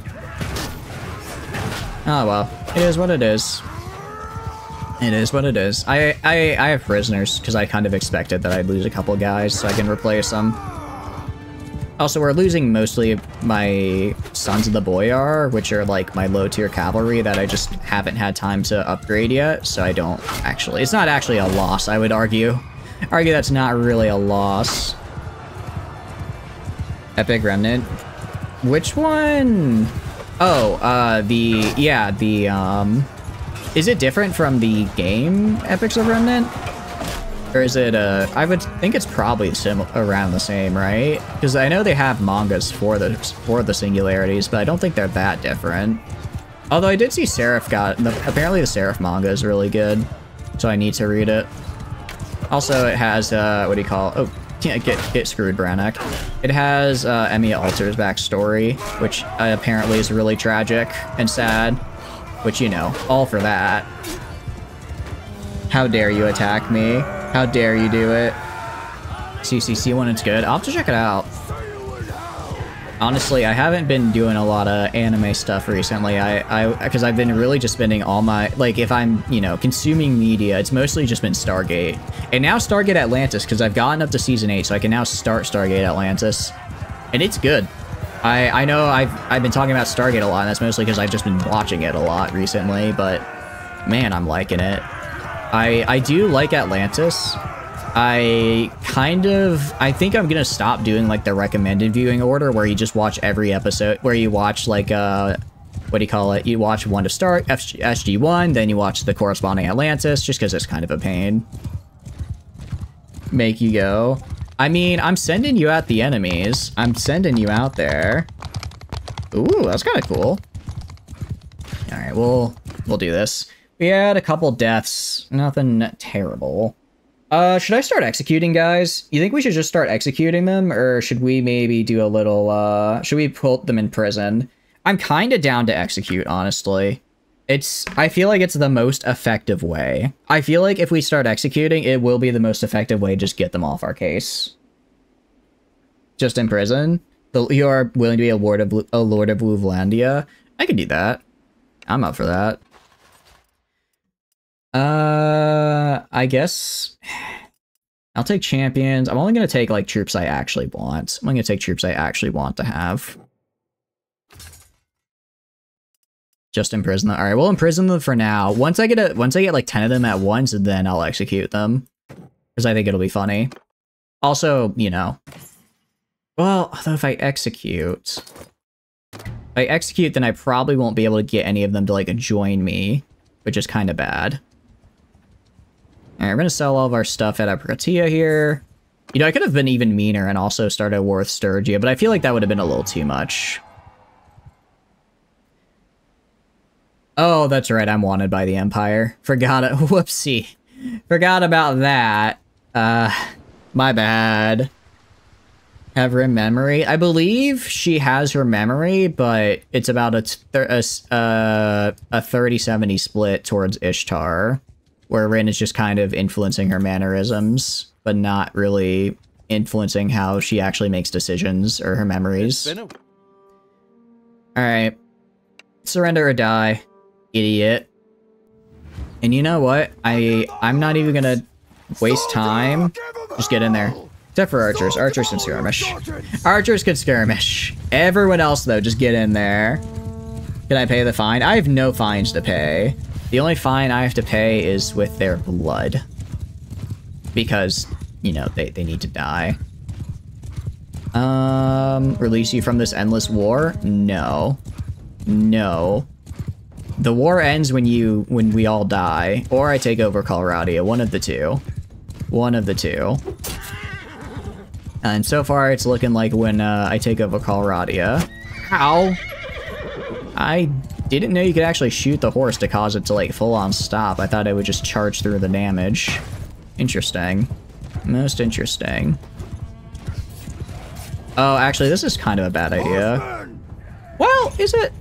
Oh well, it is what it is. It is what it is. I have prisoners because I kind of expected that I'd lose a couple guys so I can replace them. Also, we're losing mostly my Sons of the Boyar, which are like my low-tier cavalry that I just haven't had time to upgrade yet, so I don't actually... It's not actually a loss, I would argue. That's not really a loss. Epic Remnant. Which one? Is it different from the game Epics of Remnant? Or is it, I would think it's probably around the same, right? Because I know they have mangas for the singularities, but I don't think they're that different. Although I did see Seraph apparently the Seraph manga is really good, so I need to read it. Also, it has, what do you call it? Oh, get screwed, Brannock. It has, Emiya Alter's backstory, which apparently is really tragic and sad, which, you know, all for that. How dare you attack me? How dare you do it? CCC when it's good. I'll have to check it out. Honestly, I haven't been doing a lot of anime stuff recently. Because I've been really just spending all my, like, if I'm, you know, consuming media, it's mostly just been Stargate. And now Stargate Atlantis, because I've gotten up to Season 8, so I can now start Stargate Atlantis. And it's good. I know I've been talking about Stargate a lot, and that's mostly because I've just been watching it a lot recently, but man, I'm liking it. I do like Atlantis. I think I'm gonna stop doing like the recommended viewing order where you just watch every episode, where you watch like, what do you call it? You watch one to start, SG1, then you watch the corresponding Atlantis, just because it's kind of a pain. Make you go. I mean, I'm sending you out the enemies. I'm sending you out there. Ooh, that's kind of cool. All right, we'll do this. We had a couple deaths, nothing terrible. Should I start executing guys? You think we should just start executing them, or should we maybe do a little, should we put them in prison? I'm kind of down to execute, honestly. I feel like it's the most effective way. I feel like if we start executing, it will be the most effective way to just get them off our case. Just in prison? You are willing to be a Lord of Louvlandia? I could do that. I'm up for that. I guess I'll take champions. I'm only going to take like troops I actually want. I'm only going to take troops I actually want to have. Just imprison them. All right, we'll imprison them for now. Once I get like 10 of them at once, then I'll execute them, because I think it'll be funny. Also, you know, well, although if I execute, then I probably won't be able to get any of them to like join me, which is kind of bad. All right, we're gonna sell all of our stuff at Apricotia here. You know, I could have been even meaner and also started a war with Sturgia, but I feel like that would have been a little too much. Oh, that's right, I'm wanted by the Empire. Forgot it. Whoopsie. Forgot about that. My bad. Have her in memory. I believe she has her memory, but it's about a 30-70 split towards Ishtar, where Rin is just kind of influencing her mannerisms, but not really influencing how she actually makes decisions or her memories. Alright. Surrender or die, idiot. And you know what? I'm not even gonna waste time. Just get in there. Except for archers. Archers can skirmish. Archers can skirmish. Everyone else, though, just get in there. Can I pay the fine? I have no fines to pay. The only fine I have to pay is with their blood. Because, you know, they need to die. Release you from this endless war? No. No. The war ends when we all die. Or I take over Colradia. One of the two. One of the two. And so far, it's looking like when I take over Colradia. Ow! I didn't know you could actually shoot the horse to cause it to, like, full-on stop. I thought it would just charge through the damage. Interesting. Most interesting. Oh, actually, this is kind of a bad idea. Well, is it?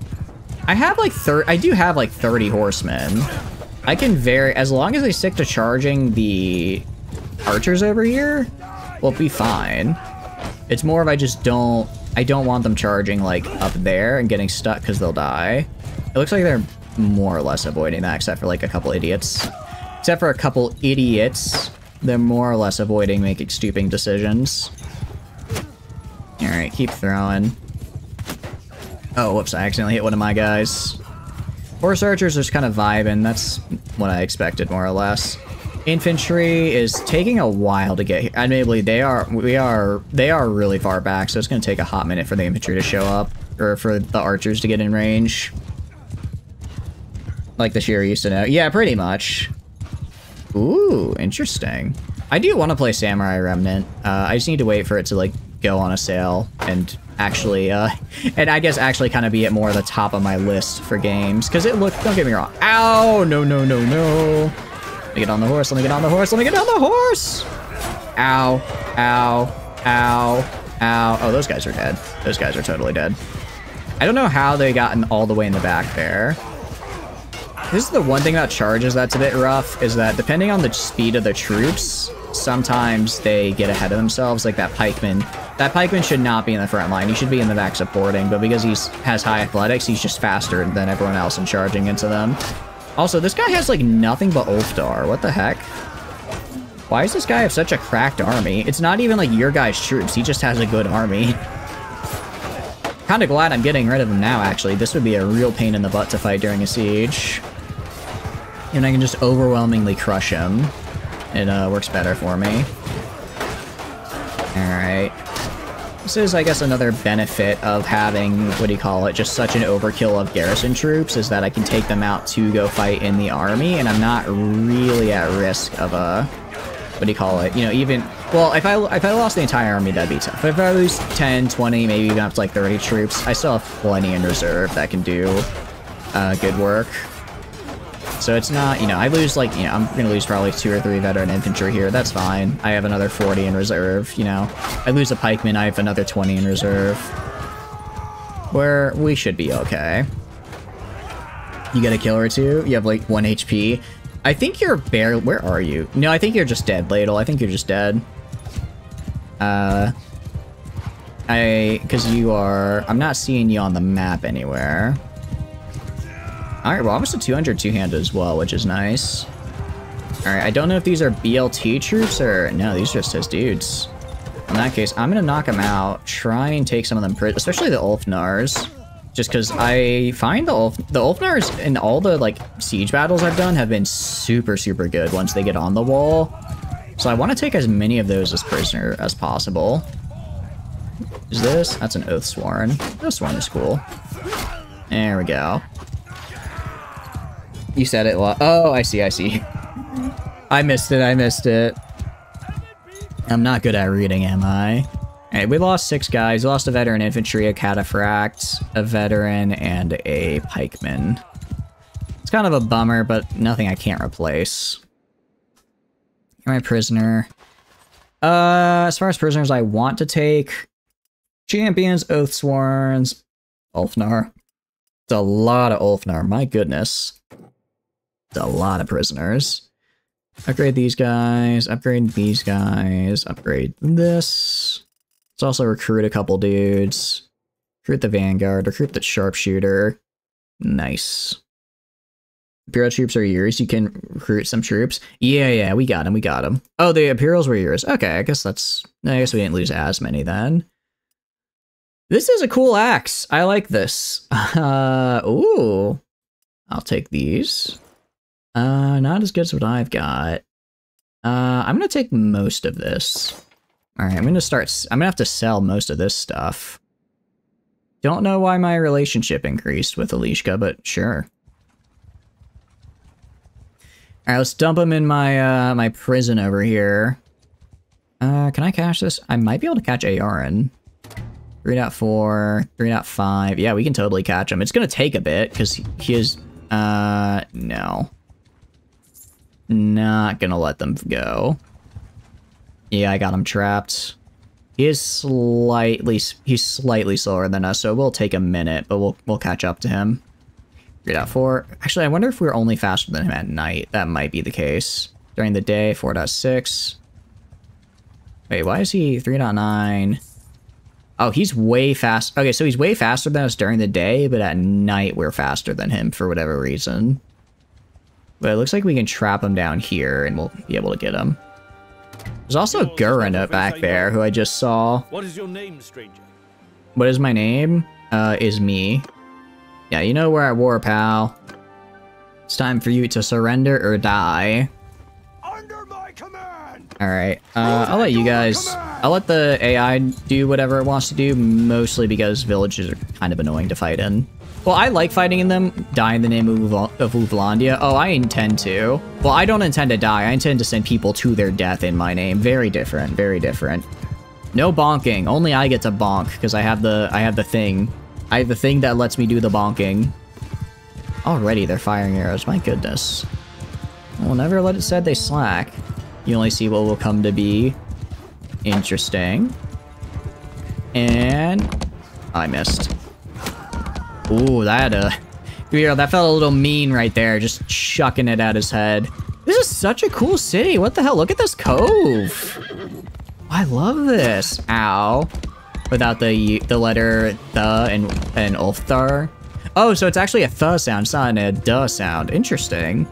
I have, like, I do have, like, 30 horsemen. I can as long as they stick to charging the archers over here, we'll be fine. It's more of I don't want them charging, like, up there and getting stuck because they'll die. It looks like they're more or less avoiding that, except for, like, a couple idiots. Except for a couple idiots, they're more or less avoiding making stupid decisions. Alright, keep throwing. Oh, whoops, I accidentally hit one of my guys. Horse archers are just kind of vibing. That's what I expected, more or less. Infantry is taking a while to get here. Admittedly, they are really far back, so it's going to take a hot minute for the infantry to show up. or for the archers to get in range. Like the Shira used to know. Yeah, pretty much. Ooh, interesting. I do want to play Samurai Remnant. I just need to wait for it to like go on a sale and actually, and I guess actually kind of be at more of the top of my list for games. Because it looked, don't get me wrong. Ow, no, no, no, no. Let me get on the horse, let me get on the horse, let me get on the horse! Ow, ow, ow, ow. Oh, those guys are dead. Those guys are totally dead. I don't know how they got all the way in the back there. This is the one thing about charges that's a bit rough, is that depending on the speed of the troops, sometimes they get ahead of themselves, like that pikeman. That pikeman should not be in the front line, he should be in the back supporting, but because he has high athletics, he's just faster than everyone else in charging into them. Also, this guy has like nothing but Ulfdar, what the heck? Why does this guy have such a cracked army? It's not even like your guy's troops, he just has a good army. Kinda glad I'm getting rid of him now, actually. This would be a real pain in the butt to fight during a siege. And I can just overwhelmingly crush him. It works better for me. Alright. This is, I guess, another benefit of having, what do you call it, just such an overkill of garrison troops, is that I can take them out to go fight in the army, and I'm not really at risk of a, what do you call it, you know, even, well, if I lost the entire army, that'd be tough. If I lose 10, 20, maybe even up to like 30 troops, I still have plenty in reserve that can do good work. So it's not, you know, I lose like, you know, I'm gonna lose probably 2 or 3 veteran infantry here, that's fine. I have another 40 in reserve, you know. I lose a pikeman, I have another 20 in reserve. Where we should be okay. You get a kill or two, you have like 1 HP. I think you're barely, where are you? No, I think you're just dead, Ladle, I think you're just dead. Cause you are, I'm not seeing you on the map anywhere. Alright, well, almost a 200 two-handed as well, which is nice. Alright, I don't know if these are BLT troops or... No, these are just his dudes. In that case, I'm gonna knock them out, try and take some of them, especially the Ulfnars. Just because I find the Ulfnars in all the, like, siege battles I've done have been super, super good once they get on the wall. So I want to take as many of those as prisoner as possible. Is this? That's an Oathsworn. Oathsworn is cool. There we go. You said it. Oh, I see, I see. I missed it. I'm not good at reading, am I? Alright, we lost 6 guys. We lost a veteran infantry, a cataphract, a veteran, and a pikeman. It's kind of a bummer, but nothing I can't replace. You're my prisoner. As far as prisoners I want to take, champions, Oathsworns, Ulfnar. It's a lot of Ulfnar, my goodness. A lot of prisoners. Upgrade these guys, upgrade these guys, upgrade this. Let's also recruit a couple dudes. Recruit the Vanguard, recruit the Sharpshooter. Nice. Imperial troops are yours, you can recruit some troops. Yeah, we got him. Oh, the Imperials were yours. Okay, I guess we didn't lose as many then. This is a cool axe. I like this. Ooh. I'll take these. Not as good as what I've got. I'm gonna take most of this. Alright, I'm gonna have to sell most of this stuff. Don't know why my relationship increased with Alishka, but sure. Alright, let's dump him in my, my prison over here. Can I catch this? I might be able to catch Aorin. 3.4, 3.5. Yeah, we can totally catch him. It's gonna take a bit, because he is, no. Not gonna let them go. Yeah, I got him trapped. He's slightly slower than us, so it will take a minute, but we'll catch up to him. 3.4. Actually, I wonder if we're only faster than him at night. That might be the case. During the day, 4.6. Wait, why is he 3.9? Oh, he's way fast. Okay, so he's way faster than us during the day, but at night we're faster than him for whatever reason. But it looks like we can trap him down here and we'll be able to get him. There's also Gurren back there who I just saw.
What is your name, stranger?
What is my name? Is me. Yeah, you know we're at war, pal. It's time for you to surrender or die.
Under my
Alright, I'll let you guys... I'll let the AI do whatever it wants to do, mostly because villages are kind of annoying to fight in. Well, I like fighting in them, die in the name of Uvlandia. Oh, I intend to. Well, I don't intend to die. I intend to send people to their death in my name. Very different, very different. No bonking. Only I get to bonk, because I have the thing. I have the thing that lets me do the bonking. Already, they're firing arrows. My goodness. We'll never let it said they slack. You only see what will come to be. Interesting. And... I missed. Ooh, that that felt a little mean right there, just chucking it at his head. This is such a cool city. What the hell? Look at this cove. I love this. Ow. Without the letter the and Ulfthar. Oh, so it's actually a th sound, it's not a duh sound. Interesting.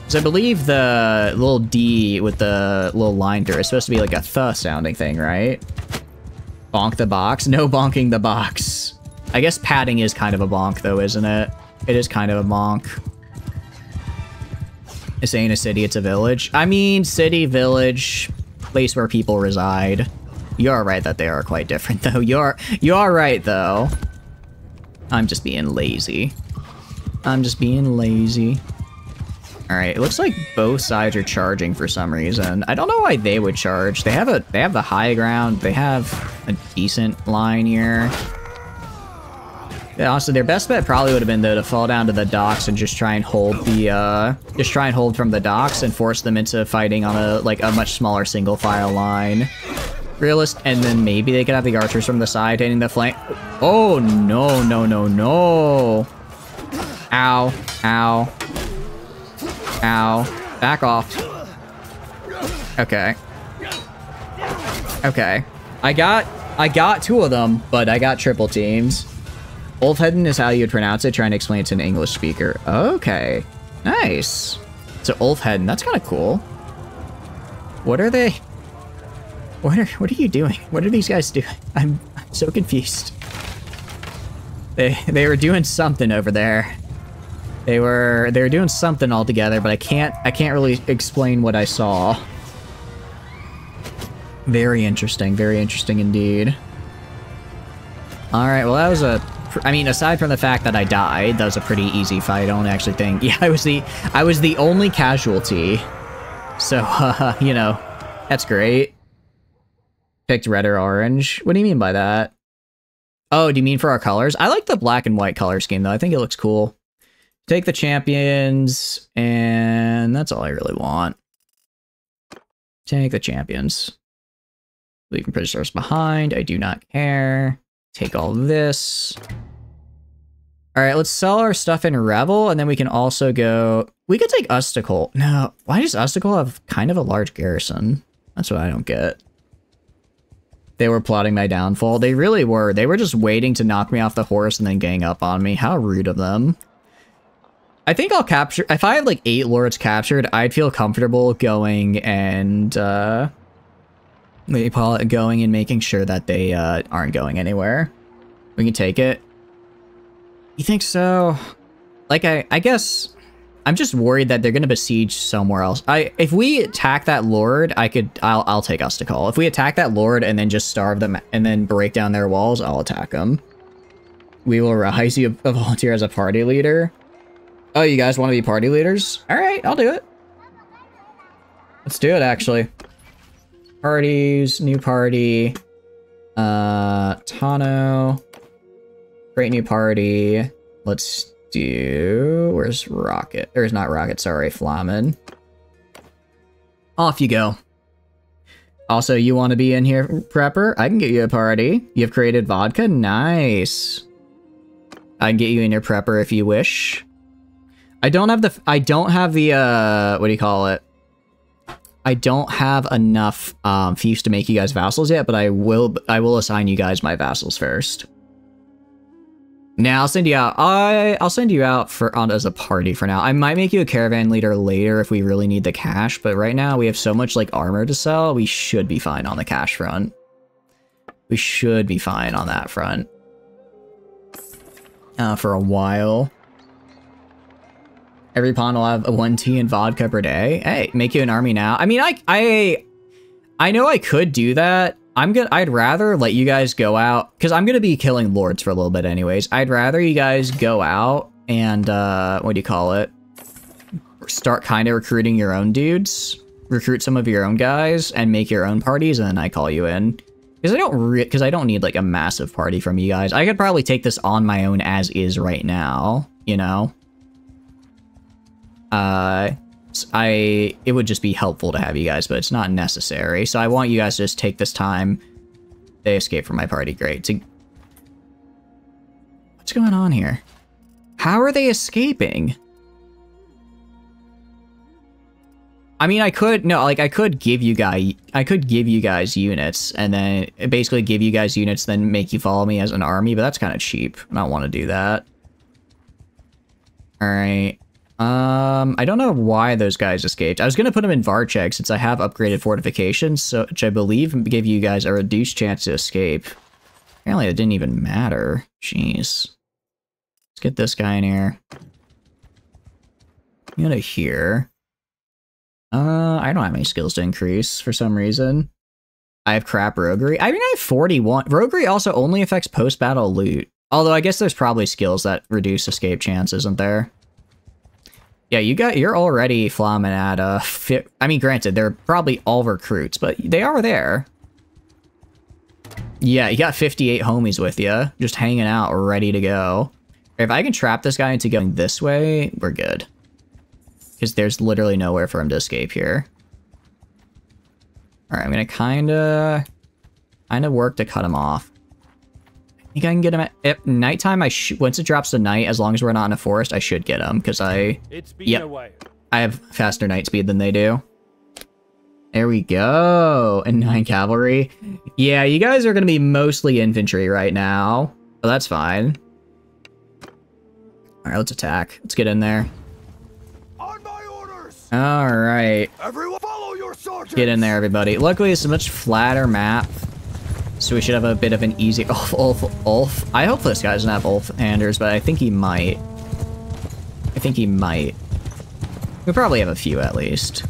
So I believe the little D with the little line through is supposed to be like a th sounding thing, right? Bonk the box? No bonking the box. I guess padding is kind of a bonk though, isn't it? It is kind of a bonk. This ain't a city, it's a village. I mean, city, village, place where people reside. You are right that they are quite different though. You are right though. I'm just being lazy. I'm just being lazy. Alright, it looks like both sides are charging for some reason. I don't know why they would charge. They have the high ground. They have a decent line here. Yeah, honestly, their best bet probably would have been though to fall down to the docks and just try and hold the from the docks and force them into fighting on a much smaller single file line. And then maybe they could have the archers from the side hitting the flank. Oh no, no, no, no. Ow, ow. Ow. Back off. Okay. Okay. I got two of them, but I got triple teams. Ulfheden is how you'd pronounce it, trying to explain it to an English speaker. Okay. Nice. So Ulfheden, that's kind of cool. What are they? What are you doing? What are these guys doing? I'm so confused. They were doing something over there. They were doing something all together, but I can't really explain what I saw. Very interesting indeed. All right, well that was I mean, aside from the fact that I died, that was a pretty easy fight. I don't actually think. Yeah, I was the only casualty. So, you know, that's great. Picked red or orange. What do you mean by that? Oh, do you mean for our colors? I like the black and white color scheme though. I think it looks cool. Take the champions, and that's all I really want. Take the champions. Leaving prisoners behind. I do not care. Take all this. Alright, let's sell our stuff in Revel, and then we can also go... We could take Ustakol. No, why does Ustakol have kind of a large garrison? That's what I don't get. They were plotting my downfall. They really were. They were just waiting to knock me off the horse and then gang up on me. How rude of them. I think I'll capture... If I have like 8 lords captured, I'd feel comfortable going and... what do you call it? Going and making sure that they aren't going anywhere. We can take it. You think so? Like, I guess... I'm just worried that they're gonna besiege somewhere else. If we attack that lord, I'll take Ustakol. If we attack that lord and then just starve them and then break down their walls, I'll attack them. We will rise you a volunteer as a party leader. Oh, you guys want to be party leaders? All right, I'll do it. Let's do it, actually. Parties, new party. Tano. Create new party. Let's do... Where's Rocket? There's not Rocket, sorry, Flamen. Off you go. Also, you want to be in here, Prepper? I can get you a party. You've created vodka? Nice. I can get you in your Prepper if you wish. I don't have the, what do you call it? I don't have enough fiefs to make you guys vassals yet, but I will assign you guys my vassals first. Now I'll send you out. I'll send you out as a party for now. I might make you a caravan leader later if we really need the cash, but right now we have so much like armor to sell. We should be fine on the cash front. We should be fine on that front. For a while. Every pawn will have a 1 tea and vodka per day. Hey, make you an army now. I mean, I know I could do that. I'd rather let you guys go out, because I'm gonna be killing lords for a little bit anyways. I'd rather you guys go out and, what do you call it? Start kind of recruiting your own dudes. Recruit some of your own guys and make your own parties, and then I call you in. Because I don't need, like, a massive party from you guys. I could probably take this on my own as is right now, you know? It would just be helpful to have you guys, but it's not necessary. So I want you guys to just take this time. They escape from my party. Great. What's going on here? How are they escaping? I mean, I could give you guys units, and then basically give you guys units, then make you follow me as an army, but that's kind of cheap. I don't want to do that. All right. I don't know why those guys escaped. I was going to put them in Varchek since I have upgraded fortifications, so, which I believe give you guys a reduced chance to escape. Apparently it didn't even matter. Jeez. Let's get this guy in here. Go to here. I don't have any skills to increase for some reason. I have crap roguery. I mean, I have 41. Roguery also only affects post-battle loot. Although I guess there's probably skills that reduce escape chance, isn't there? Yeah, you're already flamming at I mean, granted, they're probably all recruits, but they are there. Yeah, you got 58 homies with you, just hanging out, ready to go. If I can trap this guy into going this way, we're good. Because there's literally nowhere for him to escape here. Alright, I'm gonna kinda work to cut him off. I think I can get him at nighttime. Once it drops to night, as long as we're not in a forest, I should get him, because I have faster night speed than they do. There we go. And 9 cavalry. Yeah, you guys are gonna be mostly infantry right now. Oh, that's fine. Alright, let's attack. Let's get in there. Alright.
Everyone follow your sergeant.
Get in there, everybody. Luckily, it's a much flatter map, so we should have a bit of an easy... Ulf. I hope this guy doesn't have Ulf-handers, but I think he might. We probably have a few, at least.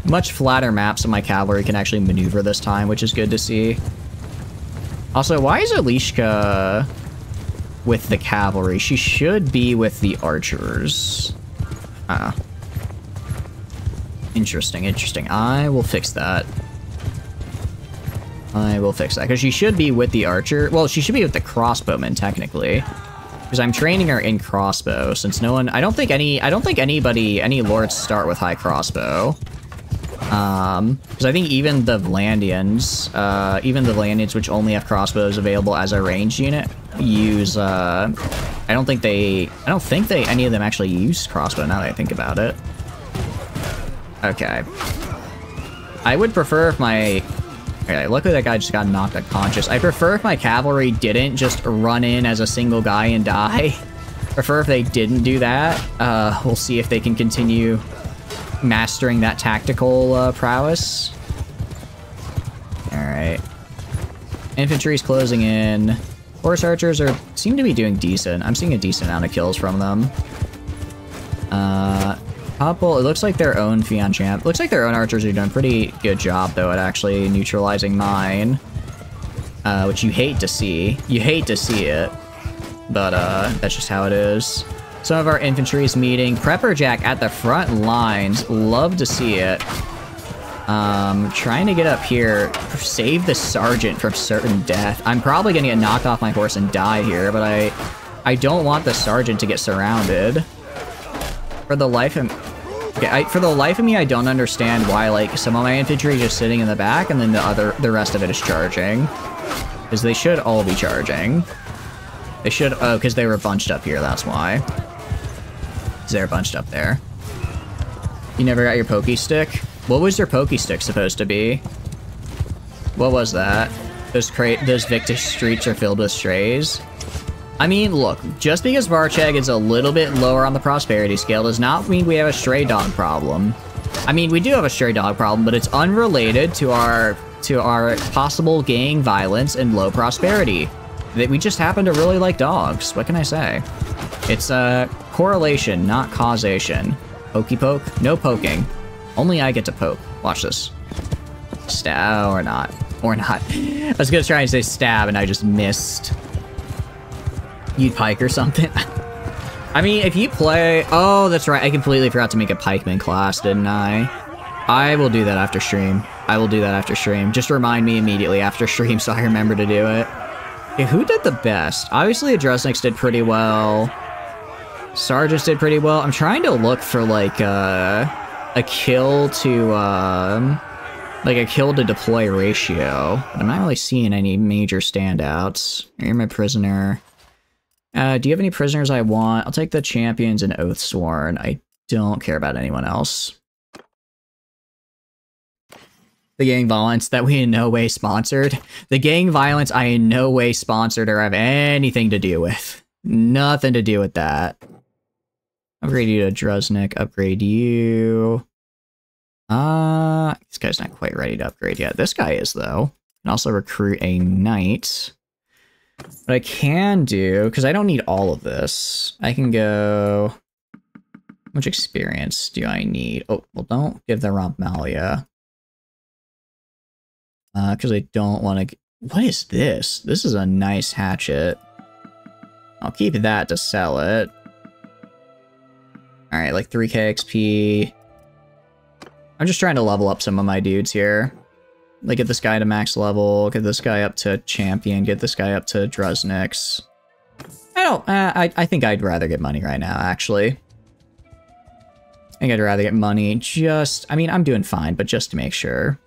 Much flatter map, so my cavalry can actually maneuver this time, which is good to see. Also, why is Alishka with the cavalry? She should be with the archers. Interesting. I will fix that. Because she should be with the archer. Well, she should be with the crossbowman, technically. Because I'm training her in crossbow, since no one... I don't think any lords start with high crossbow. Because I think even the Vlandians, which only have crossbows available as a ranged unit, use, I don't think any of them actually use crossbow, now that I think about it. Okay. I would prefer if my... Okay, luckily that guy just got knocked unconscious. I prefer if my cavalry didn't just run in as a single guy and die. Prefer if they didn't do that. We'll see if they can continue mastering that tactical prowess. Alright. Infantry's closing in. Horse archers seem to be doing decent. I'm seeing a decent amount of kills from them. Couple, it looks like their own Fion Champ. Looks like their own archers are doing a pretty good job, though, at actually neutralizing mine. Which you hate to see. You hate to see it. But, that's just how it is. Some of our infantry's meeting. Prepper Jack at the front lines. Love to see it. Trying to get up here. Save the sergeant from certain death. I'm probably gonna get knocked off my horse and die here, but I don't want the sergeant to get surrounded. For the life of me, I don't understand why, like, some of my infantry is just sitting in the back and then the rest of it is charging. Because they should all be charging. They should, oh, because they were bunched up here, that's why. Because they were bunched up there. You never got your pokey stick? What was your pokey stick supposed to be? What was that? Those Victus streets are filled with strays? I mean, look, just because Varcheg is a little bit lower on the prosperity scale does not mean we have a stray dog problem. I mean, we do have a stray dog problem, but it's unrelated to our possible gang violence and low prosperity. That we just happen to really like dogs. What can I say? It's correlation, not causation. Pokey poke? No poking. Only I get to poke. Watch this. Stab or not. Or not. I was gonna try and say stab and I just missed. You'd pike or something? I mean, if you play... Oh, that's right. I completely forgot to make a pikeman class, didn't I? I will do that after stream. I will do that after stream. Just remind me immediately after stream so I remember to do it. Okay, who did the best? Obviously, Adresniks did pretty well. Sergeants did pretty well. I'm trying to look for, like, a kill to, like, a kill to deploy ratio. But I'm not really seeing any major standouts. You're my prisoner. Do you have any prisoners I want? I'll take the champions and Oathsworn. I don't care about anyone else. The gang violence that we in no way sponsored. The gang violence I in no way sponsored or have anything to do with. Nothing to do with that. Upgrade you to Druznik. Upgrade you. This guy's not quite ready to upgrade yet. This guy is, though. Can also recruit a knight. What I can do, because I don't need all of this, I can go... How much experience do I need? Oh, well, don't give the Rompmalia. Because I don't want to... What is this? This is a nice hatchet. I'll keep that to sell it. Alright, like 3k XP. I'm just trying to level up some of my dudes here. Like, get this guy to max level, get this guy up to champion, get this guy up to Druzniks. I think I'd rather get money right now, actually. I think I'd rather get money just... I mean, I'm doing fine, but just to make sure.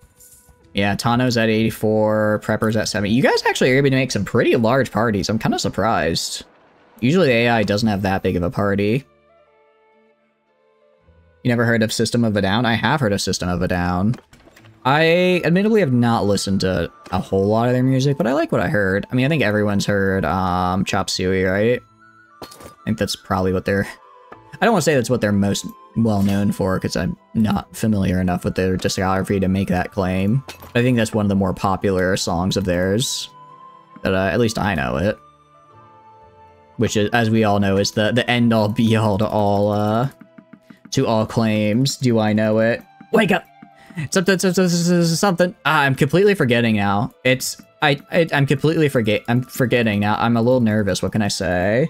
Yeah, Tano's at 84, Prepper's at 70. You guys actually are able to make some pretty large parties. I'm kind of surprised. Usually the AI doesn't have that big of a party. You never heard of System of a Down? I have heard of System of a Down. I admittedly have not listened to a whole lot of their music, but I like what I heard. I mean, I think everyone's heard Chop Suey, right? I think that's probably what they're... I don't want to say that's what they're most well known for, because I'm not familiar enough with their discography to make that claim. I think that's one of the more popular songs of theirs. That at least I know it. Which, is, as we all know, is the end-all be-all to all claims. Do I know it? Wake up! Something. I'm completely forgetting now. I'm completely forgetting now. I'm a little nervous. What can I say?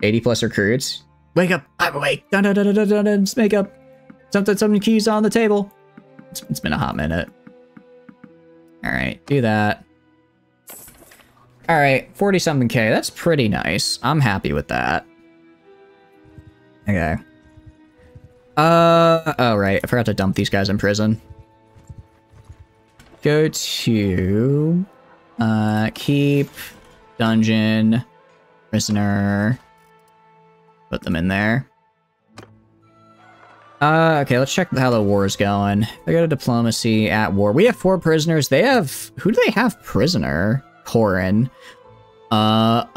80 plus recruits. Wake up! I'm awake. Dun dun dun dun dun dun. Wake up. Something keys on the table. It's been a hot minute. All right, do that. All right, 40 something K. That's pretty nice. I'm happy with that. Okay. Oh, right. I forgot to dump these guys in prison. Go to... keep... dungeon... prisoner... Put them in there. Okay, let's check how the war's going. They got a diplomacy at war. We have 4 prisoners. They have... Who do they have prisoner? Corin. Oh...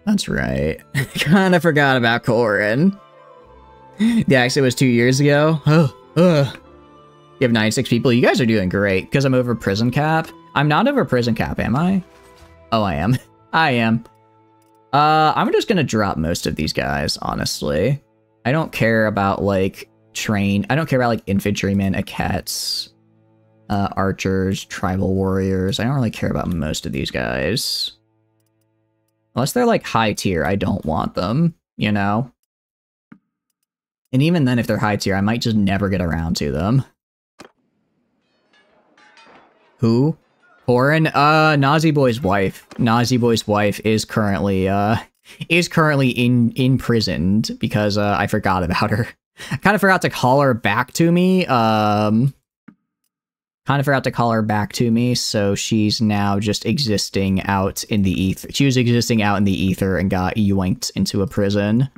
That's right. Kinda forgot about Corin. The accident was 2 years ago. You have 96 people. You guys are doing great. Because I'm over prison cap. I'm not over prison cap, am I? Oh, I am. I am. I'm just gonna drop most of these guys, honestly. I don't care about, like, I don't care about, like, infantrymen, Akets, archers, tribal warriors. I don't really care about most of these guys. Unless they're, like, high tier, I don't want them, you know? And even then, if they're high tier, I might just never get around to them. Who? Corin? Nazi Boy's wife. Nazi Boy's wife is currently imprisoned because, I forgot about her. I kind of forgot to call her back to me, so she's now just existing out in the ether. She was existing out in the ether and got yoinked into a prison.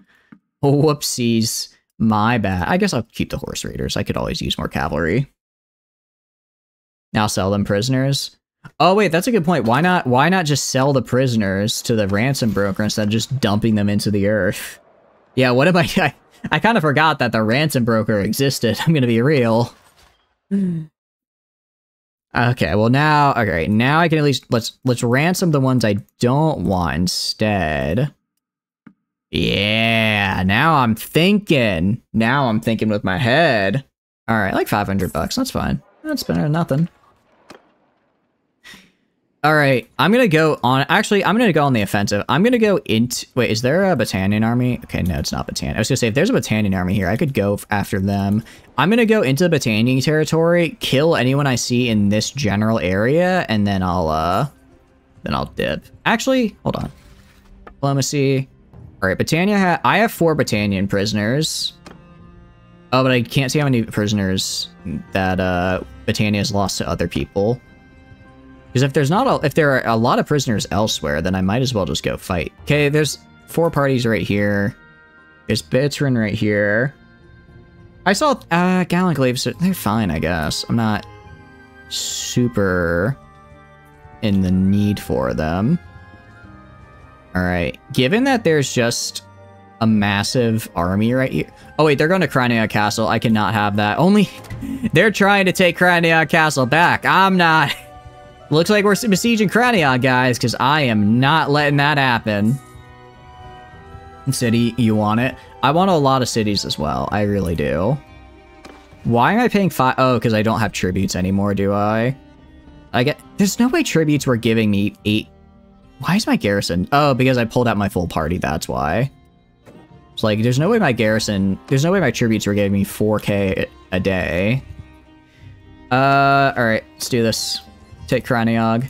Whoopsies. My bad. I guess I'll keep the horse raiders. I could always use more cavalry. Now sell them prisoners. Oh wait, that's a good point. Why not just sell the prisoners to the ransom broker instead of just dumping them into the earth? Yeah, what am I kind of forgot that the ransom broker existed. I'm gonna be real. Okay, well now, okay, now I can at least, let's ransom the ones I don't want instead. Yeah, now I'm thinking. Now I'm thinking with my head. All right, like $500, that's fine. That's better than nothing. All right, I'm gonna go on, actually, I'm gonna go on the offensive. I'm gonna go into, wait, is there a Battanian army? Okay, no, it's not Battanian. I was gonna say, if there's a Battanian army here, I could go after them. I'm gonna go into the Battanian territory, kill anyone I see in this general area, and then I'll dip. Actually, hold on. Diplomacy. All right, Battania, I have 4 Battanian prisoners. Oh, but I can't see how many prisoners that Battania has lost to other people. Because if there are a lot of prisoners elsewhere, then I might as well just go fight. Okay, there's 4 parties right here. There's Bitrin right here. I saw Gallant Glaives. They're fine, I guess. I'm not super in the need for them. All right. Given that there's just a massive army right here. Oh wait, they're going to Crynia Castle. I cannot have that. Only they're trying to take Crynia Castle back. I'm not. Looks like we're besieging Crynia, guys, because I am not letting that happen. City, you want it? I want a lot of cities as well. I really do. Why am I paying 5? Oh, because I don't have tributes anymore, do I? There's no way tributes were giving me 8. Why is my garrison? Oh, because I pulled out my full party, that's why. It's like, there's no way my tributes were giving me 4k a day. Alright, let's do this. Take Kraniog.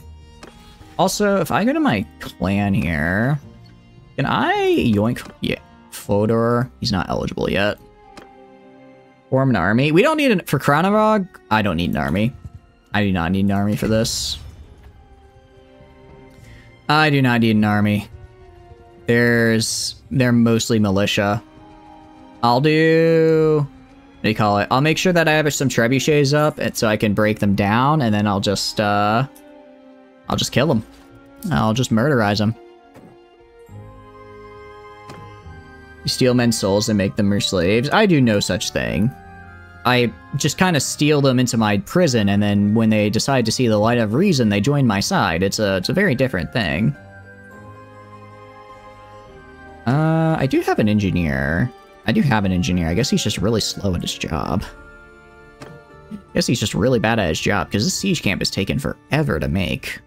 Also, if I go to my clan here, can I yoink? Yeah, Fodor, he's not eligible yet. Form an army. We don't need it for Kraniog. I don't need an army. I do not need an army for this. I do not need an army. They're mostly militia. I'll do, what do you call it? I'll make sure that I have some trebuchets up and so I can break them down, and then I'll just kill them. I'll just murderize them. You steal men's souls and make them your slaves. I do no such thing. I just kind of steal them into my prison, and then when they decide to see the light of reason, they join my side. It's a very different thing. I do have an engineer. I guess he's just really slow at his job. I guess he's just really bad at his job, because this siege camp is taking forever to make.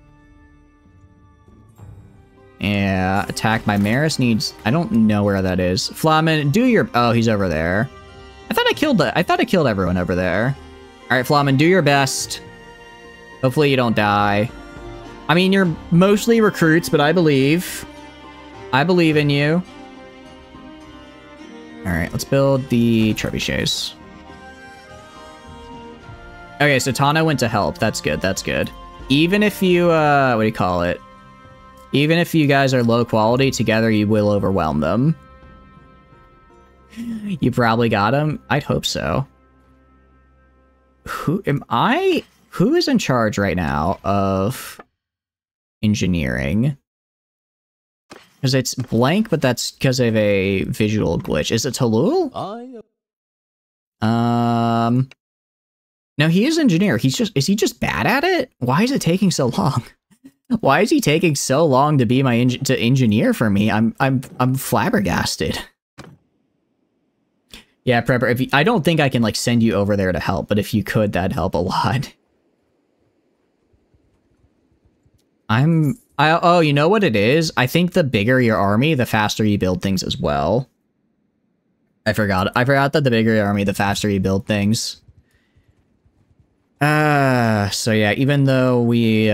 Yeah, attack by Maris needs... I don't know where that is. Flamen, do your... Oh, he's over there. I thought I killed everyone over there. Alright, Flamen, do your best. Hopefully you don't die. I mean, you're mostly recruits, but I believe. I believe in you. Alright, let's build the trebuchets. Okay, so Tana went to help. That's good, that's good. Even if you, what do you call it? Even if you guys are low quality, together you will overwhelm them. You probably got him? I'd hope so. Who is in charge right now of engineering? Because it's blank, but that's because of a visual glitch. Is it Talul? No, he is engineer. Is he just bad at it? Why is it taking so long? Why is he taking so long to be to engineer for me? I'm flabbergasted. Yeah, Prepper, I don't think I can like send you over there to help, but if you could, that'd help a lot. Oh, you know what it is? I think the bigger your army, the faster you build things as well. I forgot that the bigger your army, the faster you build things. So yeah, even though we,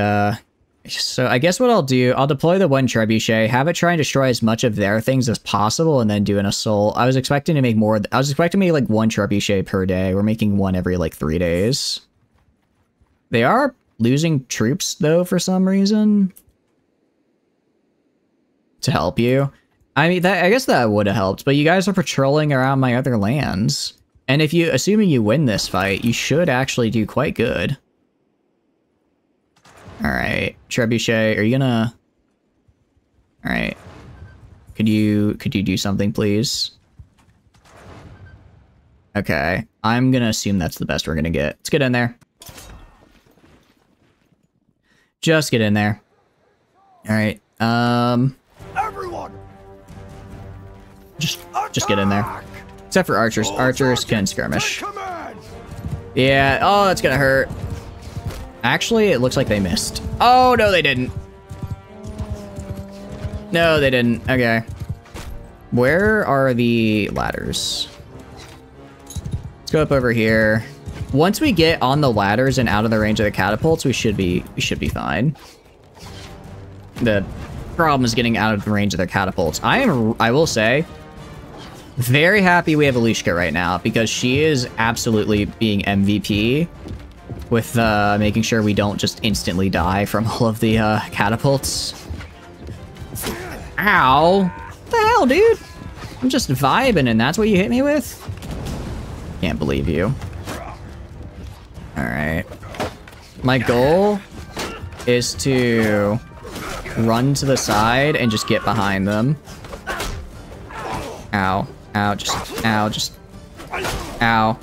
so I guess what I'll do, I'll deploy the one trebuchet, have it try and destroy as much of their things as possible, and then do an assault. I was expecting to make more, I was expecting to make like one trebuchet per day. We're making one every like 3 days. They are losing troops though for some reason. To help you. I mean, I guess that would have helped, but you guys are patrolling around my other lands. And if you, assuming you win this fight, you should actually do quite good. Alright, Trebuchet, are you gonna... Alright. Could you do something, please? Okay, I'm gonna assume that's the best we're gonna get. Let's get in there. Just get in there. Alright,
Everyone!
just get in there. Except for archers. Archers can skirmish.
Command!
Yeah, oh, that's gonna hurt. Actually, it looks like they missed. Oh, no, they didn't. No, they didn't. Okay. Where are the ladders? Let's go up over here. Once we get on the ladders and out of the range of the catapults, we should be fine. The problem is getting out of the range of their catapults. I will say, very happy we have Alishka right now because she is absolutely being MVP with making sure we don't just instantly die from all of the catapults. Ow! What the hell, dude? I'm just vibing and that's what you hit me with? Can't believe you. Alright. My goal is to run to the side and just get behind them. Ow. Ow, just... Ow.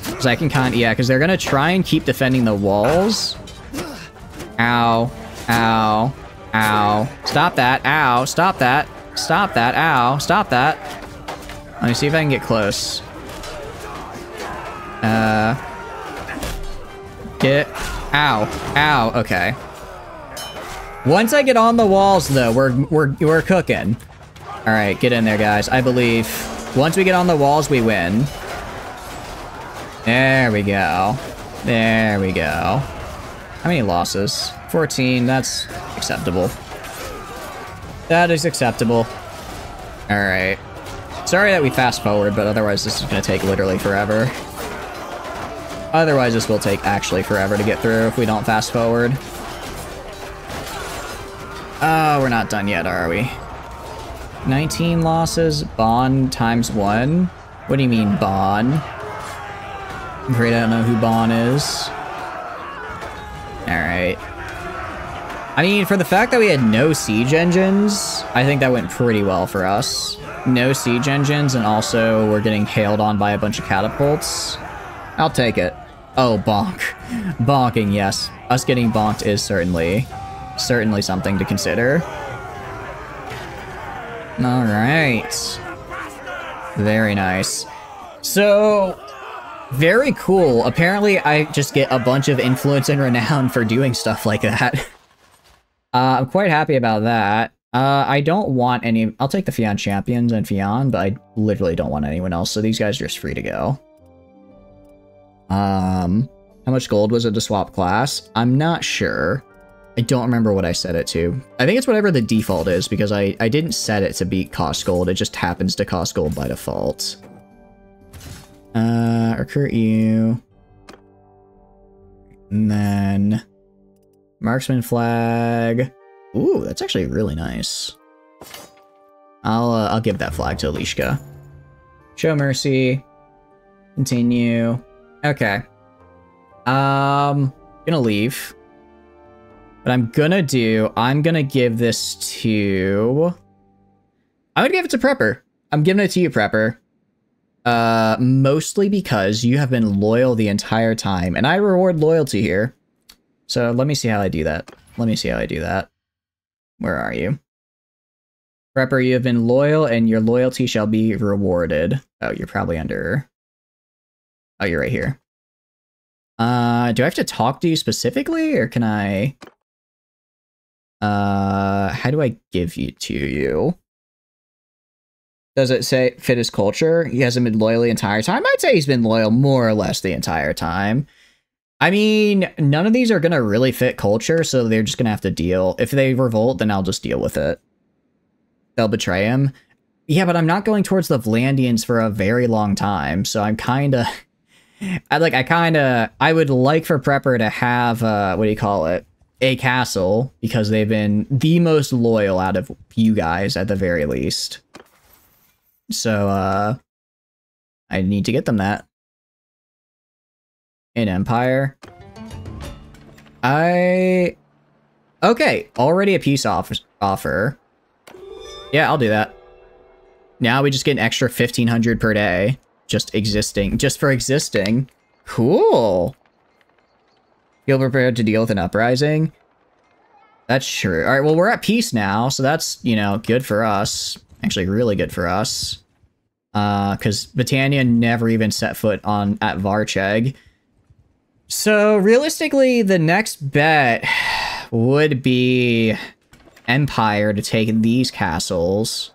Because I can yeah, because they're gonna try and keep defending the walls. Ow. Ow. Ow. Stop that. Ow. Stop that. Stop that. Ow. Stop that. Let me see if I can get close. Get... Ow. Ow. Okay. Once I get on the walls, though, we're cooking. Alright, get in there, guys. I believe once we get on the walls, we win. There we go. There we go. How many losses? 14. That's acceptable. That is acceptable. Alright. Sorry that we fast forward, but otherwise this is going to take literally forever. Otherwise this will take actually forever to get through if we don't fast forward. Oh, we're not done yet, are we? 19 losses, Bon times 1. What do you mean, Bon? I'm afraid I don't know who Bon is. Alright. I mean, for the fact that we had no siege engines, I think that went pretty well for us. No siege engines, and also we're getting hailed on by a bunch of catapults. I'll take it. Oh, bonk. Bonking, yes. Us getting bonked is certainly something to consider. Alright. Very nice. So, very cool. Apparently, I just get a bunch of influence and renown for doing stuff like that. I'm quite happy about that. I don't want any... I'll take the Fion champions and Fion, but I literally don't want anyone else, so these guys are just free to go. How much gold was it to swap class? I'm not sure. I don't remember what I set it to. I think it's whatever the default is, because I didn't set it to beat cost gold. It just happens to cost gold by default. Recruit you. And then... Marksman flag. Ooh, that's actually really nice. I'll give that flag to Alishka. Show mercy. Continue. Okay. Gonna leave. What I'm gonna do, I'm gonna give this to... I'm gonna give it to Prepper. I'm giving it to you, Prepper. Mostly because you have been loyal the entire time, and I reward loyalty here. So let me see how I do that. Let me see how I do that. Where are you? Prepper, you have been loyal, and your loyalty shall be rewarded. Oh, you're probably under... Oh, you're right here. Do I have to talk to you specifically, or can I... how do I give you to you? Does it say fit his culture? He hasn't been loyal the entire time? I'd say he's been loyal more or less the entire time. I mean, none of these are gonna really fit culture, so they're just gonna have to deal. If they revolt, then I'll just deal with it. They'll betray him. Yeah, but I'm not going towards the Vlandians for a very long time, so I'm kinda... I would like for Prepper to have, what do you call it? A castle, because they've been the most loyal out of you guys, at the very least. So, I need to get them that. In Empire. Okay, already a peace offer. Yeah, I'll do that. Now we just get an extra 1,500 per day. Just for existing. Cool. Feel prepared to deal with an uprising? That's true. All right, well, we're at peace now, so that's, you know, good for us. Actually, really good for us. Because Britannia never even set foot at Varcheg. So, realistically, the next bet would be Empire to take these castles.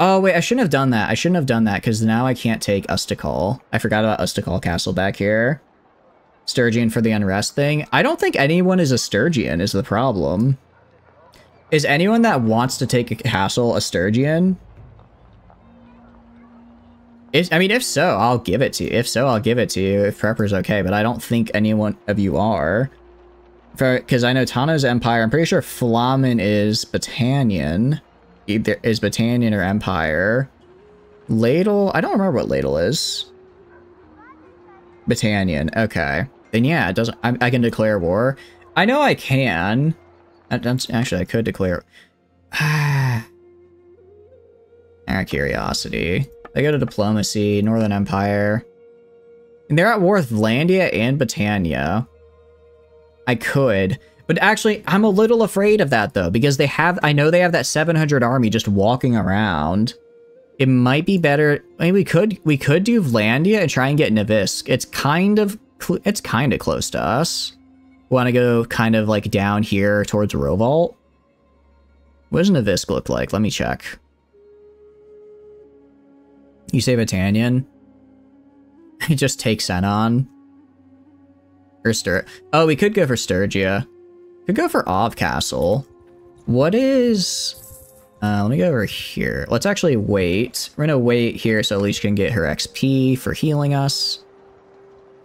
Oh, wait, I shouldn't have done that. I shouldn't have done that, because now I can't take Ustakal. I forgot about Ustakal Castle back here. Sturgian for the unrest thing. I don't think anyone is a Sturgian is the problem. Is anyone that wants to take a castle a Sturgian? I mean, if so, I'll give it to you. If so, I'll give it to you if Prepper's okay, but I don't think any one of you are. Because I know Tano's Empire. I'm pretty sure Flamen is Battanian. Either is Battanian or Empire. Ladle, I don't remember what Ladle is. Battanian, okay. Then yeah, it doesn't. I can declare war. I know I can. Actually, I could declare. Out of curiosity, I go to diplomacy, Northern Empire, and they're at war with Landia and Britannia. I could, but actually, I'm a little afraid of that though, because they have. I know they have that 700 army just walking around. It might be better. I mean, we could do Landia and try and get Navisk. It's kind of close to us. Want to go kind of like down here towards Rovalt? What does Navisk look like? Let me check. You say Battanian? Just take Senon. Or oh, we could go for Sturgia. Could go for Ov Castle. What is... let me go over here. Let's actually wait. We're gonna wait here so Leech can get her XP for healing us.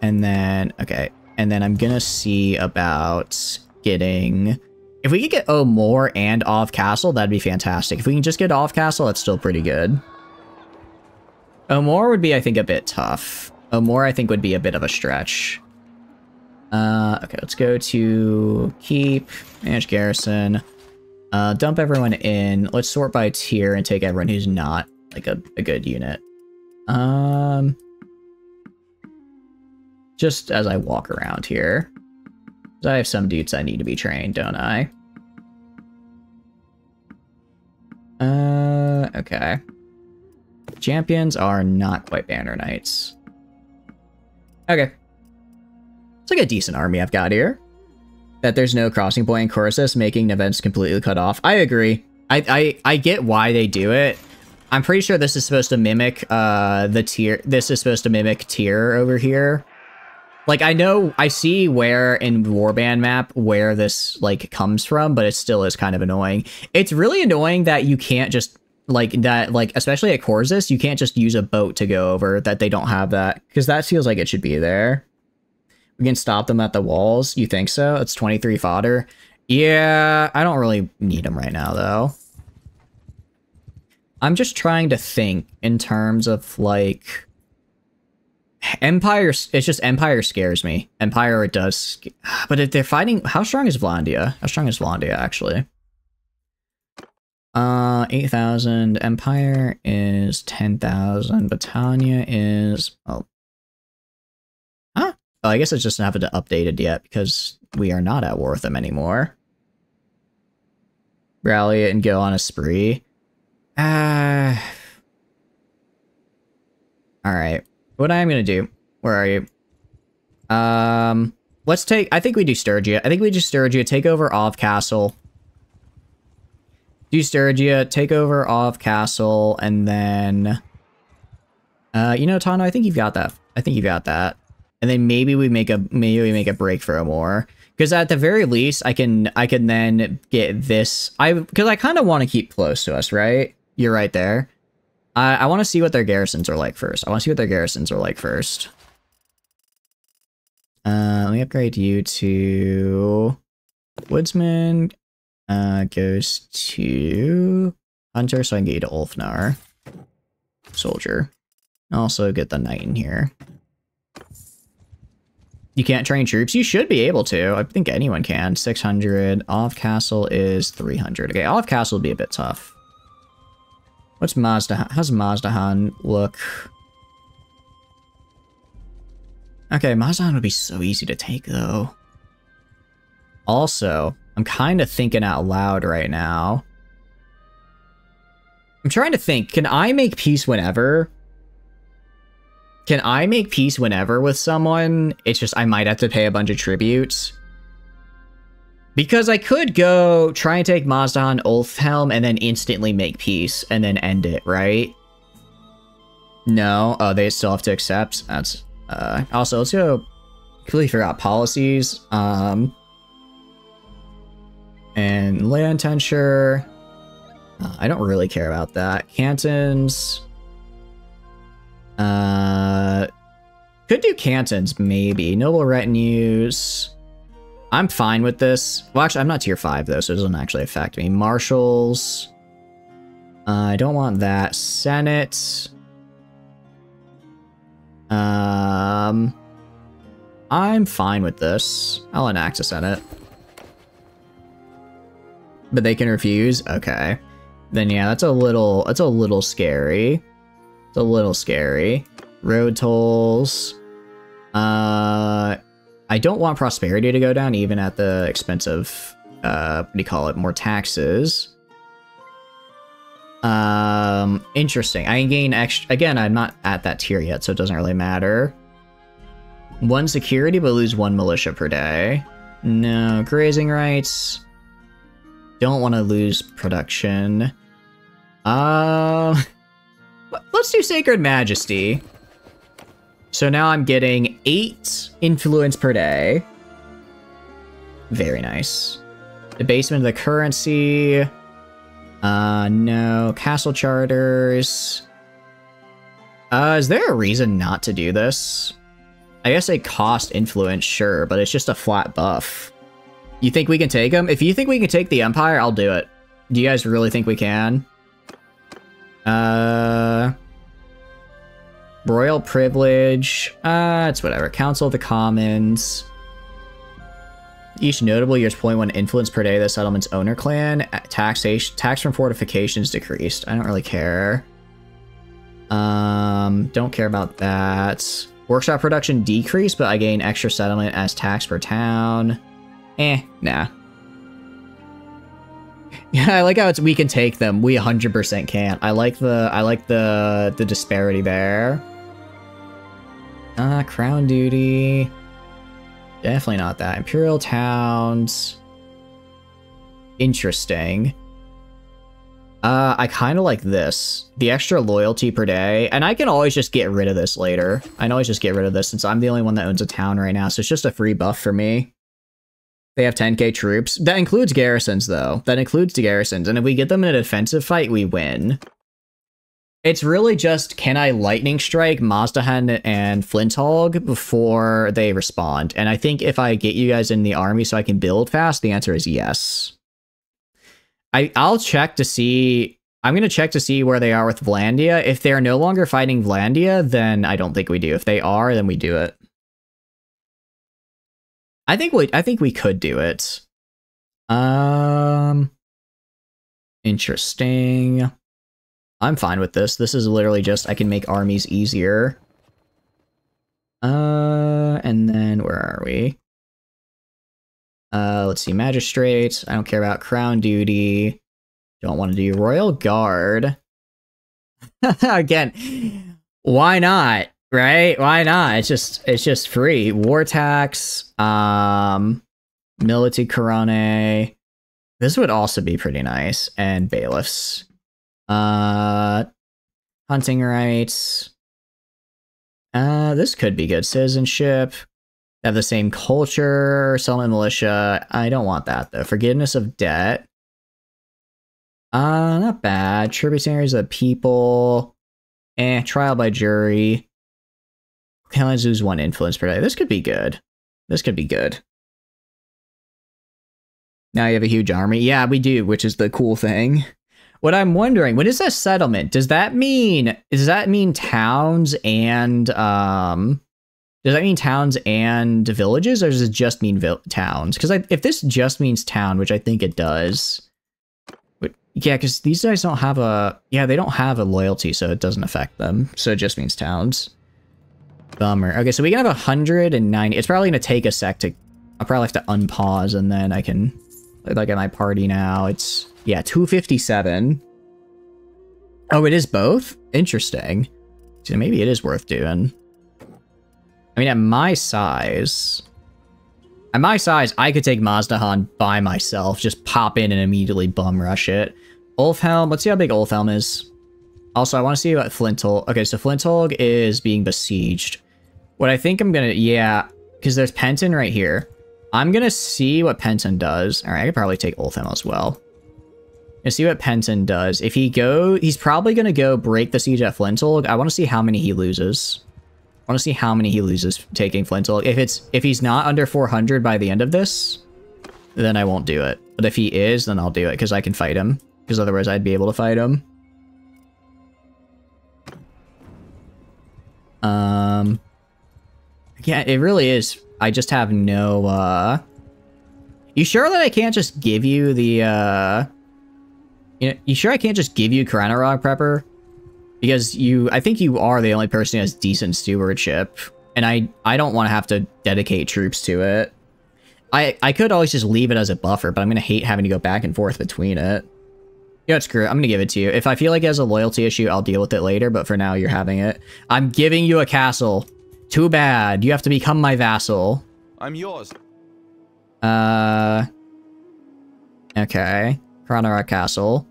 And then, okay. And then I'm gonna see about getting... If we could get O'More and Ov Castle, that'd be fantastic. If we can just get Ov Castle, that's still pretty good. O'More would be, I think, a bit tough. O'More, I think, would be a bit of a stretch. Okay, let's go to Keep, Manage Garrison. Dump everyone in. Let's sort by tier and take everyone who's not, like, a good unit. Just as I walk around here. I have some dudes I need to be trained, don't I? Okay. Champions are not quite Banner Knights. Okay. It's like a decent army I've got here. That there's no crossing point in Corsus, making events completely cut off. I agree. I get why they do it. I'm pretty sure this is supposed to mimic the tier. This is supposed to mimic tier over here. Like, I know, I see where in Warband map where this, like, comes from, but it still is kind of annoying. It's really annoying that you can't just, like, especially at Corsus, you can't just use a boat to go over, that they don't have that, because that feels like it should be there. We can stop them at the walls. You think so? It's 23 fodder. Yeah, I don't really need them right now, though. I'm just trying to think in terms of, like... Empire, it's just Empire scares me. Empire, it does... But if they're fighting... How strong is Vlandia? How strong is Vlandia, actually? 8,000. Empire is 10,000. Britannia is... Oh. Huh? Oh, I guess it's just not updated yet, because we are not at war with them anymore. Rally it and go on a spree. Alright. What I'm gonna do... Where are you? Let's take... I think we do Sturgia. I think we do Sturgia, take over Ov Castle. Do Sturgia, take over Ov Castle, and then... you know, Tano, I think you've got that. I think you've got that. And then maybe we make a break for O'More. Because at the very least, I can then get this... Because I kind of want to keep close to us, right? You're right there. I want to see what their garrisons are like first. Let me upgrade you to... Woodsman. Goes to... Hunter, so I can get you to Ulfnar. Soldier. Also get the knight in here. You can't train troops? You should be able to. I think anyone can. 600. Off Castle is 300. Okay, Off Castle would be a bit tough. What's Mazda? How's Mazdahan look? Okay, Mazdahan would be so easy to take, though. Also, I'm kind of thinking out loud right now. I'm trying to think, can I make peace whenever? Can I make peace whenever with someone? It's just I might have to pay a bunch of tributes. Because I could go try and take Mazdahan Ulfhelm and then instantly make peace and then end it, right? No. Oh, they still have to accept. That's also, let's go. Completely forgot policies. And land tensure. I don't really care about that. Cantons. Could do cantons, maybe. Noble retinues. I'm fine with this. Well, actually, I'm not tier 5, though, so it doesn't actually affect me. Marshals. I don't want that. Senate. I'm fine with this. I'll enact a Senate. But they can refuse? Okay. Then yeah, that's a little scary. It's a little scary. Road tolls. I don't want prosperity to go down, even at the expense of, what do you call it, more taxes. Interesting. I can gain extra, again, I'm not at that tier yet, so it doesn't really matter. 1 security, but lose 1 militia per day. No, grazing rights. Don't want to lose production. Let's do Sacred Majesty. So now I'm getting 8 influence per day. Very nice. Debasement of the currency. No. Castle charters. Is there a reason not to do this? I guess they cost influence, sure, but it's just a flat buff. You think we can take them? If you think we can take the Empire, I'll do it. Do you guys really think we can? Royal privilege. It's whatever. Council of the Commons. Each notable year's 0.1 influence per day of the settlement's owner clan. Tax from fortifications decreased. I don't really care. Don't care about that. Workshop production decreased, but I gain extra settlement as tax per town. Nah. Yeah, I like how we can take them. We 100% can't. I like the disparity there. Crown duty. Definitely not that. Imperial towns. Interesting. I kind of like this. The extra loyalty per day. And I can always just get rid of this later. I can always just get rid of this since I'm the only one that owns a town right now. So it's just a free buff for me. They have 10k troops. That includes garrisons, though. That includes the garrisons. And if we get them in a defensive fight, we win. It's really just, can I lightning strike Mazdahan and Flinthog before they respond? And I think if I get you guys in the army so I can build fast, the answer is yes. I'll check to see... I'm going to check to see where they are with Vlandia. If they're no longer fighting Vlandia, then I don't think we do. If they are, then we do it. I think we could do it. Interesting. I'm fine with this. This is literally just I can make armies easier. And then where are we? Let's see, magistrates. I don't care about crown duty. Don't want to do royal guard. Again, why not? Right? Why not? It's just free. War tax, military corone. This would also be pretty nice. And bailiffs. Hunting rights. This could be good. Citizenship. Have the same culture. Settlement militia. I don't want that though. Forgiveness of debt. Not bad. Tributaries of people. Trial by jury. Can only lose 1 influence per day. This could be good. This could be good. Now you have a huge army. Yeah, we do, which is the cool thing. What I'm wondering, what is a settlement? Does that mean towns and does that mean towns and villages, or does it just mean towns? Because if this just means town, which I think it does, yeah, because these guys don't have they don't have a loyalty, so it doesn't affect them. So it just means towns. Bummer. Okay, so we can have 190. It's probably gonna take a sec to. I'll probably have to unpause, and then I can Like at my party now, it's, yeah, 257. Oh, it is both? Interesting. So maybe it is worth doing. I mean, at my size, I could take Mazdahan by myself, just pop in and immediately bum rush it. Ulfhelm, let's see how big Ulfhelm is. Also, I want to see what Flintholg. Okay, so Flintholg is being besieged. What I think I'm gonna, yeah, because there's Penton right here. I'm gonna see what Penton does. All right, I could probably take Ulfhelm as well. And see what Penton does. If he he's probably gonna go break the siege at Flintholg. I want to see how many he loses. I want to see how many he loses taking Flintholg. If he's not under 400 by the end of this, then I won't do it. But if he is, then I'll do it because I can fight him. Because otherwise I'd be able to fight him. Yeah, it really is. I just have no, You sure that I can't just give you the, you sure I can't just give you Karanarog, Prepper? Because I think you are the only person who has decent stewardship. And I don't want to have to dedicate troops to it. I could always just leave it as a buffer, but I'm going to hate having to go back and forth between it. Yeah, screw it. I'm going to give it to you. If I feel like it has a loyalty issue, I'll deal with it later, but for now, you're having it. I'm giving you a castle. Too bad. You have to become my vassal.
I'm yours.
Okay. Karanarog Castle.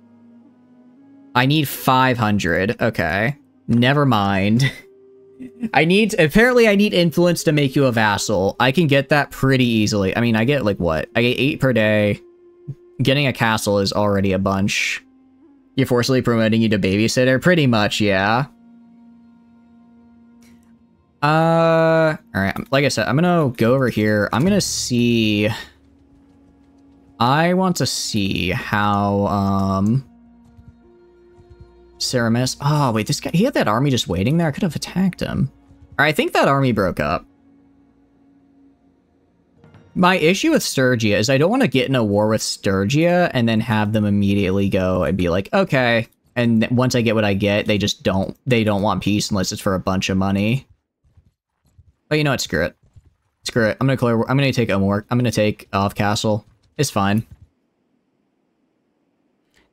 I need 500. Okay. Never mind. Apparently I need influence to make you a vassal. I can get that pretty easily. I mean, I get like what? I get 8 per day. Getting a castle is already a bunch. You're forcibly promoting you to babysitter? Pretty much, yeah. Alright, like I said, I'm gonna go over here. I'm gonna see... I want to see how, Ceramis... Oh, wait, this guy... He had that army just waiting there? I could have attacked him. Alright, I think that army broke up. My issue with Sturgia is I don't want to get in a war with Sturgia and then have them immediately go and be like, okay. And once I get what I get, they just don't want peace unless it's for a bunch of money. But you know what, screw it. Screw it. I'm gonna take Omor. I'm gonna take off Castle. It's fine.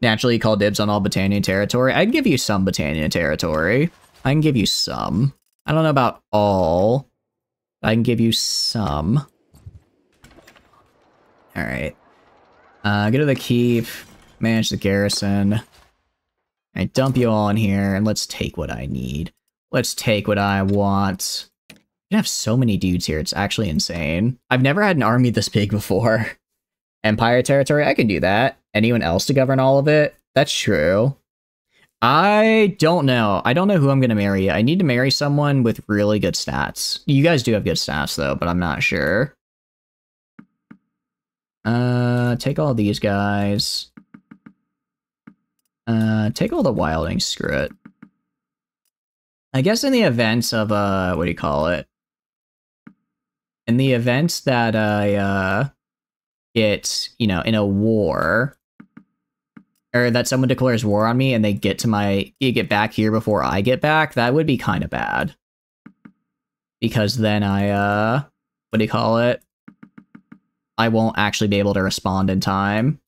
Naturally, you call dibs on all Battanian territory. I can give you some Battanian territory. I can give you some. I don't know about all. I can give you some. Alright. Go to the keep. Manage the garrison. I dump you all in here, and let's take what I need. Let's take what I want. You have so many dudes here, it's actually insane. I've never had an army this big before. Empire territory, I can do that. Anyone else to govern all of it? That's true. I don't know. I don't know who I'm gonna marry yet. I need to marry someone with really good stats. You guys do have good stats though, but I'm not sure. Take all these guys. Take all the wildings, screw it. I guess in the event of, what do you call it? In the event that I, get, you know, in a war, or that someone declares war on me and they get to get back here before I get back, that would be kind of bad. Because then I, what do you call it? I won't actually be able to respond in time.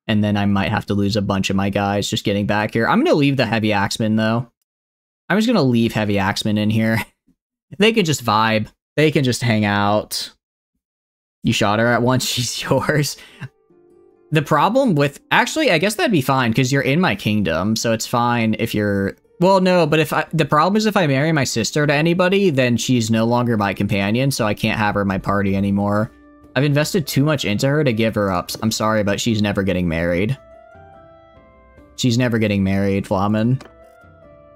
And then I might have to lose a bunch of my guys just getting back here. I'm going to leave the Heavy Axemen, though. I'm just going to leave Heavy Axemen in here. They can just vibe. They can just hang out. You shot her at once, she's yours. The problem with... Actually, I guess that'd be fine, because you're in my kingdom, so it's fine if you're... Well, no, but the problem is if I marry my sister to anybody, then she's no longer my companion, so I can't have her in my party anymore. I've invested too much into her to give her up. I'm sorry, but she's never getting married. She's never getting married, Flamen.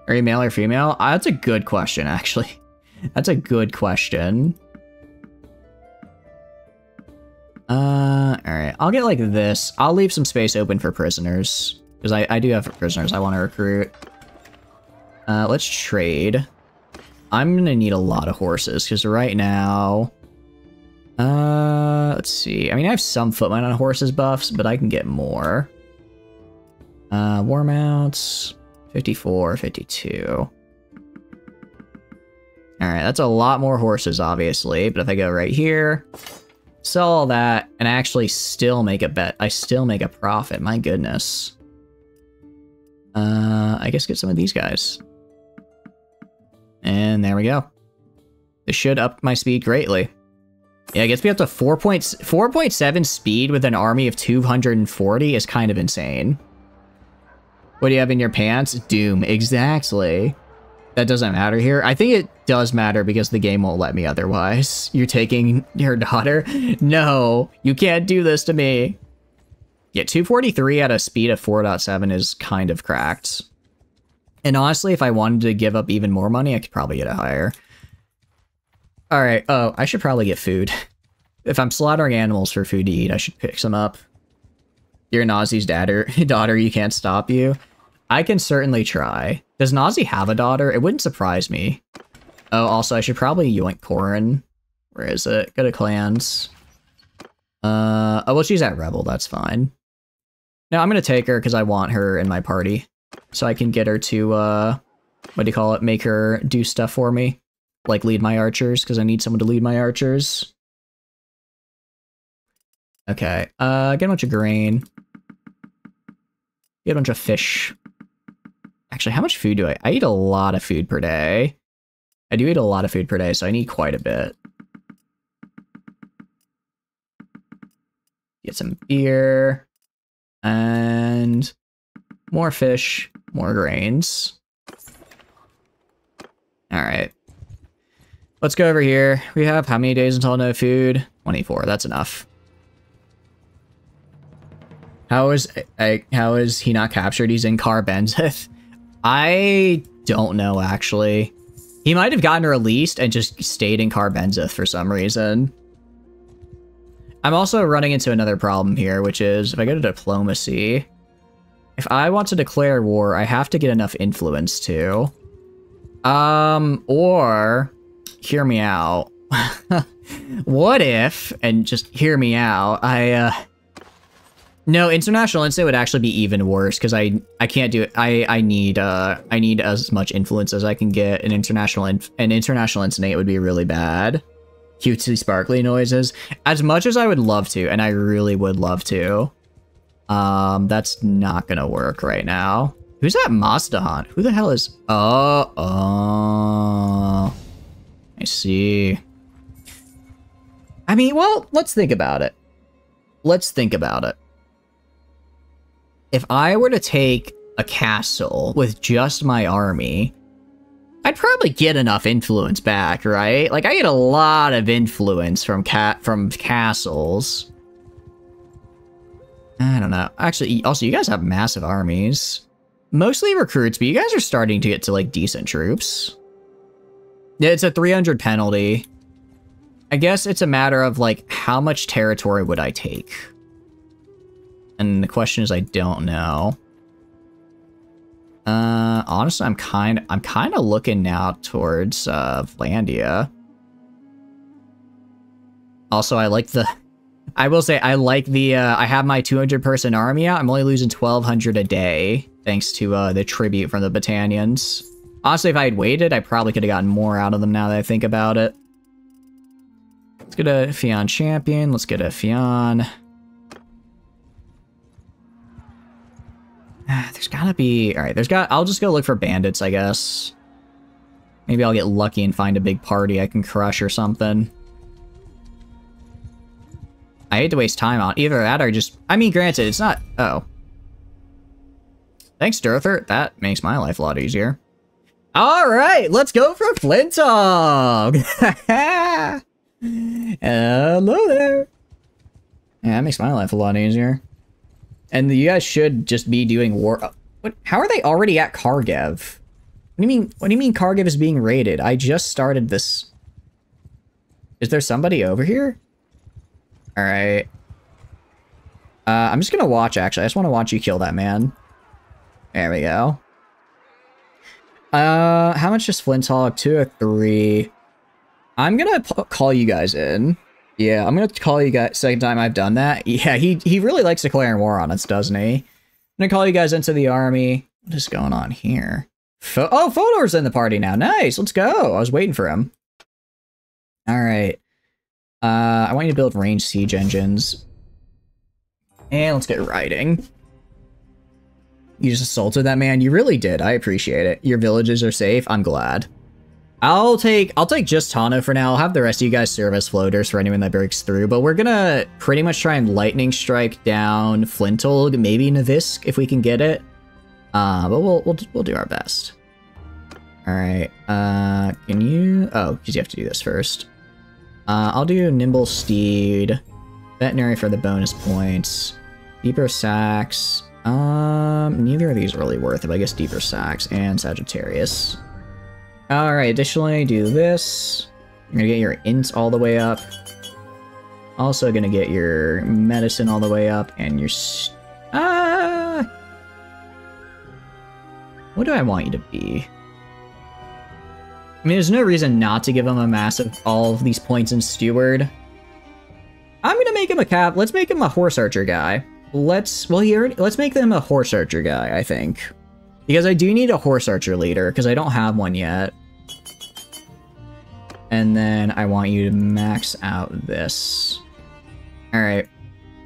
Are you male or female? That's a good question, actually. That's a good question. Alright. I'll get like this. I'll leave some space open for prisoners. Because I do have prisoners I want to recruit. Let's trade. I'm gonna need a lot of horses, because right now... let's see. I mean, I have some footmen on horses buffs, but I can get more. War mounts, 54, 52. Alright, that's a lot more horses, obviously, but if I go right here, Sell all that, and actually still make a bet. I still make a profit, my goodness. I guess get some of these guys. And there we go. This should up my speed greatly. Yeah, it gets me up to 4.7 speed with an army of 240 is kind of insane. What do you have in your pants? Doom, exactly. That doesn't matter here. I think it does matter because the game won't let me otherwise. You're taking your daughter? No, you can't do this to me. Yeah, 243 at a speed of 4.7 is kind of cracked. And honestly, if I wanted to give up even more money, I could probably get it higher. Alright, oh, I should probably get food. If I'm slaughtering animals for food to eat, I should pick some up. You're Nazi's daughter, you can't stop you. I can certainly try. Does Nazi have a daughter? It wouldn't surprise me. Oh, also, I should probably yoink Corin. Where is it? Go to clans. Oh, well, she's at Rebel, that's fine. No, I'm gonna take her because I want her in my party. So I can get her to, what do you call it? Make her do stuff for me. Like lead my archers, because I need someone to lead my archers. Okay, get a bunch of grain. Get a bunch of fish. Actually, how much food do I eat a lot of food per day. I do eat a lot of food per day, so I need quite a bit. Get some beer. And more fish, more grains. Alright. Let's go over here. We have how many days until no food? 24, that's enough. How is he not captured? He's in Car Benzith. I don't know, actually. He might have gotten released and just stayed in Car Benzith for some reason. I'm also running into another problem here, which is if I go to diplomacy, if I want to declare war, I have to get enough influence too. Or hear me out. What if, and just hear me out, no, international instant would actually be even worse because I can't do it. I need as much influence as I can get. An international instant would be really bad. Cutesy sparkly noises. As much as I would love to, and I really would love to, that's not gonna work right now. Who's that Mazdahan? Who the hell is? Oh, I see. I mean, well, let's think about it. Let's think about it. If I were to take a castle with just my army, I'd probably get enough influence back, right? Like, I get a lot of influence from castles. I don't know. Actually, also, you guys have massive armies. Mostly recruits, but you guys are starting to get to, like, decent troops. Yeah, it's a 300 penalty. I guess it's a matter of, like, how much territory would I take? And the question is, I don't know. Honestly, I'm kind of looking now towards Vlandia. Also, I like the. I will say I like the. I have my 200-person army out. I'm only losing 1,200 a day thanks to the tribute from the Battanians. Honestly, if I had waited, I probably could have gotten more out of them. Now that I think about it. Let's get a Fion champion. Let's get a Fion. There's gotta be... Alright, I'll just go look for bandits, I guess. Maybe I'll get lucky and find a big party I can crush or something. I hate to waste time on either that or just... I mean, granted, it's not... Oh. Thanks, Durther. That makes my life a lot easier. Alright, let's go for Flintog! Hello there! Yeah, that makes my life a lot easier. And you guys should just be doing war. What? How are they already at Kharkiv? What do you mean? What do you mean Kharkiv is being raided? I just started this. Is there somebody over here? All right. I'm just gonna watch. Actually, I just want to watch you kill that man. There we go. How much is Flinthog? 2 or 3? I'm gonna call you guys in. Yeah, I'm gonna call you guys. Second time I've done that. Yeah, he really likes declaring war on us, doesn't he? I'm gonna call you guys into the army. What is going on here? Oh, Fodor's in the party now. Nice, let's go. I was waiting for him. All right. I want you to build ranged siege engines. And let's get riding. You just assaulted that man. You really did. I appreciate it. Your villages are safe. I'm glad. I'll take just Tano for now. I'll have the rest of you guys serve as floaters for anyone that breaks through. But we're gonna pretty much try and lightning strike down Flintolg, maybe Navisk if we can get it. But we'll do our best. All right. Can you? Oh, because you have to do this first. I'll do Nimble Steed, Veterinary for the bonus points, Deeper Sax. Neither of these are really worth it, but I guess Deeper Sax and Sagittarius. Alright, additionally, do this. You're gonna get your int all the way up. Also gonna get your medicine all the way up, and your what do I want you to be? I mean, there's no reason not to give him a massive all of these points in Steward. I'm gonna make him a cap. Let's make him a horse archer guy. Let's make them a horse archer guy, I think. Because I do need a horse archer leader, because I don't have one yet. And then I want you to max out this. Alright.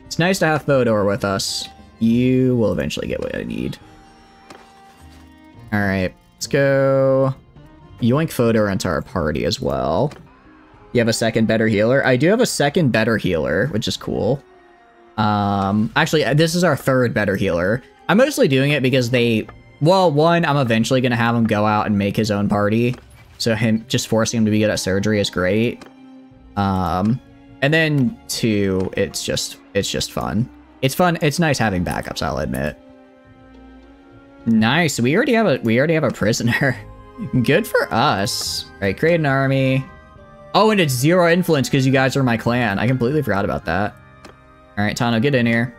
It's nice to have Fodor with us. You will eventually get what I need. Alright, let's go yoink Fodor into our party as well. You have a second better healer? I do have a second better healer, which is cool. Actually, this is our third better healer. I'm mostly doing it because well, one, I'm eventually going to have him go out and make his own party. So just forcing him to be good at surgery is great. And then two, it's just fun. It's fun. It's nice having backups, I'll admit. Nice. We already have a prisoner. Good for us. All right, create an army. Oh, and it's 0 influence because you guys are my clan. I completely forgot about that. All right, Tano, get in here.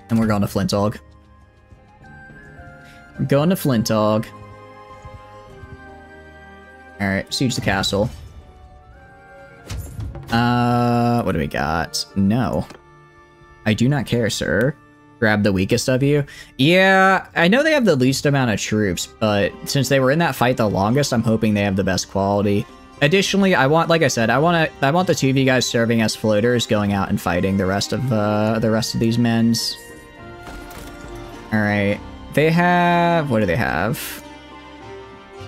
And we're going to Flintolg. We're going to Flintolg. All right, siege the castle. What do we got? No. I do not care, sir. Grab the weakest of you. Yeah, I know they have the least amount of troops, but since they were in that fight the longest, I'm hoping they have the best quality. Additionally, like I said, I want the two of you guys serving as floaters, going out and fighting the rest of these men's. All right, they have, what do they have?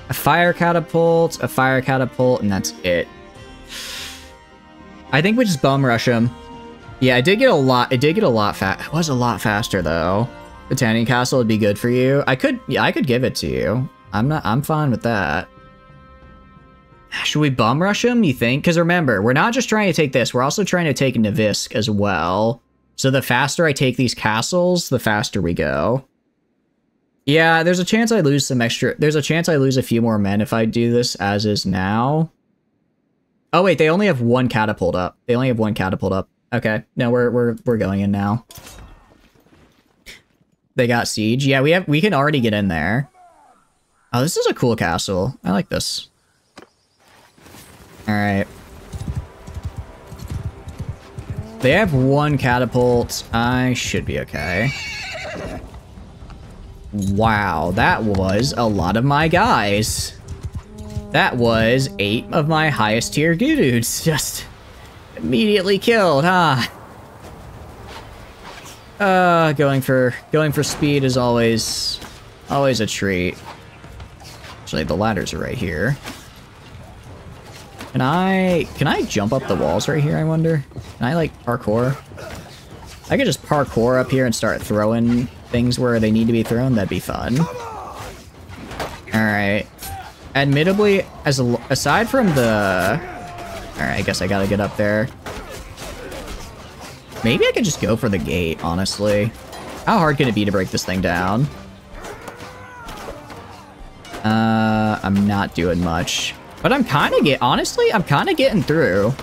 A fire catapult, and that's it. I think we just bum rush them. Yeah, it did get a lot. It was a lot faster though. The tanning castle would be good for you. I could give it to you. I'm fine with that. Should we bum rush him, you think? Because remember, we're not just trying to take this, we're also trying to take Navisk as well. So the faster I take these castles, the faster we go. Yeah, there's a chance I lose some extra. There's a chance I lose a few more men if I do this as is now. Oh wait, they only have one catapult up. Okay, no, we're going in now. They got siege. Yeah, we can already get in there. Oh, this is a cool castle. I like this. All right. They have one catapult. I should be okay. Wow, that was a lot of my guys. That was 8 of my highest tier dudes just immediately killed, huh? Going for speed is always a treat. Actually, the ladders are right here. Can I jump up the walls right here, I wonder? Can I, like, parkour? I could just parkour up here and start throwing things where they need to be thrown. That'd be fun. Alright. Admittedly, aside from the... Alright, I guess I gotta get up there. Maybe I could just go for the gate, honestly. How hard can it be to break this thing down? I'm not doing much. But I'm kind of getting through.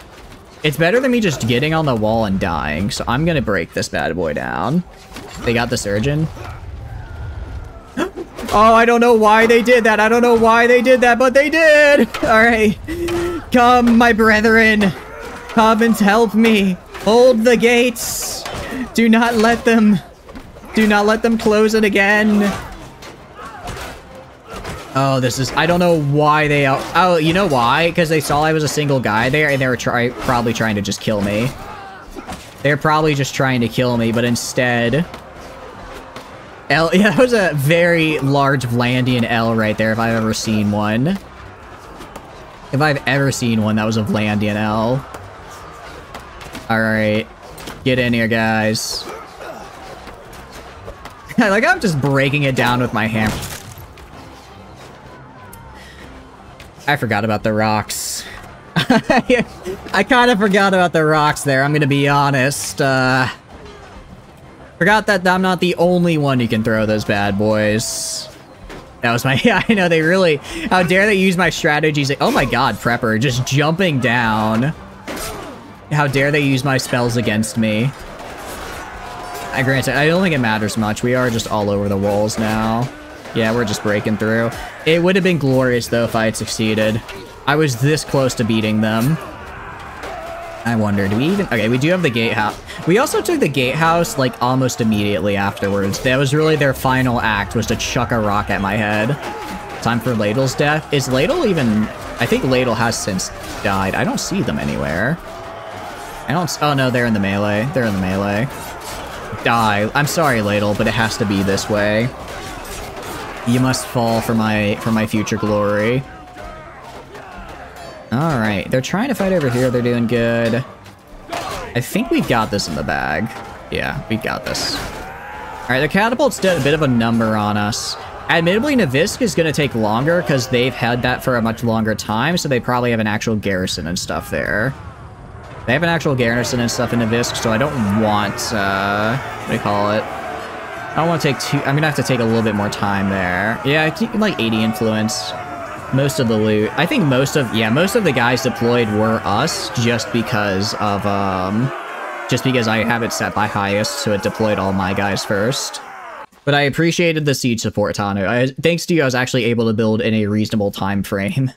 It's better than me just getting on the wall and dying, so I'm gonna break this bad boy down. They got the surgeon. Oh, I don't know why they did that. But they did. All right. Come, my brethren. Come and help me. Hold the gates. Do not let them close it again. Oh, this is... I don't know why they... Oh, you know why? Because they saw I was a single guy there, and they were probably trying to just kill me. They're probably just trying to kill me, but instead... L... Yeah, that was a very large Vlandian L right there, if I've ever seen one. If I've ever seen one, that was a Vlandian L. Alright. Get in here, guys. Like, I'm just breaking it down with my hammer. I forgot about the rocks. I kind of forgot about the rocks there, I'm gonna be honest. Forgot that I'm not the only one who can throw those bad boys. That was my... Yeah, I know, they really... How dare they use my strategies? Like, oh my god, Prepper, just jumping down. How dare they use my spells against me? Granted, I don't think it matters much. We are just all over the walls now. Yeah, we're just breaking through. It would have been glorious, though, if I had succeeded. I was this close to beating them. I wonder, do we even... Okay, we do have the gatehouse. We also took the gatehouse, like, almost immediately afterwards. That was really their final act, was to chuck a rock at my head. Time for Ladle's death. Is Ladle even... I think Ladle has since died. I don't see them anywhere. I don't... Oh, no, they're in the melee. They're in the melee. Die. I'm sorry, Ladle, but it has to be this way. You must fall for my future glory. Alright, they're trying to fight over here. They're doing good. I think we've got this in the bag. Yeah, we've got this. Alright, the catapult's did a bit of a number on us. Admittedly, Navisk is going to take longer because they've had that for a much longer time, so they probably have an actual garrison and stuff there. They have an actual garrison and stuff in Navisk, so I don't want, what do you call it? I don't want to take too... I'm going to have to take a little bit more time there. Yeah, I keep, like, 80 influence. Most of the loot. I think most of the guys deployed were us, just because of, just because I have it set by highest, so it deployed all my guys first. But I appreciated the siege support, Tanu. Thanks to you, I was actually able to build in a reasonable time frame.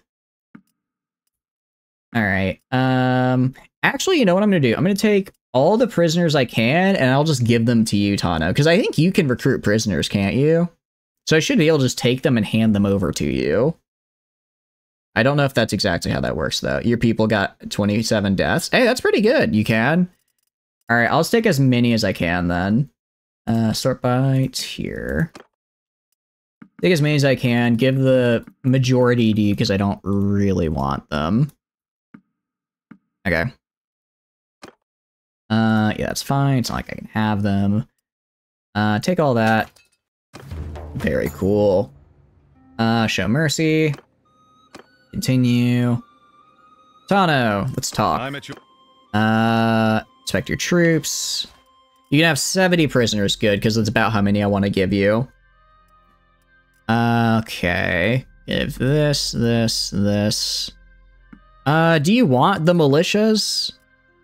Alright, actually, you know what I'm going to do? I'm going to take all the prisoners I can, and I'll just give them to you, Tano. Because I think you can recruit prisoners, can't you? So I should be able to just take them and hand them over to you. I don't know if that's exactly how that works, though. Your people got 27 deaths. Hey, that's pretty good. You can. Alright, I'll take as many as I can, then. Sort by tier. Take as many as I can. Give the majority to you, because I don't really want them. Okay. Yeah, that's fine. It's not like I can have them. Take all that. Very cool. Show mercy. Continue. Tano, let's talk.
I'm at you.
Inspect your troops. You can have 70 prisoners, good, because that's about how many I want to give you. Okay. Give this, this. Do you want the militias?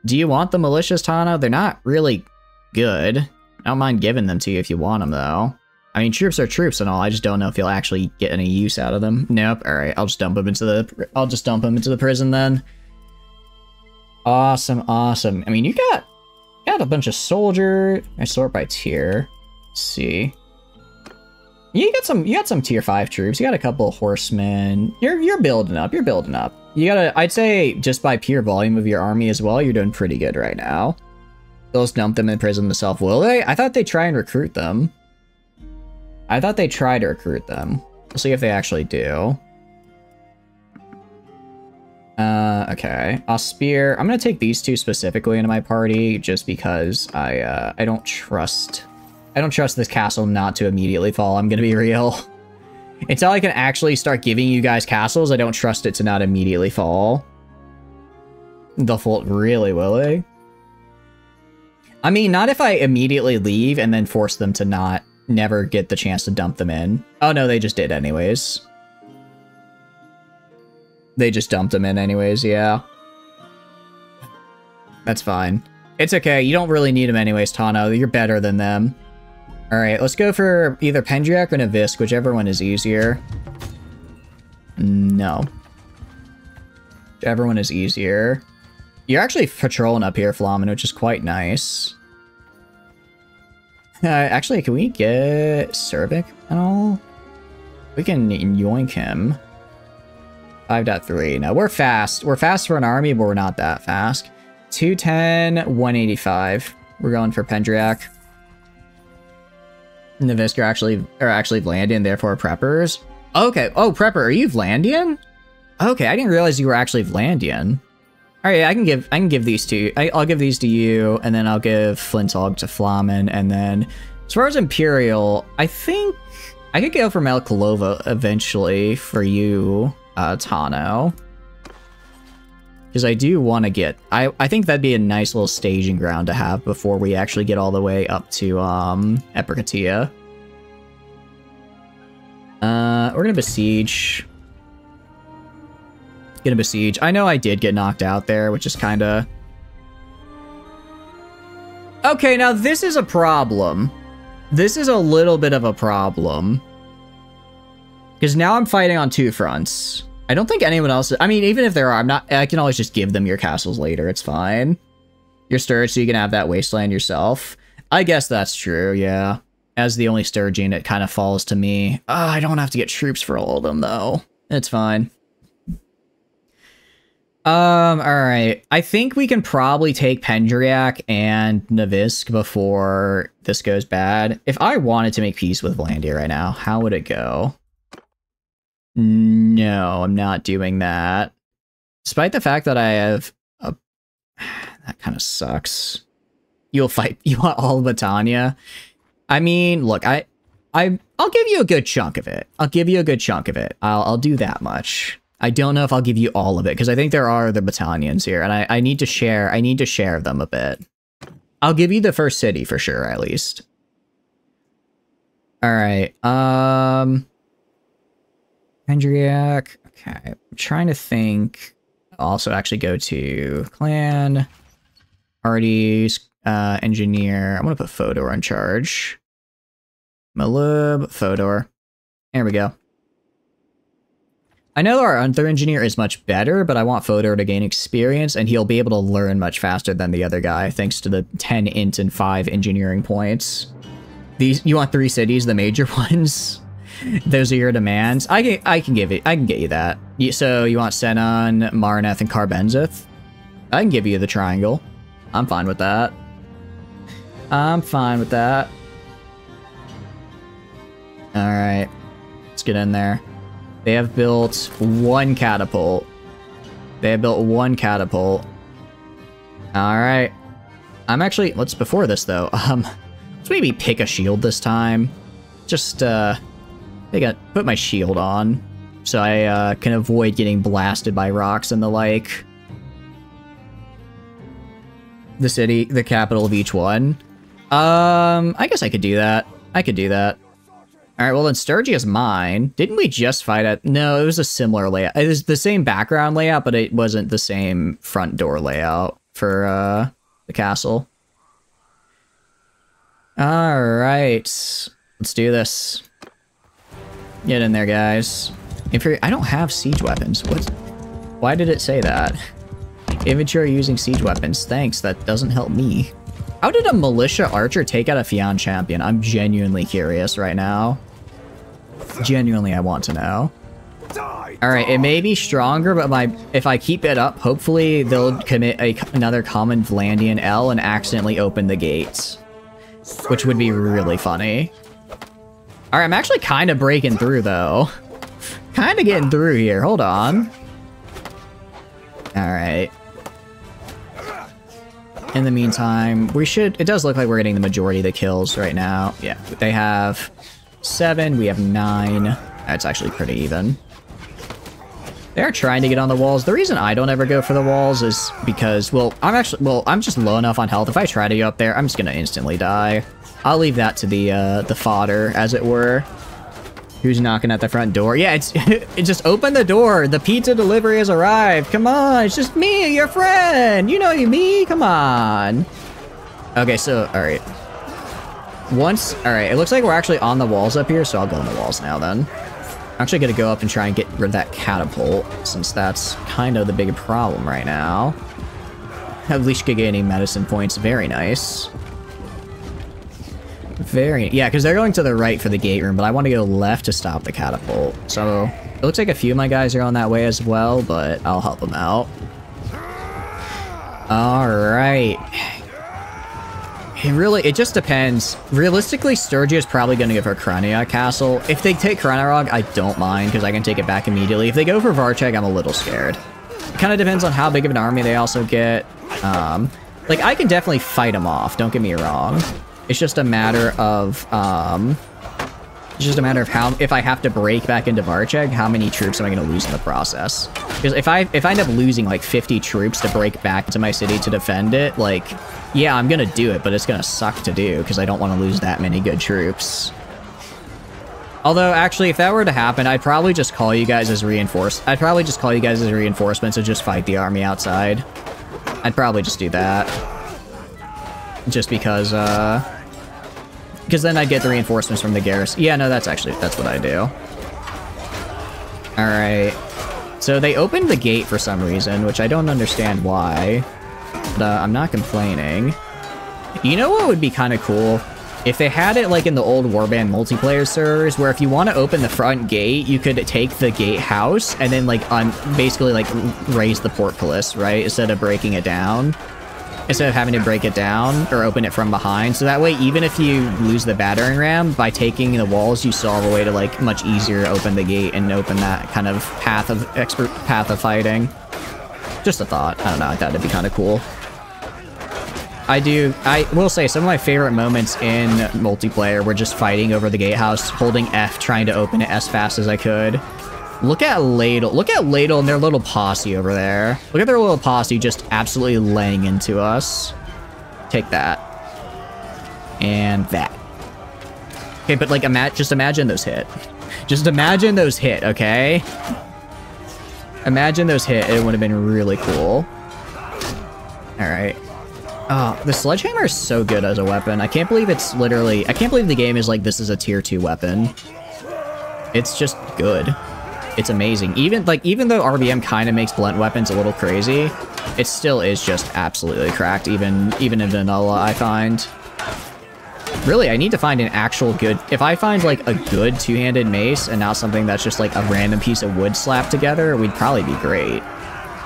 Do you want the militias, Tano? They're not really good. I don't mind giving them to you if you want them, though. I mean, troops are troops and all. I just don't know if you'll actually get any use out of them. Nope. All right. I'll just dump them into the prison then. Awesome. Awesome. I mean, you got a bunch of soldier. I sort by tier. Let's see. You got some tier 5 troops. You got a couple of horsemen. You're building up. You're building up. You gotta, I'd say, just by pure volume of your army as well, you're doing pretty good right now. They'll just dump them in prison themselves, will they? I thought they'd try and recruit them. I thought they'd try to recruit them. We'll see if they actually do. Okay. Spear. I'm gonna take these two specifically into my party, just because I don't trust this castle not to immediately fall, I'm gonna be real. Until I can actually start giving you guys castles, I don't trust it to not immediately fall. They'll fall really, will they? I mean, not if I immediately leave and then force them to never get the chance to dump them in. Oh no, they just did anyways. They just dumped them in anyways, yeah. That's fine. It's okay, you don't really need them anyways, Tano. You're better than them. Alright, let's go for either Pendriak or Navisk, whichever one is easier. No. Whichever one is easier. You're actually patrolling up here, Flamen, which is quite nice. Actually, can we get Cervic at all? We can yoink him. 5.3. No, we're fast. We're fast for an army, but we're not that fast. 210, 185. We're going for Pendriak. Navisk are actually Vlandian, therefore preppers. Okay. Oh, prepper, are you Vlandian? Okay, I didn't realize you were actually Vlandian. All right, I can give these to you. I'll give these to you, and then I'll give Flintog to Flamen, and then as far as Imperial, I think I could go for Melkolova eventually for you, Tano. Because I do want to get... I think that'd be a nice little staging ground to have before we actually get all the way up to Epirkatia. We're gonna besiege. Gonna besiege. I know I did get knocked out there, which is kind of... Okay, now this is a problem. This is a little bit of a problem. Because now I'm fighting on 2 fronts. I don't think anyone else... I mean, even if there are, I can always just give them your castles later. It's fine. Your Sturge, so you can have that wasteland yourself. I guess that's true, yeah. As the only Sturgian, it kind of falls to me. I don't have to get troops for all of them, though. It's fine. Alright. I think we can probably take Pendriak and Navisk before this goes bad. If I wanted to make peace with Vlandia right now, how would it go? No, I'm not doing that. Despite the fact that I have a... That kind of sucks. You want all of Battania? I mean, look, I'll give you a good chunk of it. I'll give you a good chunk of it. I'll do that much. I don't know if I'll give you all of it, because I think there are other battalions here, and I need to share them a bit. I'll give you the first city for sure, at least. Alright, Pendriak. Okay, I'm trying to think. I'll also actually go to Clan, Arties, Engineer. I'm gonna put Fodor in charge. Malub, Fodor. There we go. I know our other engineer is much better, but I want Fodor to gain experience, and he'll be able to learn much faster than the other guy, thanks to the 10 int and 5 engineering points. You want 3 cities, the major ones? Those are your demands. I can get you that. So you want Senon, Marneth, and Carbenzith? I can give you the triangle. I'm fine with that. I'm fine with that. Alright. Let's get in there. They have built 1 catapult. They have built 1 catapult. Alright. I'm actually... Let's before this, though. Let's maybe pick a shield this time. Just, put my shield on. So I, can avoid getting blasted by rocks and the like. The city, the capital of each one. I guess I could do that. I could do that. Alright, well then Sturgia is mine. Didn't we just fight at... No, it was a similar layout. It was the same background layout, but it wasn't the same front door layout for, the castle. Alright. Let's do this. Get in there, guys. I don't have siege weapons. What? Why did it say that? Inventory using siege weapons. Thanks, that doesn't help me. How did a militia archer take out a Fian champion? I'm genuinely curious right now. Genuinely, I want to know. Alright, it may be stronger, but if I keep it up, hopefully they'll commit another common Vlandian L and accidentally open the gates. Which would be really funny. Alright, I'm actually kind of breaking through, though. Kind of getting through here. Hold on. Alright. In the meantime, it does look like we're getting the majority of the kills right now. Yeah, they have 7, we have 9. That's actually pretty even. They're trying to get on the walls. The reason I don't ever go for the walls is because, I'm just low enough on health. If I try to go up there, I'm just gonna instantly die. I'll leave that to the fodder, as it were. Who's knocking at the front door? Yeah, it just open the door. The pizza delivery has arrived. Come on, it's just me, your friend. You know me, come on. Okay, so, all right. All right, it looks like we're actually on the walls up here, so I'll go on the walls now then. I'm actually gonna go up and try and get rid of that catapult, since that's kind of the big problem right now. At least could get any medicine points, very nice. Very... Yeah, because they're going to the right for the gate room, but I want to go left to stop the catapult. So, it looks like a few of my guys are on that way as well, but I'll help them out. Alright. It just depends. Realistically, Sturgia is probably going to go for Krania Castle. If they take Kranarog, I don't mind, because I can take it back immediately. If they go for Varcheg, I'm a little scared. It kind of depends on how big of an army they also get. Like, I can definitely fight them off, don't get me wrong. It's just a matter of, how, if I have to break back into Varcheg, how many troops am I going to lose in the process? Because if I end up losing, like, 50 troops to break back into my city to defend it, like, yeah, I'm going to do it, but it's going to suck to do, because I don't want to lose that many good troops. Although, actually, if that were to happen, I'd probably just call you guys as reinforcements and just fight the army outside. I'd probably just do that. Just because then I'd get the reinforcements from the garrison. Yeah, no, that's what I do. Alright. So they opened the gate for some reason, which I don't understand why. But I'm not complaining. You know what would be kind of cool? If they had it like in the old Warband multiplayer servers, where if you want to open the front gate, you could take the gatehouse and then like basically like raise the portcullis, right? Instead of breaking it down. Instead of having to break it down or open it from behind. So that way, even if you lose the battering ram, by taking the walls, you solve a way to like much easier open the gate and open that kind of path of fighting. Just a thought. I don't know. I thought it'd be kind of cool. I will say some of my favorite moments in multiplayer were just fighting over the gatehouse, holding F, trying to open it as fast as I could. Look at Ladle. Look at Ladle and their little posse over there. Look at their little posse just absolutely laying into us. Take that. And that. Okay, but like, just imagine those hit. Just imagine those hit, okay? Imagine those hit. It would have been really cool. Alright. Oh, the sledgehammer is so good as a weapon. I can't believe it's literally... I can't believe the game is like, this is a tier 2 weapon. It's just good. It's amazing. Even though RBM kind of makes blunt weapons a little crazy, it still is just absolutely cracked, even in vanilla, I find. Really, I need to find an actual good... If I find, like, a good two-handed mace and not something that's just, like, a random piece of wood slapped together, we'd probably be great.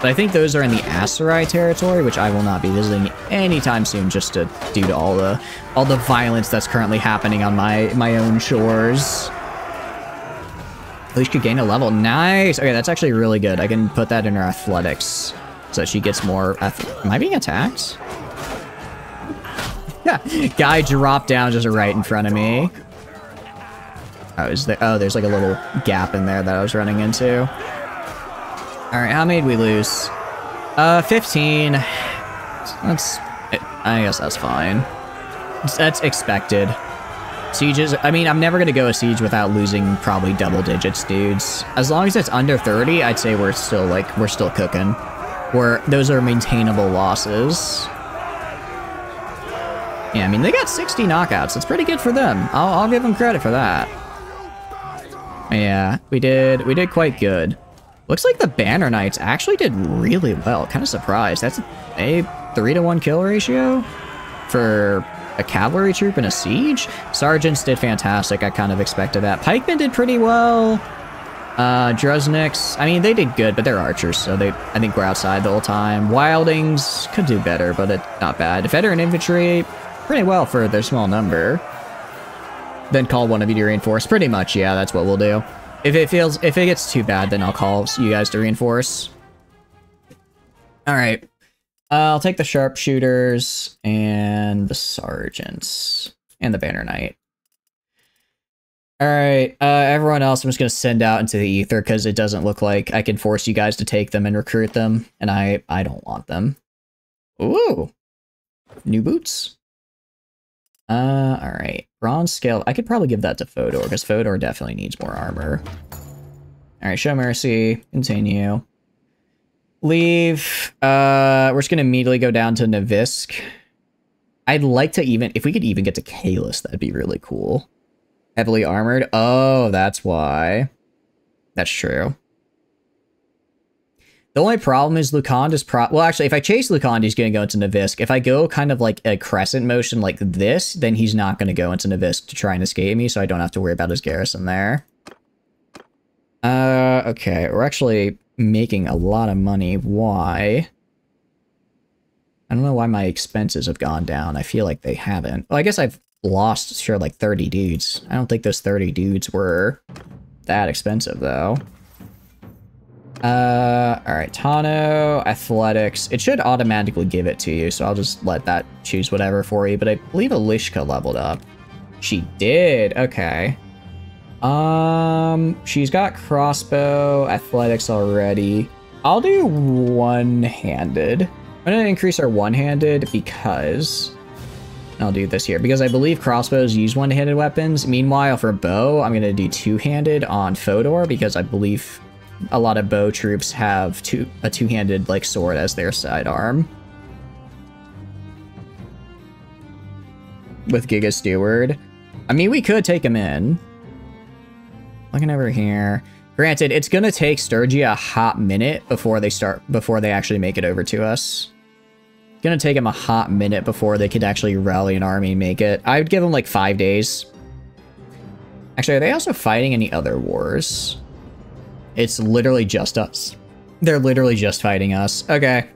But I think those are in the Aserai territory, which I will not be visiting anytime soon, just due to all the violence that's currently happening on my own shores. At least could gain a level. Nice! Okay, that's actually really good. I can put that in her athletics, so she gets more... Am I being attacked? Yeah, guy dropped down just right in front of me. Oh, there's like a little gap in there that I was running into. Alright, how many did we lose? 15. I guess that's fine. That's expected. Sieges, I mean, I'm never gonna go a siege without losing probably double digits, dudes. As long as it's under 30, I'd say we're still cooking. Those are maintainable losses. Yeah, I mean, they got 60 knockouts. That's pretty good for them. I'll give them credit for that. Yeah, we did quite good. Looks like the Banner Knights actually did really well. Kind of surprised. That's a 3-to-1 kill ratio for a cavalry troop in a siege. Sergeants did fantastic. I kind of expected that. Pikemen did pretty well. Druzniks, I mean, they did good, but they're archers, so I think we're outside the whole time. Wildings could do better, but it's not bad. Veteran infantry, pretty well for their small number. Then call one of you to reinforce. Pretty much, yeah, that's what we'll do. If it gets too bad, then I'll call you guys to reinforce. Alright. I'll take the sharpshooters and the sergeants and the Banner Knight. Alright, everyone else I'm just gonna send out into the ether because it doesn't look like I can force you guys to take them and recruit them, and I don't want them. Ooh! New boots. Alright. Bronze scale. I could probably give that to Fodor, because Fodor definitely needs more armor. Alright, show mercy. Continue. Leave. We're just gonna immediately go down to Novisk. I'd like to if we could even get to Kalis, that'd be really cool. Heavily armored? Oh, that's why. That's true. The only problem is Lucan is well, actually, if I chase Lucan, he's going to go into Navisk. If I go kind of like a crescent motion like this, then he's not going to go into Navisk to try and escape me, so I don't have to worry about his garrison there. Okay, we're actually making a lot of money. Why? I don't know why my expenses have gone down. I feel like they haven't. Well, I guess I've lost, sure, like 30 dudes. I don't think those 30 dudes were that expensive, though. Alright, Tano, Athletics. It should automatically give it to you, so I'll just let that choose whatever for you, but I believe Alishka leveled up. She did, okay. She's got crossbow, athletics already. I'll do one-handed. I'm gonna increase our one-handed because... I'll do this here, because I believe crossbows use one-handed weapons. Meanwhile, for bow, I'm gonna do two-handed on Fodor, because I believe a lot of bow troops have a two-handed like sword as their sidearm. With Giga Steward. I mean, we could take him in. Looking over here. Granted, it's gonna take Sturgia a hot minute before they actually make it over to us. It's gonna take them a hot minute before they could actually rally an army and make it. I would give them like 5 days. Actually, are they also fighting any other wars? It's literally just us. They're literally just fighting us. Okay.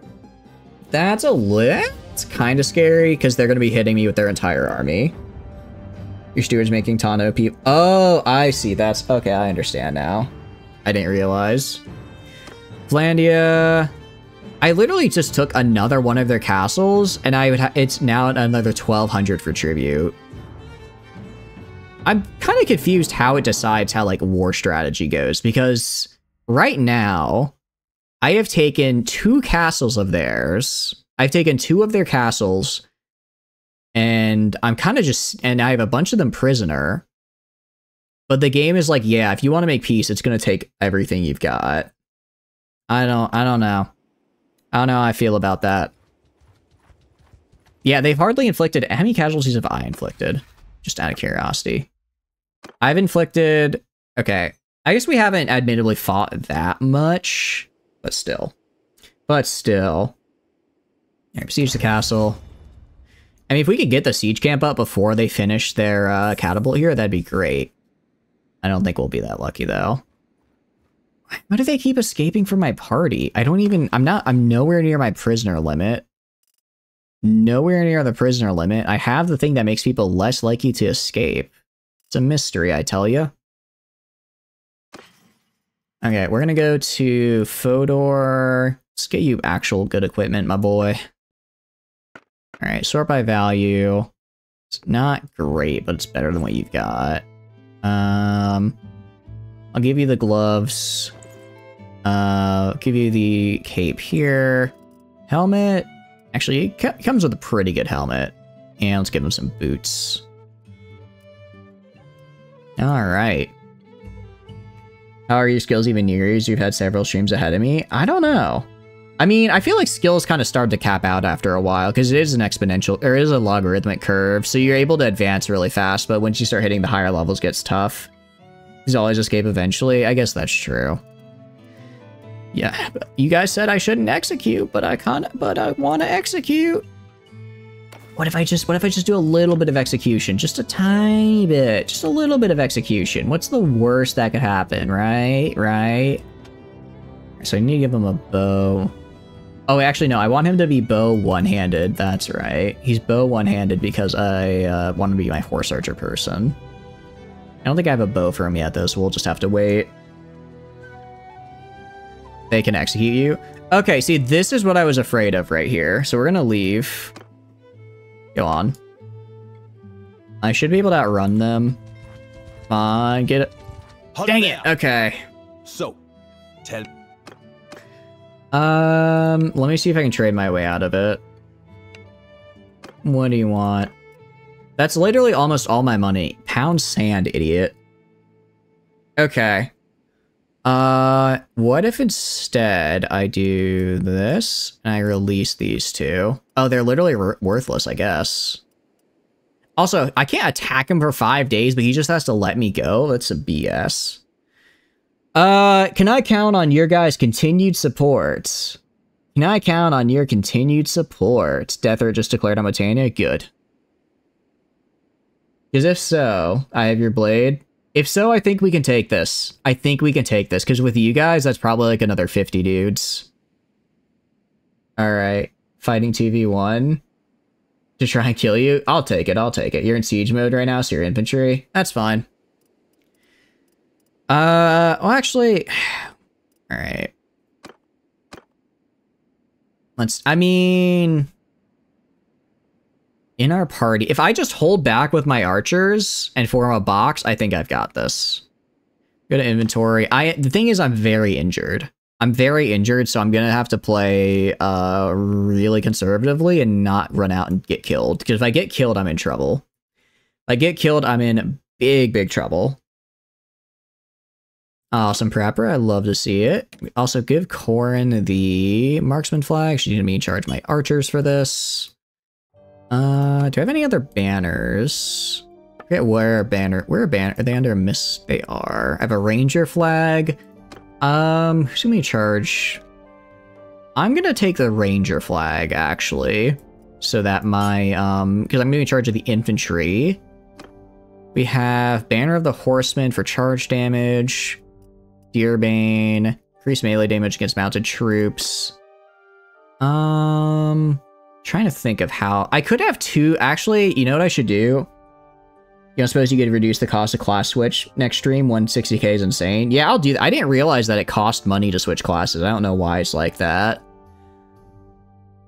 That's it's kind of scary, because they're going to be hitting me with their entire army. Your steward's making Tano people. Oh, I see. That's... Okay, I understand now. I didn't realize. Flandia. I literally just took another one of their castles, and it's now another 1,200 for tribute. I'm kind of confused how it decides how, like, war strategy goes, because right now, I have taken 2 castles of theirs. I've taken 2 of their castles, and I'm kind of and I have a bunch of them prisoner. But the game is like, yeah, if you want to make peace, it's going to take everything you've got. I don't know. I don't know how I feel about that. Yeah, they've hardly inflicted... How many casualties have I inflicted? Just out of curiosity. I've inflicted... Okay. I guess we haven't admittedly fought that much. But still. But still. Alright, besiege the castle. I mean, if we could get the siege camp up before they finish their catapult here, that'd be great. I don't think we'll be that lucky, though. Why do they keep escaping from my party? I'm nowhere near my prisoner limit. Nowhere near the prisoner limit. I have the thing that makes people less likely to escape. It's a mystery, I tell you. Okay, we're gonna go to Fodor. Let's get you actual good equipment, my boy. Alright, sort by value. It's not great, but it's better than what you've got. I'll give you the gloves. Give you the cape here. Helmet. Actually, it comes with a pretty good helmet. And let's give him some boots. Alright. How are your skills even near yours? You've had several streams ahead of me. I don't know. I mean, I feel like skills kind of start to cap out after a while, because it is an exponential, or it is a logarithmic curve, so you're able to advance really fast, but once you start hitting the higher levels, it gets tough. He's always escape eventually. I guess that's true. Yeah, you guys said I shouldn't execute, but I want to execute. What if I just do a little bit of execution? Just a tiny bit. Just a little bit of execution. What's the worst that could happen, right? Right? So I need to give him a bow. Oh, actually, no. I want him to be bow one-handed. That's right. He's bow one-handed because I want to be my horse archer person. I don't think I have a bow for him yet, though, so we'll just have to wait. They can execute you. Okay, see, this is what I was afraid of right here. So we're gonna leave. Go on. I should be able to outrun them. Come on, get it. Dang it! Okay.
So, tell...
Let me see if I can trade my way out of it. What do you want? That's literally almost all my money. Pound sand, idiot. Okay. What if instead I do this and I release these two? Oh, they're literally worthless, I guess. Also, I can't attack him for 5 days, but he just has to let me go. That's a BS. Can I count on your guys' continued support? Can I count on your continued support? Death Earth just declared on Botania? Good. Because if so, I have your blade. If so, I think we can take this. I think we can take this, because with you guys, that's probably like another 50 dudes. Alright. Fighting 2v1. To try and kill you? I'll take it, I'll take it. You're in siege mode right now, so you're infantry. That's fine. Well, actually... Alright. I mean... In our party, if I just hold back with my archers and form a box, I think I've got this. Go to inventory. The thing is, I'm very injured. I'm very injured, so I'm gonna have to play really conservatively and not run out and get killed. Because if I get killed, I'm in trouble. If I get killed, I'm in big trouble. Awesome prepper, I love to see it. We also give Corin the marksman flag. She's gonna be in charge of my archers for this. Do I have any other banners? I forget where are they under a miss? They are. I have a ranger flag. Who's gonna be in charge? I'm gonna take the ranger flag, actually. So that my, because I'm gonna be in charge of the infantry. We have Banner of the Horseman for charge damage. Deerbane. Increased melee damage against mounted troops. Trying to think of how... I could have two... Actually, you know what I should do? You know, suppose you could reduce the cost of class switch next stream. 160k is insane. Yeah, I'll do that. I didn't realize that it cost money to switch classes. I don't know why it's like that.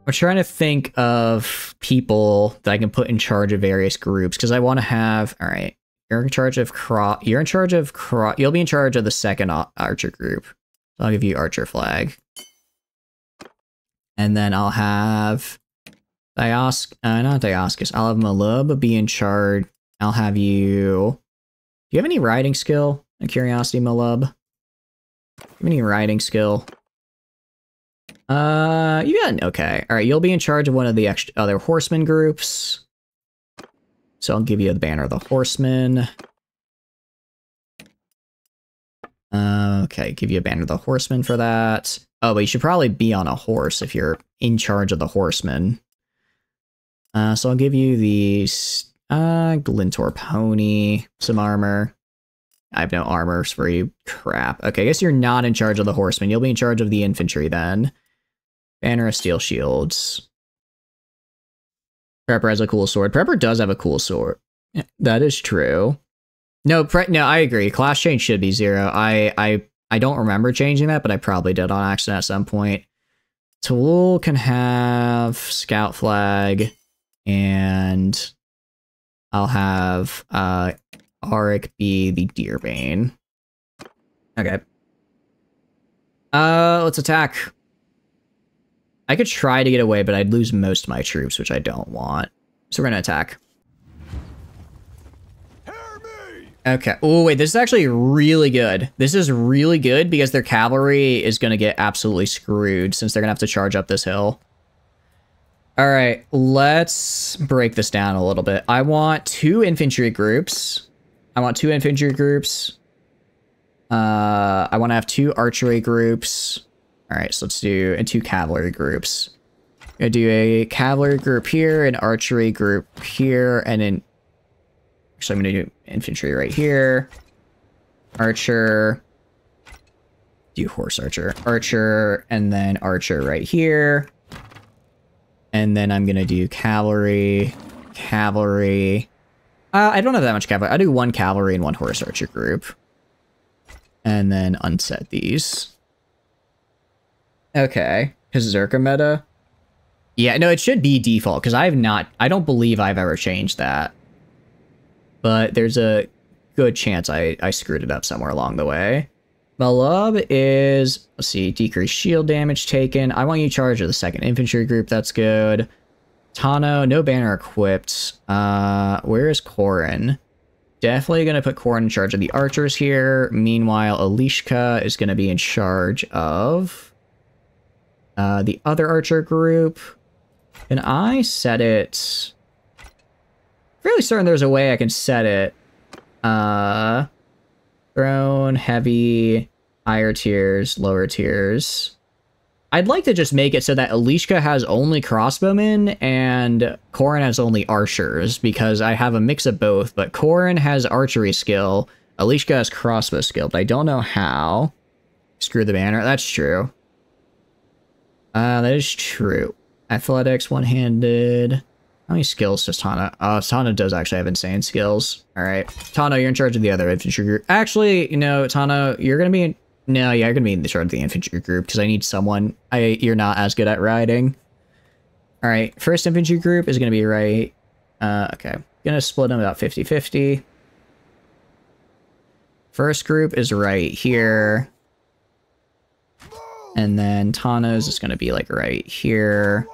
I'm trying to think of people that I can put in charge of various groups, because I want to have... Alright. You're in charge of You're in charge of You'll be in charge of the second archer group. So I'll give you archer flag. And then I'll have... not Dioscus. I'll have Malub be in charge. I'll have you... Do you have any riding skill? A curiosity, Malub? Do you have any riding skill? You got... Okay. Alright, you'll be in charge of one of the other horseman groups. So I'll give you the Banner of the Horseman. Okay, give you a Banner of the Horseman for that. Oh, but you should probably be on a horse if you're in charge of the horseman. So I'll give you the Glintor Pony, some armor. I have no armor for you. Crap. Okay, I guess you're not in charge of the horseman. You'll be in charge of the infantry then. Banner of Steel Shields. Prepper has a cool sword. Prepper does have a cool sword. That is true. No, I agree. Class change should be 0. I don't remember changing that, but I probably did on accident at some point. Tool can have Scout Flag, and I'll have Auric be the Deerbane. Okay. Let's attack. I could try to get away, but I'd lose most of my troops, which I don't want. So we're gonna attack. Okay. Oh, wait, this is actually really good. This is really good because their cavalry is gonna get absolutely screwed since they're gonna have to charge up this hill. All right, let's break this down a little bit. I want 2 infantry groups. I want to have 2 archery groups. All right, so let's do 2 cavalry groups. I'm gonna do a cavalry group here, an archery group here, and then actually I'm gonna do infantry right here. Archer. Do horse archer. Archer, and then archer right here. And then I'm gonna do cavalry. Cavalry. I don't have that much cavalry. I'll do 1 cavalry and 1 horse archer group. And then unset these. Okay, Berserker meta. Yeah, no, it should be default, because I don't believe I've ever changed that. But there's a good chance I screwed it up somewhere along the way. Malub is, let's see, decreased shield damage taken. I want you in charge of the 2nd infantry group, that's good. Tano, no banner equipped. Where is Corin? Definitely gonna put Corin in charge of the archers here. Meanwhile, Alishka is gonna be in charge of the other archer group. And I set it... Fairly certain there's a way I can set it. Throne, heavy... higher tiers, lower tiers. I'd like to just make it so that Alishka has only crossbowmen and Korin has only archers, because I have a mix of both, but Korin has archery skill, Alishka has crossbow skill, but I don't know how. Screw the banner, that's true. That is true. Athletics, one-handed. How many skills does Tana? Tana does actually have insane skills. Alright. Tana, you're in charge of the other infantry group. Actually, you know, Tana, you're gonna be in... No, yeah, you're gonna be in charge of the infantry group, because I need someone... You're not as good at riding. Alright, first infantry group is gonna be right... okay. Gonna split them about 50-50. First group is right here. And then Tana's is gonna be, like, right here.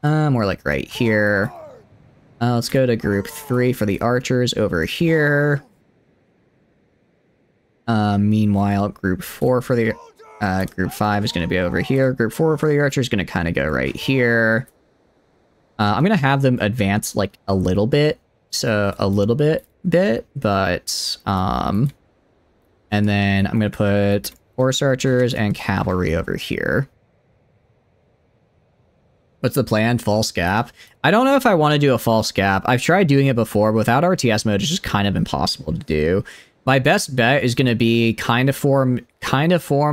More like right here. Let's go to group 3 for the archers over here. Meanwhile, group 4 for the... group 5 is going to be over here. Group 4 for the archers is going to kind of go right here. I'm going to have them advance, like, a little bit. So, a little bit, but... And then I'm going to put horse archers and cavalry over here. What's the plan? False gap? I don't know if I want to do a false gap. I've tried doing it before, but without RTS mode, it's just kind of impossible to do. My best bet is going to be kind of form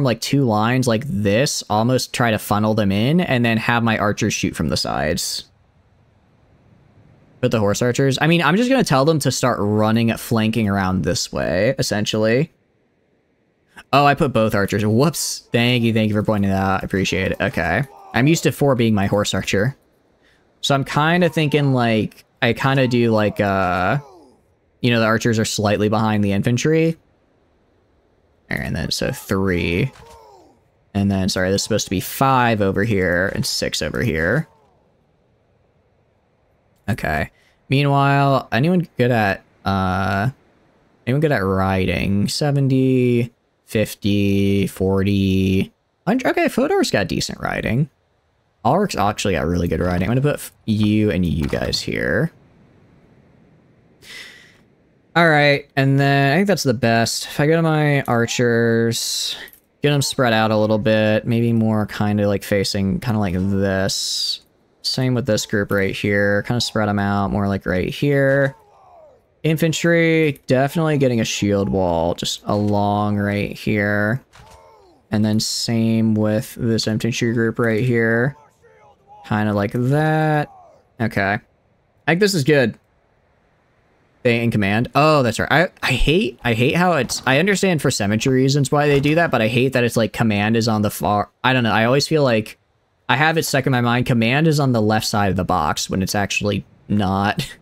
like 2 lines like this, almost try to funnel them in, and then have my archers shoot from the sides. Put the horse archers. I mean, I'm just going to tell them to start running, flanking around this way, essentially. Oh, I put both archers. Whoops. Thank you for pointing that out. I appreciate it. Okay. I'm used to 4 being my horse archer. So I'm kind of thinking, like, I kind of do, like, you know, the archers are slightly behind the infantry. And then, so 3. And then, sorry, this is supposed to be 5 over here and 6 over here. Okay. Meanwhile, anyone good at riding? 70, 50, 40... Okay, Fodor's got decent riding. Ulrich's actually got really good riding. I'm gonna put you and you guys here. Alright, and then I think that's the best. If I go to my archers, get them spread out a little bit, maybe more kind of like facing kind of like this. Same with this group right here, kind of spread them out more like right here. Infantry, definitely getting a shield wall just along right here. And then same with this infantry group right here. Kind of like that. Okay. I think this is good. They in command. Oh, that's right. I hate how it's... I understand for symmetry reasons why they do that, but I hate that it's like command is on the far... I don't know. I always feel like I have it stuck in my mind. Command is on the left side of the box when it's actually not.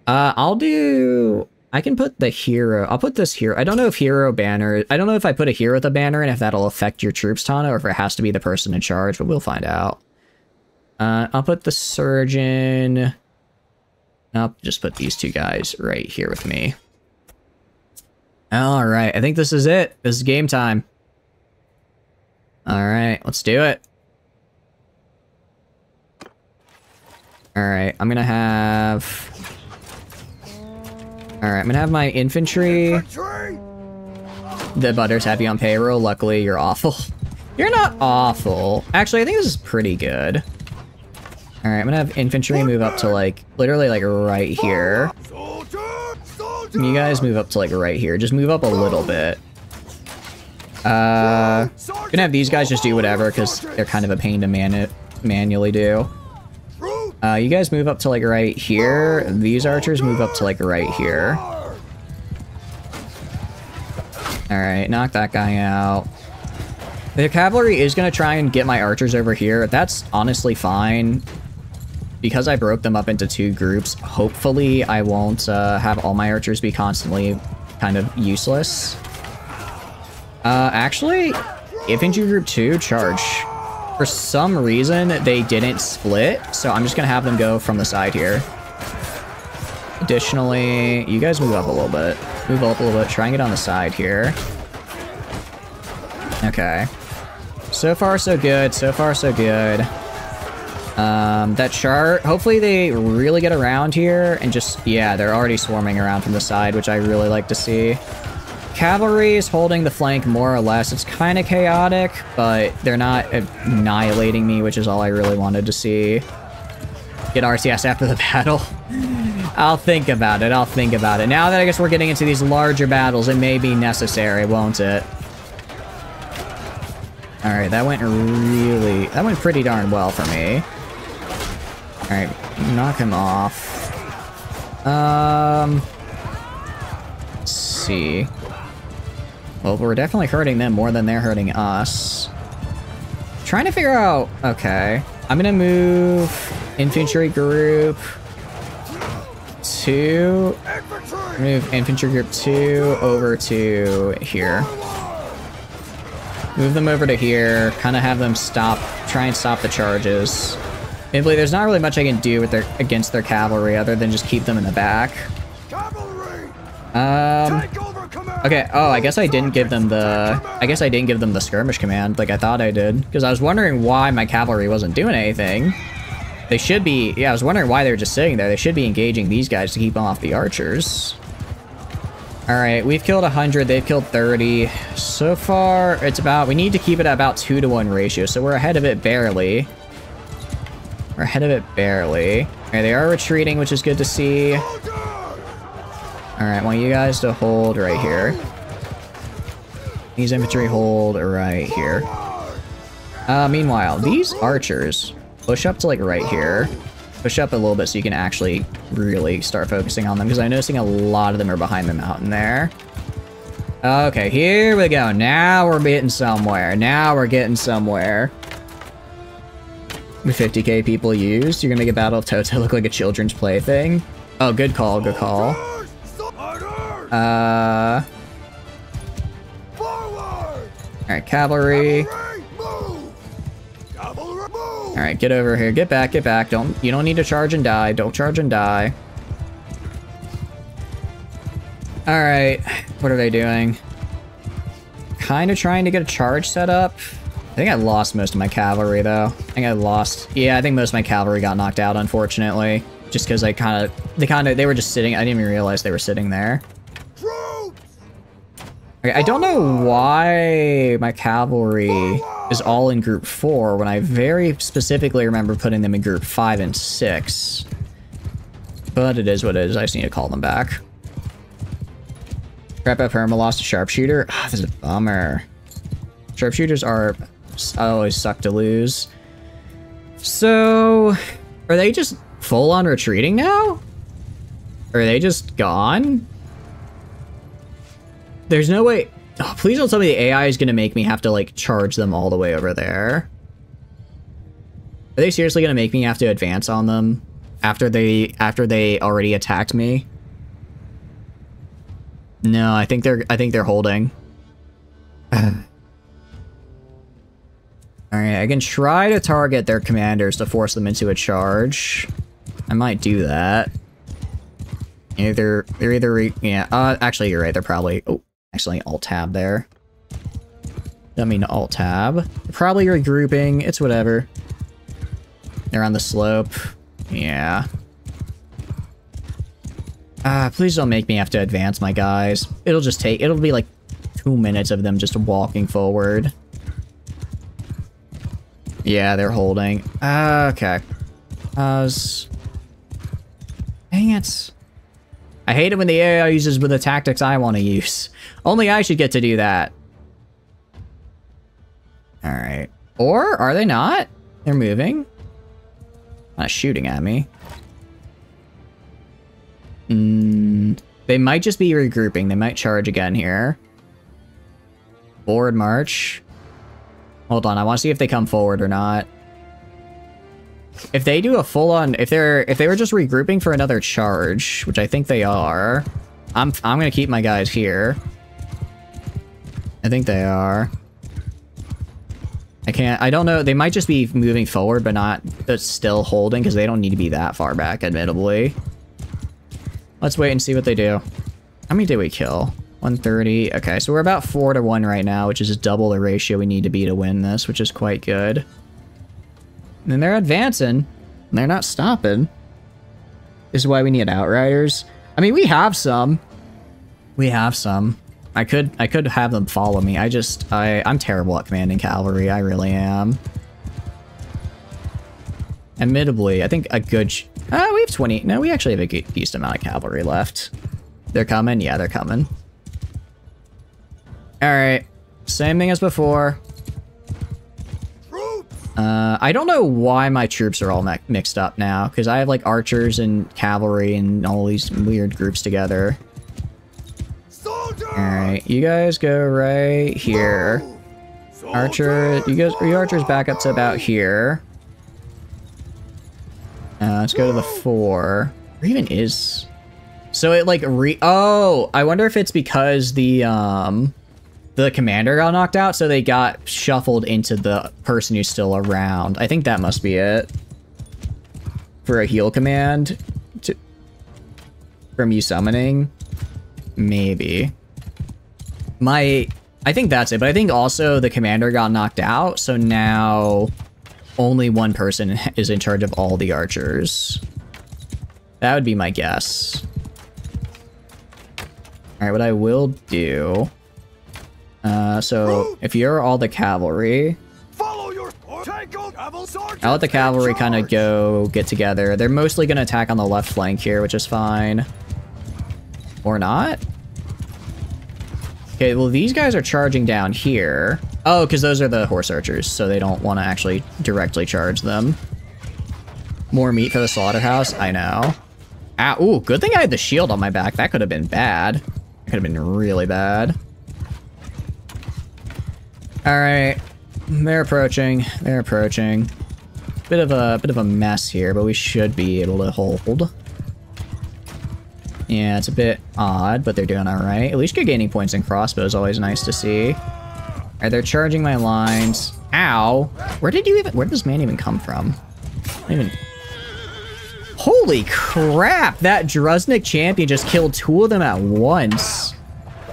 I'll do... I can put the hero. I'll put this hero. I don't know if hero banner... I don't know if I put a hero with a banner and if that'll affect your troops, Tana, or if it has to be the person in charge, but we'll find out. I'll put the surgeon... I'll just put these 2 guys right here with me. Alright, I think this is it. This is game time. Alright, let's do it. Alright, I'm gonna have... Alright, I'm gonna have my infantry. The Butters have you on payroll. Luckily, you're awful. You're not awful. Actually, I think this is pretty good. Alright, I'm gonna have infantry move up to, like, literally, like, right here. You guys move up to, like, right here. Just move up a little bit. Gonna have these guys just do whatever, because they're kind of a pain to manually do. You guys move up to, like, right here. These archers move up to, like, right here. Alright, knock that guy out. The cavalry is gonna try and get my archers over here. That's honestly fine. Because I broke them up into 2 groups, hopefully I won't have all my archers be constantly kind of useless. Actually, infantry group 2, charge. For some reason, they didn't split, so I'm just gonna have them go from the side here. Additionally, you guys move up a little bit. Move up a little bit, try and get on the side here. Okay. So far, so good. So far, so good. That chart, hopefully they really get around here and just, yeah, they're already swarming around from the side, which I really like to see. Cavalry is holding the flank more or less. It's kind of chaotic, but they're not annihilating me, which is all I really wanted to see. Get RCS after the battle. I'll think about it. I'll think about it. Now that I guess we're getting into these larger battles, it may be necessary, won't it? Alright, that went pretty darn well for me. Alright, knock him off. Let's see. Well, we're definitely hurting them more than they're hurting us. Trying to figure out... Okay. I'm gonna move infantry group 2. Move infantry group 2 over to here. Move them over to here. Kind of have them stop... Try and stop the charges. Admittedly, there's not really much I can do with against their cavalry other than just keep them in the back. Okay, oh, I guess I didn't give them the skirmish command like I thought I did. Because I was wondering why my cavalry wasn't doing anything. They should be, yeah, I was wondering why they were just sitting there. They should be engaging these guys to keep off the archers. Alright, we've killed 100, they've killed 30. So far, it's about, we need to keep it at about 2-to-1 ratio, so we're ahead of it barely. We're ahead of it barely. Alright, they are retreating, which is good to see. Alright, I want you guys to hold right here. These infantry hold right here. Meanwhile, these archers push up to like right here. Push up a little bit so you can actually really start focusing on them, because I'm noticing a lot of them are behind the mountain there. Okay, here we go. Now we're getting somewhere. Now we're getting somewhere. With 50k people used, you're gonna make a Battle of Toto look like a children's plaything. Oh, good call, good call. Alright, cavalry. Alright, get over here. Get back, get back. You don't need to charge and die. Don't charge and die. Alright, what are they doing? Kind of trying to get a charge set up. I think I lost most of my cavalry, though. Yeah, I think most of my cavalry got knocked out, unfortunately. Just because they were just sitting. I didn't even realize they were sitting there. Okay, I don't know why my cavalry is all in group 4 when I very specifically remember putting them in group 5 and 6. But it is what it is. I just need to call them back. Crap up Perma lost a sharpshooter. Ah, this is a bummer. Sharpshooters always suck to lose. So, are they just full on retreating now? Or are they just gone? There's no way... Oh, please don't tell me the AI is going to make me have to, like, charge them all the way over there. Are they seriously going to make me have to advance on them after they already attacked me? No, I think they're holding. Alright, I can try to target their commanders to force them into a charge. I might do that. Actually, you're right, they're probably... Oh, actually, alt-tab there. Don't mean to alt-tab. They're probably regrouping, it's whatever. They're on the slope. Yeah. Please don't make me have to advance my guys. It'll be like 2 minutes of them just walking forward. Yeah, they're holding. Okay. Dang it. I hate it when the AI uses the tactics I want to use. Only I should get to do that. Alright. Or, are they not? They're moving. Not shooting at me. They might just be regrouping. They might charge again here. Forward march. Hold on, I want to see if they come forward or not. If they do a full-on... If they were just regrouping for another charge, which I think they are, I'm gonna keep my guys here. I think they are. I don't know, they might just be moving forward, but still holding, because they don't need to be that far back, admittedly. Let's wait and see what they do. How many did we kill? 130. Okay, so we're about 4-to-1 right now, which is double the ratio we need to be to win this, which is quite good. And then they're advancing. And they're not stopping. This is why we need outriders. I mean, we have some. We have some. I could have them follow me. I'm terrible at commanding cavalry. I really am. Admittedly, I think a good... we have 20. No, we actually have a decent amount of cavalry left. They're coming? Yeah, they're coming. Alright. Same thing as before. I don't know why my troops are all mixed up now, because I have like archers and cavalry and all these weird groups together. Alright, you guys go right here. Archer, you archers back up to about here. Let's go to the 4. Where even is... So it like oh, I wonder if it's because the commander got knocked out, so they got shuffled into the person who's still around. I think that must be it. For a heal command from you summoning. Maybe. I think that's it, but I think also the commander got knocked out, so now only one person is in charge of all the archers. That would be my guess. Alright, what I will do... so if you're all the cavalry... I'll let the cavalry kind of go get together. They're mostly going to attack on the left flank here, which is fine. Or not? Okay, well these guys are charging down here. Oh, because those are the horse archers, so they don't want to actually directly charge them. More meat for the slaughterhouse? I know. Ah, ooh, good thing I had the shield on my back. That could have been bad. That could have been really bad. Alright. They're approaching. They're approaching. Bit of a mess here, but we should be able to hold. Yeah, it's a bit odd, but they're doing alright. At least you're gaining points in crossbow is always nice to see. Alright, they're charging my lines. Ow! Where did this man even come from? Holy crap! That Druznik champion just killed 2 of them at once.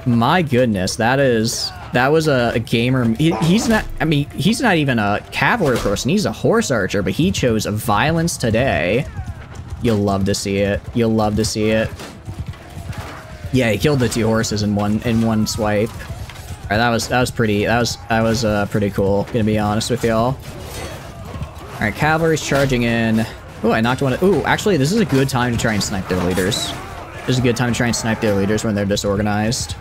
My goodness, that was a gamer. He's not, I mean, he's not even a cavalry person. He's a horse archer, but he chose violence today. You'll love to see it. You'll love to see it. Yeah, he killed the 2 horses in one swipe. All right, that was pretty cool, gonna be honest with y'all. All right, cavalry's charging in. Ooh, I knocked one. Ooh, actually, this is a good time to try and snipe their leaders. This is a good time to try and snipe their leaders when they're disorganized.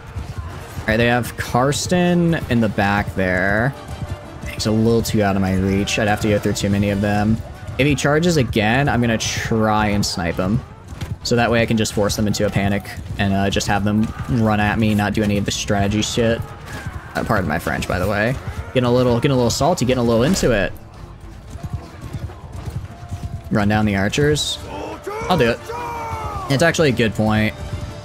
All right, they have Karsten in the back there. He's a little too out of my reach. I'd have to go through too many of them. If he charges again, I'm gonna try and snipe him. So that way I can just force them into a panic and just have them run at me, not do any of the strategy shit. Pardon my French, by the way. Getting a little salty, getting a little into it. Run down the archers. I'll do it. It's actually a good point.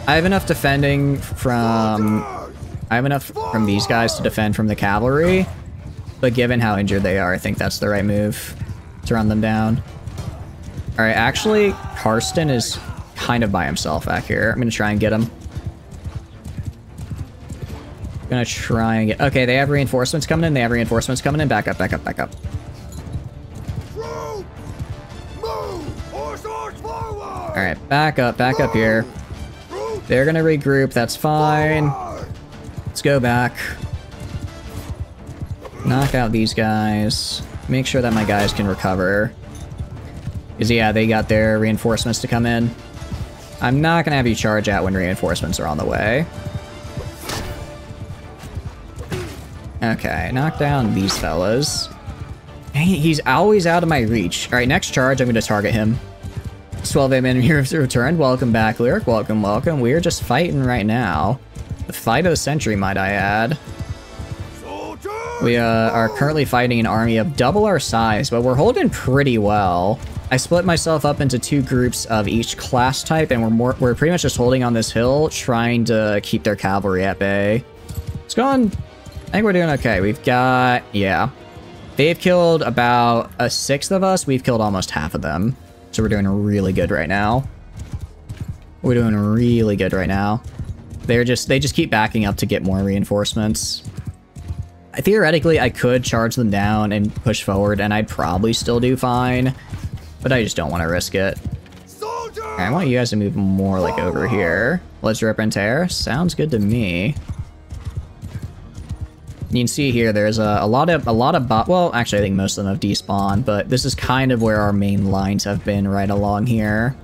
I have enough defending from... I have enough from these guys to defend from the cavalry. But given how injured they are, I think that's the right move. To run them down. Alright, actually, Karsten is kind of by himself back here. I'm gonna try and get him. Gonna try and get... Okay, they have reinforcements coming in. They have reinforcements coming in. Back up, back up, back up. Alright, back up here. They're gonna regroup, that's fine. Let's go back. Knock out these guys. Make sure that my guys can recover. Because, yeah, they got their reinforcements to come in. I'm not gonna have you charge out when reinforcements are on the way. Okay, knock down these fellas. Dang it, he's always out of my reach. Alright, next charge, I'm gonna target him. 12 enemy returned. Welcome back, Lyric. Welcome, welcome. We're just fighting right now. The fight of the century, might I add. We are currently fighting an army of double our size, but we're holding pretty well. I split myself up into 2 groups of each class type, and we're pretty much just holding on this hill, trying to keep their cavalry at bay. It's going... I think we're doing okay. We've got... Yeah. They've killed about 1/6 of us. We've killed almost half of them. So we're doing really good right now. We're doing really good right now. They just keep backing up to get more reinforcements. Theoretically, I could charge them down and push forward, and I'd probably still do fine. But I just don't want to risk it. Right, I want you guys to move more like over here. Let's rip and tear. Sounds good to me. You can see here there's a lot of well, actually I think most of them have despawned, but this is kind of where our main lines have been right along here.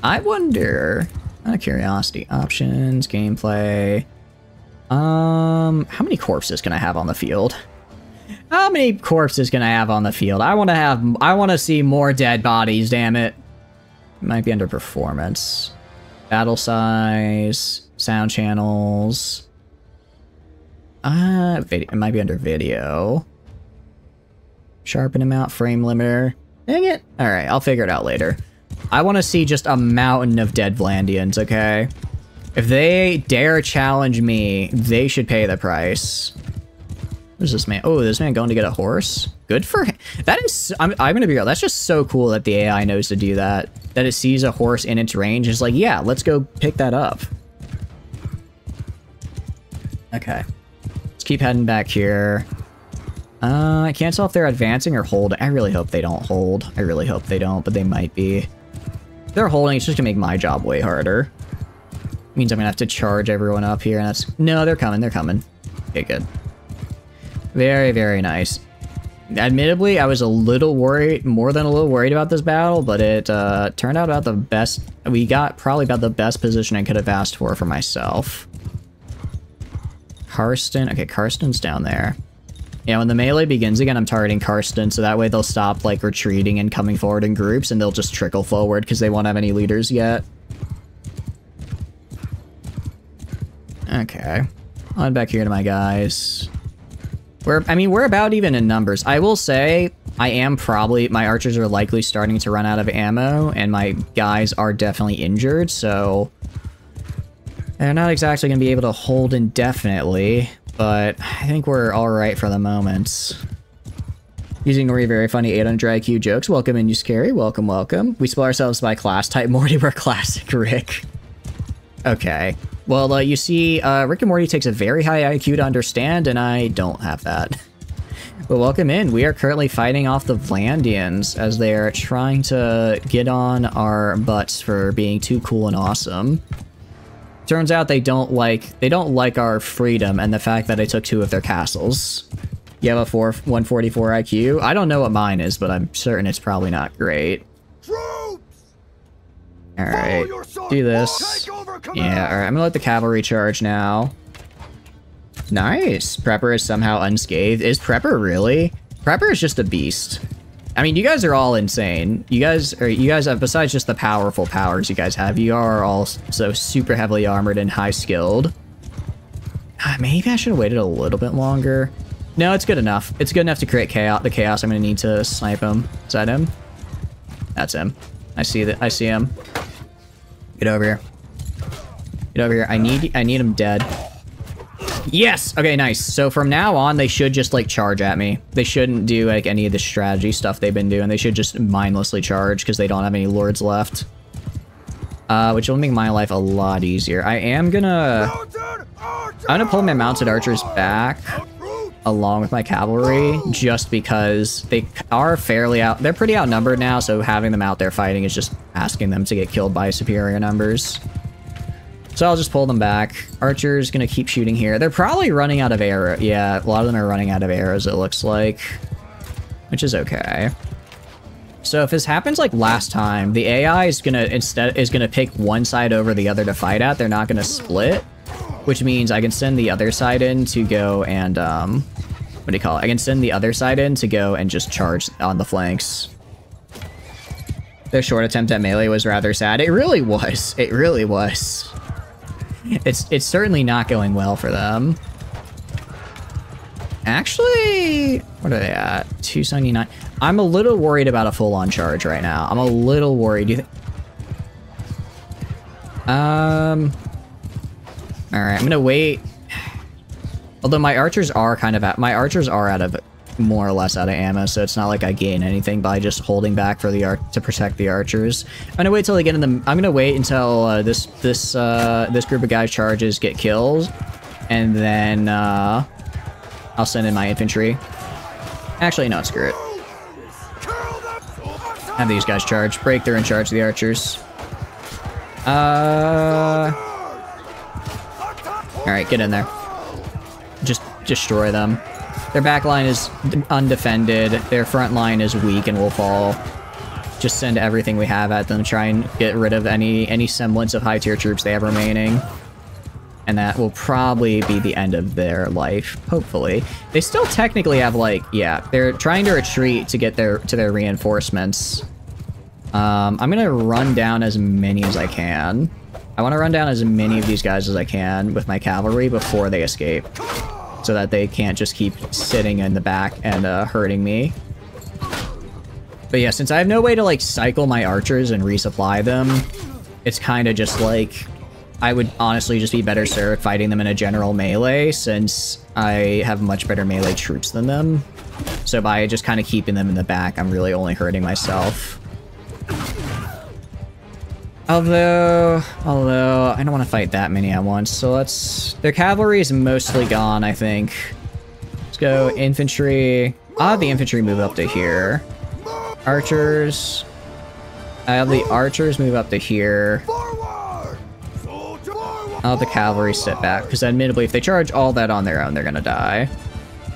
I wonder, out of curiosity, options, gameplay. How many corpses can I have on the field? How many corpses can I have on the field? I want to see more dead bodies, damn it. Might be under performance. Battle size, sound channels. Video, it might be under video. Sharpen amount, frame limiter. Dang it. Alright, I'll figure it out later. I want to see just a mountain of dead Vlandians, okay? If they dare challenge me, they should pay the price. Who's this man? Oh, this man going to get a horse? Good for him. That is, I'm gonna be real, that's just so cool that the AI knows to do that. That it sees a horse in its range, it's like, yeah, let's go pick that up. Okay. Let's keep heading back here. I can't tell if they're advancing or holding. I really hope they don't hold. I really hope they don't, but they might be. If they're holding, it's just gonna make my job way harder. Means I'm gonna have to charge everyone up here, and that's... No, they're coming, they're coming. Okay, good. Very, very nice. Admittedly, I was a little worried, more than a little worried about this battle, but it turned out about the best... We got probably about the best position I could have asked for myself. Karsten... Okay, Karsten's down there. Yeah, when the melee begins again, I'm targeting Karsten, so that way they'll stop, like, retreating and coming forward in groups, and they'll just trickle forward, because they won't have any leaders yet. Okay. On back here to my guys. We're about even in numbers. I will say, my archers are likely starting to run out of ammo, and my guys are definitely injured, so... They're not exactly going to be able to hold indefinitely, but I think we're alright for the moment. Using very funny 800 IQ jokes. Welcome in, you scary. Welcome, welcome. We split ourselves by class type. Morty, we're classic Rick. Okay. Well, you see, Rick and Morty takes a very high IQ to understand, and I don't have that. But welcome in. We are currently fighting off the Vlandians as they're trying to get on our butts for being too cool and awesome. Turns out they don't like our freedom and the fact that I took 2 of their castles. You have a 144 IQ? I don't know what mine is, but I'm certain it's probably not great. Alright, do this. Yeah, alright, I'm gonna let the cavalry charge now. Nice! Prepper is somehow unscathed. Is Prepper really? Prepper is just a beast. I mean, you guys are all insane. You guys have, besides just the powerful powers you guys have, you are all so super heavily armored and high skilled. Maybe I should have waited a little bit longer. No, it's good enough. It's good enough to create chaos. The chaos I'm gonna need to snipe him. Is that him? That's him. I see that. I see him. Get over here. Get over here. I need him dead. Yes! Okay, nice. So from now on, they should just, like, charge at me. They shouldn't do, like, any of the strategy stuff they've been doing. They should just mindlessly charge, because they don't have any lords left. Which will make my life a lot easier. I'm gonna pull my mounted archers back, along with my cavalry, just because they are they're pretty outnumbered now, so having them out there fighting is just asking them to get killed by superior numbers. So I'll just pull them back. Archer's gonna keep shooting here. They're probably running out of arrows. Yeah, a lot of them are running out of arrows, it looks like. Which is okay. So if this happens like last time, the AI is gonna pick one side over the other to fight at. They're not gonna split. Which means I can send the other side in to go and, what do you call it? I can send the other side in to go and just charge on the flanks. Their short attempt at melee was rather sad. It really was. It really was. It's certainly not going well for them. Actually, what are they at? 279. I'm a little worried about a full-on charge right now. I'm a little worried. Do you think? Alright, I'm gonna wait. Although my archers are out of more or less out of ammo, so it's not like I gain anything by just holding back for the to protect the archers. I'm gonna wait till they get in the. I'm gonna wait until this group of guys charges, get kills, and then I'll send in my infantry. Actually, no, screw it. Have these guys charge, break through and charge the archers. Alright, get in there. Just destroy them. Their back line is undefended. Their front line is weak and will fall. Just send everything we have at them, try and get rid of any semblance of high tier troops they have remaining. And that will probably be the end of their life, hopefully. They still technically have, like, yeah, they're trying to retreat to get to their reinforcements. I'm gonna run down as many as I can. I want to run down as many of these guys as I can with my cavalry before they escape, so that they can't just keep sitting in the back and hurting me. But yeah, since I have no way to, like, cycle my archers and resupply them, it's kind of just like, I would honestly just be better served fighting them in a general melee, since I have much better melee troops than them. So by just kind of keeping them in the back, I'm really only hurting myself. Although, I don't want to fight that many at once, so their cavalry is mostly gone, I think. Let's go infantry. I'll have the infantry move up to here. Archers. I have the archers move up to here. I'll have the cavalry sit back, because admittedly, if they charge all that on their own, they're gonna die.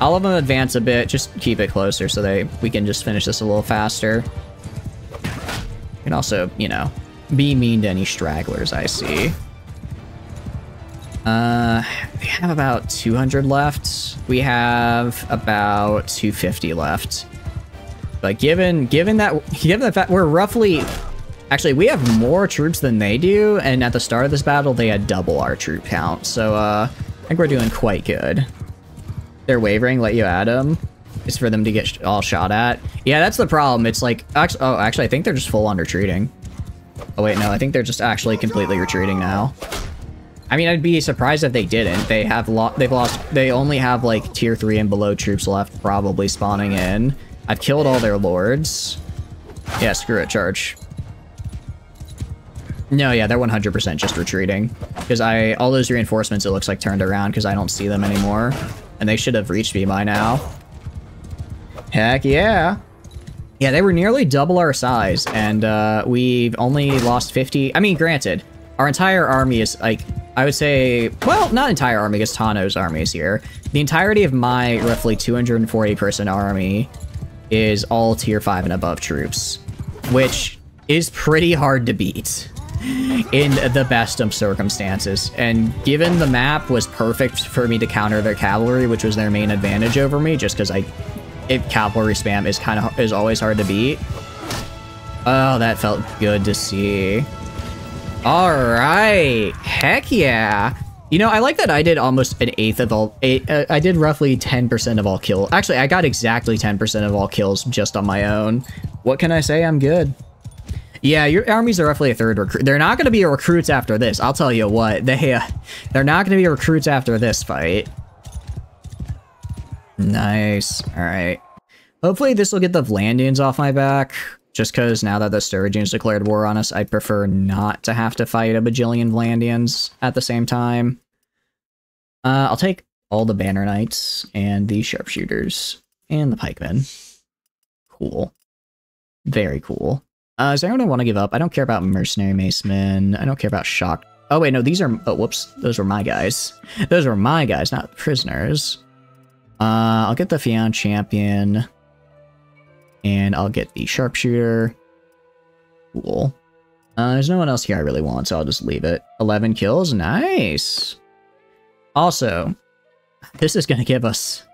I'll have them advance a bit, just keep it closer so we can just finish this a little faster. You can also, you know, be mean to any stragglers I see. We have about 200 left. We have about 250 left. But given the fact we're roughly... Actually, we have more troops than they do, and at the start of this battle, they had double our troop count. So, I think we're doing quite good. They're wavering, let you at them. It's for them to get all shot at. Yeah, that's the problem. It's like... actually, I think they're just full-on retreating. Oh, wait, no, I think they're just actually completely retreating now. I mean, I'd be surprised if they didn't. They only have, like, tier 3 and below troops left, probably spawning in. I've killed all their lords. Yeah, screw it, charge. No, yeah, they're 100% just retreating. Because all those reinforcements, it looks like, turned around because I don't see them anymore. And they should have reached me by now. Heck yeah. Yeah, they were nearly double our size, and we've only lost 50. I mean, granted, our entire army is, like, I would say, well, not entire army, because Tano's army is here. The entirety of my roughly 240-person army is all tier 5 and above troops, which is pretty hard to beat in the best of circumstances. And given the map was perfect for me to counter their cavalry, which was their main advantage over me, just because cavalry spam is always hard to beat. Oh, that felt good to see. All right, heck yeah. You know, I like that I did almost an eighth of all. I did roughly 10% of all kills. Actually, I got exactly 10% of all kills just on my own. What can I say? I'm good. Yeah, your armies are roughly a third recruit. They're not going to be recruits after this. I'll tell you what. They're not going to be recruits after this fight. Nice. All right. Hopefully this will get the Vlandians off my back. Just because now that the Sturgians declared war on us, I'd prefer not to have to fight a bajillion Vlandians at the same time. I'll take all the Banner Knights and the Sharpshooters and the Pikemen. Cool. Very cool. Is there anyone I want to give up? I don't care about Mercenary Macemen. I don't care about Shock. Oh, wait, no, these are... Oh, whoops. Those were my guys. Those were my guys, not prisoners. I'll get the Fion Champion. And I'll get the Sharpshooter. Cool. There's no one else here I really want, so I'll just leave it. 11 kills. Nice. Also, this is going to give us...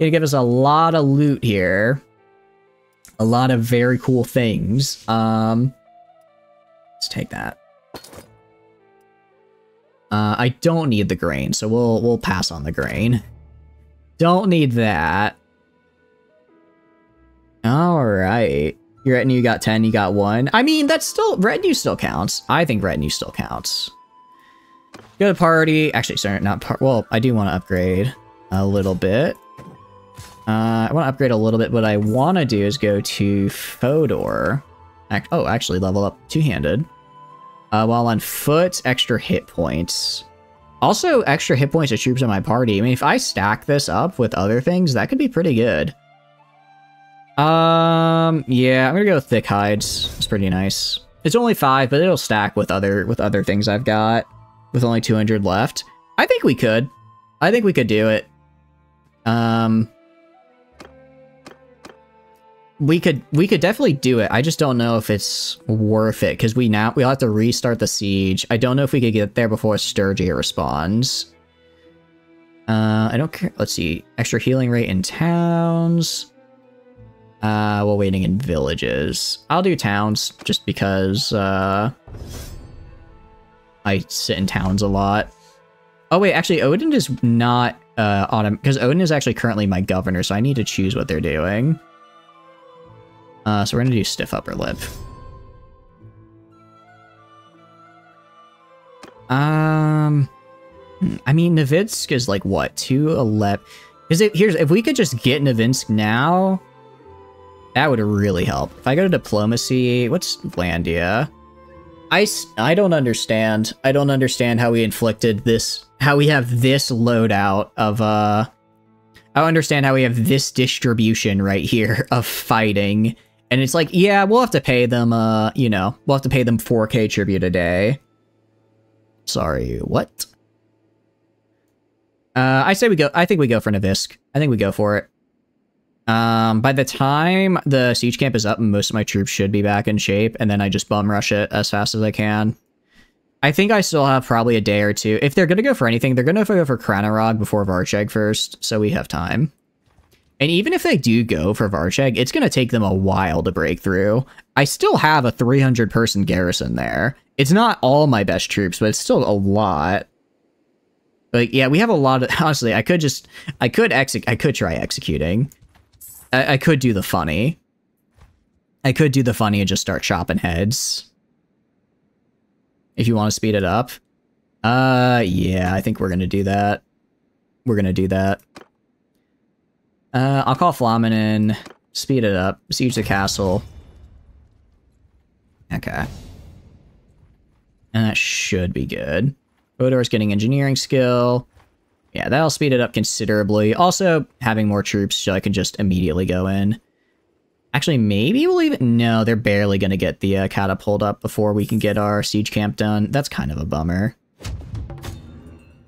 a lot of loot here. A lot of very cool things. Let's take that. I don't need the grain, so we'll pass on the grain. Don't need that. Alright. Your retinue got 10, you got 1. I mean, that's still... Retinue still counts. I think retinue still counts. Go to party. Actually, sorry, not part... Well, I do want to upgrade a little bit. I want to upgrade a little bit. What I want to do is go to Fodor. Actually, level up two-handed. While on foot, extra hit points. Also, extra hit points to troops in my party. I mean, if I stack this up with other things, that could be pretty good. Yeah, I'm gonna go with Thick Hides. It's pretty nice. It's only 5, but it'll stack with other things I've got. With only 200 left. I think we could. I think we could do it. We could definitely do it. I just don't know if it's worth it because we'll have to restart the siege. I don't know if we could get there before Sturgia responds. I don't care. Let's see. Extra healing rate in towns. While waiting in villages. I'll do towns just because I sit in towns a lot. Oh wait, actually Odin is not because Odin is actually currently my governor, so I need to choose what they're doing. So we're gonna do stiff upper lip. I mean, Novinsk is like what, 211? If we could just get Novinsk now, that would really help. If I go to diplomacy, what's Landia? I don't understand. I don't understand how we inflicted this, how we have this loadout of I don't understand how we have this distribution right here of fighting. And it's like, yeah, we'll have to pay them, you know, we'll have to pay them 4K tribute a day. Sorry, what? I think we go for Novinsk. I think we go for it. By the time the siege camp is up, most of my troops should be back in shape, and then I just bum rush it as fast as I can. I think I still have probably a day or two. If they're gonna go for anything, they're gonna go for Kranarog before Varcheg first, so we have time. And even if they do go for Varcheg, it's gonna take them a while to break through. I still have a 300-person garrison there. It's not all my best troops, but it's still a lot. Like, yeah, we have a lot of... Honestly, I could try executing. I could do the funny. I could do the funny and just start chopping heads. If you want to speed it up. Yeah, I think we're gonna do that. We're gonna do that. I'll call Flamen in. Speed it up. Siege the castle. Okay. And that should be good. Fodor's getting engineering skill. Yeah, that'll speed it up considerably. Also, having more troops so I can just immediately go in. Actually, maybe we'll leave it... No, they're barely going to get the catapult up before we can get our siege camp done. That's kind of a bummer.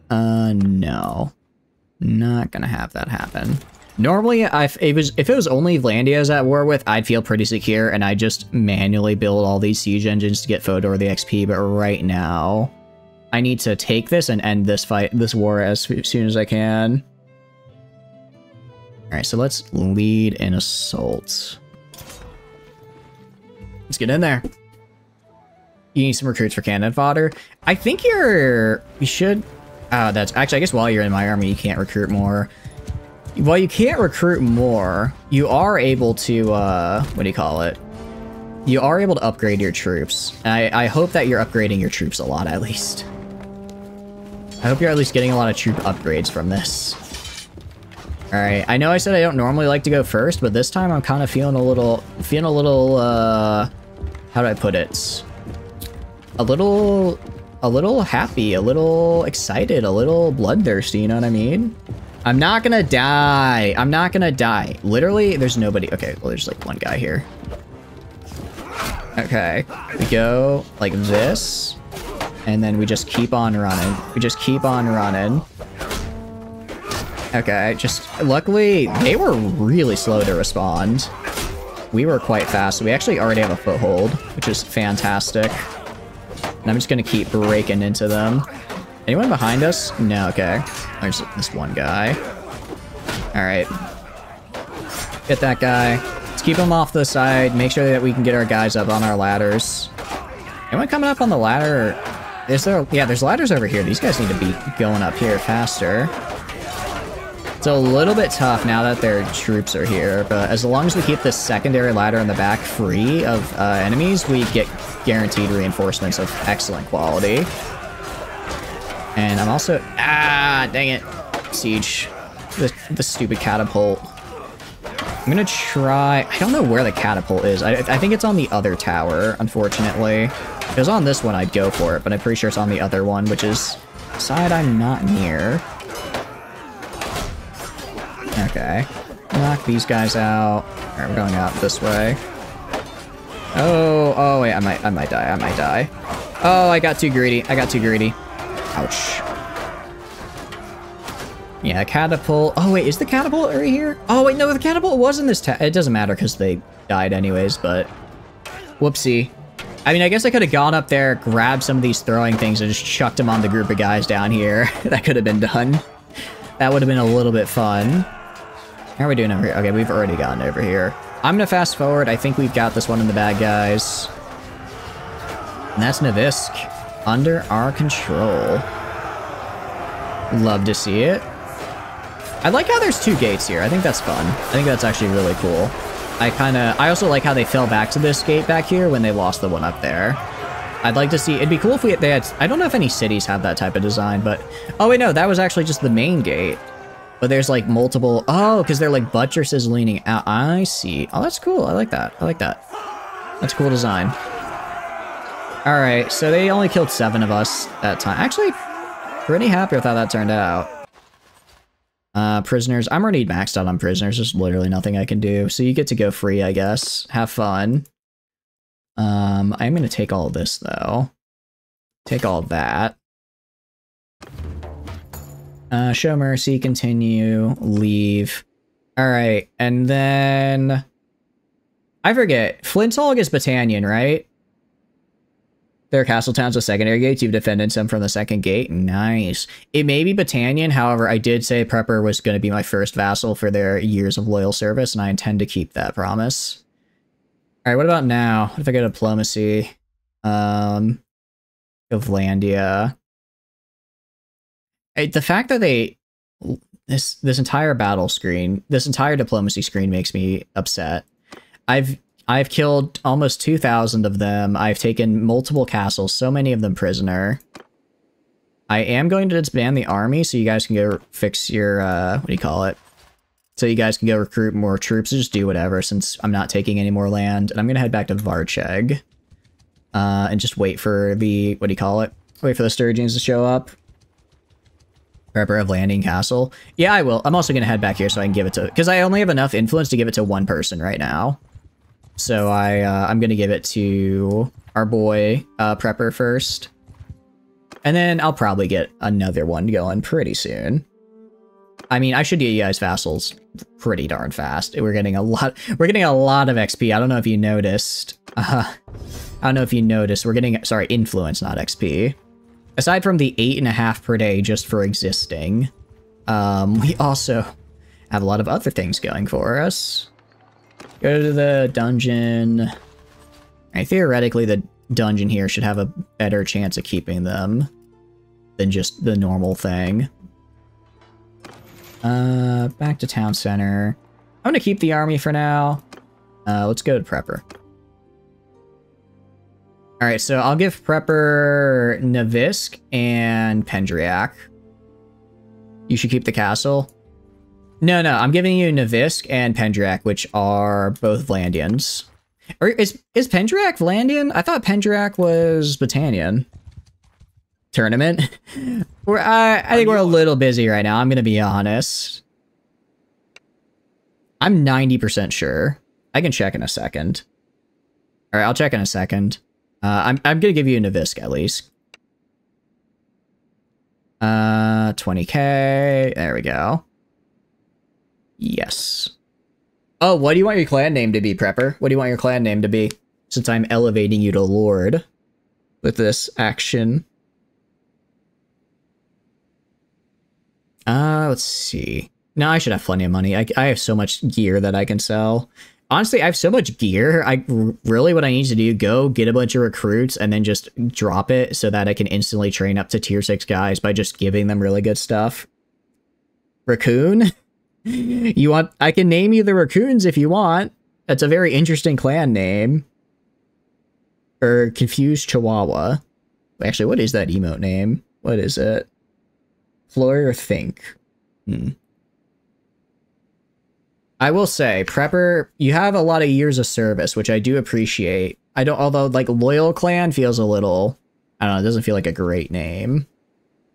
No. Not going to have that happen. Normally, if it was only Landia I was at war with, I'd feel pretty secure, and I'd just manually build all these siege engines to get Fodor the XP, but right now... I need to take this and end this war as soon as I can. Alright, so let's lead an assault. Let's get in there. You need some recruits for cannon fodder. I think you should... that's... Actually, I guess while you're in my army, you can't recruit more. While you can't recruit more, you are able to, what do you call it? You are able to upgrade your troops. And I hope that you're upgrading your troops a lot, at least. I hope you're at least getting a lot of troop upgrades from this. Alright, I know I said I don't normally like to go first, but this time I'm kind of feeling a little, how do I put it? A little happy, a little excited, a little bloodthirsty, you know what I mean? I'm not gonna die. I'm not gonna die. Literally, there's nobody. Okay, well, there's like one guy here. Okay, we go like this. And then we just keep on running. We just keep on running. Okay, just... Luckily, they were really slow to respond. We were quite fast, so we actually already have a foothold, which is fantastic. And I'm just gonna keep breaking into them. Anyone behind us? No, okay. There's this one guy. Alright. Get that guy. Let's keep him off the side. Make sure that we can get our guys up on our ladders. Anyone coming up on the ladder? Is there... Yeah, there's ladders over here. These guys need to be going up here faster. It's a little bit tough now that their troops are here, but as long as we keep this secondary ladder in the back free of enemies, we get guaranteed reinforcements of excellent quality. And I'm also... Ah, dang it. Siege. The stupid catapult. I'm gonna try... I don't know where the catapult is. I think it's on the other tower, unfortunately. If it was on this one, I'd go for it, but I'm pretty sure it's on the other one, which is the side I'm not near. Okay. Knock these guys out. Alright, we're going out this way. Oh, wait, I might die. Oh, I got too greedy. Ouch. Yeah, catapult. Oh, wait, is the catapult right here? Oh, wait, no, the catapult was in this it doesn't matter because they died anyways, but... Whoopsie. I mean, I guess I could have gone up there, grabbed some of these throwing things, and just chucked them on the group of guys down here. That could have been done. That would have been a little bit fun. How are we doing over here? Okay, we've already gotten over here. I'm gonna fast forward. I think we've got this one in the bag, guys. And that's Navisk. Under our control. Love to see it. I like how there's 2 gates here. I think that's fun. I think that's actually really cool. I also like how they fell back to this gate back here when they lost the one up there. I'd like to see, it'd be cool if they had, I don't know if any cities have that type of design, but, oh wait, no, that was actually just the main gate. But there's like multiple, oh, because they're like buttresses leaning out. I see. Oh, that's cool. I like that. I like that. That's a cool design. All right, so they only killed 7 of us that time. Actually, pretty happy with how that turned out. Prisoners. I'm already maxed out on prisoners. There's literally nothing I can do. So you get to go free, I guess. Have fun. I'm going to take all of this, though. Take all of that. Show mercy, continue, leave. All right, and then... I forget. Flinthog is Battanian, right? Their castle towns with secondary gates. You've defended some from the second gate. Nice. It may be Battanian. However, I did say Prepper was going to be my first vassal for their years of loyal service, and I intend to keep that promise. All right, what about now? What if I go to diplomacy? Govlandia. The fact that they... This entire battle screen, this entire diplomacy screen makes me upset. I've killed almost 2,000 of them. I've taken multiple castles, so many of them prisoner. I am going to disband the army so you guys can go fix your, what do you call it? So you guys can go recruit more troops or just do whatever since I'm not taking any more land. And I'm going to head back to Varcheg. And just wait for the, what do you call it? Wait for the Sturgeons to show up. Prepper of Landing Castle. Yeah, I will. I'm also going to head back here so I can give it to... Because I only have enough influence to give it to one person right now. So I'm going to give it to our boy, Prepper first. And then I'll probably get another one going pretty soon. I mean, I should get you guys vassals pretty darn fast. We're getting a lot of XP. I don't know if you noticed. I don't know if you noticed. We're getting, sorry, influence, not XP. Aside from the 8.5 per day just for existing, we also have a lot of other things going for us. Go to the dungeon. Right, theoretically, the dungeon here should have a better chance of keeping them than just the normal thing. Back to town center. I'm gonna keep the army for now. Let's go to Prepper. Alright, so I'll give Prepper Navisk and Pendriac. You should keep the castle. No, I'm giving you Navisk and Pendriac, which are both Vlandians. Or is Pendriac Vlandian? I thought Pendriac was Battanian. Tournament? I think we're a little busy right now, I'm gonna be honest. I'm 90% sure. I can check in a second. Alright, I'll check in a second. I'm gonna give you a Navisk at least. 20k. There we go. Yes. Oh, what do you want your clan name to be, Prepper? What do you want your clan name to be? Since I'm elevating you to Lord with this action. Let's see. No, I should have plenty of money. I have so much gear that I can sell. Honestly, I have so much gear. Really what I need to do, go get a bunch of recruits and then just drop it so that I can instantly train up to tier 6 guys by just giving them really good stuff. Raccoon? You want... I can name you the Raccoons if you want. That's a very interesting clan name. Or Confused Chihuahua. Actually, what is that emote name? What is it? Floor or Think? I will say, Prepper, you have a lot of years of service, which I do appreciate. Although, like, Loyal Clan feels a little... I don't know, it doesn't feel like a great name.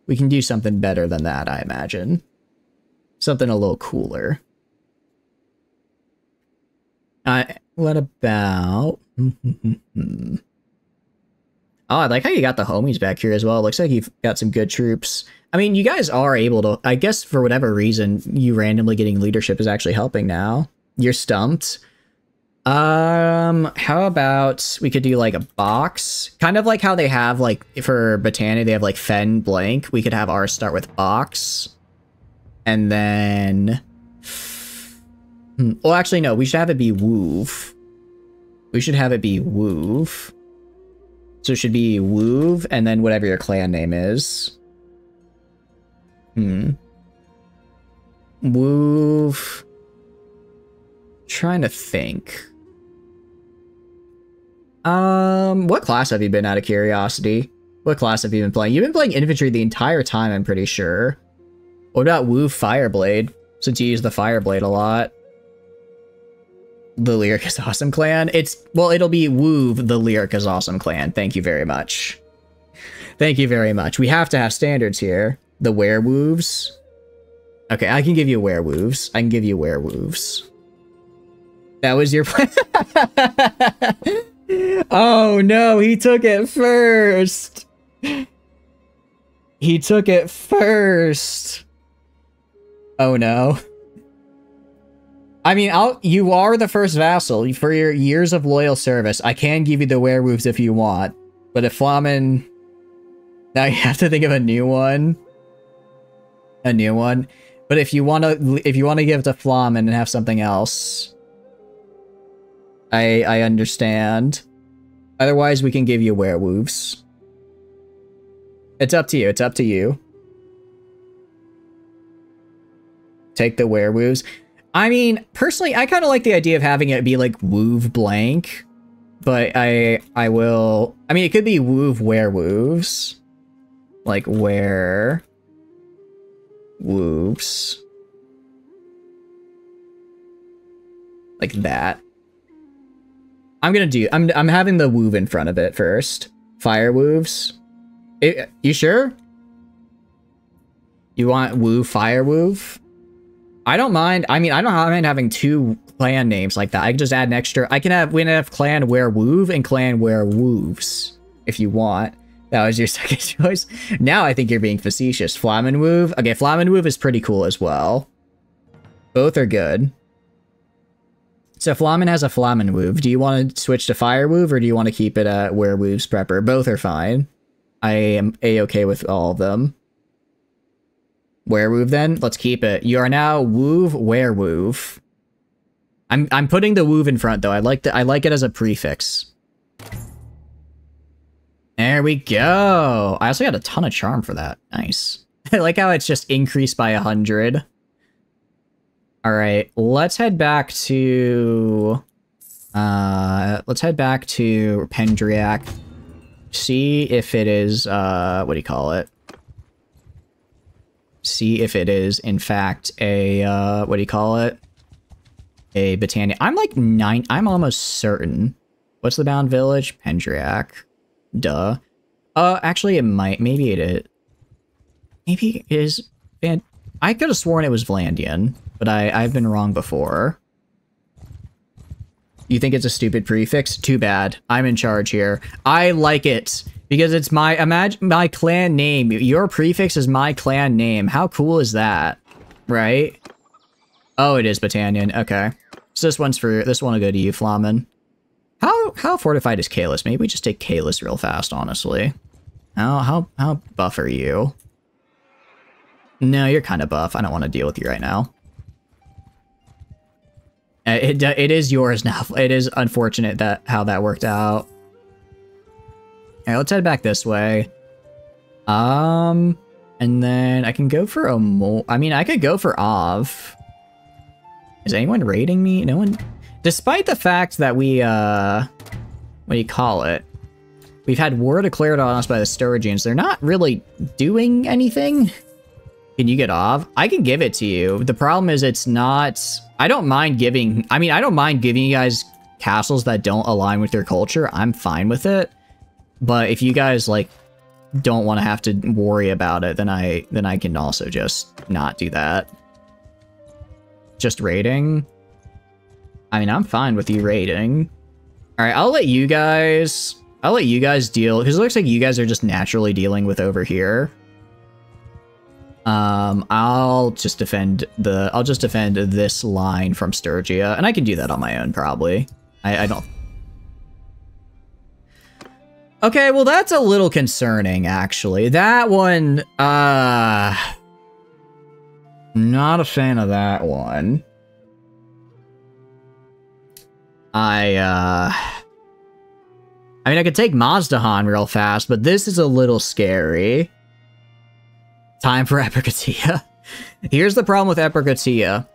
We can do something better than that, I imagine. Something a little cooler. What about... Oh, I like how you got the homies back here as well. Looks like you've got some good troops. I mean, you guys are able to, I guess for whatever reason, you randomly getting leadership is actually helping now. You're stumped. How about we could do like a box? Kind of like how they have like, for Britannia, they have like Fen blank. We could have ours start with box. And then... Well, actually, no, we should have it be Woov. We should have it be Woov. So it should be Woov, and then whatever your clan name is. Woov. Trying to think. What class have you been out of curiosity? What class have you been playing? You've been playing infantry the entire time, I'm pretty sure. What about Woov Fireblade? Since you use the Fireblade a lot. The Lyric is Awesome clan. Well, it'll be Woov, the Lyric is Awesome clan. Thank you very much. Thank you very much. We have to have standards here. The werewolves. Okay, I can give you werewolves. I can give you werewolves. That was your plan. Oh no, he took it first. He took it first. Oh no. I mean, you are the first vassal. For your years of loyal service, I can give you the werewolves if you want. But if Flamen... Now you have to think of a new one. A new one. But if you want to give it to Flamen and have something else... I understand. Otherwise, we can give you werewolves. It's up to you. It's up to you. Take the werewolves. I mean, personally, I kind of like the idea of having it be like Woov blank, but I will... I mean, it could be Woov werewolves. Like, werewolves. Like that. I'm having the Woov in front of it first. Fire Woovs. You sure? You want Woov Fire Woov? I don't mind. I mean, I don't mind having two clan names like that. I can just add an extra. We can have clan Werewolf and clan Werewolves if you want. That was your second choice. Now I think you're being facetious. Flamen Okay, Flamen is pretty cool as well. Both are good. So Flamen has a Flamen. Do you want to switch to Fire or do you want to keep it at Werewolves Prepper? Both are fine. I am a-okay with all of them. Werewolf then? Let's keep it. You are now Woov Werewolf. I'm putting the Woov in front though. I like it as a prefix. There we go. I also got a ton of charm for that. Nice. I like how it's just increased by 100. All right, let's head back to Pendriac. See if it is what do you call it? See if it is in fact a what do you call it? A Britannia. I'm like I'm almost certain. What's the bound village? Pendriac. Duh. Actually it might. Maybe it is. Maybe it is. I could have sworn it was Vlandian, but I've been wrong before. You think it's a stupid prefix? Too bad. I'm in charge here. I like it because it's my clan name. Your prefix is my clan name. How cool is that? Right? Oh, it is Britannian. Okay. So this one will go to you, Flamen. How fortified is Kalis? Maybe we just take Kalis real fast, honestly. How buff are you? No, you're kind of buff. I don't want to deal with you right now. It is yours now. It is unfortunate how that worked out. Alright, let's head back this way. And then I can go for a I could go for Av. Is anyone raiding me? No one. Despite the fact that we what do you call it? We've had war declared on us by the Sturgians. They're not really doing anything. Can you get off? I can give it to you. The problem is it's not... I don't mind giving you guys castles that don't align with your culture. I'm fine with it. But if you guys, like, don't want to have to worry about it, then I can also just not do that. Just raiding? I mean, I'm fine with you raiding. Alright, I'll let you guys I'll let you guys deal, because it looks like you guys are just naturally dealing with over here. I'll just defend this line from Sturgia, and I can do that on my own, probably. I don't... Okay, well, that's a little concerning, actually. That one, not a fan of that one. I mean, I could take Mazdahan real fast, but this is a little scary. Time for Epicatia. Here's the problem with Epicatia.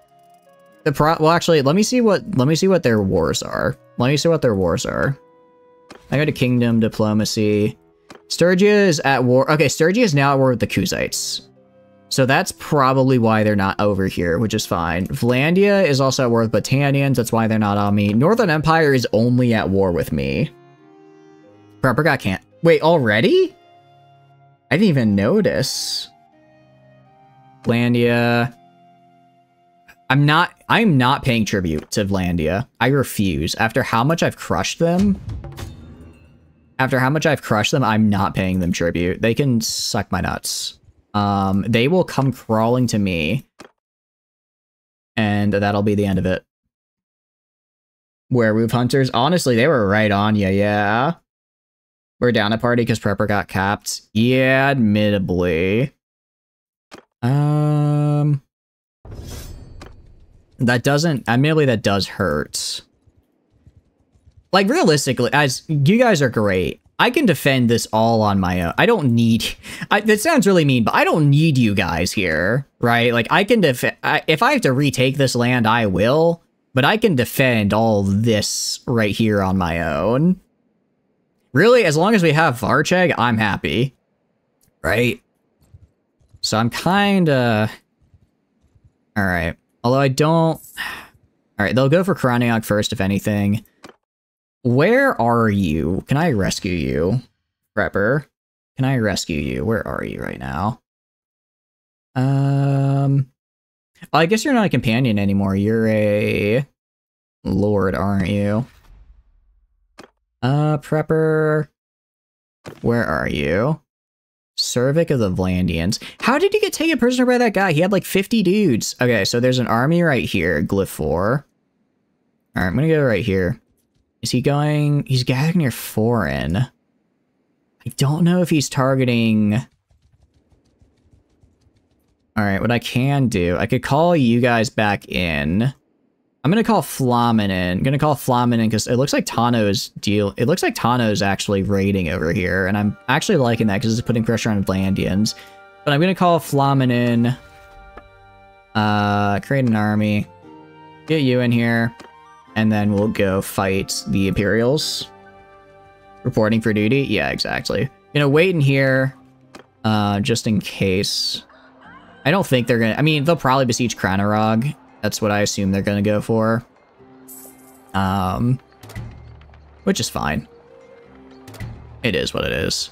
Well, actually, let me see what their wars are. Let me see what their wars are. I got a kingdom, diplomacy. Sturgia is at war. Okay, Sturgia is now at war with the Kuzites. So that's probably why they're not over here, which is fine. Vlandia is also at war with Battanians. That's why they're not on me. Northern Empire is only at war with me. Preppergot can't. Wait, already? I didn't even notice. Vlandia. I'm not paying tribute to Vlandia. I refuse. After how much I've crushed them, I'm not paying them tribute. They can suck my nuts. They will come crawling to me, and that'll be the end of it. Werewolf hunters. Honestly, they were right on you, yeah. We're down a party because Prepper got capped. Yeah, admittedly. Admittedly, that does hurt. Like, realistically, as you guys are great, I can defend this all on my own. I don't need... that sounds really mean, but I don't need you guys here, right? Like, I can defend... if I have to retake this land, I will, but I can defend all this right here on my own. Really, as long as we have Varcheg, I'm happy. Right? So I'm kinda... Alright. Although I don't... Alright, they'll go for Kraniok first, if anything. Where are you? Can I rescue you? Prepper. Can I rescue you? Where are you right now? Well, I guess you're not a companion anymore. You're a lord, aren't you? Prepper. Where are you? Cervic of the Vlandians. How did you get taken prisoner by that guy? He had like 50 dudes. Okay, so there's an army right here, Glyph 4. Alright, I'm gonna go right here. Is he going... He's gathering near foreign. I don't know if he's targeting... Alright, what I can do... I could call you guys back in. I'm gonna call Flamen in. I'm gonna call Flamen in because it looks like Tano's It looks like Tano's actually raiding over here, and I'm actually liking that because it's putting pressure on Vlandians. But I'm gonna call Flamen in. Create an army. Get you in here. And then we'll go fight the Imperials. Reporting for duty? Yeah, exactly. Gonna wait in here, just in case. I don't think they're gonna... I mean, they'll probably besiege Kranorog. That's what I assume they're gonna go for. Which is fine. It is what it is.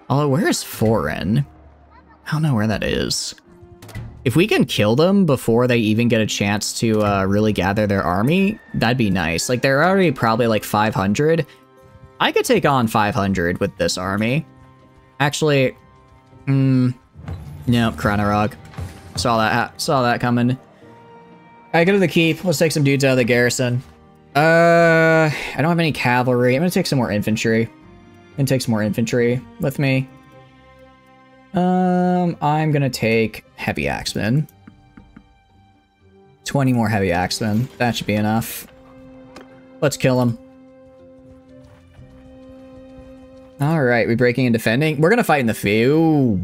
Although, where is foreign? I don't know where that is. If we can kill them before they even get a chance to really gather their army, that'd be nice. Like, they're already probably like 500. I could take on 500 with this army. Actually, no, Kranorog. Saw that coming. Alright, go to the keep. Let's take some dudes out of the garrison. I don't have any cavalry. I'm gonna take some more infantry. I'm gonna take some more infantry with me. I'm gonna take heavy axemen. 20 more heavy axemen. That should be enough. Let's kill them. Alright, we breaking and defending. We're gonna fight in the field.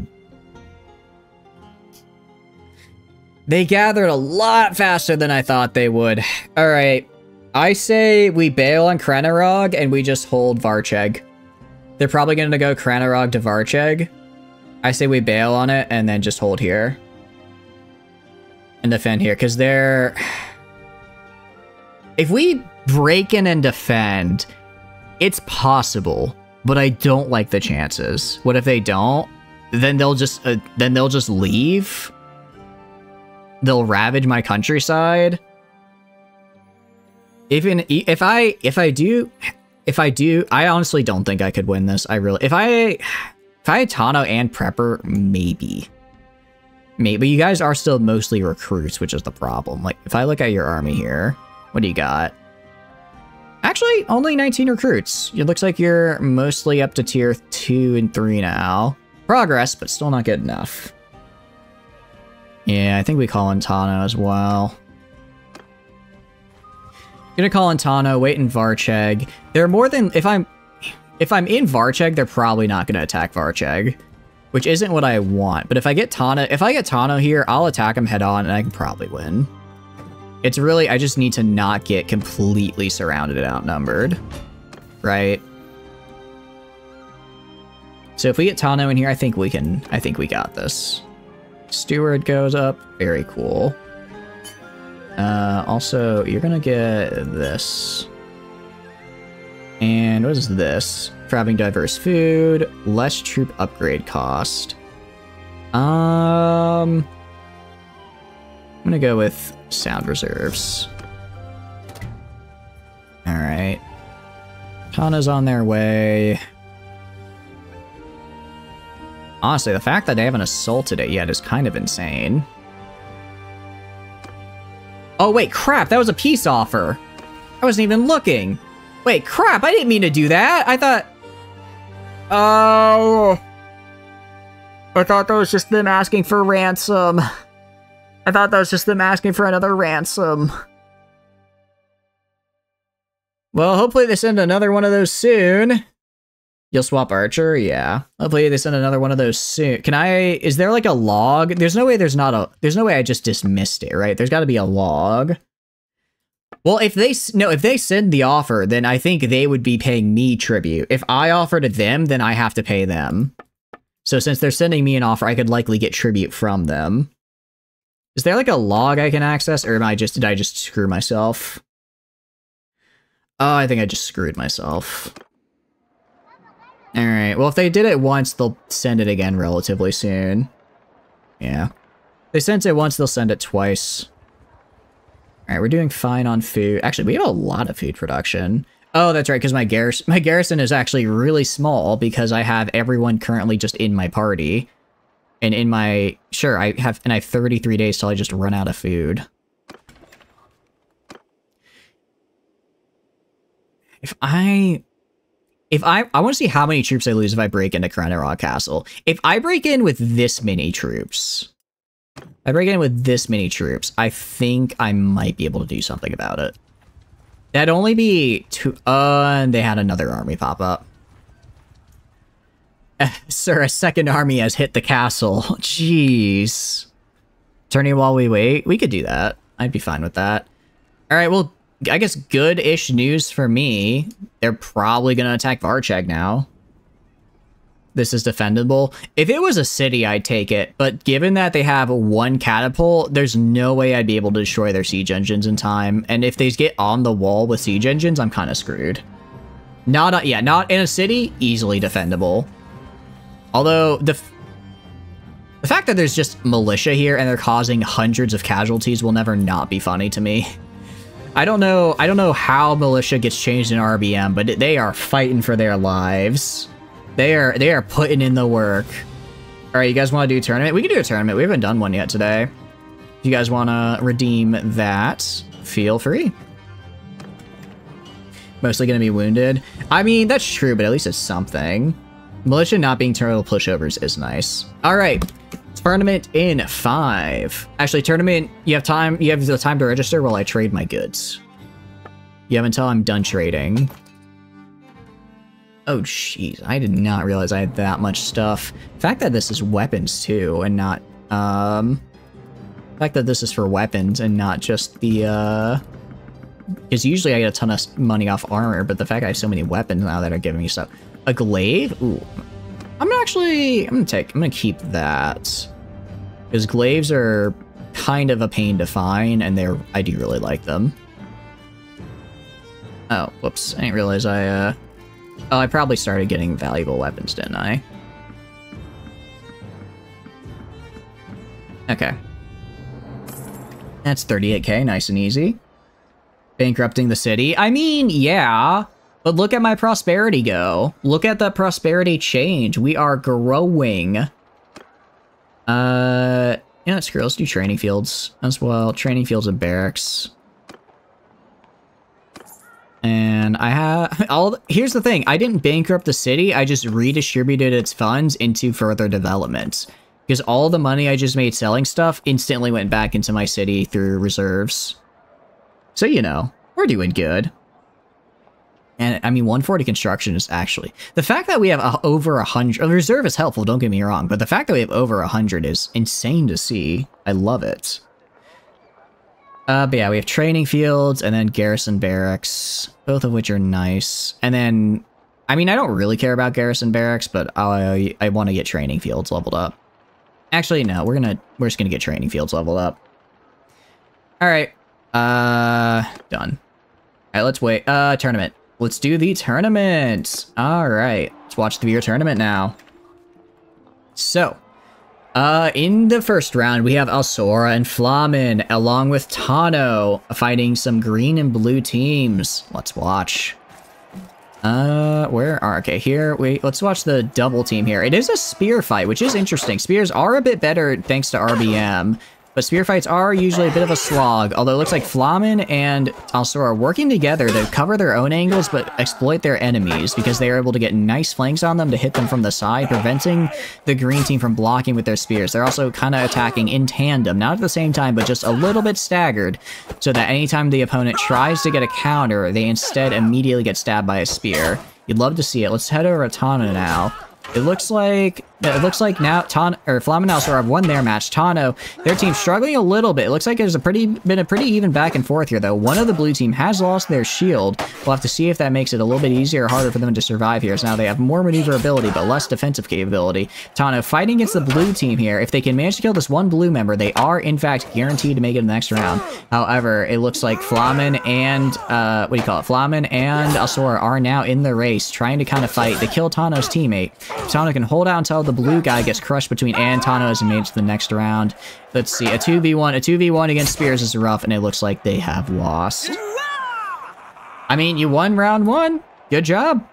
They gathered a lot faster than I thought they would. Alright. I say we bail on Kranorog and we just hold Varcheg. They're probably gonna go Kranorog to Varcheg. I say we bail on it and then just hold here. And defend here, because they're... If we break in and defend, it's possible, but I don't like the chances. What if they don't? Then they'll just leave? They'll ravage my countryside? If I do... if I do, I honestly don't think I could win this. If I had Tano and Prepper, maybe. Maybe you guys are still mostly recruits, which is the problem. Like, if I look at your army here, what do you got? Actually, only 19 recruits. It looks like you're mostly up to tier 2 and 3 now. Progress, but still not good enough. Yeah, I think we call in Tano as well. Gonna call in Tano, wait in Varcheg. They're more than... If I'm in Varcheg, they're probably not gonna attack Varcheg, which isn't what I want. But if I get Tano here, I'll attack him head on and I can probably win. It's really, I just need to not get completely surrounded and outnumbered, right? So if we get Tano in here, I think we got this. Steward goes up, very cool. Also, you're gonna get this. And what is this? For having diverse food, less troop upgrade cost. I'm gonna go with sound reserves. Alright. Tana's on their way. Honestly, the fact that they haven't assaulted it yet is kind of insane. Oh wait, crap, that was a peace offer. I wasn't even looking. Wait, crap, I didn't mean to do that. I thought... Oh... I thought that was just them asking for ransom. I thought that was just them asking for another ransom. Well, hopefully they send another one of those soon. You'll swap Archer? Yeah. Hopefully they send another one of those soon. Can I... Is there like a log? There's no way there's not a... There's no way I just dismissed it, right? There's got to be a log. Well, if they send the offer, then I think they would be paying me tribute. If I offer to them, then I have to pay them. So since they're sending me an offer, I could likely get tribute from them. Is there like a log I can access, or did I just screw myself? Oh, I think I just screwed myself. Alright, well if they did it once, they'll send it again relatively soon. Yeah. If they sent it once, they'll send it twice. Alright, we're doing fine on food. Actually, we have a lot of food production. Oh, that's right, because my garrison is actually really small because I have everyone currently just in my party. And in my... Sure, I have 33 days till I just run out of food. I want to see how many troops I lose if I break into Krenarog Castle. If I break in with this many troops... I think I might be able to do something about it. That'd only be two... and they had another army pop up. Sir, a second army has hit the castle. Jeez. Turning while we wait? We could do that. I'd be fine with that. Alright, well, I guess good-ish news for me. They're probably gonna attack Varcheg now. This is defendable. If it was a city, I'd take it. But given that they have one catapult, there's no way I'd be able to destroy their siege engines in time. And if they get on the wall with siege engines, I'm kind of screwed. Not in a city, easily defendable. Although, the fact that there's just militia here and they're causing hundreds of casualties will never not be funny to me. I don't know how militia gets changed in RBM, but they are fighting for their lives. They are putting in the work. All right, you guys want to do a tournament? We can do a tournament. We haven't done one yet today. If you guys want to redeem that, feel free. Mostly going to be wounded. I mean, that's true, but at least it's something. Militia not being total pushovers is nice. All right, tournament in 5. Actually, tournament, you have the time to register while I trade my goods. You have until I'm done trading. Oh, jeez, I did not realize I had that much stuff. The fact that this is weapons, too, and not, the fact that this is for weapons and not just the, because usually I get a ton of money off armor, but the fact I have so many weapons now that are giving me stuff. A glaive? Ooh. I'm gonna keep that. Because glaives are kind of a pain to find, and I do really like them. Oh, whoops, I didn't realize oh, I probably started getting valuable weapons, didn't I? Okay. That's 38k, nice and easy. Bankrupting the city. I mean, yeah. But look at my prosperity go. Look at the prosperity change. We are growing. Yeah, screw it. Let's do training fields as well. Training fields and barracks. And I have all. Here's the thing. I didn't bankrupt the city. I just redistributed its funds into further development. Because all the money I just made selling stuff instantly went back into my city through reserves. So, you know, we're doing good. And, I mean, 140 construction is actually... The fact that we have over 100... The reserve is helpful, don't get me wrong. But the fact that we have over 100 is insane to see. I love it. But yeah, we have training fields and then garrison barracks. Both of which are nice. And then... I mean, I don't really care about garrison barracks, but I want to get training fields leveled up. Actually, no. We're just gonna get training fields leveled up. Alright. Done. Alright, let's wait. Tournament. Let's do the tournament. All right, let's watch the beer tournament now. So, in the first round, we have Alsora and Flamen, along with Tano, fighting some green and blue teams. Let's watch. Where are... Okay, here, let's watch the double team here. It is a spear fight, which is interesting. Spears are a bit better thanks to RBM. But spear fights are usually a bit of a slog, although it looks like Flamen and Alsora are working together to cover their own angles but exploit their enemies because they are able to get nice flanks on them to hit them from the side, preventing the green team from blocking with their spears. They're also kind of attacking in tandem, not at the same time, but just a little bit staggered, so that anytime the opponent tries to get a counter, they instead immediately get stabbed by a spear. You'd love to see it. Let's head over to Tano now. It looks like now Flamen and Alsora have won their match. Tano, their team struggling a little bit. It looks like there's been a pretty even back and forth here, though. One of the blue team has lost their shield. We'll have to see if that makes it a little bit easier or harder for them to survive here. So now they have more maneuverability, but less defensive capability. Tano fighting against the blue team here. If they can manage to kill this one blue member, they are, in fact, guaranteed to make it in the next round. However, it looks like Flamen and, Flamen and Alsora are now in the race, trying to kind of fight to kill Tano's teammate. Tano can hold out until the blue guy gets crushed between and Tano has made it to the next round. Let's see, a 2v1 against Spears is rough, and it looks like they have lost. I mean, you won round one. Good job.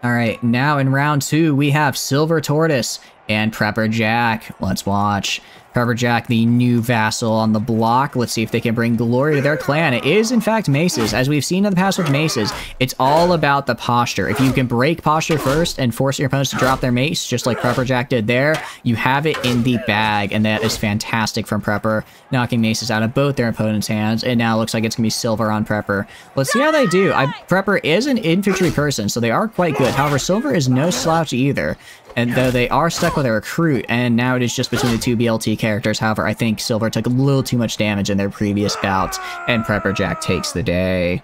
All right, now in round two, we have Silver Tortoise and Prepper Jack. Let's watch. Prepper Jack, the new vassal on the block. Let's see if they can bring glory to their clan. It is, in fact, maces. As we've seen in the past with maces, it's all about the posture. If you can break posture first and force your opponents to drop their mace, just like Prepper Jack did there, you have it in the bag, and that is fantastic from Prepper, knocking maces out of both their opponents' hands, and now it looks like it's going to be Silver on Prepper. Let's see how they do. Prepper is an infantry person, so they are quite good. However, Silver is no slouch either. And though they are stuck with a recruit, and now it is just between the two BLT characters. However, I think Silver took a little too much damage in their previous bouts, and Prepper Jack takes the day.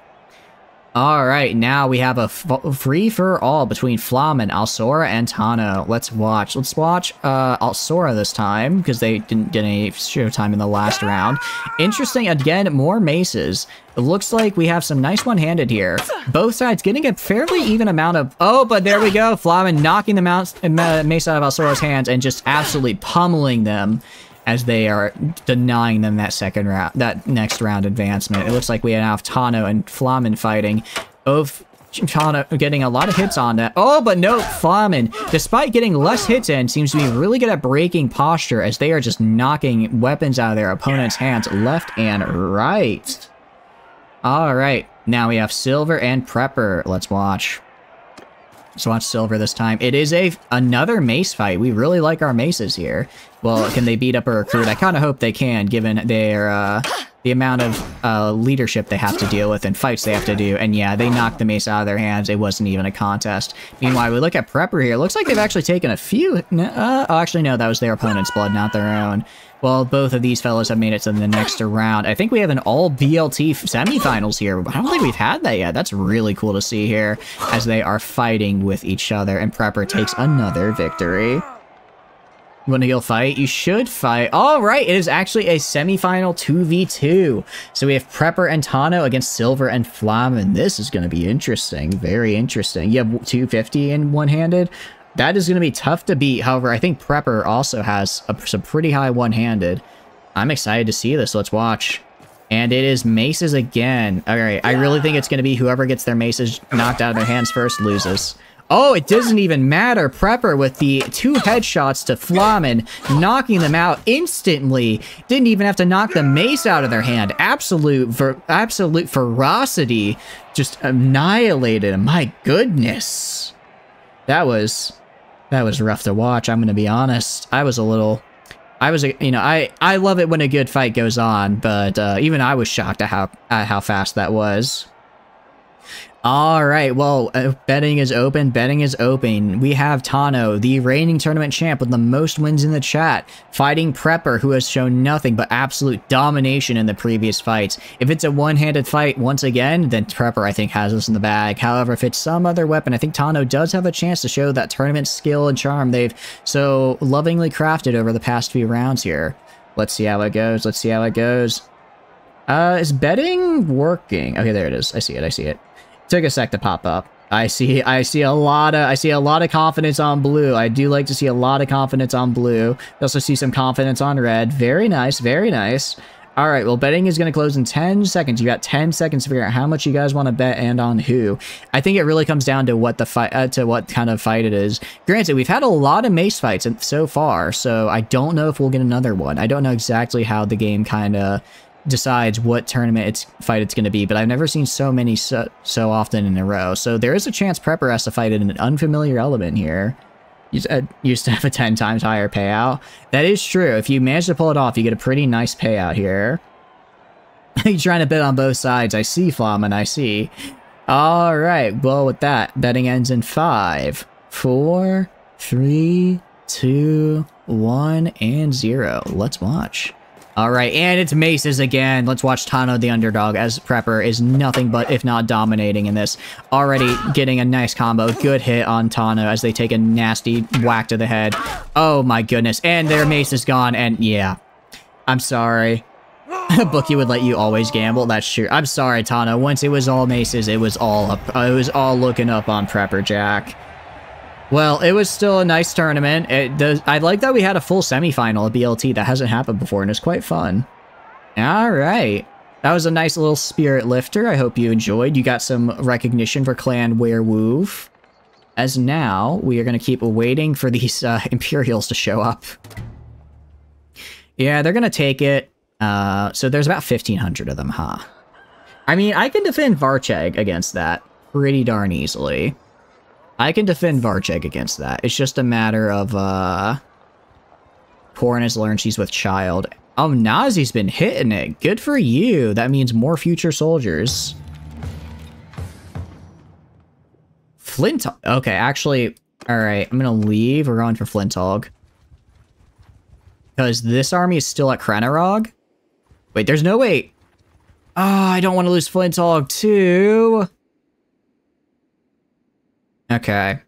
Alright, now we have a free-for-all between Flamen, Alsora, and Tano. Let's watch. Let's watch Alsora this time, because they didn't get any showtime in the last round. Interesting, again, more maces. It looks like we have some nice one-handed here. Both sides getting a fairly even amount of... Oh, but there we go! Flamen knocking the mace out of Alsora's hands and just absolutely pummeling them as they are denying them that next round advancement. It looks like we have Tano and Flamen fighting. Both Tano getting a lot of hits on that. Oh, but no, Flamen, despite getting less hits in, seems to be really good at breaking posture as they are just knocking weapons out of their opponent's hands left and right. All right, now we have Silver and Prepper. Let's watch. Let's watch Silver this time. It is another mace fight. We really like our maces here. Well, can they beat up a recruit? I kind of hope they can, given their the amount of leadership they have to deal with and fights they have to do. And yeah, they knocked the mace out of their hands. It wasn't even a contest. Meanwhile, we look at Prepper here. It looks like they've actually taken a few... oh, actually, no, that was their opponent's blood, not their own. Well, both of these fellows have made it to the next round. I think we have an all BLT semifinals here. I don't think we've had that yet. That's really cool to see here as they are fighting with each other. And Prepper takes another victory. You want to go fight? You should fight. All right, it is actually a semifinal 2v2. So we have Prepper and Tano against Silver and Flamen. This is going to be interesting. Very interesting. You have 250 in one-handed. That is going to be tough to beat. However, I think Prepper also has some pretty high one-handed. I'm excited to see this. Let's watch. And it is maces again. Alright, I really think it's going to be whoever gets their maces knocked out of their hands first loses. Oh, it doesn't even matter. Prepper with the 2 headshots to Flamen, knocking them out instantly. Didn't even have to knock the mace out of their hand. Absolute ferocity. Just annihilated him. My goodness. That was rough to watch, I'm going to be honest. I love it when a good fight goes on, but even I was shocked at how fast that was. All right, well, betting is open. We have Tano, the reigning tournament champ with the most wins in the chat, fighting Prepper, who has shown nothing but absolute domination in the previous fights. If it's a one-handed fight once again, then Prepper, I think, has us in the bag. However, if it's some other weapon, I think Tano does have a chance to show that tournament skill and charm they've so lovingly crafted over the past few rounds here. Let's see how it goes. Is betting working? Okay, there it is. I see it. Took a sec to pop up. I see a lot of confidence on blue. I do like to see a lot of confidence on blue. I also see some confidence on red. Very nice. All right, well, betting is going to close in 10 seconds. You got 10 seconds to figure out how much you guys want to bet and on who. I think it really comes down to what the fight, to what kind of fight it is. Granted, we've had a lot of mace fights so far, so I don't know if we'll get another one. I don't know exactly how the game kind of decides what tournament fight it's going to be, but I've never seen so many so often in a row. So there is a chance Prepper has to fight in an unfamiliar element here. Used to have a 10 times higher payout. That is true. If you manage to pull it off, you get a pretty nice payout here. You're trying to bet on both sides. I see, Flamen, I see. All right, well, with that, betting ends in 5, 4, 3, 2, 1, and 0. Let's watch. Alright, and it's maces again. Let's watch Tano the underdog, as Prepper is nothing but, if not dominating in this. Already getting a nice combo. Good hit on Tano as they take a nasty whack to the head. Oh my goodness. And their mace is gone, and yeah. I'm sorry. Bookie would let you always gamble. That's true. I'm sorry, Tano. Once it was all maces, it was all up. It was all looking up on Prepper Jack. Well, it was still a nice tournament. I like that we had a full semifinal at BLT. That hasn't happened before, and it's quite fun. All right. That was a nice little spirit lifter. I hope you enjoyed. You got some recognition for Clan Werewolf. As now, we are going to keep waiting for these Imperials to show up. Yeah, they're going to take it. So there's about 1,500 of them, huh? I mean, I can defend Varcheg against that pretty darn easily. I can defend Varcheg against that. It's just a matter of, Porin has learned she's with child. Oh, Nazi's been hitting it. Good for you. That means more future soldiers. Flint. Okay, actually, alright. I'm gonna leave. We're going for Flinthog. Because this army is still at Krenarog. Wait, there's no way. Oh, I don't want to lose Flinthog too. Okay.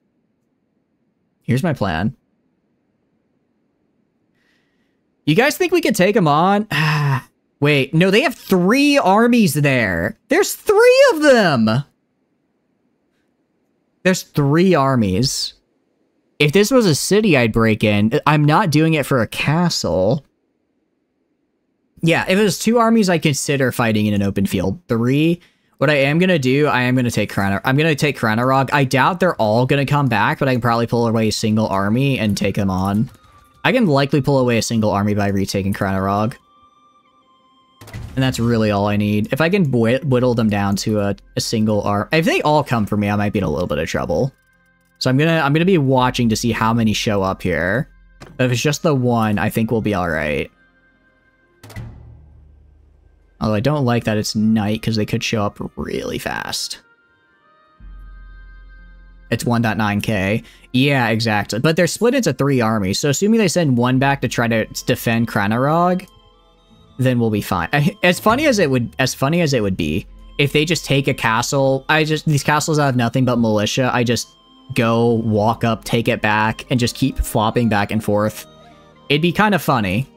Here's my plan. You guys think we could take them on? Wait, no, they have 3 armies there. There's 3 of them. There's 3 armies. If this was a city I'd break in, I'm not doing it for a castle. Yeah, if it was 2 armies, I'd consider fighting in an open field. 3... What I am going to do, I am going to take Krenarog. I doubt they're all going to come back, but I can probably pull away a single army and take them on. I can likely pull away a single army by retaking Krenarog. And that's really all I need. If I can whittle them down to a single arm. If they all come for me, I might be in a little bit of trouble. So I'm gonna be watching to see how many show up here. But if it's just the one, I think we'll be alright. Although I don't like that it's night, because they could show up really fast. It's 1.9k. Yeah, exactly. But they're split into 3 armies, so assuming they send 1 back to try to defend Krenarog, then we'll be fine. As funny as it would be, if they just take a castle, these castles have nothing but militia, I just go, walk up, take it back, and just keep flopping back and forth. It'd be kind of funny.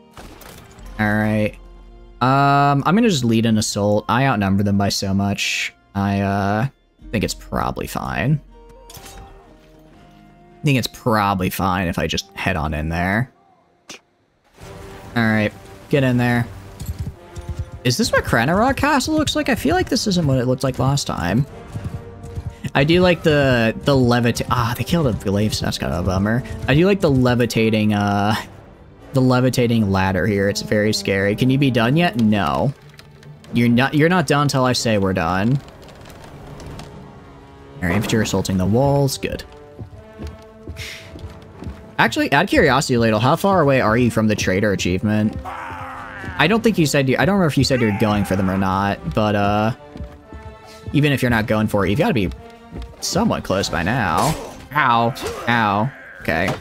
Alright. I'm gonna just lead an assault. I outnumber them by so much. I think it's probably fine. I think it's probably fine if I just head on in there. Alright, get in there. Is this what Kranarog Castle looks like? I feel like this isn't what it looked like last time. I do like the levitate. Ah, they killed a glaive, so that's kind of a bummer. I do like the levitating ladder here. It's very scary. Can you be done yet? No. You're not done until I say we're done. Alright, infantry assaulting the walls. Good. Actually, out of curiosity, Ladle, how far away are you from the trader achievement? I don't think you said I don't remember if you said you're going for them or not, but even if you're not going for it, you've got to be somewhat close by now. Ow. Ow. Okay.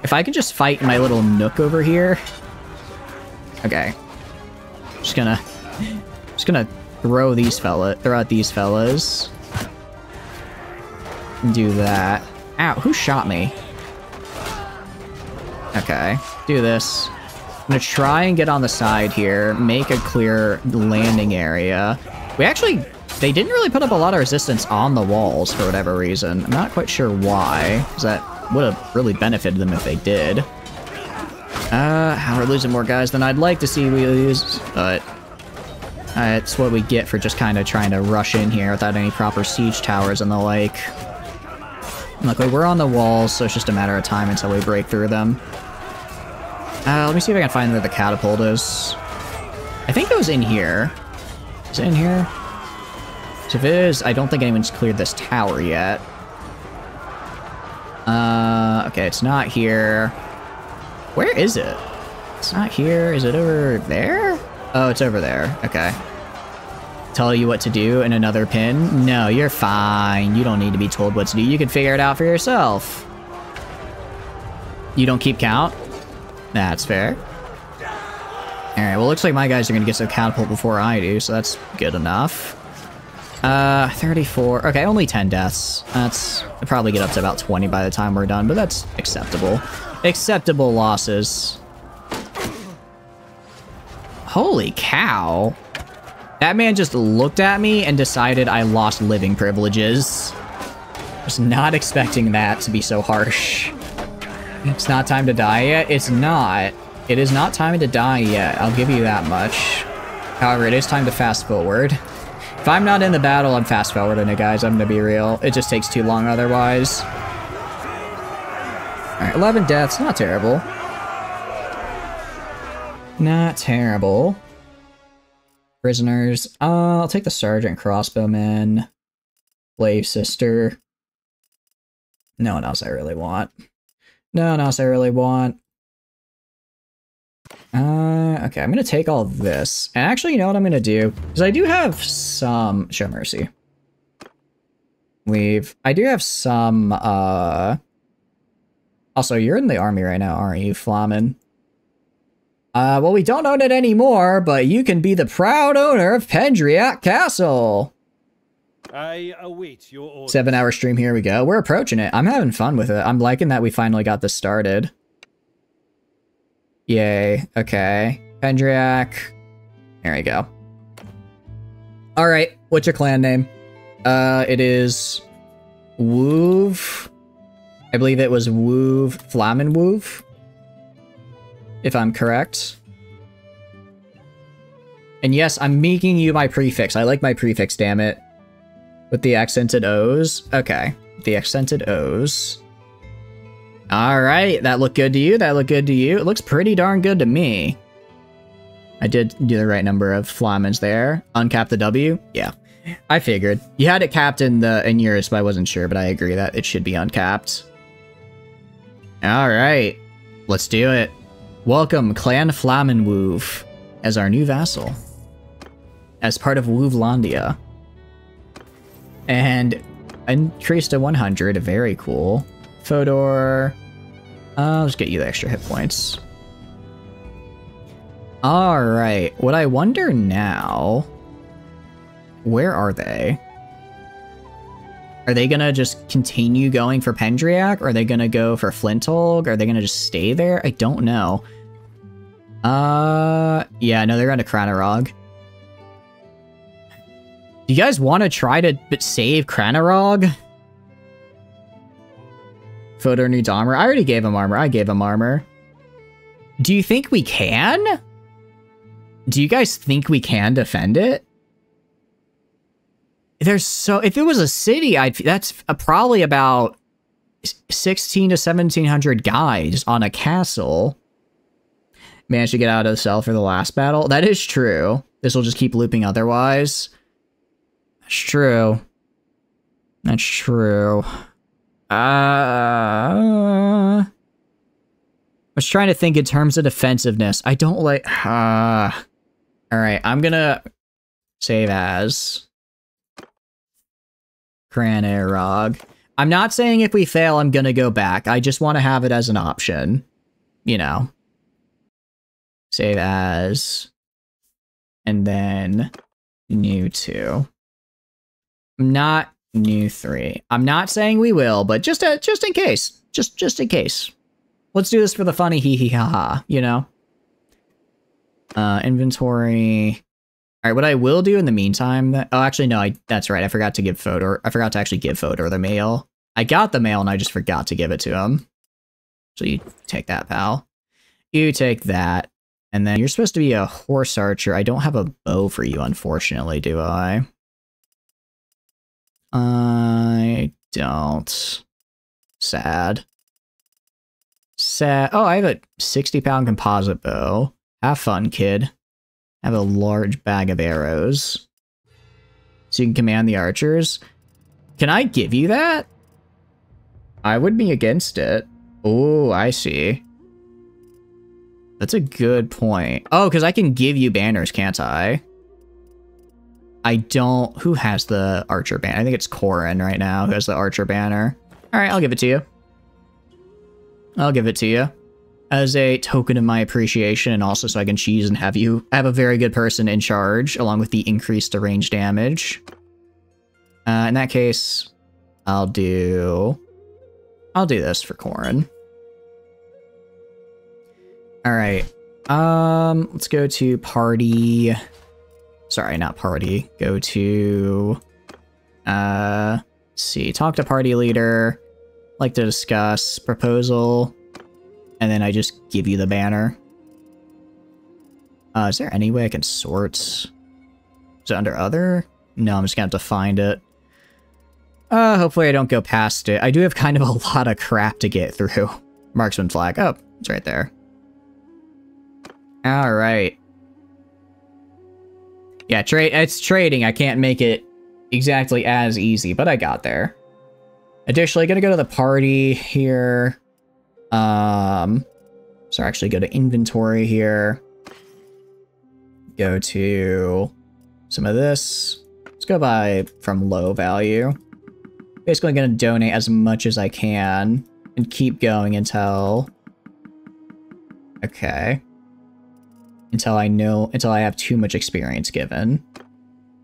If I could just fight in my little nook over here. Okay. Just gonna throw out these fellas. Do that. Ow, who shot me? Okay, do this. I'm gonna try and get on the side here, make a clear landing area. They didn't really put up a lot of resistance on the walls for whatever reason. I'm not quite sure why, because that would have really benefited them if they did. We're losing more guys than I'd like to see we lose, but it's what we get for just kind of trying to rush in here without any proper siege towers and the like. Luckily, we're on the walls, so it's just a matter of time until we break through them. Let me see if I can find where the catapult is. I think it was in here. Is it in here? So if it is, I don't think anyone's cleared this tower yet. Okay, it's not here. Where is it? It's not here. Is it over there? Oh, it's over there. Okay. Tell you what to do in another pin? No, you're fine. You don't need to be told what to do. You can figure it out for yourself. You don't keep count? That's fair. Alright, well, looks like my guys are gonna get to the catapult before I do, so that's good enough. 34. Okay, only 10 deaths. I'll probably get up to about 20 by the time we're done, but that's acceptable. Acceptable losses. Holy cow. That man just looked at me and decided I lost living privileges. Was not expecting that to be so harsh. It's not time to die yet? It's not. It is not time to die yet. I'll give you that much. However, it is time to fast forward. If I'm not in the battle, I'm fast forwarding it, guys. I'm gonna be real. It just takes too long otherwise. Alright, 11 deaths. Not terrible. Not terrible. Prisoners. I'll take the sergeant crossbowman. Slave sister. No one else I really want. No one else I really want. Okay, I'm gonna take all this. And actually, you know what I'm gonna do? Because I do have some... Show mercy. Leave. I do have some, Also, you're in the army right now, aren't you, Flamen? Well, we don't own it anymore, but you can be the proud owner of Pendriac Castle.
I await your order.
7-hour stream, here we go. We're approaching it. I'm having fun with it. I'm liking that we finally got this started. Yay. Okay. Pendriac. There we go. Alright, what's your clan name? It is... Woov. I believe it was Woov... Flamen Woov? If I'm correct. And yes, I'm making you my prefix. I like my prefix, damn it. With the accented O's. Okay. The accented O's. Alright, that looked good to you? That looked good to you? It looks pretty darn good to me. I did do the right number of Flamens there. Uncap the W? Yeah. I figured. You had it capped in yours, but I wasn't sure, but I agree that it should be uncapped. Alright. Let's do it. Welcome, Clan Flamenwoov, as our new vassal. As part of Woovlandia. And increased to 100, very cool. Fodor. I'll just get you the extra hit points. Alright, what I wonder now... Where are they? Are they gonna just continue going for Pendriac? Or are they gonna go for Flintolg? Are they gonna just stay there? I don't know. Yeah, no, they're going to Kranarog. Do you guys want to try to save Kranarog? Fodor needs armor. I already gave him armor. I gave him armor. Do you think we can? Do you guys think we can defend it? If it was a city, that's probably about 16 to 1700 guys on a castle. Managed to get out of the cell for the last battle. That is true. This will just keep looping otherwise. That's true. That's true. I was trying to think in terms of defensiveness. I don't like... Alright, I'm gonna save as Cranarog. I'm not saying if we fail, I'm gonna go back. I just want to have it as an option. You know. Save as. And then new 2. Not new 3. I'm not saying we will, but just in case. Just in case. Let's do this for the funny hee hee ha ha, you know? Inventory. Alright, what I will do in the meantime... Oh, actually, no, that's right. I forgot to give Fodor... I forgot to actually give Fodor the mail. I got the mail and I just forgot to give it to him. So you take that, pal. You take that. And then you're supposed to be a horse archer. I don't have a bow for you, unfortunately, do I? I don't. Sad. Sad. Oh, I have a 60-pound composite bow. Have fun, kid. I have a large bag of arrows. So you can command the archers. Can I give you that? I would be against it. Oh, I see. That's a good point. Oh, because I can give you banners, can't I? I don't... Who has the archer banner? I think it's Corin right now who has the archer banner. Alright, I'll give it to you. I'll give it to you. As a token of my appreciation, and also so I can cheese and have a very good person in charge, along with the increased range damage. In that case, I'll do this for Corin. Alright. Let's go to party. Sorry, not party. Go to... let's see. Talk to party leader. Like to discuss proposal. And then I just give you the banner. Is there any way I can sort? Is it under other? No, I'm just gonna have to find it. Hopefully I don't go past it. I do have kind of a lot of crap to get through. Marksman flag. Oh, it's right there. Alright. Yeah, it's trading. I can't make it exactly as easy, but I got there. Additionally, gonna go to the party here. So actually go to inventory here. Go to some of this. Let's go buy from low value. Basically gonna donate as much as I can and keep going until... Okay. Until I have too much experience given.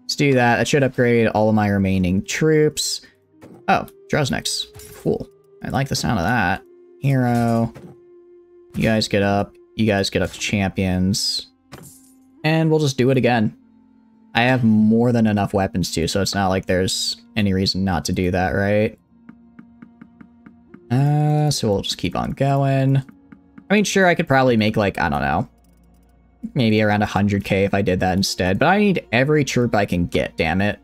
Let's do that. That should upgrade all of my remaining troops. Oh, Drozniks. Cool. I like the sound of that. Hero. You guys get up. You guys get up to champions. And we'll just do it again. I have more than enough weapons too, so it's not like there's any reason not to do that, right? So we'll just keep on going. I mean, sure, I could probably make like, I don't know, maybe around 100k if I did that instead, but I need every troop I can get, damn it.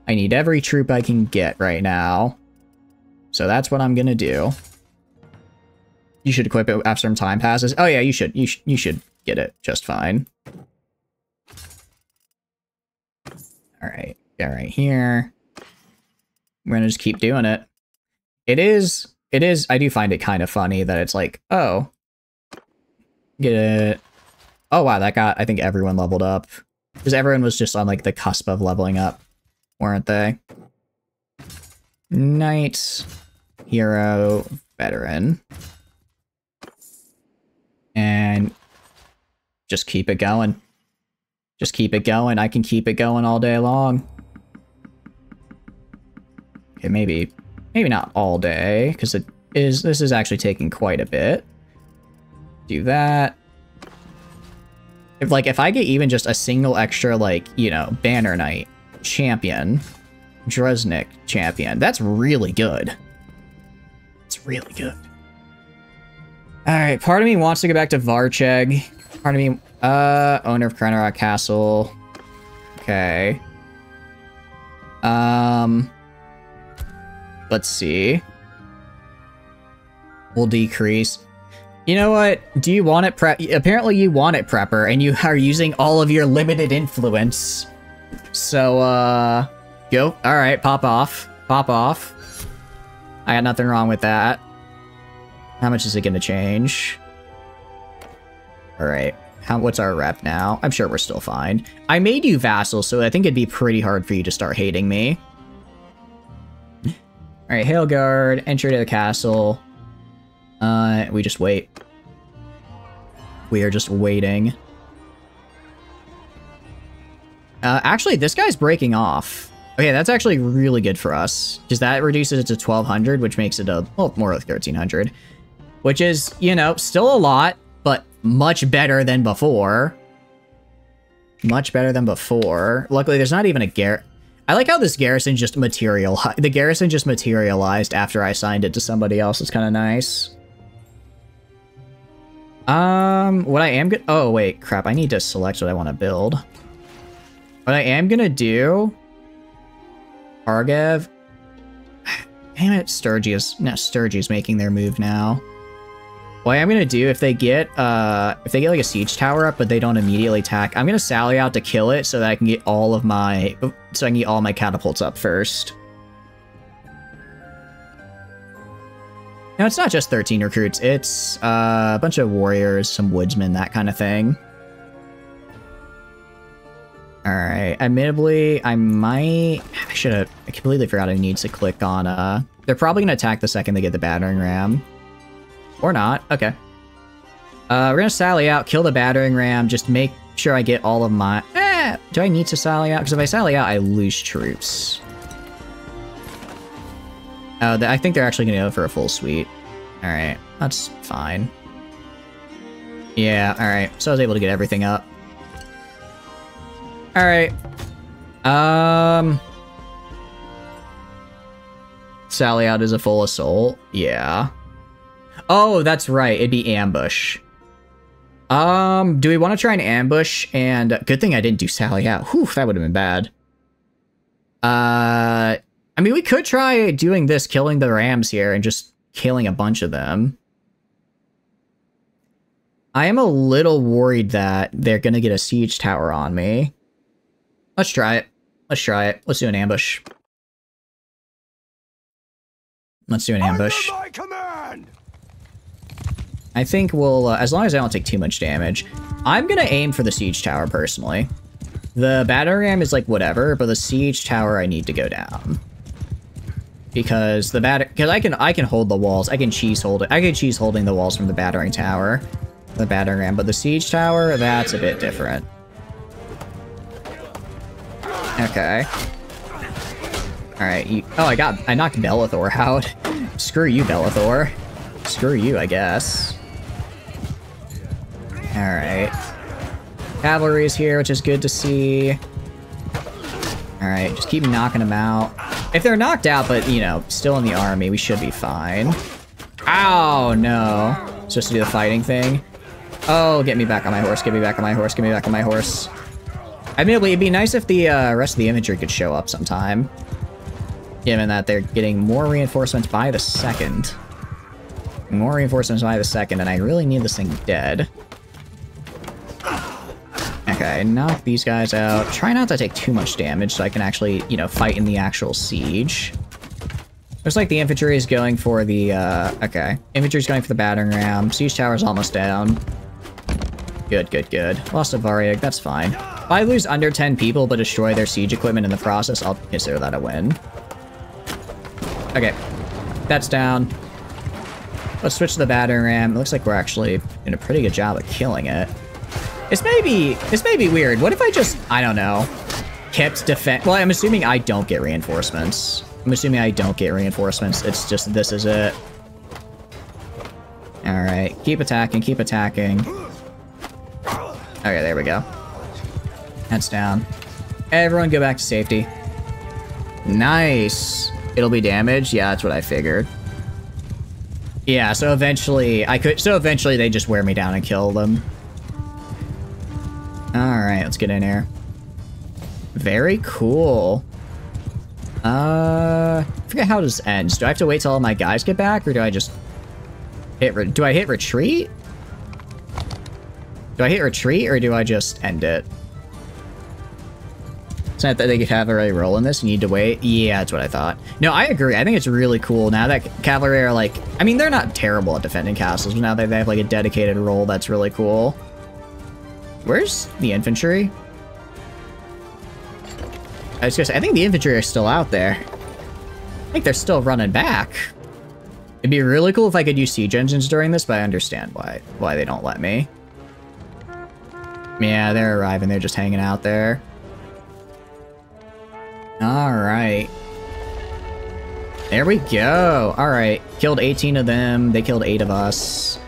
I need every troop I can get right now. So that's what I'm gonna do. You should equip it after some time passes. Oh yeah, you should get it just fine. Alright, go right here. We're gonna just keep doing it. It is, I do find it kind of funny that it's like, oh, get it. Oh wow, that got, I think everyone leveled up. Because everyone was just on like the cusp of leveling up, weren't they? Knight, hero, veteran. And just keep it going. Just keep it going. I can keep it going all day long. Okay, maybe not all day, because this is actually taking quite a bit. Do that. If I get even just a single extra, like, you know, Banner Knight, champion, Droznik champion, that's really good. It's really good. Alright, part of me wants to go back to Varcheg. Part of me Owner of Kranarok Castle. Okay. Let's see. We'll decrease. You know what? Do you want it apparently you want it, Prepper, and you are using all of your limited influence. So, go. Alright, pop off. Pop off. I got nothing wrong with that. How much is it gonna change? Alright. What's our rep now? I'm sure we're still fine. I made you vassal, so I think it'd be pretty hard for you to start hating me. Alright, Hail Guard, entry to the castle. We just wait. We are just waiting. Actually, this guy's breaking off. Okay, that's actually really good for us. Because that reduces it to 1200, which makes it a, well, more like 1300. Which is, you know, still a lot, but much better than before. Much better than before. Luckily, there's not even a garrison. I like how this garrison just materialized. The garrison just materialized after I signed it to somebody else. It's kind of nice. What I am good. Oh, wait, crap. I need to select what I want to build. What I am gonna do... Argev. Damn it, Sturgis. No, Sturgis making their move now. What I'm gonna do, if they get like a siege tower up, but they don't immediately attack, I'm gonna sally out to kill it so that I can get all of my, all my catapults up first. No, it's not just 13 recruits, it's a bunch of warriors, some woodsmen, that kind of thing. Alright, admittedly, I completely forgot I need to click on, they're probably gonna attack the second they get the battering ram. Or not, okay. We're gonna sally out, kill the battering ram, just make sure I get all of my... do I need to sally out? Because if I sally out, I lose troops. I think they're actually gonna go for a full sweep. Alright, that's fine. Yeah, alright, so I was able to get everything up. Alright. Sally out is a full assault. Yeah. Oh, that's right. It'd be ambush. Do we want to try an ambush? And good thing I didn't do sally out. Whew, that would have been bad. I mean, we could try doing this, killing the rams here, and just killing a bunch of them. I am a little worried that they're gonna get a siege tower on me. Let's try it. Let's try it. Let's do an ambush. Let's do an ambush.
Under my command!
I think we'll, as long as I don't take too much damage, I'm gonna aim for the siege tower personally. The battering ram is like whatever, but the siege tower I need to go down. Because I can hold the walls. I can cheese hold it. I can cheese holding the walls from the battering tower, the battering ram, but the siege tower, that's a bit different. Okay. Alright, oh, I knocked Bellathor out. Screw you, Bellathor. Screw you, I guess. Alright. Cavalry is here, which is good to see. Alright, just keep knocking them out. If they're knocked out, but, you know, still in the army, we should be fine. Ow, no. Supposed to do the fighting thing. Oh, get me back on my horse, get me back on my horse, get me back on my horse. Admittedly, it'd be nice if the rest of the infantry could show up sometime. Given that they're getting more reinforcements by the second. More reinforcements by the second, and I really need this thing dead. Okay, knock these guys out. Try not to take too much damage so I can actually, you know, fight in the actual siege. Looks like the infantry is going for the, okay. Infantry's going for the battering ram. Siege tower's almost down. Good, good, good. Lost a Variag, that's fine. If I lose under 10 people but destroy their siege equipment in the process, I'll consider that a win. Okay, that's down. Let's switch to the battering ram. It looks like we're actually doing a pretty good job of killing it. This may be weird. What if I just, I don't know, kept defend? Well, I'm assuming I don't get reinforcements. I'm assuming I don't get reinforcements. It's just, this is it. Alright, keep attacking, keep attacking. Okay, there we go. That's down. Everyone go back to safety. Nice. It'll be damaged? Yeah, that's what I figured. Yeah, so eventually they just wear me down and kill them. let's get in here. Very cool. I forget how this ends. Do I have to wait till all my guys get back, or do I just hit? Do I hit retreat? Do I hit retreat, or do I just end it? It's not that they could have already roll in this. You need to wait. Yeah, that's what I thought. No, I agree. I think it's really cool now that cavalry are like. I mean, they're not terrible at defending castles, but now that they have like a dedicated role, that's really cool. Where's the infantry? I was gonna say, I think the infantry are still out there. I think they're still running back. It'd be really cool if I could use siege engines during this, but I understand why they don't let me. Yeah, they're arriving. They're just hanging out there. Alright. There we go. Alright. Killed 18 of them. They killed 8 of us.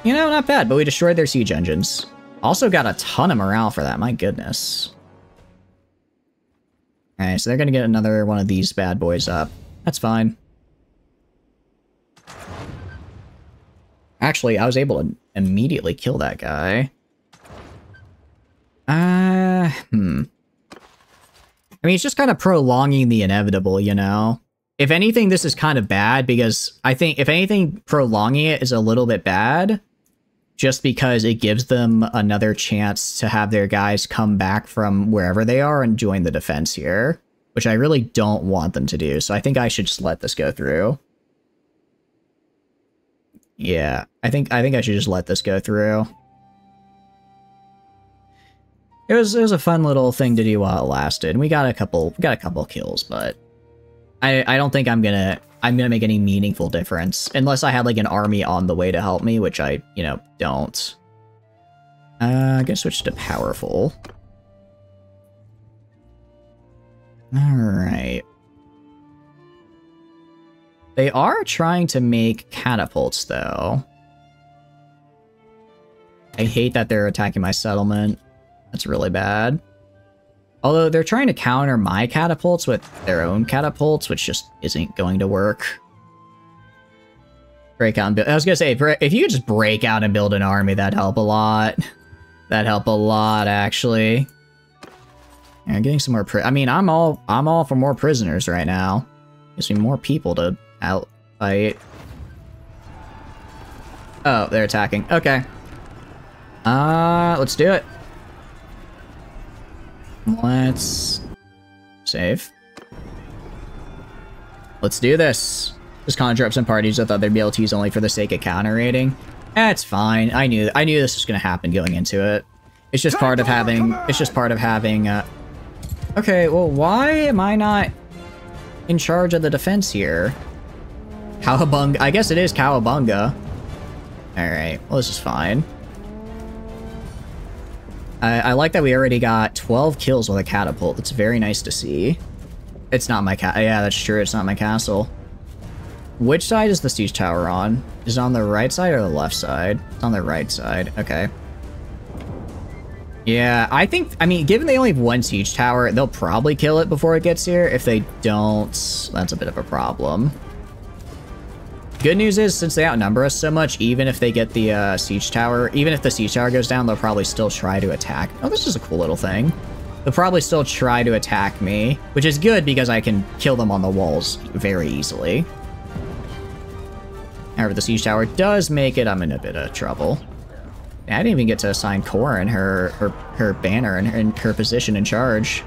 You know, not bad, but we destroyed their siege engines. Also got a ton of morale for that. My goodness. Alright, so they're gonna get another one of these bad boys up. That's fine. Actually, I was able to immediately kill that guy. I mean, it's just kind of prolonging the inevitable, you know? If anything, this is kind of bad, because I think, if anything, prolonging it is a little bit bad, just because it gives them another chance to have their guys come back from wherever they are and join the defense here, which I really don't want them to do, so I think I should just let this go through. Yeah, I think I should just let this go through. It was a fun little thing to do while it lasted, and we got a couple kills, but I don't think I'm gonna make any meaningful difference unless I had like an army on the way to help me, which I, you know, don't. I'm gonna switch to powerful. Alright. They are trying to make catapults, though. I hate that they're attacking my settlement. That's really bad. Although they're trying to counter my catapults with their own catapults, which just isn't going to work. Break out and build. I was gonna say, if you could just break out and build an army, that'd help a lot. That'd help a lot, actually. Yeah, getting some more. I mean, I'm all for more prisoners right now. Gives me more people to outfight. Oh, they're attacking. Okay. Let's do it. Let's save. Let's do this. Just conjure up some parties with other BLTs only for the sake of counter raiding. That's fine. I knew this was gonna happen going into it. It's just part of having. It's just part of having. Okay. Well, why am I not in charge of the defense here? Cowabunga. I guess it is Cowabunga. All right. Well, this is fine. I like that we already got 12 kills with a catapult. That's very nice to see. It's not my yeah, that's true. It's not my castle. Which side is the siege tower on? Is it on the right side or the left side? It's on the right side. Okay. Yeah, I mean, given they only have one siege tower, they'll probably kill it before it gets here. If they don't, that's a bit of a problem. Good news is, since they outnumber us so much, even if they get the siege tower, even if the siege tower goes down, they'll probably still try to attack. Oh, this is a cool little thing. They'll probably still try to attack me, which is good because I can kill them on the walls very easily. However, the siege tower does make it, I'm in a bit of trouble. I didn't even get to assign Corin her banner and her position in charge.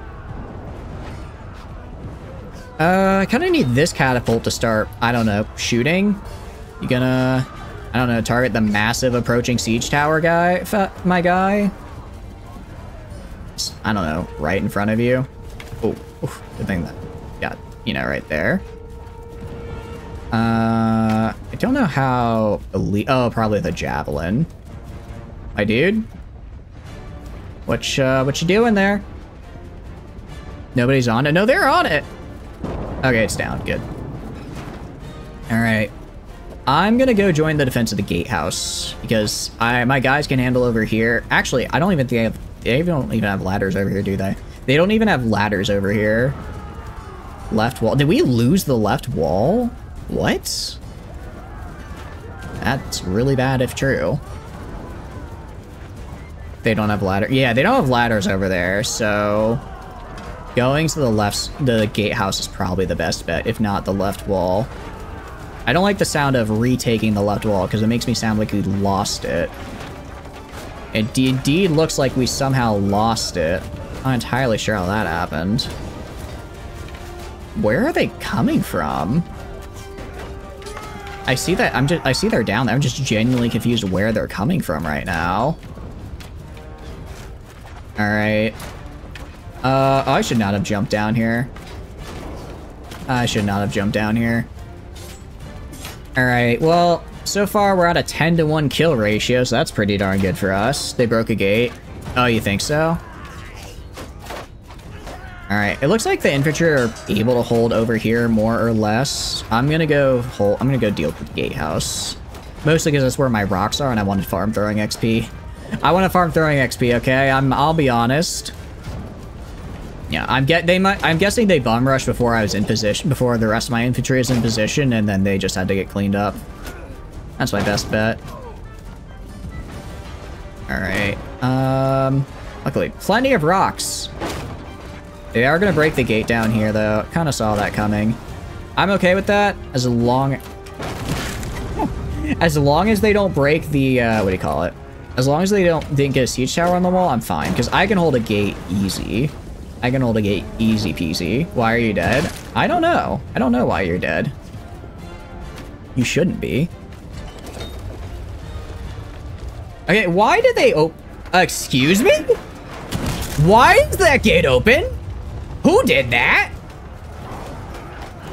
I kind of need this catapult to start, I don't know, shooting. You gonna, I don't know, target the massive approaching siege tower guy, my guy? I don't know, right in front of you. Oh, good thing that got, you know, right there. I don't know how elite, oh, probably the javelin. My dude? What you doing there? Nobody's on it? No, they're on it! Okay, it's down. Good. Alright. I'm gonna go join the defense of the gatehouse, because my guys can handle over here. Actually, I don't even think they don't even have ladders over here, do they? They don't even have ladders over here. Left wall. Did we lose the left wall? What? That's really bad if true. They don't have ladder. Yeah, they don't have ladders over there, so going to the left, the gatehouse is probably the best bet, if not the left wall. I don't like the sound of retaking the left wall because it makes me sound like we lost it. It indeed looks like we somehow lost it. I'm not entirely sure how that happened. Where are they coming from? I see that I see they're down there. I'm just genuinely confused where they're coming from right now. All right. Oh, I should not have jumped down here. I should not have jumped down here. All right. Well, so far we're at a 10-to-1 kill ratio, so that's pretty darn good for us. They broke a gate. Oh, you think so? All right. It looks like the infantry are able to hold over here more or less. I'm gonna go deal with the gatehouse, mostly because that's where my rocks are, and I wanted farm throwing XP. I want to farm throwing XP. Okay, I'll be honest. Yeah, I'm guessing they bum rushed before I was in position, before the rest of my infantry is in position, and then they just had to get cleaned up. That's my best bet. All right. Luckily, plenty of rocks. They are gonna break the gate down here, though. Kind of saw that coming. I'm okay with that, as long as they don't break the what do you call it? As long as they didn't get a siege tower on the wall, I'm fine, because I can hold a gate easy. I can hold a gate easy peasy. Why are you dead? I don't know. I don't know why you're dead. You shouldn't be. Okay, why did they excuse me? Why is that gate open? Who did that?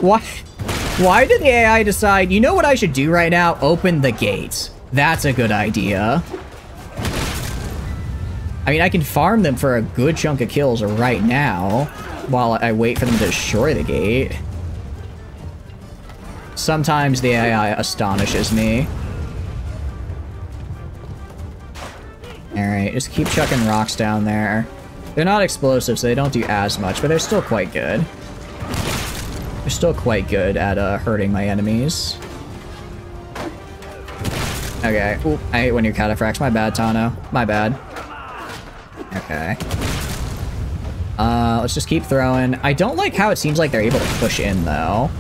Why did the AI decide, you know what I should do right now? Open the gates. That's a good idea. I mean, I can farm them for a good chunk of kills right now while I wait for them to destroy the gate. Sometimes the AI astonishes me. Alright, just keep chucking rocks down there. They're not explosive, so they don't do as much, but they're still quite good. They're still quite good at hurting my enemies. Okay. Ooh, I hate when you're cataphracts. My bad, Tano. My bad. Okay. Let's just keep throwing. I don't like how it seems like they're able to push in, though.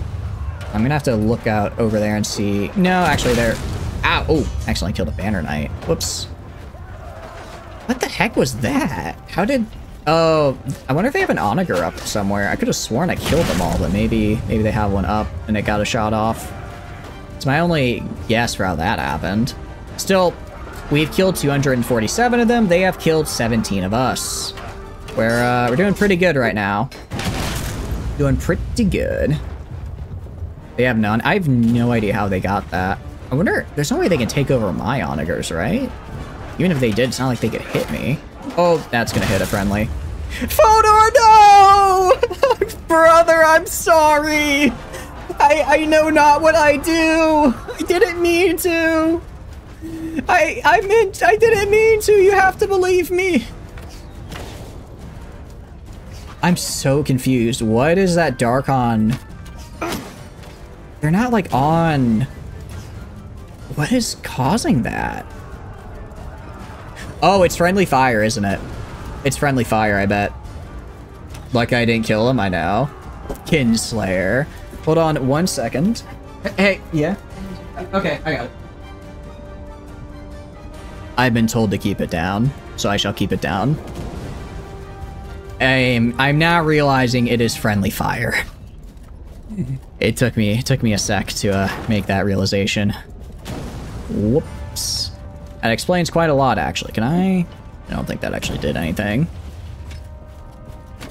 I'm gonna have to look out over there and see. No, actually, they're... Ow! Oh, accidentally killed a banner knight. Whoops. What the heck was that? How did... Oh, I wonder if they have an onager up somewhere. I could have sworn I killed them all, but maybe they have one up and it got a shot off. It's my only guess for how that happened. Still, we've killed 247 of them. They have killed 17 of us. We're doing pretty good right now. Doing pretty good. They have none. I have no idea how they got that. I wonder, there's no way they can take over my onagers, right? Even if they did, it's not like they could hit me. Oh, that's gonna hit a friendly. Fodor, no! Brother, I'm sorry! I know not what I do! I didn't mean to! I didn't mean to! You have to believe me! I'm so confused. What is that dark on? They're not, like, on... What is causing that? Oh, it's friendly fire, isn't it? It's friendly fire, I bet. Like I didn't kill him, I know. Kinslayer. Hold on 1 second. Hey, yeah? Okay, I got it. I've been told to keep it down, so I shall keep it down. I'm now realizing it is friendly fire. It took me a sec to make that realization. Whoops. That explains quite a lot, actually. Can I don't think that actually did anything.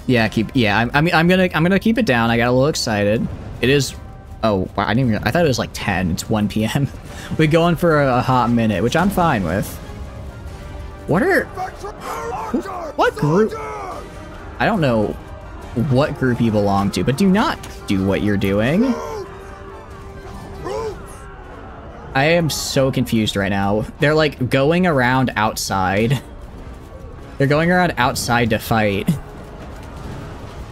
Yeah, I'm gonna keep it down. I got a little excited. It is. Oh, wow, I thought it was like 10. It's 1 p.m. We're going for a hot minute, which I'm fine with. What group? I don't know what group you belong to, but do not do what you're doing. I am so confused right now. They're like going around outside. They're going around outside to fight.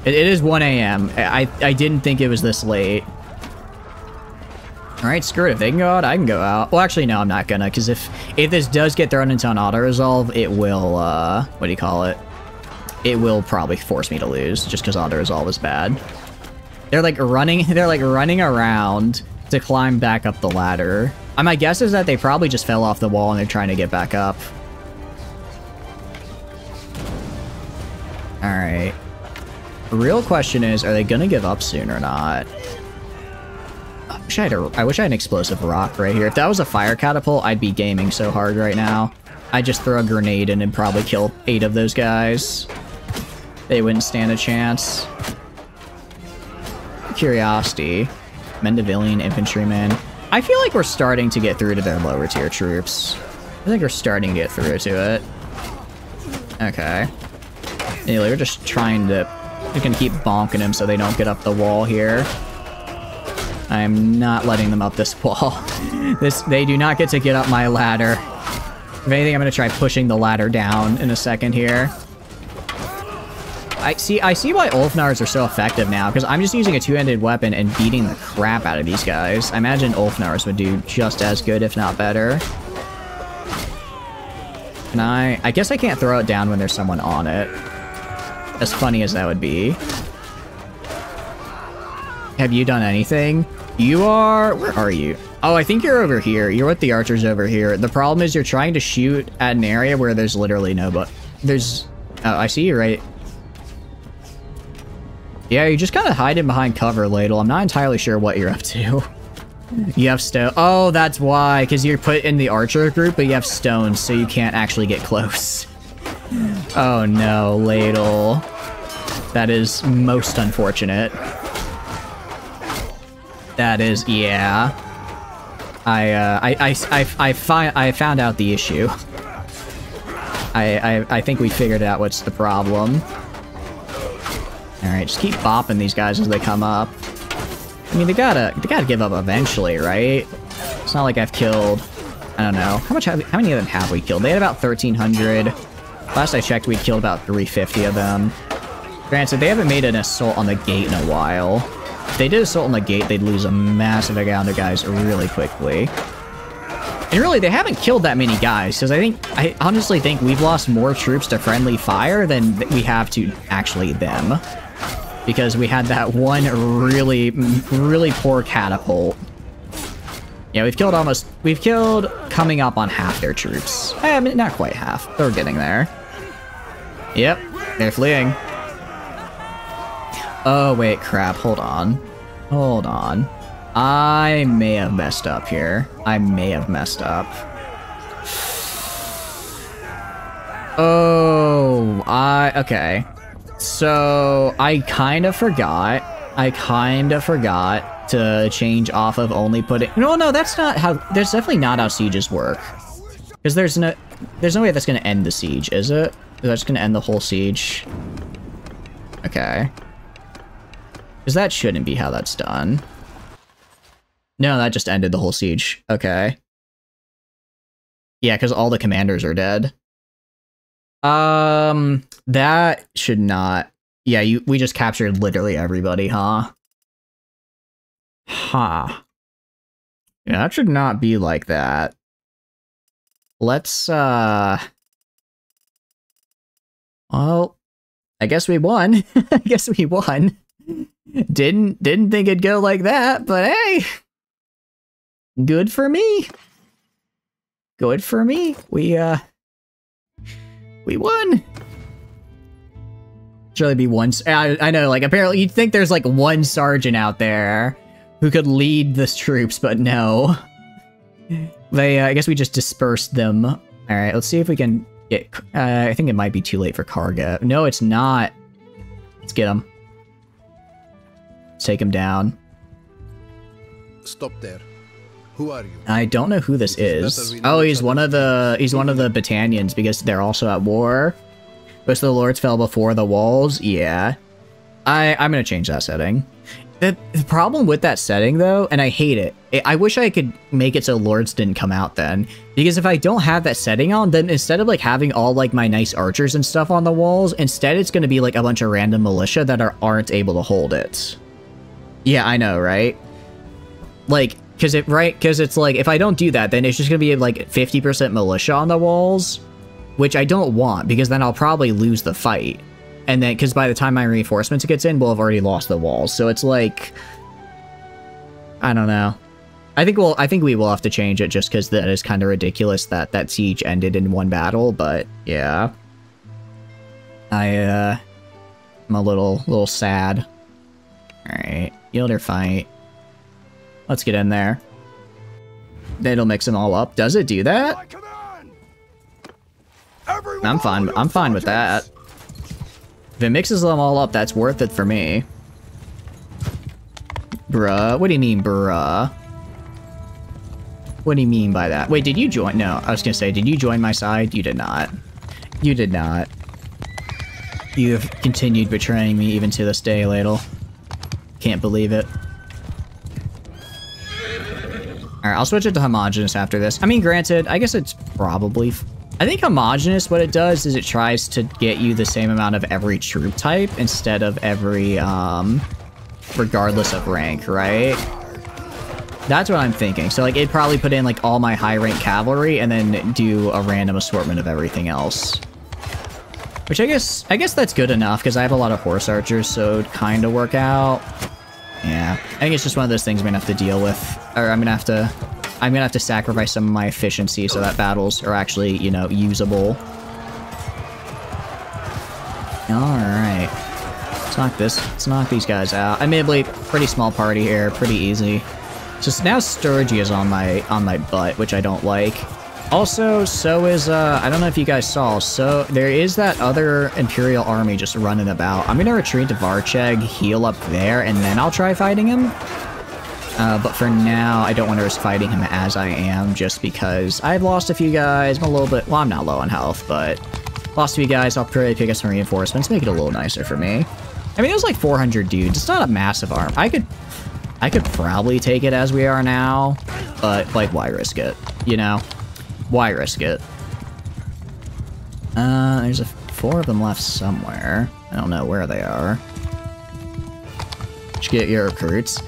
It is 1 a.m. I didn't think it was this late. Alright, screw it. If they can go out, I can go out. Well, actually, no, I'm not gonna, because if this does get thrown into an auto-resolve, it will, what do you call it? It will probably force me to lose, just because auto-resolve is bad. They're like running around to climb back up the ladder. My guess is that they probably just fell off the wall and they're trying to get back up. Alright. The real question is, are they gonna give up soon or not? I wish I had an explosive rock right here. If that was a fire catapult, I'd be gaming so hard right now. I'd just throw a grenade in and probably kill 8 of those guys. They wouldn't stand a chance. Curiosity. Mendevilian infantryman. I feel like we're starting to get through to their lower tier troops. I think we're starting to get through to it. Okay. Anyway, we're just trying to... We're gonna keep bonking them so they don't get up the wall here. I'm not letting them up this wall. They do not get to get up my ladder. If anything, I'm gonna try pushing the ladder down in a second here. I see why Ulfnars are so effective now, because I'm just using a two-handed weapon and beating the crap out of these guys. I imagine Ulfnars would do just as good, if not better. Can I guess I can't throw it down when there's someone on it. As funny as that would be. Have you done anything? You are... Where are you? Oh, I think you're over here. You're with the archers over here. The problem is you're trying to shoot at an area where there's literally no... But there's... Oh, I see you right... Yeah, you're just kind of hiding behind cover, Ladle. I'm not entirely sure what you're up to. You have stone. Oh, that's why. Because you're put in the archer group, but you have stones, so you can't actually get close. Oh no, Ladle. That is most unfortunate. That is, yeah. I found out the issue. I think we figured out what's the problem. Alright, just keep bopping these guys as they come up. I mean, they gotta give up eventually, right? It's not like I've killed... I don't know. How many of them have we killed? They had about 1,300. Last I checked, we killed about 350 of them. Granted, they haven't made an assault on the gate in a while. If they did assault on the gate, they'd lose a massive amount of guys really quickly. And really, they haven't killed that many guys, because I honestly think we've lost more troops to friendly fire than we have to actually them. Because we had that one really, really poor catapult. Yeah, we've killed coming up on half their troops. I mean, not quite half. They're getting there. Yep, they're fleeing. Oh, wait, crap. Hold on. Hold on. I may have messed up here. I may have messed up. Oh, okay. So, I kind of forgot to change off of only putting... No, that's not how... That's definitely not how sieges work. Because there's no way that's going to end the siege, is it? That's going to end the whole siege. Okay. Because that shouldn't be how that's done. No, that just ended the whole siege. Okay. Yeah, because all the commanders are dead. That should not... Yeah, we just captured literally everybody, huh? Huh. Yeah, that should not be like that. Let's, well, I guess we won. I guess we won. Didn't think it'd go like that, but hey! Good for me. Good for me. We won. Should really be one... I know, like, apparently you'd think there's, like, one sergeant out there who could lead the troops, but no. I guess we just dispersed them. Alright, let's see if we can get... I think it might be too late for cargo. No, it's not. Let's get him. Let's take him down.
Stop there. Who are you?
I don't know who this is. Oh, he's one of the Battanians because they're also at war. Most of the lords fell before the walls. Yeah. I'm gonna change that setting. The problem with that setting, though, and I hate it, I wish I could make it so lords didn't come out then. Because if I don't have that setting on, then instead of, like, having all, like, my nice archers and stuff on the walls, instead it's gonna be, like, a bunch of random militia that aren't able to hold it. Yeah, I know, right? Like, Because it's like, if I don't do that, then it's just gonna be like 50% militia on the walls, which I don't want, because then I'll probably lose the fight. And then, because by the time my reinforcements gets in, we'll have already lost the walls. So it's like, I don't know. I think we will have to change it, just because that is kind of ridiculous that that siege ended in one battle. But yeah, I'm a little sad. All right, Yielder fight. Let's get in there. It'll mix them all up. Does it do that? I'm fine with that. If it mixes them all up, that's worth it for me. Bruh. What do you mean, bruh? What do you mean by that? Wait, did you join? No, I was gonna say, did you join my side? You did not. You did not. You have continued betraying me even to this day, Ladle. Can't believe it. Alright, I'll switch it to homogeneous after this. I mean, granted, I guess it's probably... I think homogeneous, what it does is it tries to get you the same amount of every troop type instead of every, regardless of rank, right? That's what I'm thinking. So, like, it'd probably put in, like, all my high-rank cavalry and then do a random assortment of everything else. Which I guess that's good enough, because I have a lot of horse archers, so it'd kind of work out. Yeah, I think it's just one of those things I'm gonna have to deal with, or I'm gonna have to sacrifice some of my efficiency so that battles are actually, you know, usable. All right, let's knock these guys out. I made a pretty small party here, pretty easy. Just now Sturgy is on my butt, which I don't like. Also, so is, I don't know if you guys saw, so there is that other Imperial army just running about. I'm gonna retreat to Varcheg, heal up there, and then I'll try fighting him. But for now, I don't want to risk fighting him as I am, just because I've lost a few guys. I'm a little bit, well, I'm not low on health, but lost a few guys. I'll probably pick up some reinforcements, make it a little nicer for me. I mean, it was like 400 dudes. It's not a massive arm. I could probably take it as we are now, but, like, why risk it, you know? Why risk it? There's 4 of them left somewhere. I don't know where they are. Just get your recruits.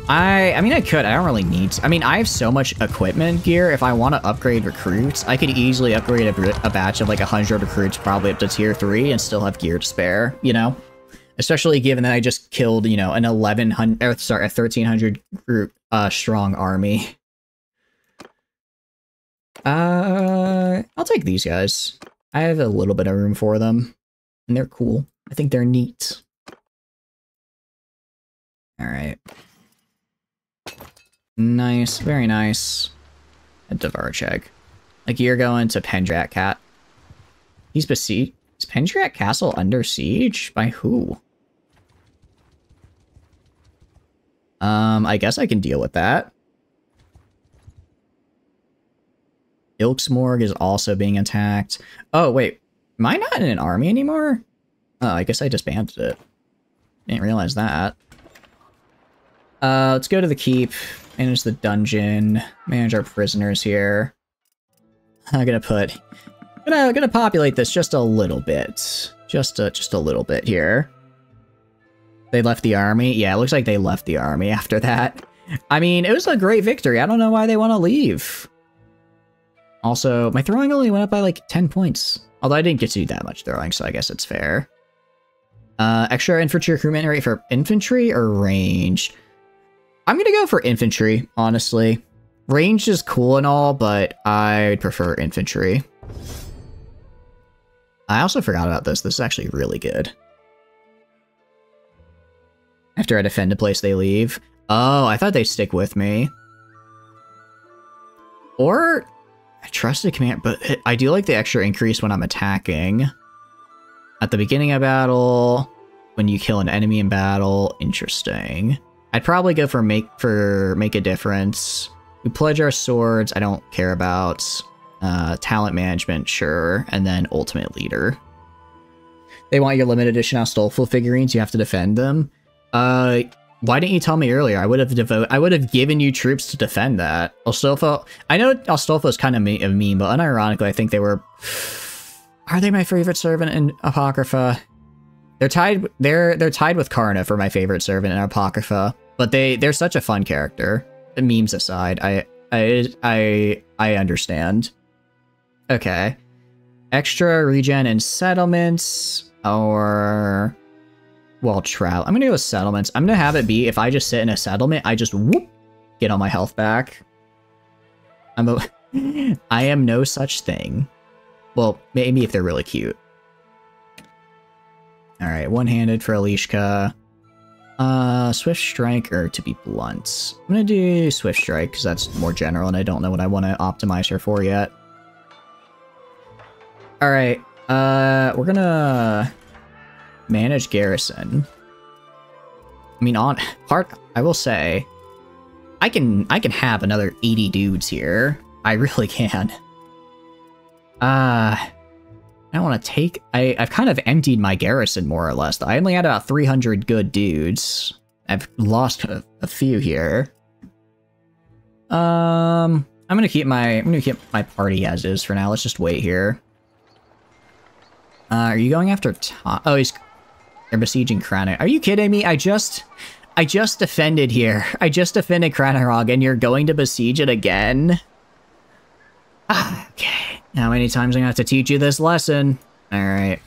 I mean, I could. I don't really need to. I mean, I have so much equipment gear. If I want to upgrade recruits, I could easily upgrade a batch of like 100 recruits, probably up to tier 3, and still have gear to spare, you know? Especially given that I just killed, you know, an 1,300 group, strong army. I'll take these guys. I have a little bit of room for them, and they're cool. I think they're neat. All right. Nice, very nice. At Varcheg. Like, you're going to Pendrak Cat. He's besieged. Is Pendrak Castle under siege? By who? I guess I can deal with that. Ilksmorg is also being attacked. Oh, wait. Am I not in an army anymore? Oh, I guess I disbanded it. Didn't realize that. Let's go to the keep. Manage the dungeon. Manage our prisoners here. I'm gonna populate this just a little bit. Just a little bit here. They left the army? Yeah, it looks like they left the army after that. I mean, it was a great victory. I don't know why they want to leave. Also, my throwing only went up by like 10 points. Although I didn't get to do that much throwing, so I guess it's fair. Extra infantry recruitment rate for infantry or range? I'm gonna go for infantry, honestly. Range is cool and all, but I'd prefer infantry. I also forgot about this. This is actually really good. After I defend a place, they leave. Oh, I thought they'd stick with me. Or I trust the command, but I do like the extra increase when I'm attacking. At the beginning of battle, when you kill an enemy in battle, interesting. I'd probably go for make a difference. We pledge our swords, I don't care about. Talent management, sure. And then ultimate leader. They want your limited edition Astolfo figurines, you have to defend them. Why didn't you tell me earlier? I would have given you troops to defend that. Astolfo, I know Astolfo's kind of a meme, but unironically, I think they were... Are they my favorite servant in Apocrypha? They're tied with Karna for my favorite servant in Apocrypha, but they're such a fun character. memes aside, I understand. Okay. Extra regen and settlements, or... Well, travel. I'm gonna go with settlements. I'm gonna have it be, if I just sit in a settlement, I just whoop, get all my health back. I am no such thing. Well, maybe if they're really cute. Alright, one-handed for Alishka. Swift Strike or to be blunt. I'm gonna do Swift Strike because that's more general and I don't know what I want to optimize her for yet. Alright, we're gonna manage garrison. I mean, I will say, I can have another 80 dudes here. I really can. I don't want to take... I've kind of emptied my garrison, more or less. I only had about 300 good dudes. I've lost a few here. I'm gonna keep my party as is for now. Let's just wait here. Are you going after Tom? Oh, they're besieging Krana. Are you kidding me? I just defended here. I just defended Kranarog, and you're going to besiege it again? Okay. How many times am I gonna have to teach you this lesson? Alright.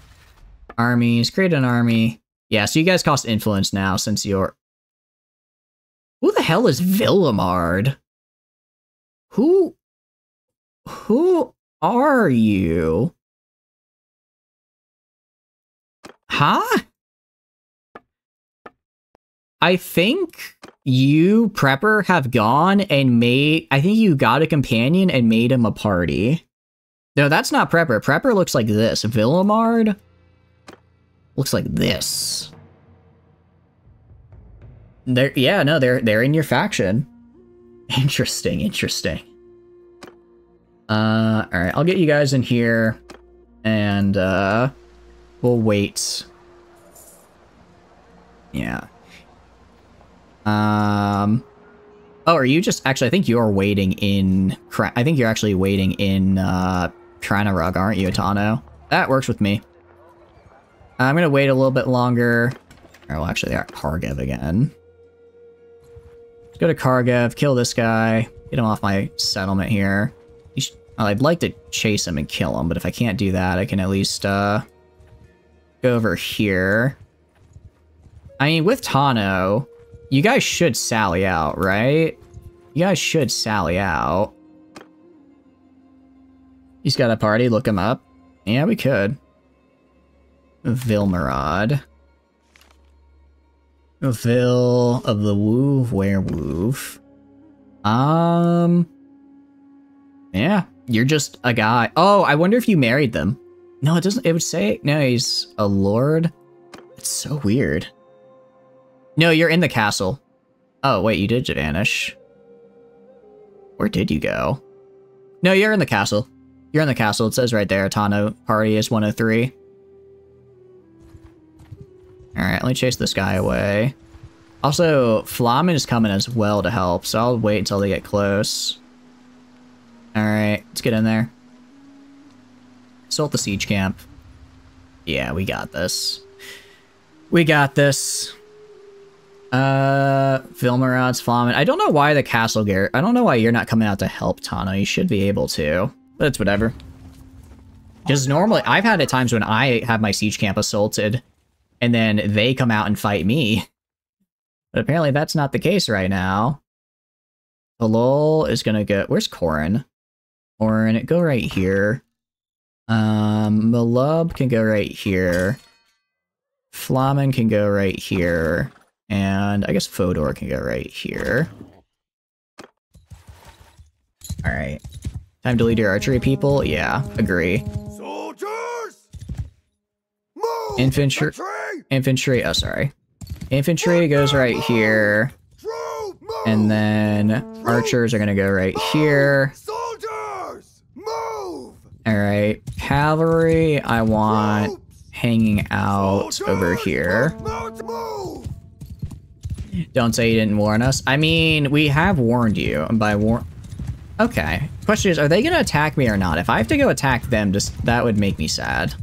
Armies. Create an army. Yeah, so you guys cost influence now since you're... Who the hell is Villemard? Who are you? Huh? I think you, Prepper, have gone and made... I think you got a companion and made him a party. No, that's not Prepper. Prepper looks like this. Villemard looks like this. They're in your faction. Interesting. Alright, I'll get you guys in here, and, we'll wait. Yeah. Oh, are you just... Actually, I think you're waiting in... I think you're actually waiting in, Kranarug, aren't you, Tano? That works with me. I'm gonna wait a little bit longer. Oh, well, actually, they're at Kargev again. Let's go to Kargev, kill this guy, get him off my settlement here. I'd like to chase him and kill him, but if I can't do that, I can at least, go over here. I mean, with Tano, you guys should sally out, right? You guys should sally out. He's got a party, look him up. Yeah, we could. Vilmerod. Vil of the Woof Werewolf. Yeah, you're just a guy. Oh, I wonder if you married them. No, it doesn't. It would say, no, he's a lord. It's so weird. No, you're in the castle. Oh, wait, you did vanish. Where did you go? No, you're in the castle. You're in the castle. It says right there, Tano party is 103. Alright, let me chase this guy away. Also, Flamen is coming as well to help, so I'll wait until they get close. Alright, let's get in there. Assault the siege camp. Yeah, we got this. We got this. Vilmerod's Flamen. I don't know why the castle Garrett. I don't know why you're not coming out to help, Tano. You should be able to. But it's whatever. Because normally, I've had at times when I have my siege camp assaulted, and then they come out and fight me. But apparently that's not the case right now. Halol is gonna go... Where's Corin? Corin, go right here. Malub can go right here. Flamen can go right here. And I guess Fodor can go right here. Alright. Time to lead your archery people? Yeah, agree.
Soldiers! Move!
Infantry, oh sorry. Infantry goes right here. And then archers are gonna go right here.
Soldiers! Move!
Alright, cavalry, I want hanging out over here.
Move!
Don't say you didn't warn us. I mean, we have warned you, and by Okay. Question is, are they gonna attack me or not? If I have to go attack them, that would make me sad.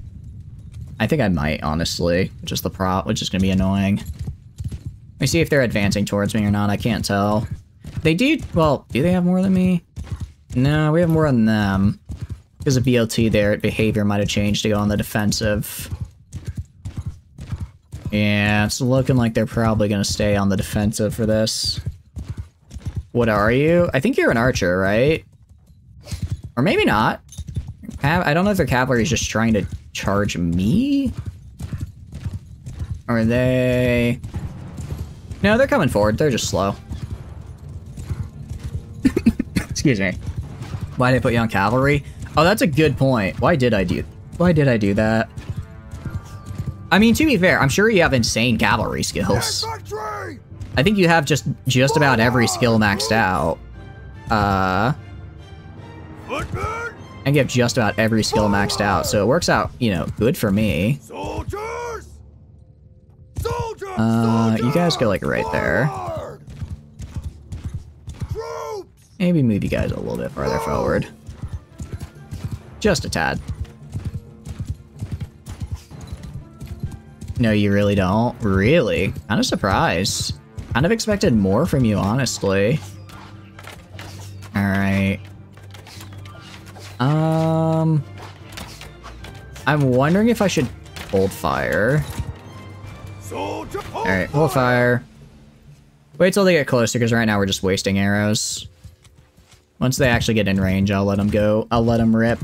I think I might, honestly. Which is gonna be annoying. Let me see if they're advancing towards me or not. I can't tell. They do, well, do they have more than me? No, we have more than them. Because of BLT, their behavior might have changed to go on the defensive. Yeah, it's looking like they're probably going to stay on the defensive for this. What are you? I think you're an archer, right? Or maybe not. I don't know if their cavalry is just trying to charge me? Or are they... No, they're coming forward. They're just slow. Excuse me. Why did I put you on cavalry? Oh, that's a good point. Why did I do that? I mean, to be fair, I'm sure you have insane cavalry skills. I think you have just about every skill maxed out. I think you have just about every skill maxed out, so it works out, you know, good for me. You guys go, like, right there. Maybe move you guys a little bit farther forward. Just a tad. No, you really don't? Really? Kind of surprised. Kind of expected more from you, honestly. Alright. I'm wondering if I should hold fire. Alright, hold fire. Wait till they get closer, because right now we're just wasting arrows. Once they actually get in range, I'll let them go. I'll let them rip.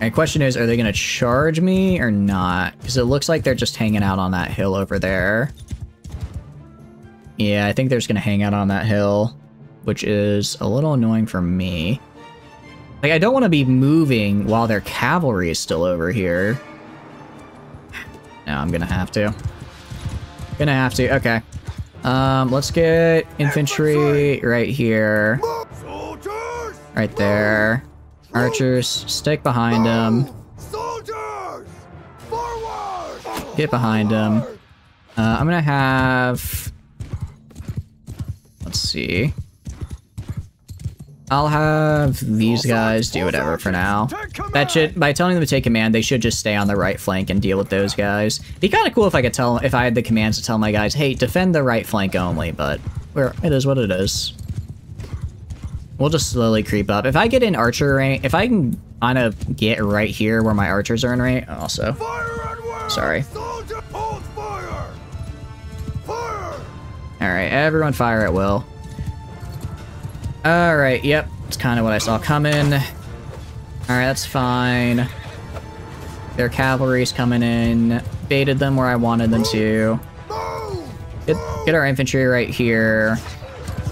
And the question is, are they going to charge me or not? Because it looks like they're just hanging out on that hill over there. Yeah, I think they're just going to hang out on that hill, which is a little annoying for me. Like, I don't want to be moving while their cavalry is still over here. No, I'm going to have to. Gonna have to, okay. Let's get infantry right here. Right there. Archers, stick behind them. Get behind them. I'm gonna have... Let's see. I'll have these guys do whatever for now. That should, by telling them to take command, they should just stay on the right flank and deal with those guys. It'd be kind of cool if I could tell, if I had the commands to tell my guys, hey, defend the right flank only, but it is what it is. We'll just slowly creep up. If I get in archer range, if I can kind of get right here where my archers are in range, also. Sorry. Alright, everyone fire at will. Alright, yep. It's kind of what I saw coming. Alright, that's fine. Their cavalry's coming in. Baited them where I wanted them to. Get our infantry right here.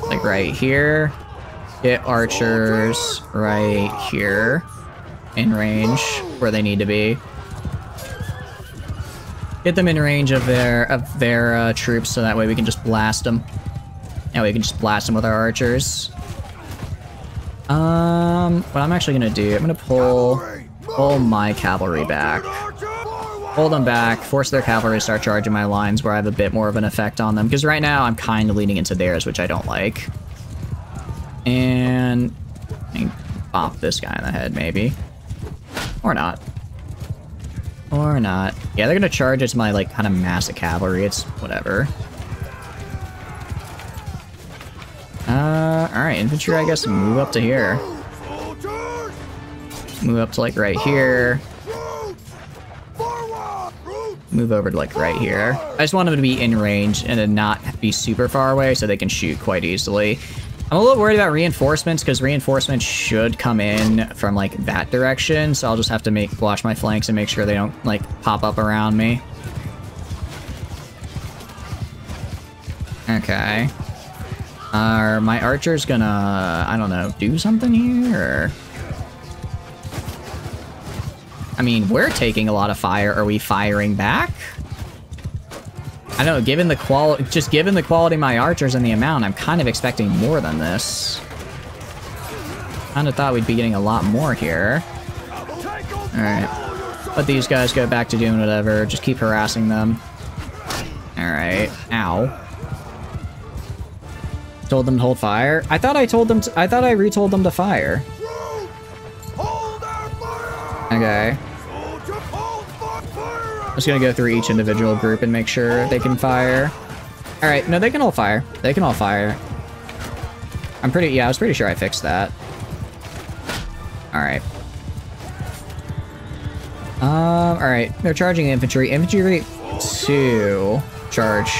Like right here. Get archers right here. In range where they need to be. Get them in range of their troops so that way we can just blast them. That way we can just blast them with our archers. What I'm actually gonna do, I'm gonna pull my cavalry back. Pull them back, force their cavalry to start charging my lines where I have a bit more of an effect on them. Because right now, I'm kind of leaning into theirs, which I don't like. And... bop this guy in the head, maybe. Or not. Or not. Yeah, they're gonna charge as my, like, kind of massive cavalry. It's whatever. Alright, infantry, I guess, move up to here. Move up to, like, right here. Move over to, like, right here. I just want them to be in range and to not be super far away so they can shoot quite easily. I'm a little worried about reinforcements, because reinforcements should come in from, like, that direction, so I'll just have to watch my flanks and make sure they don't, like, pop up around me. Okay. Are my archers gonna, I don't know, do something here, or... I mean, we're taking a lot of fire. Are we firing back? I don't know, given the quality of my archers and the amount, I'm kind of expecting more than this. Kinda thought we'd be getting a lot more here. Alright. Let these guys go back to doing whatever, just keep harassing them. Alright. Ow. Told them to hold fire? I thought I retold them to fire. Okay. I'm just gonna go through each individual group and make sure they can fire. Alright, no, they can all fire. They can all fire. Yeah, I was pretty sure I fixed that. Alright. Alright. They're charging infantry. Infantry group 2 charge.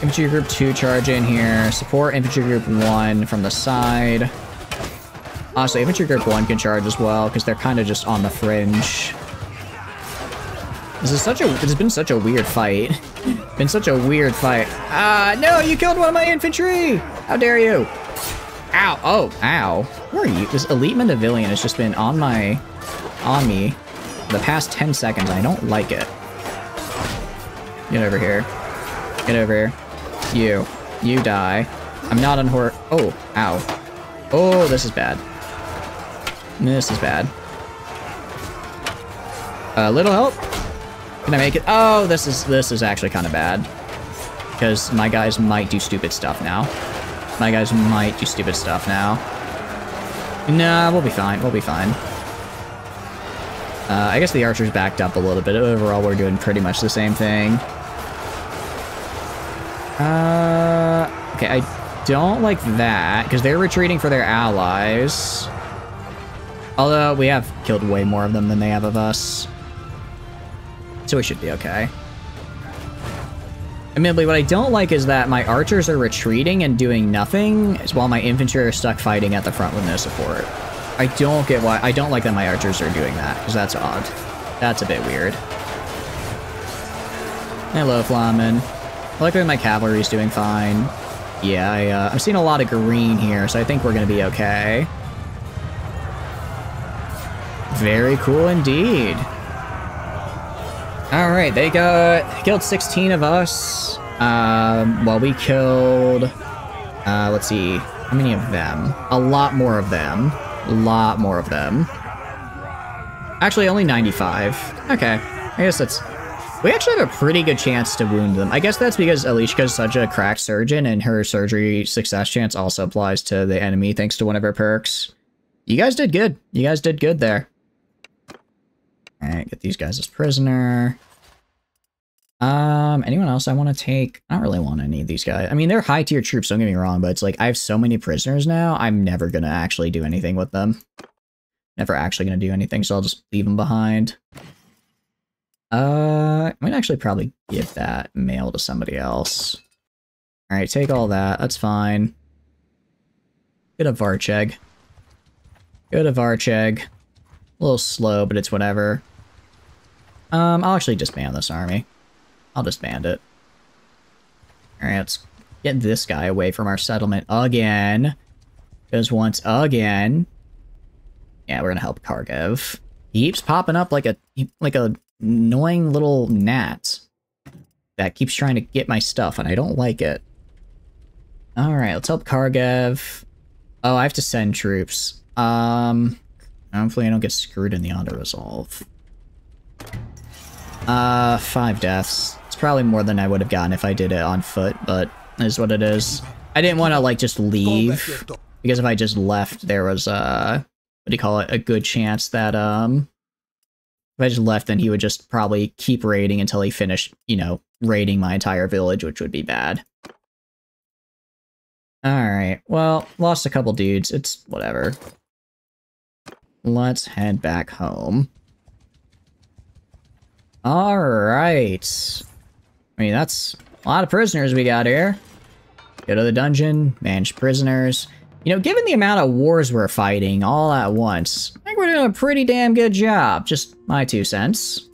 Infantry group 2 charge in here. Support infantry group 1 from the side. Also, infantry group 1 can charge as well, because they're kind of just on the fringe. This has been such a weird fight. Been such a weird fight. No, you killed one of my infantry! How dare you? Ow, oh, ow. Where are you? This elite Mandavillian has just been on me the past 10 seconds. I don't like it. Get over here. Get over here. You die. I'm not on horse. Oh, ow. Oh, this is bad. This is bad. Little help? Can I make it? Oh, this is actually kind of bad. Because my guys might do stupid stuff now. My guys might do stupid stuff now. Nah, we'll be fine. We'll be fine. I guess the archers backed up a little bit. Overall, we're doing pretty much the same thing. Okay, I don't like that, because they're retreating for their allies. Although, we have killed way more of them than they have of us. So we should be okay. Admittedly, what I don't like is that my archers are retreating and doing nothing, while my infantry are stuck fighting at the front with no support. I don't get why. I don't like that my archers are doing that, because that's odd. That's a bit weird. Hello, Flamen. Luckily, my cavalry is doing fine. Yeah, I'm seeing a lot of green here, so I think we're going to be okay. Very cool indeed. Alright, they killed 16 of us. Well, we killed... let's see. How many of them? A lot more of them. A lot more of them. Actually, only 95. Okay. I guess that's... We actually have a pretty good chance to wound them. I guess that's because Alishka is such a crack surgeon, and her surgery success chance also applies to the enemy thanks to one of her perks. You guys did good. You guys did good there. Alright, get these guys as prisoner. Anyone else I want to take? I don't really want any of these guys. I mean, they're high-tier troops, don't get me wrong, but it's like, I have so many prisoners now, I'm never gonna actually do anything with them. Never actually gonna do anything, so I'll just leave them behind. I might actually probably give that mail to somebody else. Alright, take all that, that's fine. Go to Varcheg. Go to Varcheg. A little slow, but it's whatever. I'll actually disband this army. I'll disband it. Alright, let's get this guy away from our settlement again. Because once again... Yeah, we're gonna help Kharkiv. He keeps popping up like a annoying little gnat that keeps trying to get my stuff, and I don't like it. Alright, let's help Kharkiv. Oh, I have to send troops. Hopefully I don't get screwed in the auto-resolve. 5 deaths. It's probably more than I would have gotten if I did it on foot, but it is what it is. I didn't want to, like, just leave, because if I just left, there was, what do you call it, a good chance that, if I just left, then he would just probably keep raiding until he finished, you know, raiding my entire village, which would be bad. Alright, well, lost a couple dudes. It's whatever. Let's head back home. Alright. I mean, that's a lot of prisoners we got here. Go to the dungeon, manage prisoners. You know, given the amount of wars we're fighting all at once, I think we're doing a pretty damn good job. Just my 2 cents.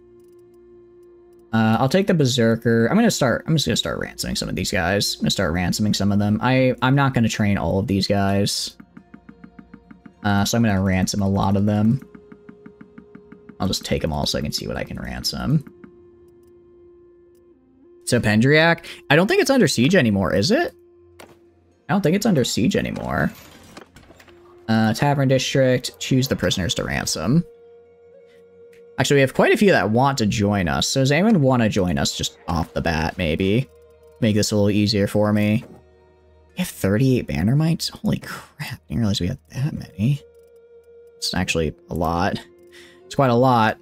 I'll take the Berserker. I'm just gonna start ransoming some of these guys. I'm gonna start ransoming some of them. I'm not gonna train all of these guys. So I'm gonna ransom a lot of them. I'll just take them all so I can see what I can ransom. So Pendriak, I don't think it's under siege anymore, is it? I don't think it's under siege anymore. Tavern District, choose the prisoners to ransom. Actually, we have quite a few that want to join us. So does anyone want to join us just off the bat, maybe? Make this a little easier for me. We have 38 banner mites? Holy crap, I didn't realize we had that many. It's actually a lot. It's quite a lot.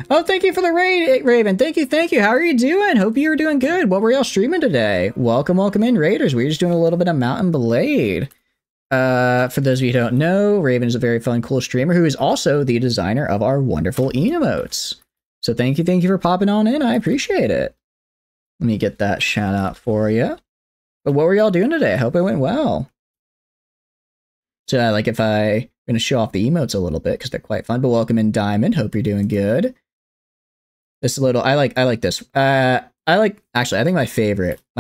Oh, thank you for the raid, Raven. Thank you, thank you. How are you doing? Hope you were doing good. What were y'all streaming today? Welcome, welcome in, Raiders. We were just doing a little bit of Mountain Blade. For those of you who don't know, Raven is a very fun, cool streamer who is also the designer of our wonderful emotes. So thank you for popping on in. I appreciate it. Let me get that shout out for you. But what were y'all doing today? I hope it went well. So like if I'm going to show off the emotes a little bit because they're quite fun. But welcome in, Diamond. Hope you're doing good. This little, I like this. Actually, I think my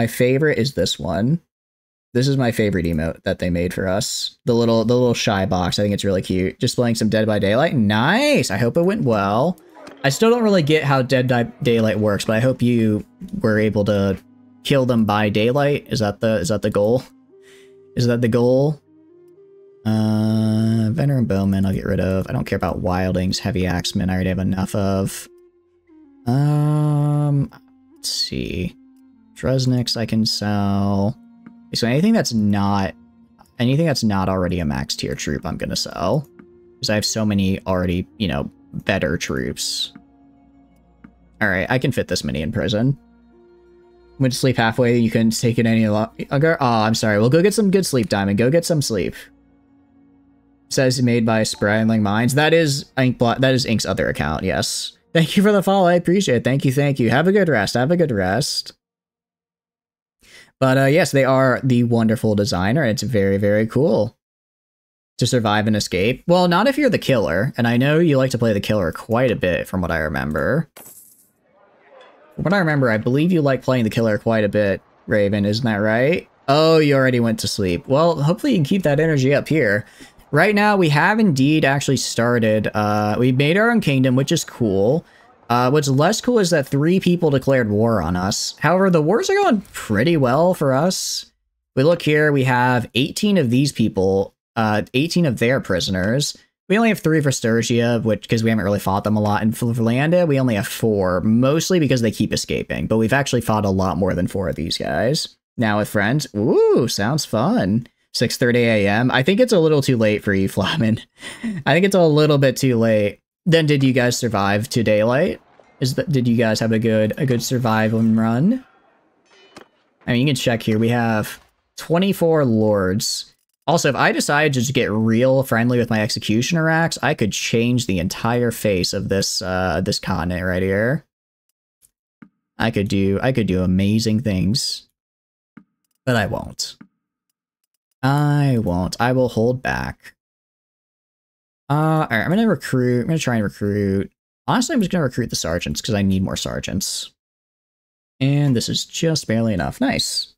favorite is this one. This is my favorite emote that they made for us. The little shy box. I think it's really cute. Just playing some Dead by Daylight. Nice. I hope it went well. I still don't really get how Dead by Daylight works, but I hope you were able to kill them by daylight. Is that the goal? Is that the goal? Venom and Bowman I'll get rid of. I don't care about Wildings, Heavy Axemen. I already have enough of. Let's see. Dresniks I can sell. So anything that's not already a max tier troop, I'm gonna sell. Because I have so many already, you know, better troops. Alright, I can fit this many in prison. Went to sleep halfway, you couldn't take it any longer. Oh, I'm sorry. Well, go get some good sleep, Diamond. Go get some sleep. Says made by Sprawling Minds. That is Ink's other account, yes. Thank you for the follow. I appreciate it. Thank you. Have a good rest. But yes, they are the wonderful designer. It's very, very cool to survive and escape. Well, not if you're the killer. And I know you like to play the killer quite a bit from what I remember. From what I remember, I believe you like playing the killer quite a bit, Raven. Isn't that right? Oh, you already went to sleep. Well, hopefully you can keep that energy up here. Right now, we have indeed actually started. We made our own kingdom, which is cool. What's less cool is that 3 people declared war on us. However, the wars are going pretty well for us. We look here, we have 18 of these people, 18 of their prisoners. We only have 3 for Sturgia, because we haven't really fought them a lot. In Flalandia, we only have 4, mostly because they keep escaping. But we've actually fought a lot more than 4 of these guys. Now with friends, ooh, sounds fun. 6:30 a.m. I think it's a little too late for you, Flamin. I think it's a little bit too late. Then did you guys survive to daylight? Did you guys have a good survival run? I mean, you can check here. We have 24 lords. Also, if I decide to just get real friendly with my executioner axe, I could change the entire face of this this continent right here. I could do amazing things. But I won't. I will hold back. Alright, I'm gonna try and recruit. Honestly, I'm just gonna recruit the sergeants because I need more sergeants. And this is just barely enough. Nice.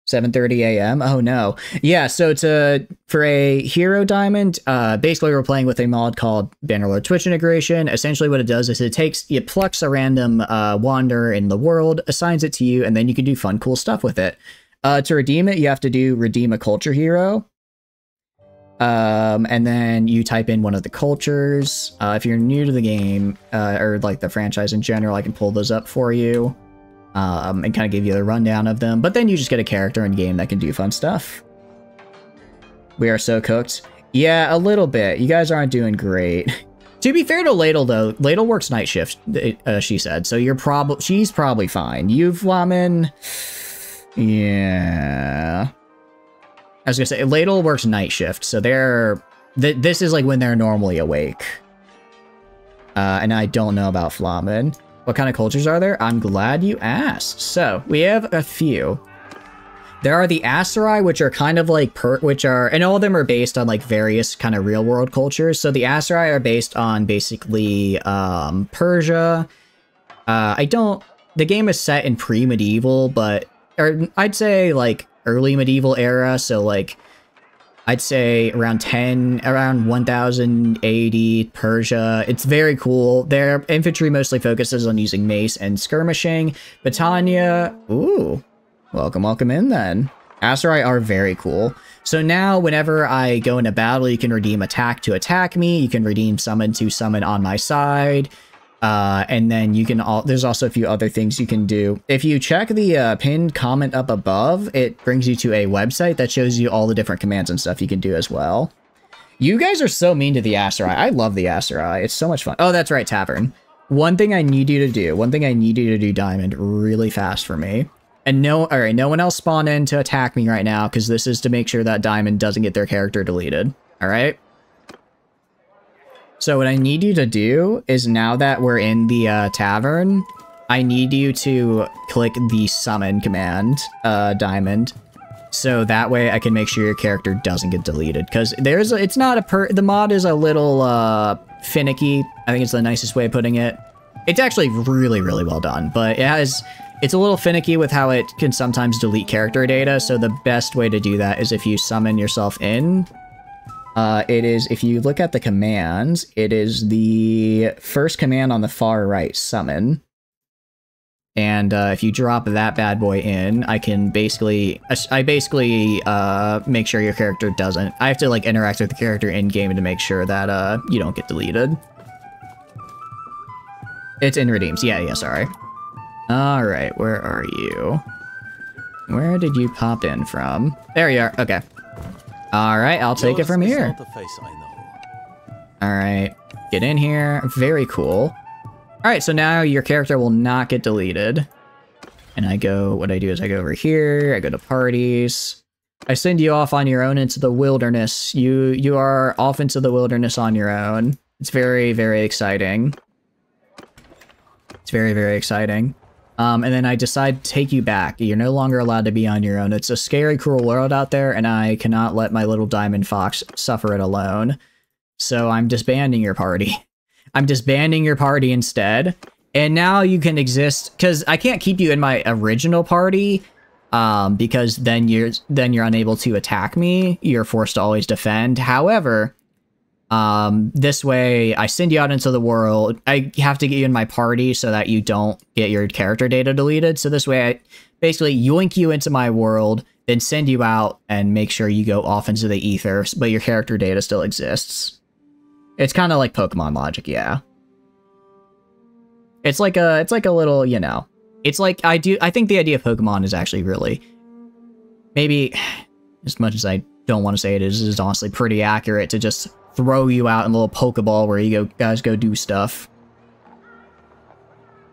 7:30 a.m. Oh no. Yeah, so for a hero diamond, basically we're playing with a mod called Bannerlord Twitch integration. Essentially what it does is it plucks a random wanderer in the world, assigns it to you, and then you can do fun, cool stuff with it. To redeem it, you have to redeem a culture hero. And then you type in one of the cultures. If you're new to the game, or like the franchise in general, I can pull those up for you. And kind of give you the rundown of them. But then you just get a character in game that can do fun stuff. We are so cooked. Yeah, a little bit. You guys aren't doing great. To be fair to Ladle, though, Ladle works night shift, she said. So she's probably fine. You, Flamin... Yeah. I was gonna say, Ladle works night shift, so this is like when they're normally awake. And I don't know about Flamin. What kind of cultures are there? I'm glad you asked. So, we have a few. There are the Aserai, which are kind of like, and all of them are based on like various kind of real world cultures. So the Aserai are based on basically Persia. The game is set in pre-medieval, or I'd say like early medieval era, so like I'd say around 1000 Persia. It's very cool. Their infantry mostly focuses on using mace and skirmishing. Britannia, ooh, welcome in then. Aserai are very cool. So now whenever I go into battle, you can redeem attack to attack me, you can redeem summon to summon on my side. And then you can there's also a few other things you can do. If you check the pinned comment up above, it brings you to a website that shows you all the different commands and stuff you can do as well. You guys are so mean to the Aserai. I love the Aserai. It's so much fun. Oh, that's right, Tavern. One thing I need you to do, Diamond, really fast for me. And no, alright, no one else spawn in to attack me right now, because this is to make sure that Diamond doesn't get their character deleted. Alright? So what I need you to do is, now that we're in the tavern, I need you to click the summon command, Diamond. So that way I can make sure your character doesn't get deleted. Because it's not the mod is a little, finicky. I think it's the nicest way of putting it. It's actually really, really well done, but it's a little finicky with how it can sometimes delete character data, so the best way to do that is if you summon yourself in. If you look at the commands, it is the first command on the far right, summon. And if you drop that bad boy in, I basically make sure your character doesn't. I have to like interact with the character in game to make sure that you don't get deleted. It's in redeems. Yeah, sorry. All right, where are you? Where did you pop in from? There you are. Okay. All right, I'll take it from here. All right, get in here. Very cool. All right, so now your character will not get deleted. And what I do is I go over here, I go to parties. I send you off on your own into the wilderness. You are off into the wilderness on your own. It's very, very exciting. It's very, very exciting. And then I decide to take you back. You're no longer allowed to be on your own. It's a scary, cruel world out there, and I cannot let my little diamond fox suffer it alone. So I'm disbanding your party. I'm disbanding your party instead. And now you can exist, because I can't keep you in my original party, because then you're unable to attack me. You're forced to always defend. However, this way I send you out into the world. I have to get you in my party so that you don't get your character data deleted. So this way I basically yoink you into my world, then send you out and make sure you go off into the ether, but your character data still exists. It's kind of like Pokemon logic, yeah. It's like a little, you know, it's like I think the idea of Pokemon is actually really, maybe, as much as I don't want to say it is honestly pretty accurate to just throw you out in a little Pokeball where you guys go do stuff.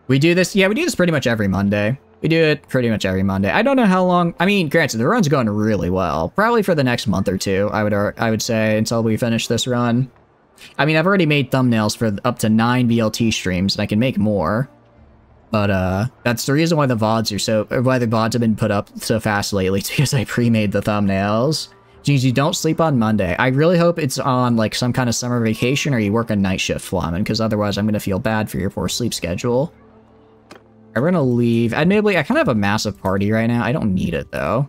We do this, yeah, we do this pretty much every Monday. We do it pretty much every Monday. I don't know how long, I mean, granted, the run's going really well. Probably for the next month or two, I would say, until we finish this run. I mean, I've already made thumbnails for up to 9 BLT streams, and I can make more. But, that's the reason why the VODs have been put up so fast lately. It's because I pre-made the thumbnails. Geez, you don't sleep on Monday. I really hope it's on, like, some kind of summer vacation or you work a night shift, Flamin', because otherwise I'm gonna feel bad for your poor sleep schedule. We're gonna leave. Admittedly, I kind of have a massive party right now. I don't need it, though.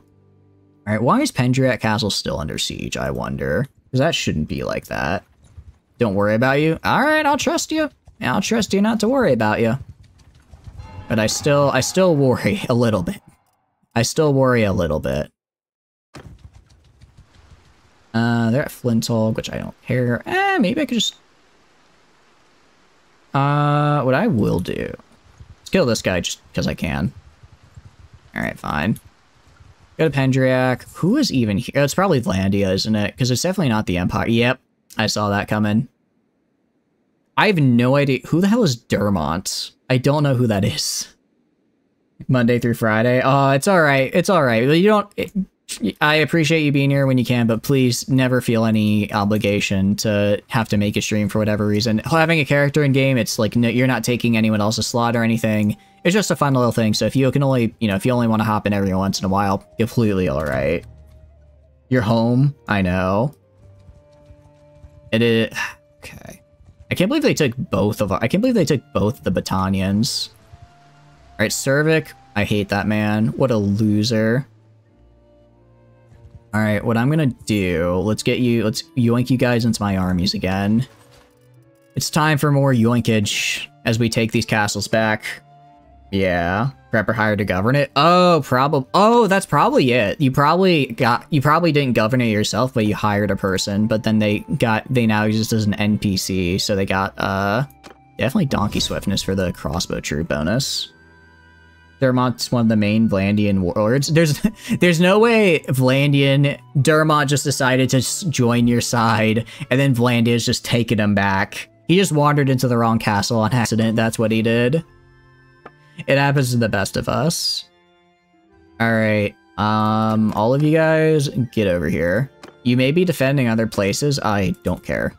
Alright, why is Pendriat Castle still under siege, I wonder? Because that shouldn't be like that. Don't worry about you. Alright, I'll trust you. I'll trust you not to worry about you. But I still worry a little bit. I still worry a little bit. They're at Flinthog, which I don't care. Maybe I could just... what I will do... Let's kill this guy just because I can. Alright, fine. Go to Pendriac. Who is even here? Oh, it's probably Landia, isn't it? Because it's definitely not the Empire. Yep. I saw that coming. I have no idea. Who the hell is Dermont? I don't know who that is. Monday through Friday. Oh, it's alright. It's alright. You don't... I appreciate you being here when you can, but please never feel any obligation to have to make a stream for whatever reason. Having a character in game, it's like, no, you're not taking anyone else's slot or anything. It's just a fun little thing. So if you can only, if you only want to hop in every once in a while, completely alright. You're home. I know. It is... Okay. I can't believe they took both of... I can't believe they took both the Battanians. Alright, Cervic. I hate that man. What a loser. Alright, what I'm gonna do... Let's yoink you guys into my armies again. It's time for more yoinkage as we take these castles back. Yeah. Prepper hired to govern it? Oh, oh, that's probably it. You probably didn't govern it yourself, but you hired a person, but then they now exist as an NPC, so they got, definitely Donkey Swiftness for the crossbow troop bonus. Dermont's one of the main Vlandian warlords. There's no way Dermont just decided to join your side, and then Vlandia's just taking him back. He just wandered into the wrong castle on accident. That's what he did. It happens to the best of us. Alright, all of you guys, get over here. You may be defending other places. I don't care.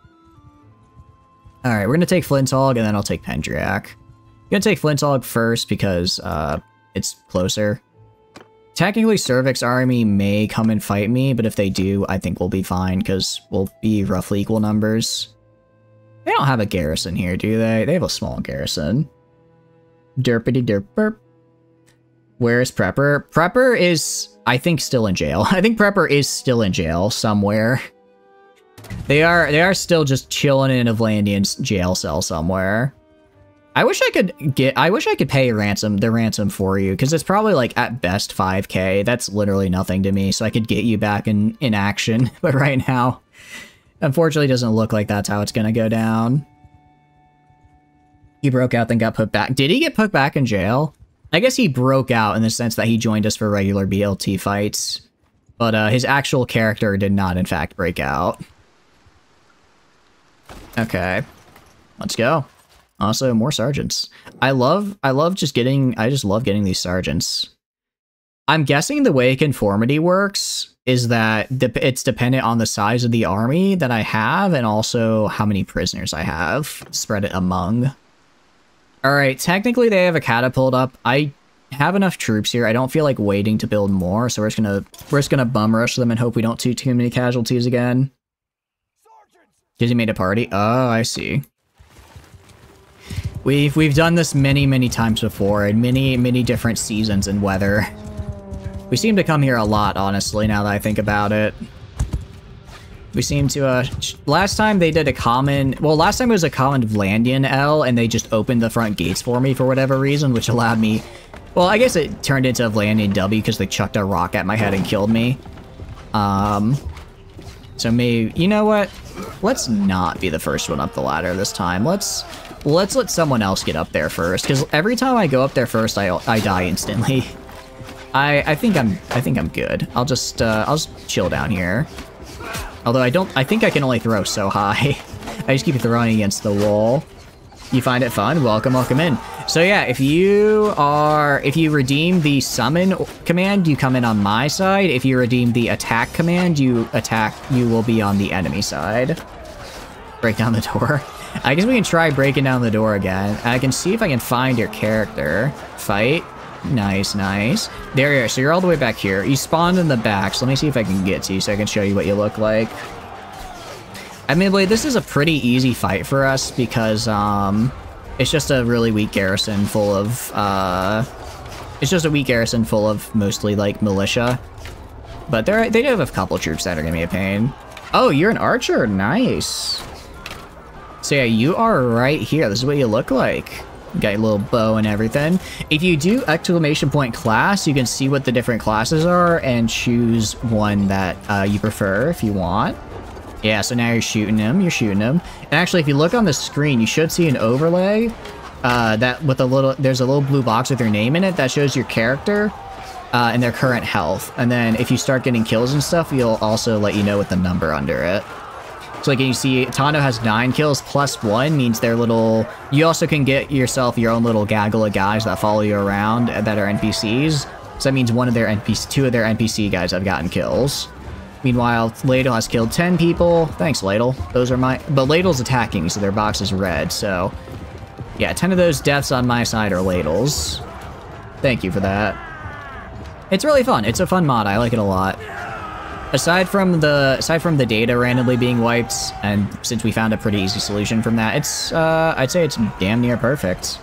Alright, we're gonna take Flinthog, and then I'll take Pendriak. I'm gonna take Flinthog first because, it's closer. Technically, Cervix army may come and fight me, but if they do, I think we'll be fine, because we'll be roughly equal numbers. They don't have a garrison here, do they? They have a small garrison. Derpity derp burp. Where's Prepper? Prepper is, I think, still in jail. I think Prepper is still in jail somewhere. They are still just chilling in a Vlandian's jail cell somewhere. I wish I could pay the ransom for you, because it's probably like at best 5k. That's literally nothing to me, so I could get you back in action. But right now, unfortunately, it doesn't look like that's how it's gonna go down. He broke out, then got put back. Did he get put back in jail? I guess he broke out in the sense that he joined us for regular BLT fights. But his actual character did not, in fact, break out. Okay. Let's go. Also, more sergeants. I just love getting these sergeants. I'm guessing the way conformity works is that it's dependent on the size of the army that I have and also how many prisoners I have. Spread it among. Alright, technically they have a catapult up. I have enough troops here. I don't feel like waiting to build more, so we're just gonna bum rush them and hope we don't see too many casualties again. Because he made a party? Oh, I see. We've done this many times before in many different seasons and weather. We seem to come here a lot, honestly, now that I think about it. We seem to, last time they did a common, well, last time it was a common Vlandian L, and they just opened the front gates for me for whatever reason, which allowed me, well, I guess it turned into a Vlandian W because they chucked a rock at my head and killed me. So maybe, you know what? Let's not be the first one up the ladder this time. Let's let someone else get up there first, because every time I go up there first, I die instantly. I think I'm good. I'll just chill down here. Although I think I can only throw so high. I just keep throwing against the wall. You find it fun? Welcome in. So yeah, if you redeem the summon command, you come in on my side. If you redeem the attack command, you will be on the enemy side. Break down the door. I guess we can try breaking down the door again. I can see if I can find your character. Fight. Nice. There you are. So you're all the way back here. You spawned in the back, so let me see if I can get to you so I can show you what you look like. Admittedly, this is a pretty easy fight for us because, it's just a really weak garrison full of, mostly, like, militia. But they do have a couple troops that are gonna be a pain. Oh, you're an archer? Nice. So yeah, you are right here. This is what you look like. You got your little bow and everything. If you do exclamation point class, you can see what the different classes are and choose one that you prefer if you want. Yeah, so now you're shooting them. And actually, if you look on the screen, you should see an overlay that with there's a little blue box with your name in it that shows your character and their current health. And then if you start getting kills and stuff, you'll also let you know with the number under it. So like you see, Tano has 9 kills plus 1 means they're little. You also can get yourself your own little gaggle of guys that follow you around that are NPCs. So that means two of their NPC guys have gotten kills. Meanwhile, Ladle has killed 10 people. Thanks, Ladle. Those are but Ladle's attacking, so their box is red. So yeah, 10 of those deaths on my side are Ladles. Thank you for that. It's really fun. It's a fun mod. I like it a lot. Aside from the data randomly being wiped, and since we found a pretty easy solution from that, it's I'd say it's damn near perfect.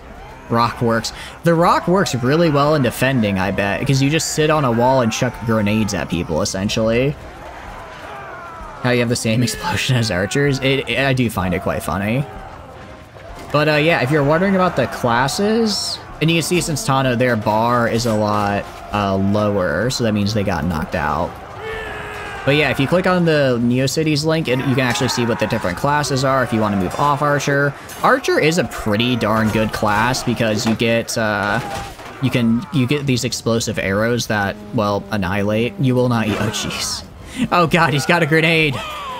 Rock works. The rock works really well in defending, I bet, because you just sit on a wall and chuck grenades at people, essentially. How you have the same explosion as archers? I do find it quite funny. But yeah, if you're wondering about the classes, and you can see since Tano, their bar is a lot lower, so that means they got knocked out. But yeah, if you click on the NeoCities link, you can actually see what the different classes are if you want to move off Archer. Archer is a pretty darn good class because you get you get these explosive arrows that, well, annihilate. You will not eat. Oh jeez. Oh god, he's got a grenade.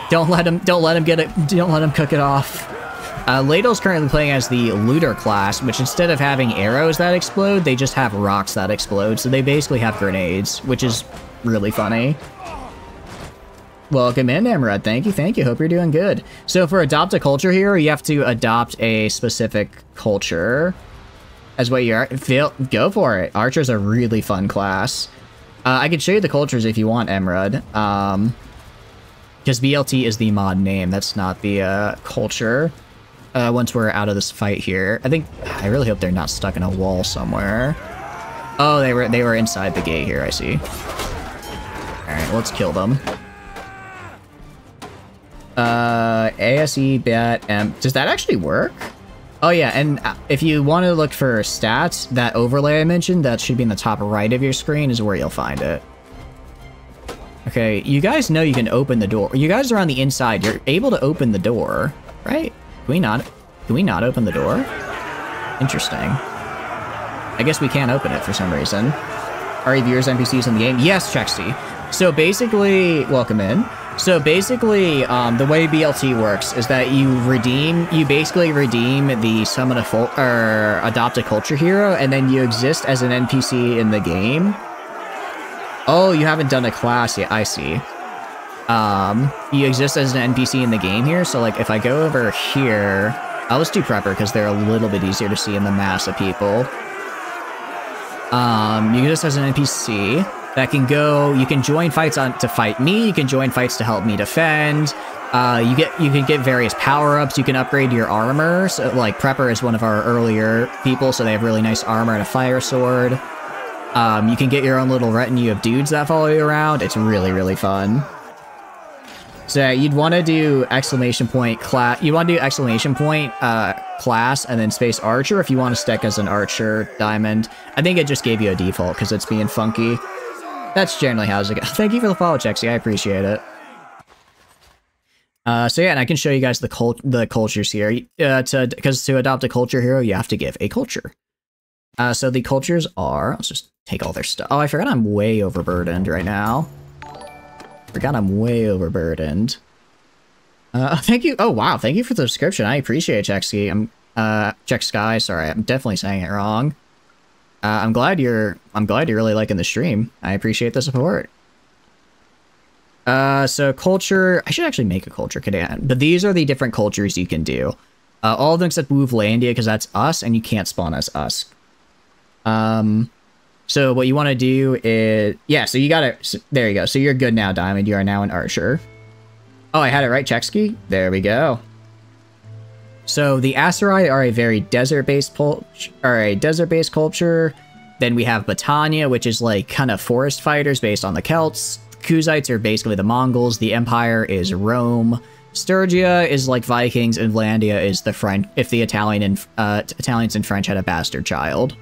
Don't let him get it. Don't let him cook it off. Ladle's currently playing as the Looter class, which instead of having arrows that explode, they just have rocks that explode, so they basically have grenades, which is really funny. Welcome in, Emerald. Thank you. Hope you're doing good. So for adopt a culture hero, you have to adopt a specific culture. As what you are. Go for it. Archer's a really fun class. I can show you the cultures if you want, Emerald. Because BLT is the mod name. That's not the culture. Once we're out of this fight here. I really hope they're not stuck in a wall somewhere. Oh, they were inside the gate here, I see. Alright, let's kill them. ASE, BAT, M. Does that actually work? Oh yeah, and if you want to look for stats, that overlay I mentioned, that should be in the top right of your screen, is where you'll find it. Okay, you guys know you can open the door. You guys are on the inside. You're able to open the door, right? Can we not open the door? Interesting. I guess we can't open it for some reason. Are you viewers NPCs in the game? Yes, Chexy. So basically, welcome in. So basically, the way BLT works is that you basically redeem the summon or adopt a culture hero, and then you exist as an NPC in the game. Oh, you haven't done a class yet, I see. You exist as an NPC in the game here, so like if I go over here, I'll just do Prepper because they're a little bit easier to see in the mass of people. You exist as an NPC. That can go, you can join fights to fight me, you can join fights to help me defend, you can get various power-ups, you can upgrade your armor, so like Prepper is one of our earlier people, so they have really nice armor and a fire sword. You can get your own little retinue of dudes that follow you around, it's really, really fun. So yeah, you'd want to do exclamation point class, class and then space archer if you want to stick as an archer diamond. I think it just gave you a default because it's being funky. That's generally how it goes. Thank you for the follow, Chexy. I appreciate it. So yeah, and I can show you guys the cultures here. Because to adopt a culture hero, you have to give a culture. So the cultures are... Let's just take all their stuff. Oh, I forgot I'm way overburdened right now. Thank you. Oh, wow. Thank you for the subscription. I appreciate it, Chexy. Check Sky. Sorry, I'm definitely saying it wrong. I'm glad you're really liking the stream. I appreciate the support. So culture, I should actually make a culture command, but these are the different cultures you can do. All of them except Wooflandia, because that's us, and you can't spawn as us. So what you want to do is, yeah, so you gotta, there you go. So you're good now, Diamond. You are now an archer. Oh, I had it right, Chexky? There we go. So the Aserai are a very desert-based culture. Then we have Battania, which is like kind of forest fighters based on the Celts. Kuzites are basically the Mongols. The Empire is Rome. Sturgia is like Vikings, and Vlandia is the French. If the Italians and French had a bastard child.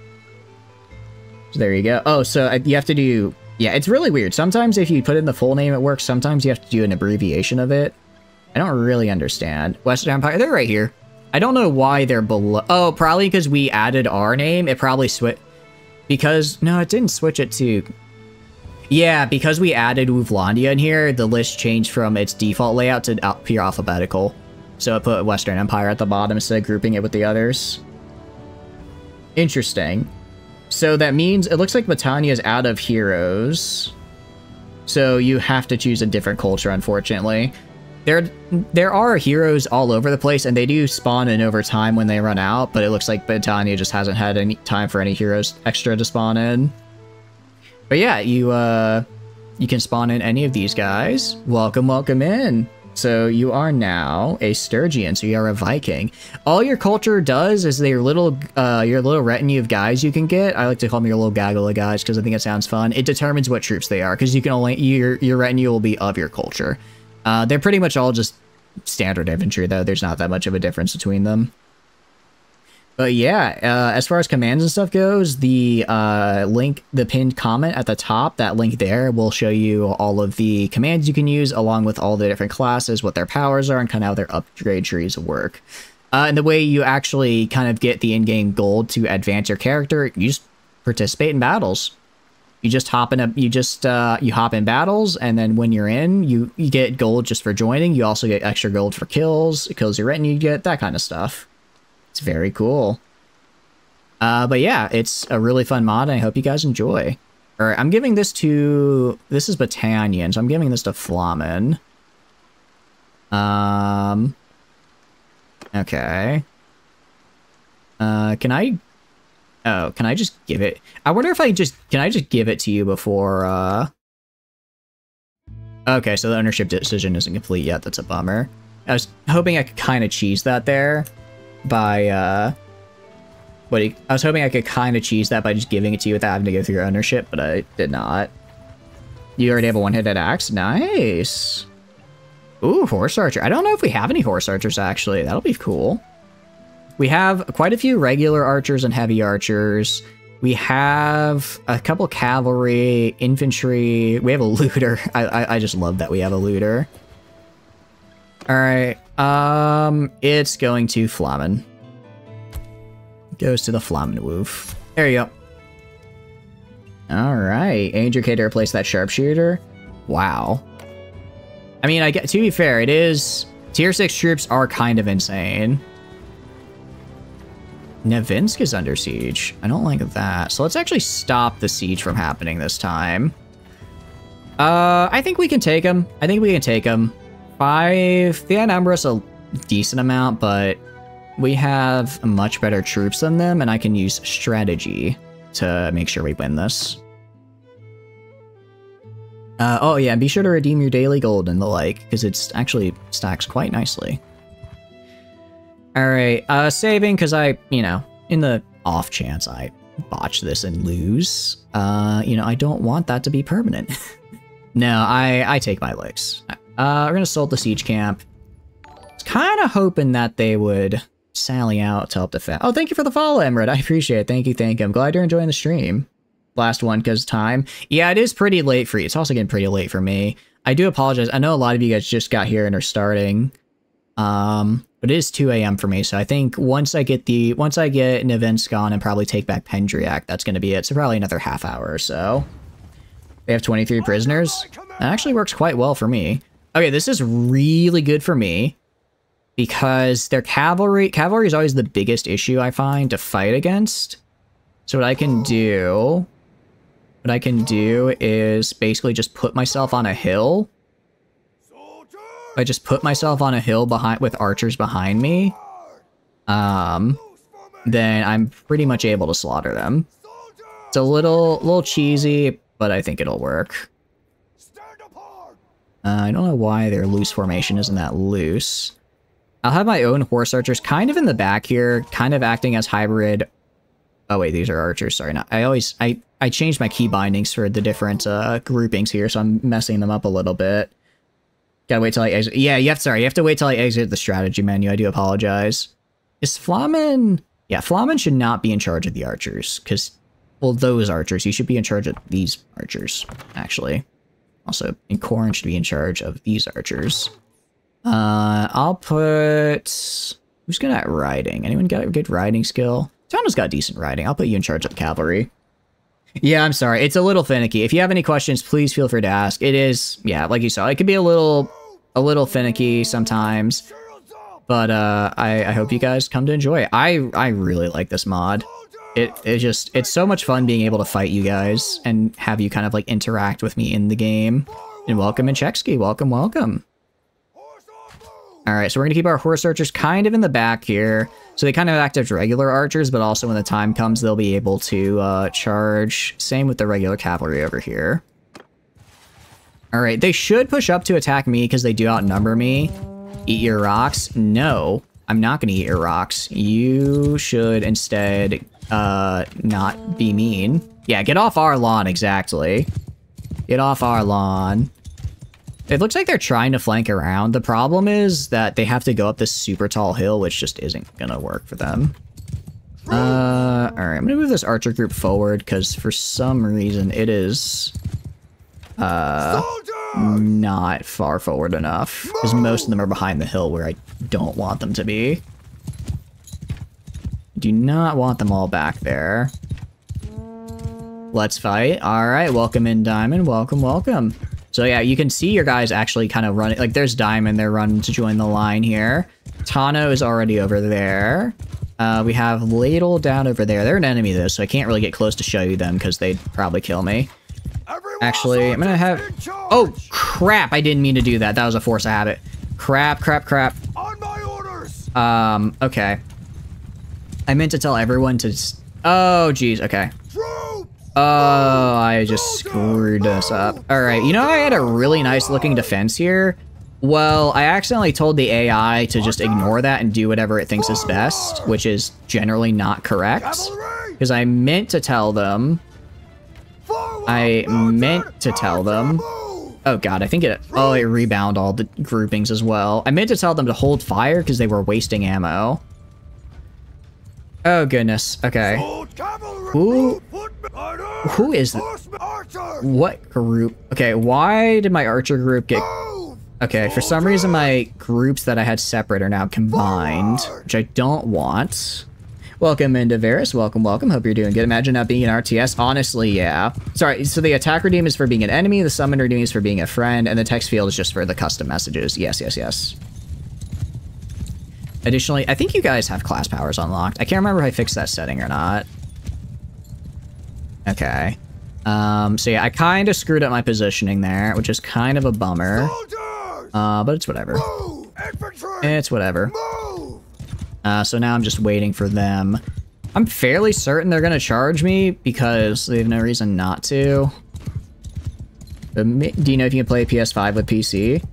So there you go. Oh, so you have to do. Yeah, it's really weird. Sometimes if you put in the full name, it works. Sometimes you have to do an abbreviation of it. I don't really understand. Western Empire, they're right here. I don't know why they're below. Oh, probably because we added our name. It probably switched. Because, no, it didn't switch it to... Yeah, because we added Wooflandia in here, the list changed from its default layout to pure alphabetical. So it put Western Empire at the bottom instead of grouping it with the others. Interesting. So that means it looks like Battania is out of heroes. So you have to choose a different culture, unfortunately. There are heroes all over the place, and they do spawn in over time when they run out, but it looks like Battania just hasn't had any time for any heroes extra to spawn in. But yeah, you can spawn in any of these guys. Welcome in. So you are now a Sturgian, so you are a Viking. All your culture does is your little retinue of guys you can get. I like to call them your little gaggle of guys because I think it sounds fun. It determines what troops they are, because you can only your retinue will be of your culture. They're pretty much all just standard infantry, though. There's not that much of a difference between them. But yeah, as far as commands and stuff goes, the link, the pinned comment at the top, that link there will show you all of the commands you can use, along with all the different classes, what their powers are, and kind of how their upgrade trees work. And the way you actually kind of get the in-game gold to advance your character, you just participate in battles. You just hop in you hop in battles, and then when you're in, you get gold just for joining. You also get extra gold for kills you're in, you get that kind of stuff. It's very cool. But yeah, it's a really fun mod, and I hope you guys enjoy. Alright, I'm giving this to... This is Battanian, so I'm giving this to Flamen. Okay. Can I... Oh, can I just give it... I wonder if can I just give it to you before, Okay, so the ownership decision isn't complete yet. That's a bummer. I was hoping I could kind of cheese that there by, I was hoping I could kind of cheese that by just giving it to you without having to go through your ownership, but I did not. You already have a one-handed axe? Nice! Ooh, horse archer. I don't know if we have any horse archers, actually. That'll be cool. We have quite a few regular archers and heavy archers. We have a couple cavalry, infantry. We have a looter. I just love that we have a looter. Alright, it's going to Flamen. Goes to the Flamen Woof. There you go. Alright, Andrew to replace that sharpshooter. Wow. I mean, to be fair, it is... Tier 6 troops are kind of insane. Nevinsk is under siege. I don't like that. So let's actually stop the siege from happening this time. I think we can take him. I think we can take him. 5... They outnumber us a decent amount, but we have much better troops than them, and I can use strategy to make sure we win this. Oh yeah, be sure to redeem your daily gold and the like, because it's actually stacks quite nicely. Alright, saving, because I, in the off chance I botch this and lose, I don't want that to be permanent. No, I take my licks. We're gonna assault the siege camp. I was kind of hoping that they would sally out to help defend. Oh, thank you for the follow, Emerald. I appreciate it. Thank you, thank you. I'm glad you're enjoying the stream. Last one, because time. Yeah, it is pretty late for you. It's also getting pretty late for me. I do apologize. I know a lot of you guys just got here and are starting. But it is 2 a.m. for me, so I think once I get Nevinsk on and probably take back Pendriak, that's going to be it. So probably another half hour or so. They have 23 prisoners. That actually works quite well for me. Okay, this is really good for me because their cavalry is always the biggest issue I find to fight against. So what I can do is basically just put myself on a hill. I just put myself on a hill with archers behind me. Then I'm pretty much able to slaughter them. It's a little cheesy, but I think it'll work. I don't know why their loose formation isn't that loose. I'll have my own horse archers kind of in the back here, kind of acting as hybrid. Oh wait, these are archers, sorry. Not, I changed my key bindings for the different groupings here, so I'm messing them up a little bit. Gotta wait till I exit. Yeah, you have to wait till I exit the strategy menu. I do apologize. Is Flamen... Yeah, Flamen should not be in charge of the archers, because, well, those archers. You should be in charge of these archers, actually. Also, Corin should be in charge of these archers. I'll put... Who's good at riding? Anyone got a good riding skill? Tana's got decent riding. I'll put you in charge of the cavalry. Yeah, I'm sorry. It's a little finicky. If you have any questions, please feel free to ask. It is, yeah, like you saw, it could be a little finicky sometimes. But I hope you guys come to enjoy it. I really like this mod. It's so much fun being able to fight you guys and have you kind of like interact with me in the game. And welcome Incheksky, welcome, welcome. Alright, so we're gonna keep our horse archers kind of in the back here. So they kind of act as regular archers, but also when the time comes, they'll be able to charge. Same with the regular cavalry over here. Alright, they should push up to attack me because they do outnumber me. Eat your rocks? No, I'm not gonna eat your rocks. You should instead not be mean. Yeah, get off our lawn, exactly. Get off our lawn. It looks like they're trying to flank around. The problem is that they have to go up this super tall hill, which just isn't gonna work for them. Alright, I'm gonna move this archer group forward, because for some reason it is... not far forward enough. Because most of them are behind the hill where I don't want them to be. Do not want them all back there. Let's fight. All right, welcome in, Diamond. Welcome, welcome. So yeah, you can see your guys actually kind of running. Like, there's Diamond. They're running to join the line here. Tano is already over there. We have Ladle down over there. They're an enemy, though, so I can't really get close to show you them because they'd probably kill me. Actually, I'm gonna have... Oh, crap! I didn't mean to do that. That was a force of habit. Crap, crap, crap.
On my orders.
Okay. I meant to tell everyone to... Oh, geez, okay. Oh, I just screwed this up. Alright, you know, I had a really nice looking defense here. Well, I accidentally told the AI to just ignore that and do whatever it thinks is best, which is generally not correct. Because I meant to tell them... Oh god, I think it... Oh, it rebound all the groupings as well. I meant to tell them to hold fire because they were wasting ammo. Oh goodness, okay. Who is this? What group? Okay, why did my archer group get... Okay, for some reason my groups that I had separate are now combined, which I don't want. Welcome into Varus, welcome, welcome, hope you're doing good. Imagine not being an RTS, honestly, yeah. Sorry, so the attack redeem is for being an enemy, the summon redeem is for being a friend, and the text field is just for the custom messages. Yes, yes, yes. Additionally, I think you guys have class powers unlocked. I can't remember if I fixed that setting or not. Okay. So yeah, I kind of screwed up my positioning there, which is kind of a bummer. But it's whatever. It's whatever. So now I'm just waiting for them. I'm fairly certain they're gonna charge me because they have no reason not to. Do you know if you can play PS5 with PC?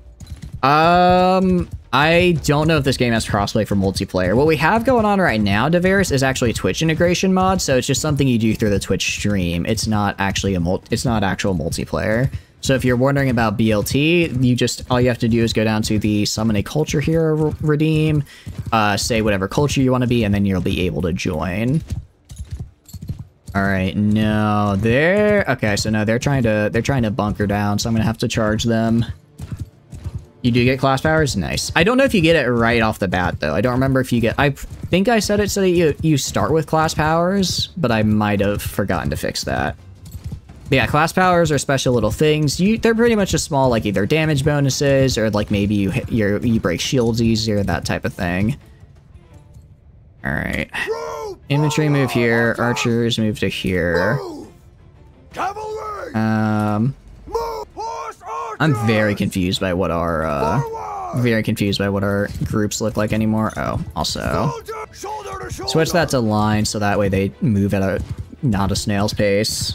I don't know if this game has crossplay for multiplayer. What we have going on right now, Devaris, is actually a Twitch integration mod, so it's just something you do through the Twitch stream. It's not actually it's not actual multiplayer. So if you're wondering about BLT, all you have to do is go down to the summon a culture hero redeem, say whatever culture you want to be, and then you'll be able to join. All right, no, okay. So no, they're trying to bunker down, so I'm gonna have to charge them. You do get class powers? Nice. I don't know if you get it right off the bat, though. I don't remember if you get... I think I said it so that you start with class powers, but I might have forgotten to fix that. But yeah, class powers are special little things. They're pretty much just small, like, either damage bonuses, or, like, maybe you break shields easier, that type of thing. Alright. Infantry move here. Archers move to here. I'm very confused by what our groups look like anymore. Oh, also switch that to line so that way they move at not a snail's pace.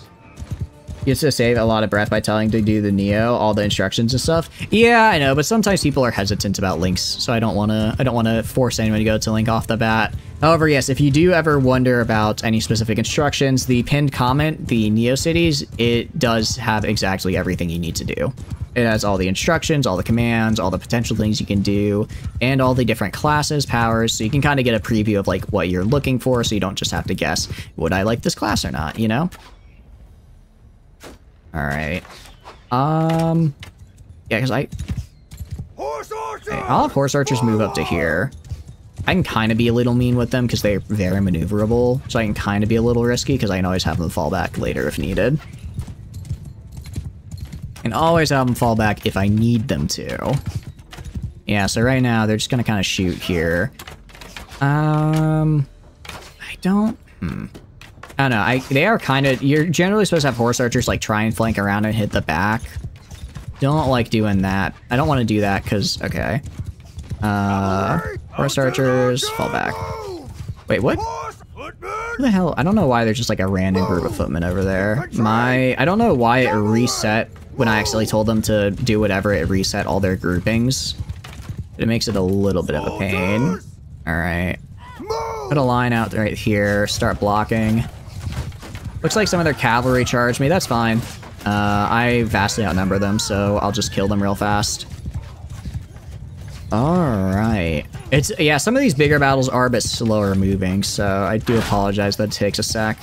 You have to save a lot of breath by telling to do the Neo, all the instructions and stuff. Yeah, I know, but sometimes people are hesitant about links, so I don't want to force anyone to go to link off the bat. However, yes, if you do ever wonder about any specific instructions, the pinned comment, the Neo Cities, it does have exactly everything you need to do. It has all the instructions, all the commands, all the potential things you can do, and all the different classes, powers, so you can kind of get a preview of like what you're looking for, so you don't just have to guess, would I like this class or not, you know? Alright. Yeah, because I'll have horse archers move up to here. I can kind of be a little mean with them because they're very maneuverable, so I can kind of be a little risky because I can always have them fall back later if needed. And always have them fall back if I need them to. Yeah, so right now they're just gonna kind of shoot here. I don't know. They are kind of... You're generally supposed to have horse archers like try and flank around and hit the back. Don't like doing that. I don't want to do that because... Okay. Horse archers, fall back. Wait, what? Who the hell? I don't know why there's just like a random group of footmen over there. I don't know why it reset when I actually told them to do whatever, it reset all their groupings. It makes it a little bit of a pain. Alright. Put a line out right here, start blocking. Looks like some of their cavalry charged me, that's fine. I vastly outnumber them, so I'll just kill them real fast. Alright. Yeah, some of these bigger battles are a bit slower moving, so I do apologize that it takes a sec.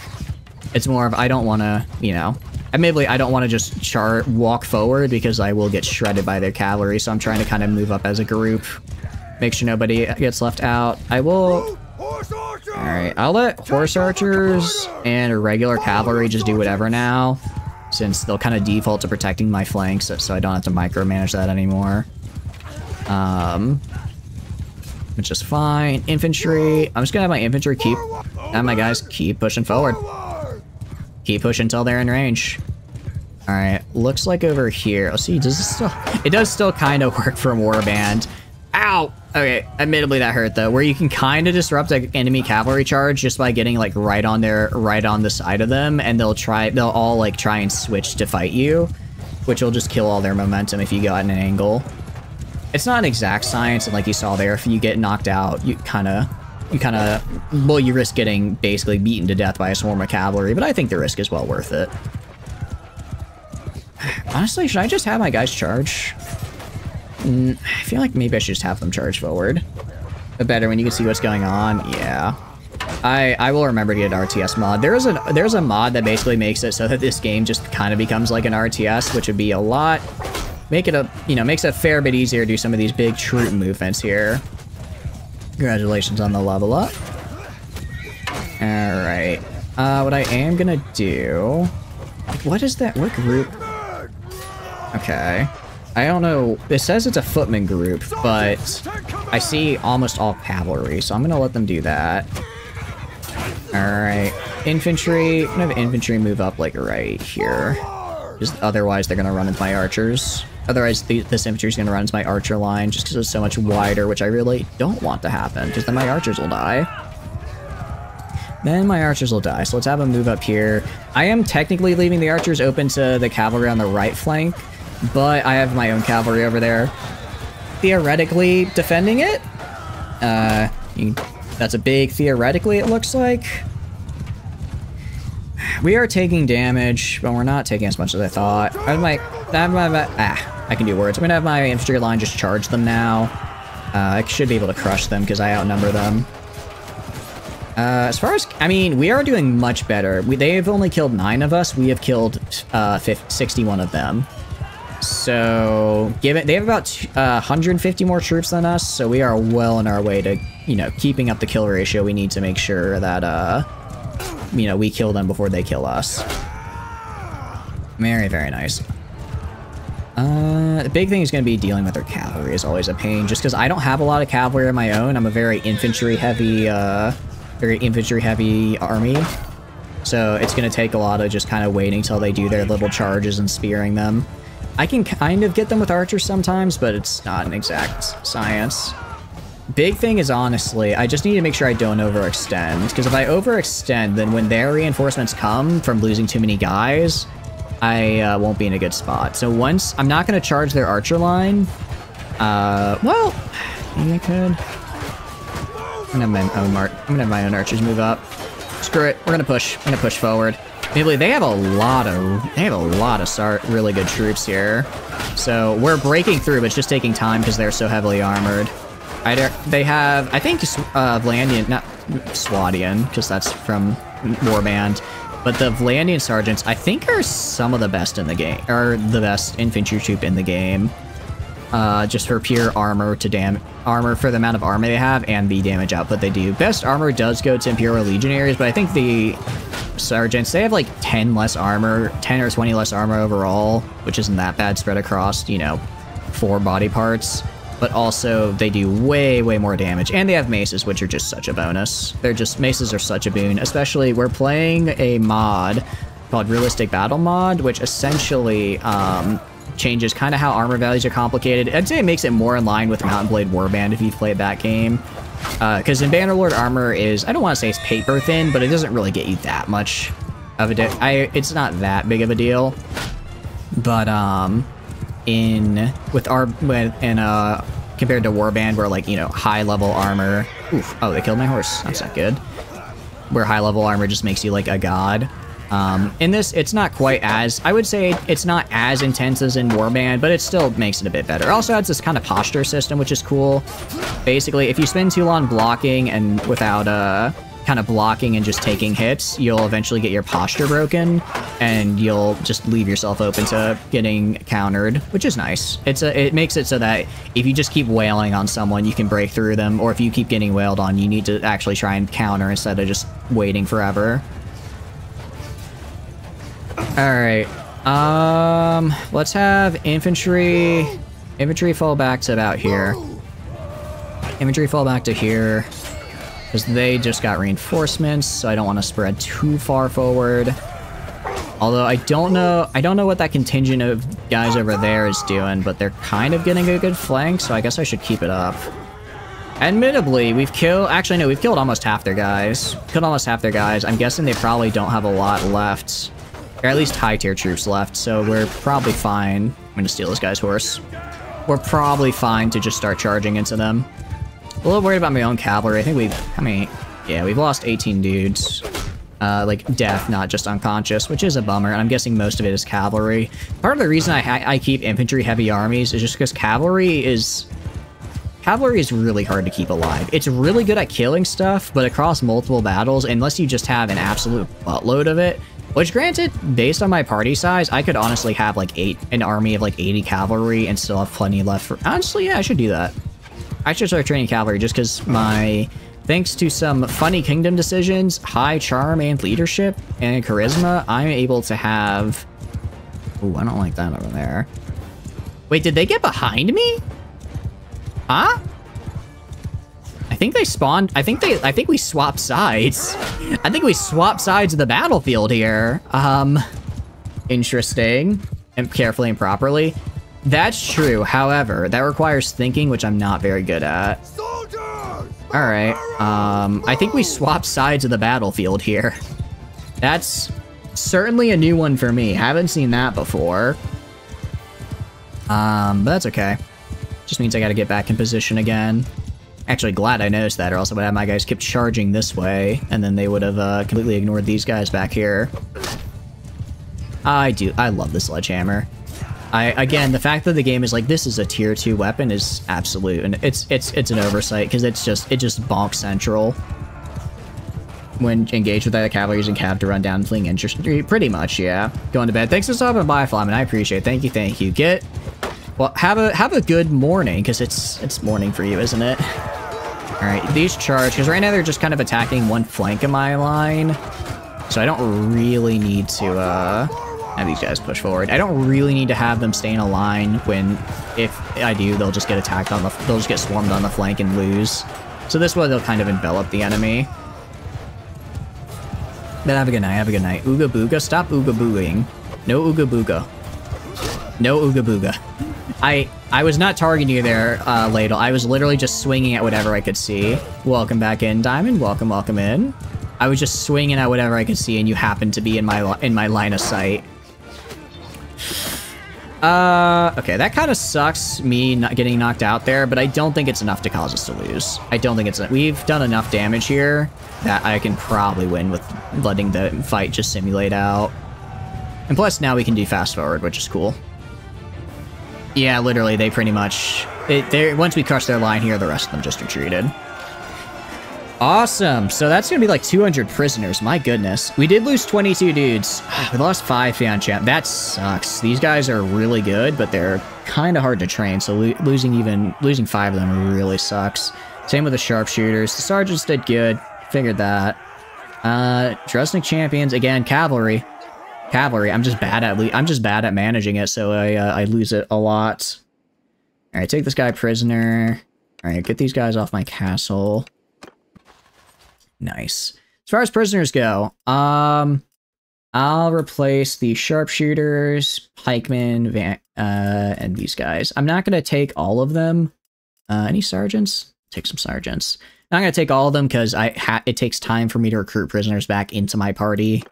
It's more of, I don't want to, you know... Admittedly, I don't want to just walk forward because I will get shredded by their cavalry, so I'm trying to kind of move up as a group. Make sure nobody gets left out. I will... Alright, I'll let horse archers and regular cavalry just do whatever now, since they'll kind of default to protecting my flanks, so I don't have to micromanage that anymore. Which is fine. Infantry, I'm just gonna have my infantry have my guys keep pushing forward. Keep pushing until they're in range. Alright, looks like over here, let's see, does this still, it does still kind of work for Warband. Ow! Okay, admittedly that hurt though, where you can kind of disrupt an enemy cavalry charge just by getting like right on the side of them, and they'll all like try and switch to fight you, which will just kill all their momentum if you got in an angle. It's not an exact science, and like you saw there, if you get knocked out, you risk getting basically beaten to death by a swarm of cavalry, but I think the risk is well worth it. Honestly, should I just have my guys charge? I feel like maybe I should just have them charge forward. But better when you can see what's going on. Yeah. I will remember to get an RTS mod. There's a mod that basically makes it so that this game just kind of becomes like an RTS, which would be a lot... makes it a fair bit easier to do some of these big troop movements here. Congratulations on the level up. Alright. What I am gonna do... What is that? What group? Okay. I don't know. It says it's a footman group, but I see almost all cavalry, so I'm gonna let them do that. Alright. Infantry. I'm gonna have infantry move up, like, right here. Just otherwise, they're gonna run into my archers. Otherwise, this infantry is gonna run into my archer line just because it's so much wider, which I really don't want to happen, because then my archers will die. Then my archers will die, so let's have them move up here. I am technically leaving the archers open to the cavalry on the right flank, but I have my own cavalry over there theoretically defending it. That's a big theoretically, it looks like. We are taking damage, but we're not taking as much as I thought. I can do words. I'm gonna have my infantry line just charge them now. I should be able to crush them because I outnumber them. As far as, I mean, we are doing much better. They've only killed 9 of us. We have killed 61 of them. So, they have about 150 more troops than us, so we are well on our way to, keeping up the kill ratio. We need to make sure that, we kill them before they kill us. Very, very nice. The big thing is going to be dealing with their cavalry is always a pain, just because I don't have a lot of cavalry of my own. I'm a very infantry-heavy army. So it's going to take a lot of just kind of waiting till they do their little charges and spearing them. I can kind of get them with archers sometimes, but it's not an exact science. Big thing is, honestly, I just need to make sure I don't overextend, because if I overextend, then when their reinforcements come from losing too many guys, I won't be in a good spot. So once, I'm not going to charge their archer line. Well, maybe I could. I'm gonna have my own archers move up. Screw it, we're gonna push. I'm gonna push forward. Maybe they have a lot of really good troops here. So we're breaking through, but it's just taking time because they're so heavily armored. They have, I think, Vlandian, not Swadian, because that's from Warband, but the Vlandian sergeants, I think, are some of the best in the game, are the best infantry troop in the game. Just for pure armor for the amount of armor they have and the damage output they do. Best armor does go to Imperial Legionaries, but I think the sergeants, they have like 10 less armor, 10 or 20 less armor overall, which isn't that bad spread across, 4 body parts. But also, they do way, way more damage. And they have maces, which are just such a bonus. Maces are such a boon. Especially, we're playing a mod called Realistic Battle Mod, which essentially changes kind of how armor values are complicated. I'd say it makes it more in line with Mountain Blade Warband if you've played that game. Because in Bannerlord, armor is, I don't want to say it's paper thin, but it doesn't really get you that much of a it's not that big of a deal. But, compared to Warband, where, like, high-level armor... Oof, oh, they killed my horse. That's not good. Where high-level armor just makes you, like, a god. In this, it's not quite as... I would say it's not as intense as in Warband, but it still makes it a bit better. It also adds this kind of posture system, which is cool. Basically, if you spend too long blocking and without, kind of blocking and just taking hits, you'll eventually get your posture broken, and you'll just leave yourself open to getting countered, which is nice. It makes it so that if you just keep wailing on someone, you can break through them, or if you keep getting wailed on, you need to actually try and counter instead of just waiting forever. Alright, let's have infantry fall back to about here. Infantry fall back to here, because they just got reinforcements, so I don't want to spread too far forward. Although I don't know what that contingent of guys over there is doing, but they're kind of getting a good flank, so I guess I should keep it up. Admittedly, we've killed almost half their guys. I'm guessing they probably don't have a lot left. Or at least high-tier troops left, so we're probably fine. I'm gonna steal this guy's horse. We're probably fine to just start charging into them. A little worried about my own cavalry. I think we've lost 18 dudes. Like death, not just unconscious, which is a bummer, and I'm guessing most of it is cavalry. Part of the reason I keep infantry-heavy armies is just because cavalry is really hard to keep alive. It's really good at killing stuff, but across multiple battles, unless you just have an absolute buttload of it, which granted, based on my party size, I could honestly have like an army of like 80 cavalry and still have plenty left for... Honestly, yeah, I should do that. I should start training cavalry just because thanks to some funny kingdom decisions, high charm and leadership, and charisma, I'm able to have... Ooh, I don't like that over there. Wait, did they get behind me? Huh? I think they spawned... I think we swapped sides. I think we swapped sides of the battlefield here. Interesting. And carefully and properly. That's true. However, that requires thinking, which I'm not very good at. Alright, I think we swapped sides of the battlefield here. That's certainly a new one for me. Haven't seen that before. But that's okay. Just means I gotta get back in position again. Actually, glad I noticed that, or else I would have my guys kept charging this way, and then they would have completely ignored these guys back here. I love the sledgehammer. Again, the fact that the game is like, this is a tier 2 weapon is absolute, and it's an oversight, because it just bonks central. When engaged with other cavalry using cav to run down and fleeing infantry, pretty much, yeah. Going to bed. Thanks for stopping by, Flamin', I appreciate it. Thank you. Well, have a good morning, because it's morning for you, isn't it? Alright, these charge, because right now they're just kind of attacking one flank of my line, so I don't really need to, have these guys push forward. I don't really need to have them stay in a line when, if I do, they'll just get attacked they'll just get swarmed on the flank and lose. So this way they'll kind of envelop the enemy. But have a good night. Ooga booga, stop ooga booing. No ooga booga. No ooga booga. I was not targeting you there, Ladle. I was literally just swinging at whatever I could see. Welcome back in, Diamond. Welcome in. I was just swinging at whatever I could see, and you happened to be in my line of sight. Okay, that kind of sucks, me not getting knocked out there, but I don't think it's enough to cause us to lose. I don't think we've done enough damage here that I can probably win with letting the fight just simulate out. And plus, now we can do fast forward, which is cool. Yeah, literally, they pretty much... once we crush their line here, the rest of them just retreated. Awesome! So that's gonna be like 200 prisoners, my goodness. We did lose 22 dudes. We lost 5 fan champ. That sucks. These guys are really good, but they're kind of hard to train, so losing 5 of them really sucks. Same with the sharpshooters. The sergeants did good. Figured that. Drusnik champions, again, cavalry. I'm just bad at managing it, so I lose it a lot. Alright, take this guy prisoner. Alright, get these guys off my castle. Nice. As far as prisoners go, I'll replace the sharpshooters, pikemen, and these guys. I'm not gonna take all of them. Any sergeants? Take some sergeants. I'm not gonna take all of them because it takes time for me to recruit prisoners back into my party.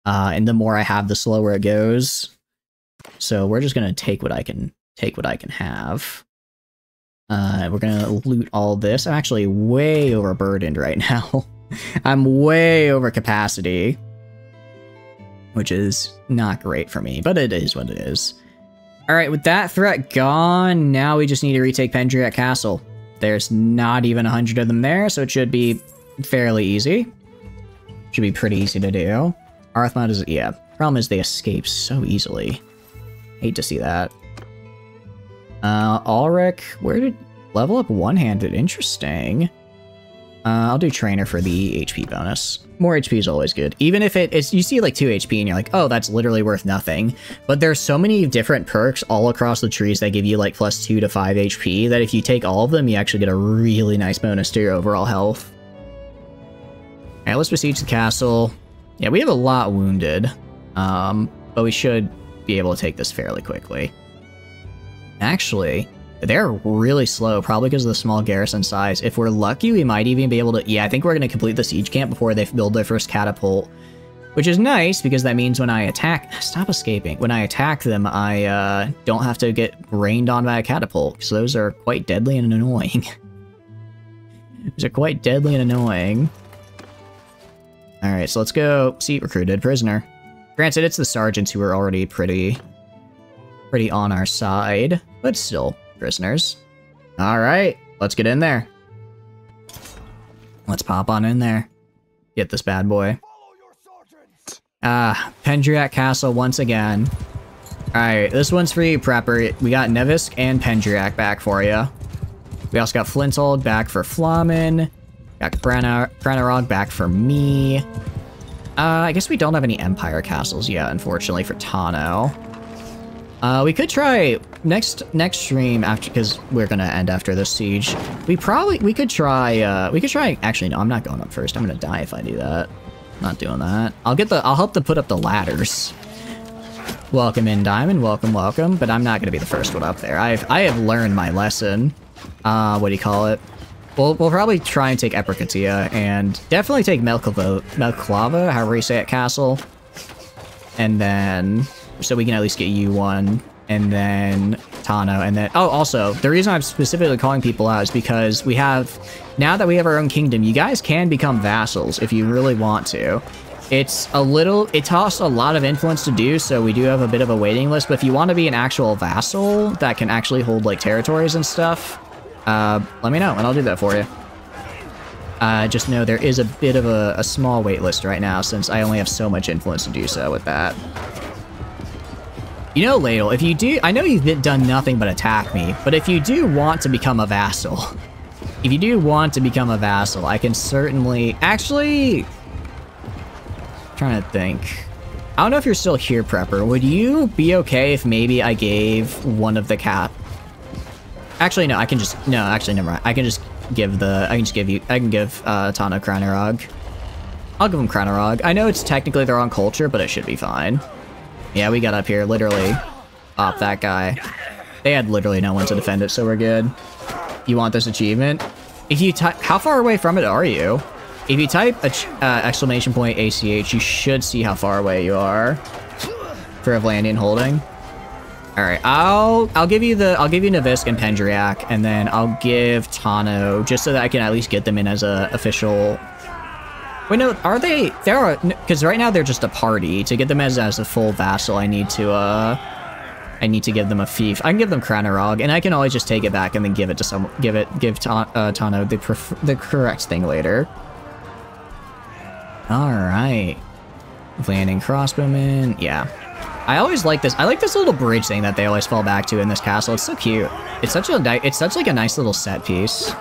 And the more I have, the slower it goes. So we're just gonna take what I can have. We're gonna loot all this. I'm actually way overburdened right now. I'm way over capacity, which is not great for me, but it is what it is. Alright, with that threat gone, now we just need to retake Pendriat Castle. There's not even 100 of them there, so it should be fairly easy. Should be pretty easy to do. Arthmont is, yeah. Problem is they escape so easily. Hate to see that. Ulrich, where did... Level up one-handed, interesting. I'll do trainer for the HP bonus. More HP is always good. Even if it's, you see like 2 HP and you're like, oh, that's literally worth nothing. But there's so many different perks all across the trees that give you like +2 to 5 HP that if you take all of them, you actually get a really nice bonus to your overall health. Alright, let's besiege the castle. Yeah, we have a lot wounded. But we should be able to take this fairly quickly. Actually, they're really slow, probably because of the small garrison size. If we're lucky, we might even be able to... Yeah, I think we're going to complete the siege camp before they build their first catapult. Which is nice, because that means when I attack... Stop escaping. When I attack them, I don't have to get rained on by a catapult, because those are quite deadly and annoying. Those are quite deadly and annoying. Alright, so let's go seat recruited prisoner. Granted, it's the sergeants who are already pretty on our side, but still... prisoners. Alright, let's get in there. Let's pop on in there. Get this bad boy. Pendriak Castle once again. Alright, this one's for you, Prepper. We got Nevisk and Pendriak back for you. We also got Flintold back for Flamen. Got Kranerog back for me. I guess we don't have any Empire castles yet, unfortunately, for Tano. We could try next stream after, because we're gonna end after this siege. We could try, actually, no, I'm not going up first. I'm gonna die if I do that. I'm not doing that. I'll help to put up the ladders. Welcome in, Diamond. Welcome, welcome. But I'm not gonna be the first one up there. I have learned my lesson. What do you call it? We'll probably try and take Eprikatia, and definitely take Melklava, however you say it, castle. And then... so we can at least get you one, and then Tano, and then... Oh, also, the reason I'm specifically calling people out is because we have... Now that we have our own kingdom, you guys can become vassals if you really want to. It costs a lot of influence to do, so we do have a bit of a waiting list, but if you want to be an actual vassal that can actually hold, like, territories and stuff, let me know, and I'll do that for you. Just know there is a bit of a small wait list right now, since I only have so much influence to do so with that. You know, Ladle, if you do... I know you've done nothing but attack me, but if you do want to become a vassal... If you do want to become a vassal, I can certainly... Actually... I'm trying to think. I don't know if you're still here, Prepper. Would you be okay if maybe I gave one of the cat... Actually, no, I can just... No, actually, never mind. I can just give the... I can give Tano Kranerog. I'll give him Kranerog. I know it's technically the wrong culture, but it should be fine. Yeah, we got up here, literally. Pop that guy. They had literally no one to defend it, so we're good. You want this achievement? If you type... How far away from it are you? If you type exclamation point ACH, you should see how far away you are. For Avlandian holding. Alright, I'll give you Nevisk and Pendriak, and then I'll give Tano, just so that I can at least get them in as a official... Wait, no, are they... There are... Because right now they're just a party. To get them as a full vassal, I need to give them a fief. I can give them Kranerog, and I can always just take it back and then give it to someone... Give Tano the correct thing later. Alright. Landing crossbowmen. Yeah. I always like this. I like this little bridge thing that they always fall back to in this castle. It's so cute. It's such like a nice little set piece.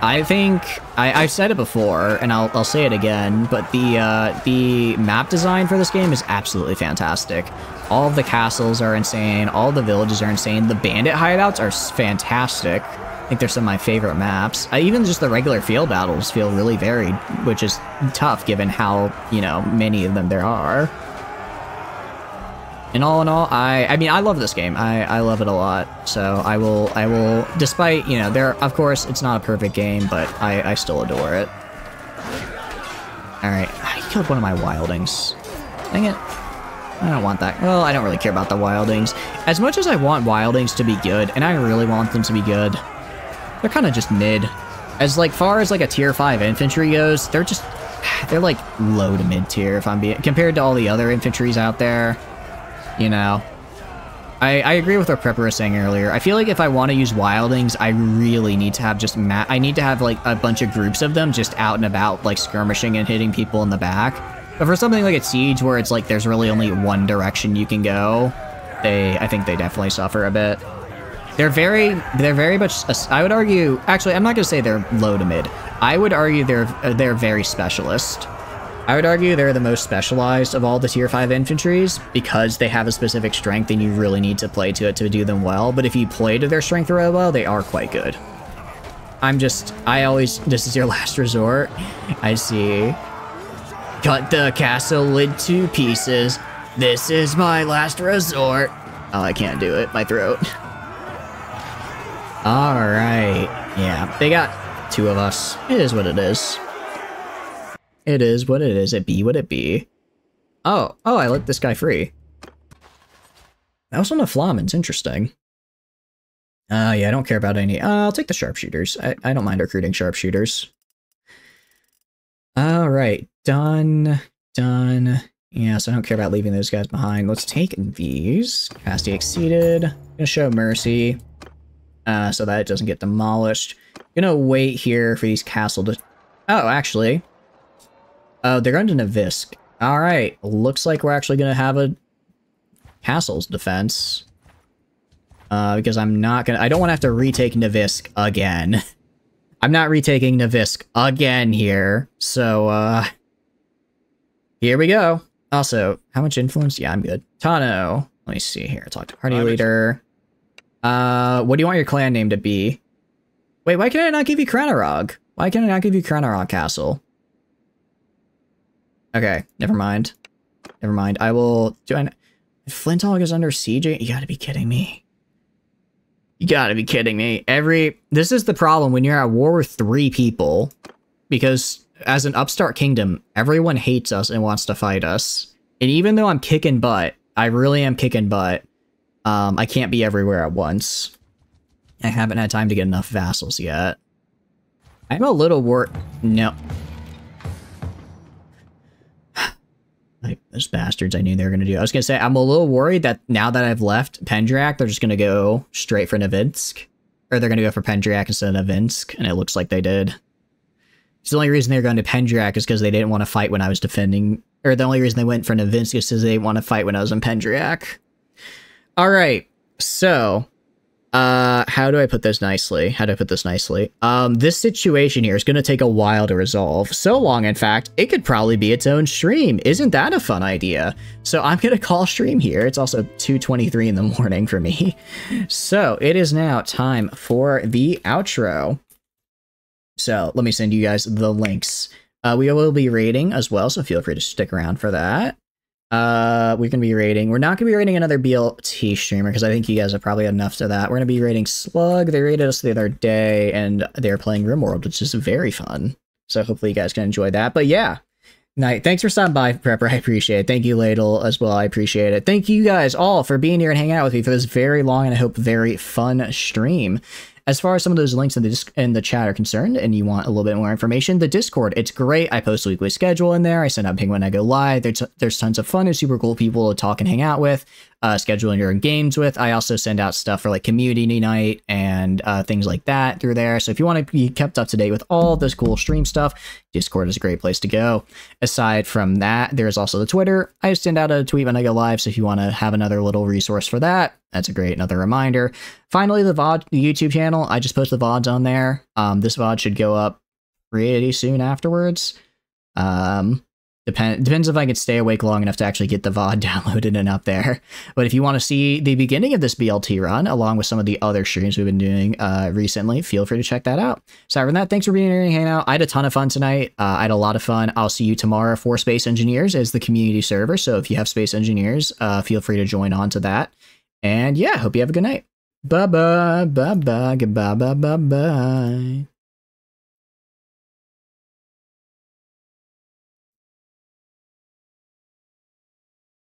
I think I've said it before, and I'll say it again, but the map design for this game is absolutely fantastic. All of the castles are insane. All the villages are insane. The bandit hideouts are fantastic. I think they're some of my favorite maps. Even just the regular field battles feel really varied, which is tough given how, you know, many of them there are. And all in all, I mean, I love this game. I love it a lot. So I will, despite, you know, of course, it's not a perfect game, but I still adore it. Alright, I killed one of my wildlings. Dang it. I don't want that. Well, I don't really care about the wildlings. As much as I want wildlings to be good, and I really want them to be good, they're kind of just mid. As like far as like a tier 5 infantry goes, they're like low to mid tier if I'm being, compared to all the other infantries out there. You know, I agree with what Prepper was saying earlier. I feel like if I want to use wildlings, I really need to have I need to have like a bunch of groups of them just out and about, like skirmishing and hitting people in the back. But for something like a Siege where it's like there's really only one direction you can go, I think they definitely suffer a bit. They're very much, I would argue, actually, I'm not going to say they're low to mid. I would argue they're very specialist. I would argue they're the most specialized of all the tier 5 infantries because they have a specific strength and you really need to play to it to do them well. But if you play to their strength really well, they are quite good. This is your last resort. I see. Cut the castle into pieces. This is my last resort. Oh, I can't do it. My throat. Alright. Yeah, they got 2 of us. It is what it is. It is what it is. It be what it be. Oh, I let this guy free. That was one of Flamin's. Interesting. Yeah, I don't care about any. I'll take the sharpshooters. I don't mind recruiting sharpshooters. Alright. Done. Yeah, so I don't care about leaving those guys behind. Let's take these. Capacity exceeded. Gonna show mercy. So that it doesn't get demolished. Gonna wait here for these castle to... Oh, actually. Oh, they're going to Navisk. Alright, looks like we're actually gonna have a castle's defense. Because I don't want to have to retake Navisk again. I'm not retaking Navisk again here. So, here we go. Also, how much influence? Yeah, I'm good. Tano. Let me see here. Talk to party leader. What do you want your clan name to be? Wait, why can I not give you Kranarog? Why can I not give you Kranarog Castle? Okay, never mind. Never mind. I will... Flinthog is under siege? You gotta be kidding me. You gotta be kidding me. This is the problem when you're at war with 3 people. Because as an upstart kingdom, everyone hates us and wants to fight us. And even though I'm kicking butt, I really am kicking butt, I can't be everywhere at once. I haven't had time to get enough vassals yet. I'm a little worried. No. Those bastards, I knew they were going to do. I was going to say, I'm a little worried that now that I've left Pendriak, they're just going to go straight for Novinsk. Or they're going to go for Pendriak instead of Novinsk, and it looks like they did. The only reason they were going to Pendriak is because they didn't want to fight when I was defending... Or the only reason they went for Novinsk is because they didn't want to fight when I was in Pendriak. Alright, so... how do I put this nicely? This situation here is going to take a while to resolve. So long, in fact, it could probably be its own stream. Isn't that a fun idea? So I'm going to call stream here. It's also 2:23 in the morning for me. So it is now time for the outro. So let me send you guys the links. We will be rating as well, so feel free to stick around for that. We're not going to be rating another BLT streamer because I think you guys have probably had enough to that. We're going to be rating Slug. They rated us the other day and they're playing RimWorld, which is very fun. So hopefully you guys can enjoy that. But yeah, thanks for stopping by, Prepper. I appreciate it. Thank you, Ladle, as well. I appreciate it. Thank you guys all for being here and hanging out with me for this very long and I hope very fun stream. As far as some of those links in the chat are concerned, and you want a little bit more information, the Discord, it's great. I post a weekly schedule in there. I send out ping when I go live. There's tons of fun and super cool people to talk and hang out with, scheduling your own games with. I also send out stuff for like community night and things like that through there. So if you want to be kept up to date with all this cool stream stuff, Discord is a great place to go. Aside from that, there's also the Twitter. I send out a tweet when I go live, so if you want to have another little resource for that, that's another reminder. Finally, the VOD, the YouTube channel. I just post the VODs on there. This VOD should go up pretty soon afterwards. Depends if I can stay awake long enough to actually get the VOD downloaded and up there. But if you want to see the beginning of this BLT run, along with some of the other streams we've been doing recently, feel free to check that out. Aside from that, thanks for being here and hanging out. I had a ton of fun tonight. I had a lot of fun. I'll see you tomorrow for Space Engineers as the community server. So if you have Space Engineers, feel free to join on to that. And yeah, hope you have a good night. Bye-bye, bye-bye, goodbye, bye-bye, bye.